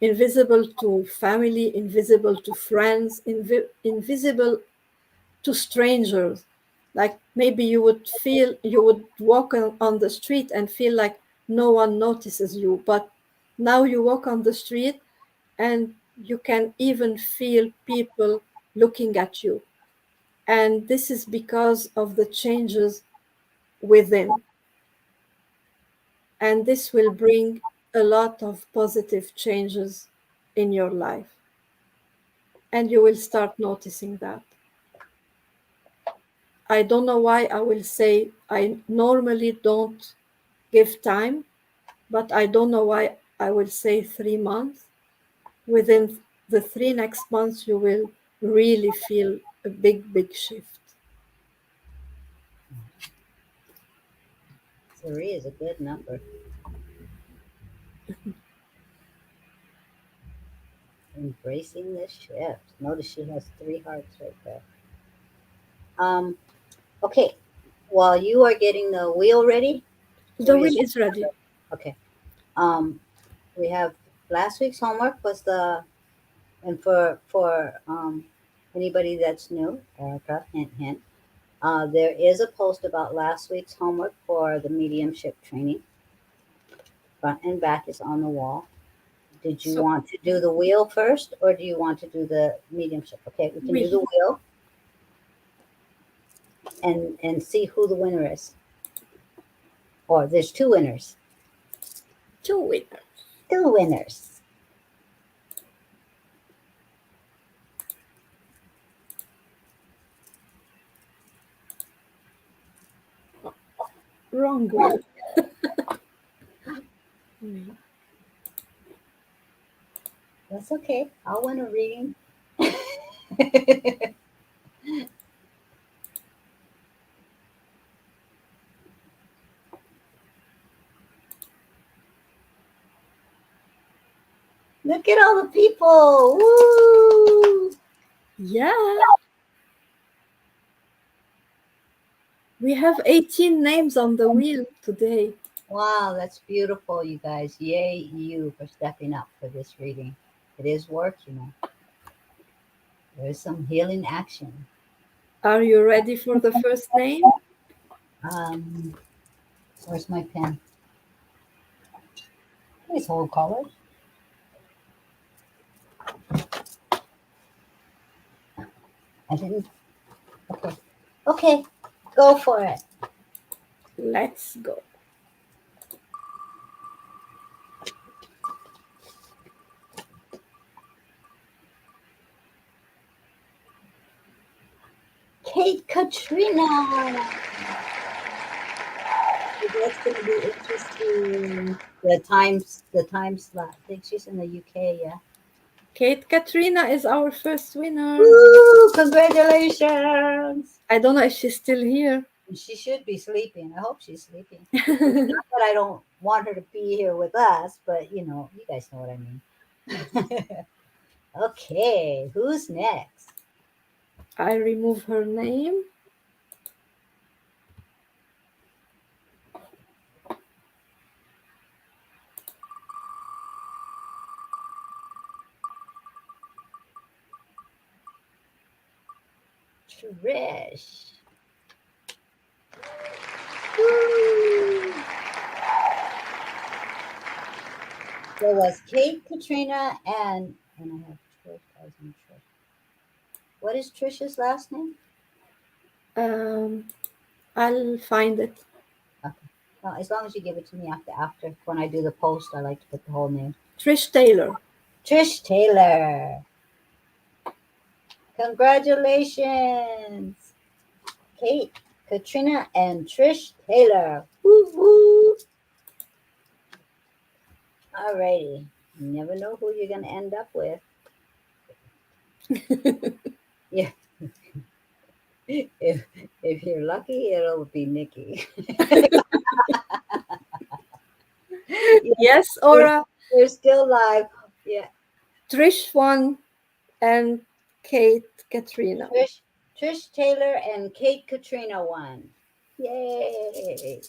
Speaker 2: invisible to family, invisible to friends, invisible to strangers. Like maybe you would walk on the street and feel like no one notices you, but now you walk on the street and you can even feel people looking at you. And this is because of the changes within. And this will bring a lot of positive changes in your life. And you will start noticing that. I don't know why I will say I normally don't give time, but I don't know why I will say 3 months. Within the three next months, you will really feel a big, big shift.
Speaker 1: 3 is a good number. Embracing the shift. Notice she has 3 hearts right there. Um, okay. While you are getting the wheel ready,
Speaker 2: The
Speaker 1: or
Speaker 2: will
Speaker 1: is
Speaker 2: is ready.
Speaker 1: okay. Um, we have last week's homework was and for anybody that's new, Erica, hint hint. There is a post about last week's homework for the mediumship training. Front and back is on the wall. Did you
Speaker 2: So,
Speaker 1: want to do the wheel first, or do you want to do the mediumship? Okay, we can do
Speaker 2: will.
Speaker 1: the wheel and see who the winner is. Or there's two winners.
Speaker 2: Two winners.
Speaker 1: Two winners.
Speaker 2: Wrong will. Will.
Speaker 1: That's okay. I'll win a reading. Look at all the people. Woo!
Speaker 2: Yeah, we have 18 names on the wheel today.
Speaker 1: Wow, that's beautiful, you guys. Yay, you for stepping up for this reading. It is work, you know. There is some healing action.
Speaker 2: Are you ready for the first name?
Speaker 1: Um, where's my pen? Please hold caller. I didn't. Okay. Okay. Go for it.
Speaker 2: Let's go.
Speaker 1: Kate Katrina. That's going to be interesting. The time slot. I think she's in the UK. Yeah.
Speaker 2: Kate Katrina is our first winner.
Speaker 1: Woo! Congratulations.
Speaker 2: I don't know if she's still here.
Speaker 1: She should be sleeping. I hope she's sleeping. It's not that I don't want her to be here with us, but you guys know what I mean. Okay, who's next?
Speaker 2: I remove her name.
Speaker 1: Trish. Woo! There was Kate, Katrina, and I have Trish as in Trish. What is Trish's last name?
Speaker 2: Um, I'll find it.
Speaker 1: Okay. Well, as long as you give it to me after when I do the post, I like to put the whole name.
Speaker 2: Trish Taylor.
Speaker 1: Trish Taylor. Congratulations, Kate, Katrina, and Trish Taylor. Woo woo! Alrighty. You never know who you're gonna end up with. Yeah. If you're lucky, it'll be Nikki. Yeah,
Speaker 2: Yes,
Speaker 1: we're,
Speaker 2: Aura.
Speaker 1: we're still live. Yeah.
Speaker 2: Trish won and Kate Katrina.
Speaker 1: Trish Taylor and Kate Katrina won. Yay!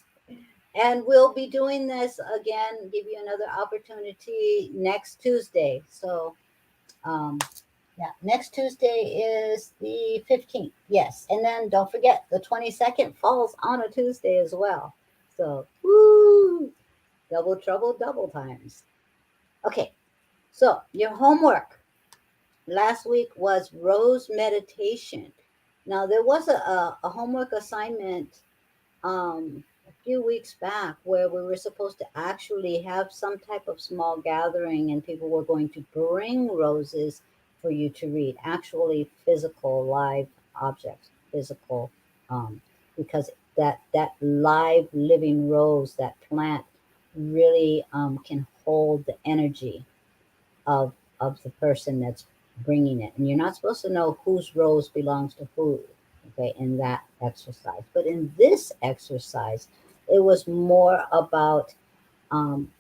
Speaker 1: And we'll be doing this again, give you another opportunity next Tuesday. So, um, yeah, next Tuesday is the 15th. Yes. And then don't forget, the 22nd falls on a Tuesday as well. So, woo! Double trouble, double times. Okay. So, your homework last week was rose meditation. Now, there was a homework assignment a few weeks back where we were supposed to actually have some type of small gathering and people were going to bring roses for you to read, actually physical live objects, physical, um, because that live living rose, that plant really can hold the energy of the person that's bringing it. And you're not supposed to know whose rose belongs to who, okay, in that exercise. But in this exercise, it was more about um,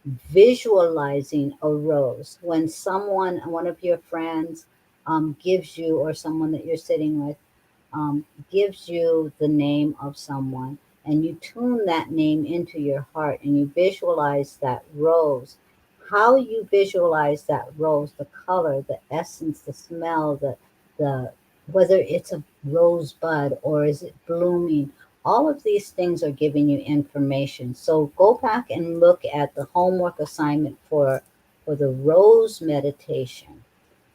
Speaker 1: visualizing a rose. When someone, one of your friends, gives you, or someone that you're sitting with, gives you the name of someone, and you tune that name into your heart and you visualize that rose. How you visualize that rose, the color, the essence, the smell, the whether it's a rosebud or is it blooming, all of these things are giving you information. So go back and look at the homework assignment for the rose meditation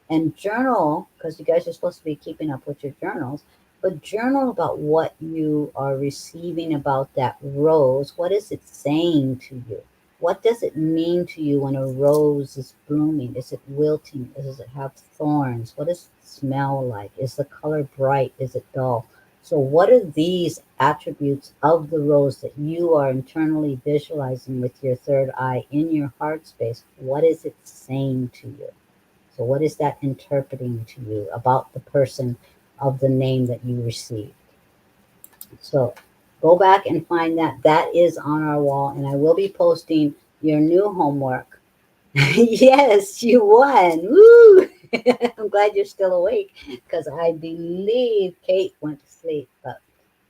Speaker 1: and journal, because you guys are supposed to be keeping up with your journals, but journal about what you are receiving about that rose. What is it saying to you? What does it mean to you when a rose is blooming? Is it wilting? Does it have thorns? What does it smell like? Is the color bright? Is it dull? So what are these attributes of the rose that you are internally visualizing with your third eye in your heart space? What is it saying to you? So, what is that interpreting to you about the person of the name that you received? So, go back and find that. That is on our wall, and I will be posting your new homework Yes, you won. Woo! I'm glad you're still awake because I believe Kate went to sleep, but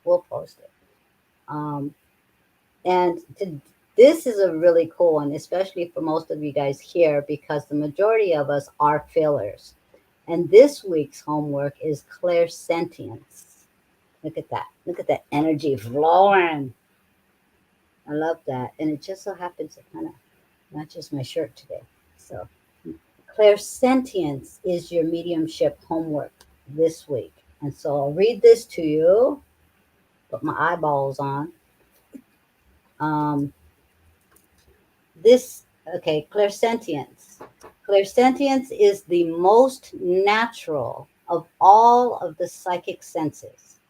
Speaker 1: we'll post it. Um, and this is a really cool one, especially for most of you guys here, because the majority of us are fillers. And this week's homework is clairsentience. Look at that. Look at that energy flowing. I love that. And it just so happens to kind of matches my shirt today. So, clairsentience is your mediumship homework this week. And so I'll read this to you, put my eyeballs on. Um, this, okay, clairsentience. Clairsentience is the most natural of all of the psychic senses.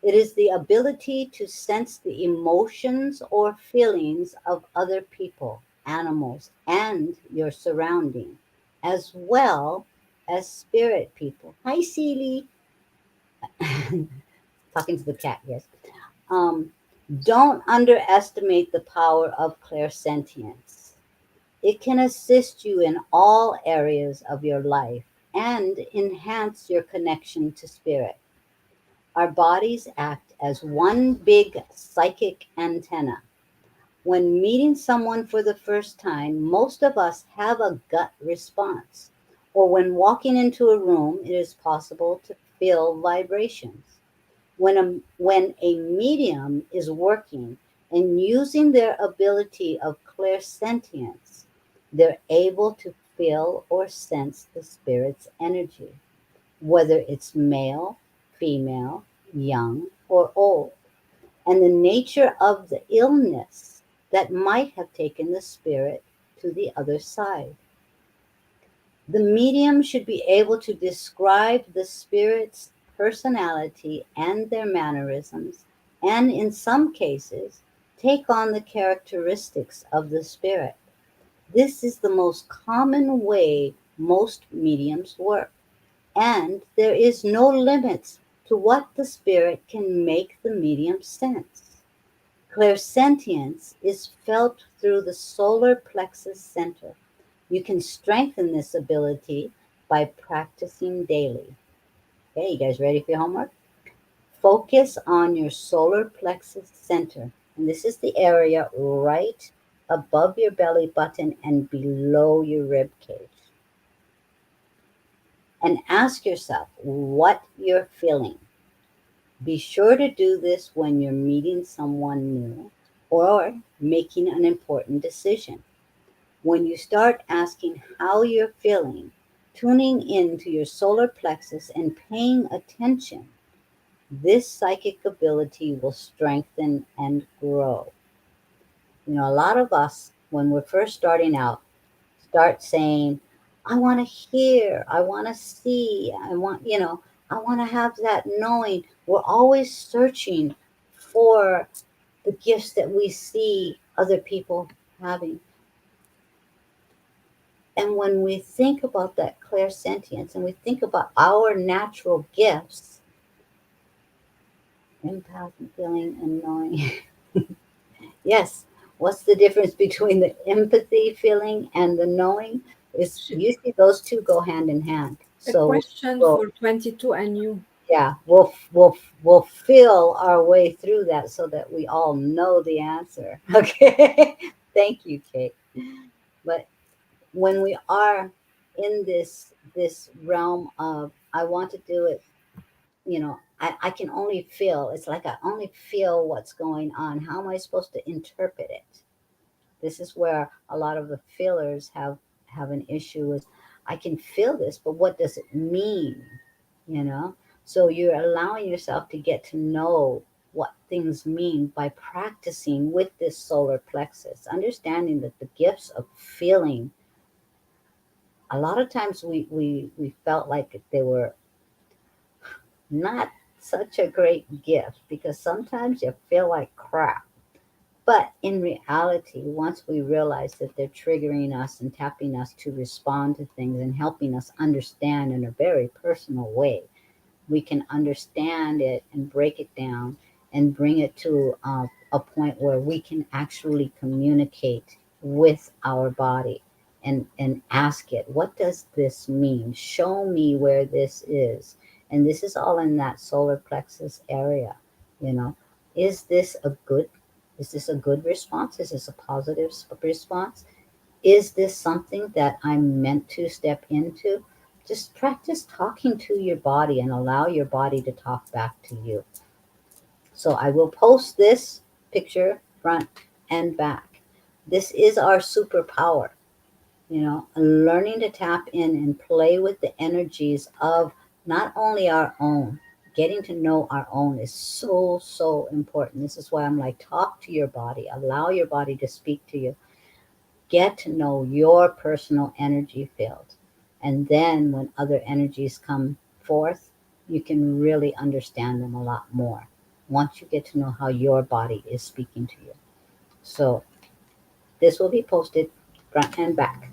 Speaker 1: It is the ability to sense the emotions or feelings of other people, animals, and your surrounding, as well as spirit people. Hi, Celie. Talking to the cat, yes. Um, don't underestimate the power of clairsentience. It can assist you in all areas of your life and enhance your connection to spirit. Our bodies act as one big psychic antenna. When meeting someone for the first time, most of us have a gut response. Or when walking into a room, it is possible to feel vibrations. When a medium is working and using their ability of clairsentience, they're able to feel or sense the spirit's energy, whether it's male, female, young, or old, and the nature of the illness that might have taken the spirit to the other side. The medium should be able to describe the spirit's personality and their mannerisms, and in some cases, take on the characteristics of the spirit. This is the most common way most mediums work, and there is no limits to what the spirit can make the medium sense. Clairsentience is felt through the solar plexus center. You can strengthen this ability by practicing daily. Okay, you guys ready for your homework? Focus on your solar plexus center. And this is the area right above your belly button and below your rib cage. And ask yourself what you're feeling. Be sure to do this when you're meeting someone new or making an important decision. When you start asking how you're feeling, tuning into your solar plexus and paying attention, this psychic ability will strengthen and grow. You know, a lot of us, when we're first starting out, start saying, I want to hear, I want to see, I want to have that knowing. We're always searching for the gifts that we see other people having. And when we think about that clairsentience and we think about our natural gifts, empath and feeling and knowing, yes, what's the difference between the empathy feeling and the knowing? Is
Speaker 2: Sh-
Speaker 1: usually those two go hand in hand.
Speaker 2: A
Speaker 1: So
Speaker 2: question
Speaker 1: we'll,
Speaker 2: for 22 and you.
Speaker 1: yeah, we'll feel our way through that so that we all know the answer. Okay, thank you, Kate. But when we are in this realm of I want to do it, I can only feel. It's like I only feel what's going on. How am I supposed to interpret it? This is where a lot of the feelers have an issue with I can feel this, but what does it mean? You know? So you're allowing yourself to get to know what things mean by practicing with this solar plexus, understanding that the gifts of feeling, a lot of times we felt like they were not such a great gift because sometimes you feel like crap. But in reality, once we realize that they're triggering us and tapping us to respond to things and helping us understand in a very personal way, we can understand it and break it down and bring it to a point where we can actually communicate with our body and ask it, what does this mean? Show me where this is. And this is all in that solar plexus area, you know. Is this a good is this a good response? Is this a positive response? Is this something that I'm meant to step into? Just practice talking to your body and allow your body to talk back to you. So I will post this picture front and back. This is our superpower, learning to tap in and play with the energies of not only our own, getting to know our own is so, so important. This is why I'm like, talk to your body, allow your body to speak to you, get to know your personal energy field. And then when other energies come forth, you can really understand them a lot more once you get to know how your body is speaking to you. So this will be posted front and back.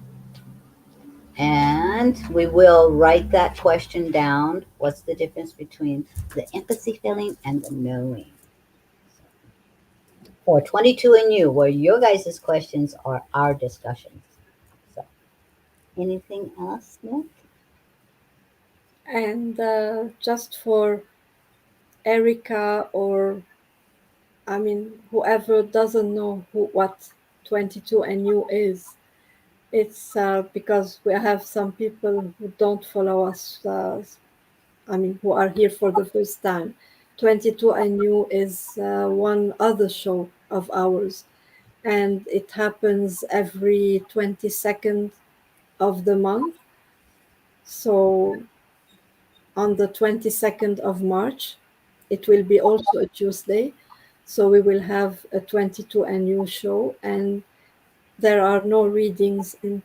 Speaker 1: And we will write that question down. What's the difference between the empathy feeling and the knowing? For 22 and you, where your guys' questions are our discussions. So, anything else, Nick?
Speaker 2: And just for Erica, or I mean, whoever doesn't know what 22 and you is, it's because we have some people who don't follow us, I mean, who are here for the first time. 22 and you is one other show of ours, and it happens every 22nd of the month. So on the 22nd of March, it will be also a Tuesday. So we will have a 22 and new show, and there are no readings in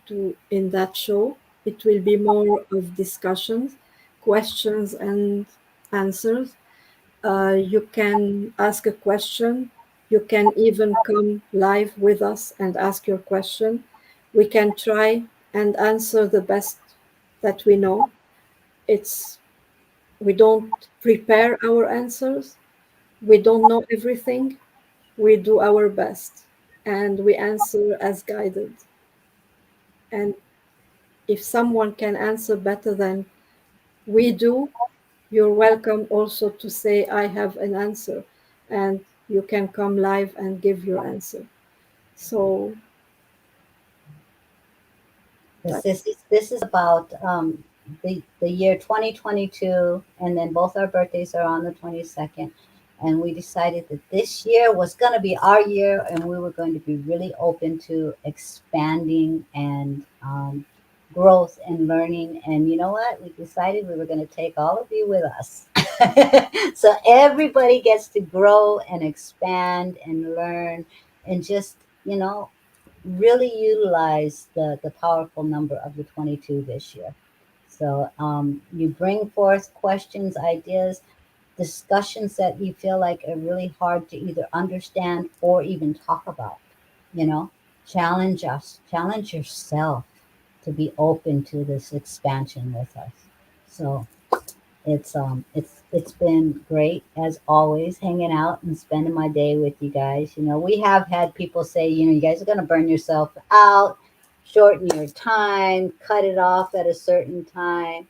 Speaker 2: that show. It will be more of discussions, questions and answers. You can ask a question. You can even come live with us and ask your question. We can try and answer the best that we know. It's we don't prepare our answers. We don't know everything. We do our best and we answer as guided. And if someone can answer better than we do, you're welcome also to say, I have an answer. And you can come live and give your answer. So that's,
Speaker 1: This is about the year 2022, and then both our birthdays are on the 22nd. And we decided that this year was going to be our year, and we were going to be really open to expanding and growth and learning. And you know what? We decided we were going to take all of you with us. So everybody gets to grow and expand and learn and just, really utilize the powerful number of the 22 this year. So you bring forth questions, ideas, discussions that you feel like are really hard to either understand or even talk about. You know, challenge us, challenge yourself to be open to this expansion with us. So it's been great as always hanging out and spending my day with you guys. We have had people say, you guys are going to burn yourself out, shorten your time, cut it off at a certain time.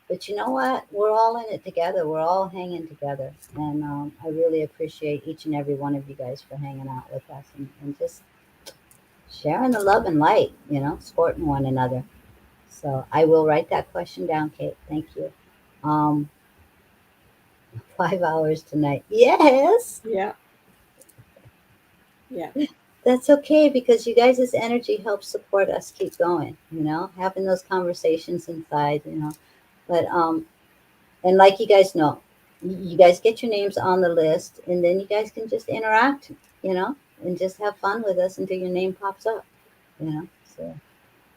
Speaker 1: But you know what? We're all in it together. We're all hanging together. And I really appreciate each and every one of you guys for hanging out with us and just sharing the love and light, supporting one another. So I will write that question down, Kate. Thank you. Um, 5 hours tonight. Yes,
Speaker 2: yeah, yeah,
Speaker 1: that's okay because you guys' energy helps support us keep going, having those conversations inside. But and like you guys know, you guys get your names on the list and then you guys can just interact, and just have fun with us until your name pops up. So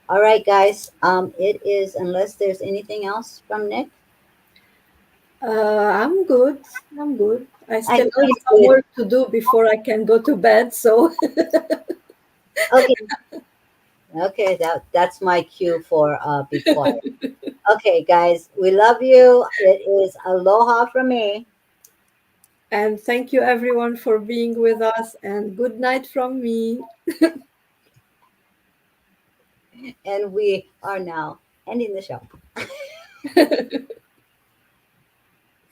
Speaker 1: all right, guys. It is, unless there's anything else from Nick.
Speaker 2: I'm good. I'm good. I
Speaker 1: I
Speaker 2: still
Speaker 1: know
Speaker 2: have
Speaker 1: you're
Speaker 2: some
Speaker 1: good.
Speaker 2: work to do before I can go to bed. So
Speaker 1: Okay. Okay, that's my cue for be quiet. Okay, guys, we love you. It is aloha from me.
Speaker 2: and thank you everyone for being with us, and good night from me.
Speaker 1: And we are now ending the show.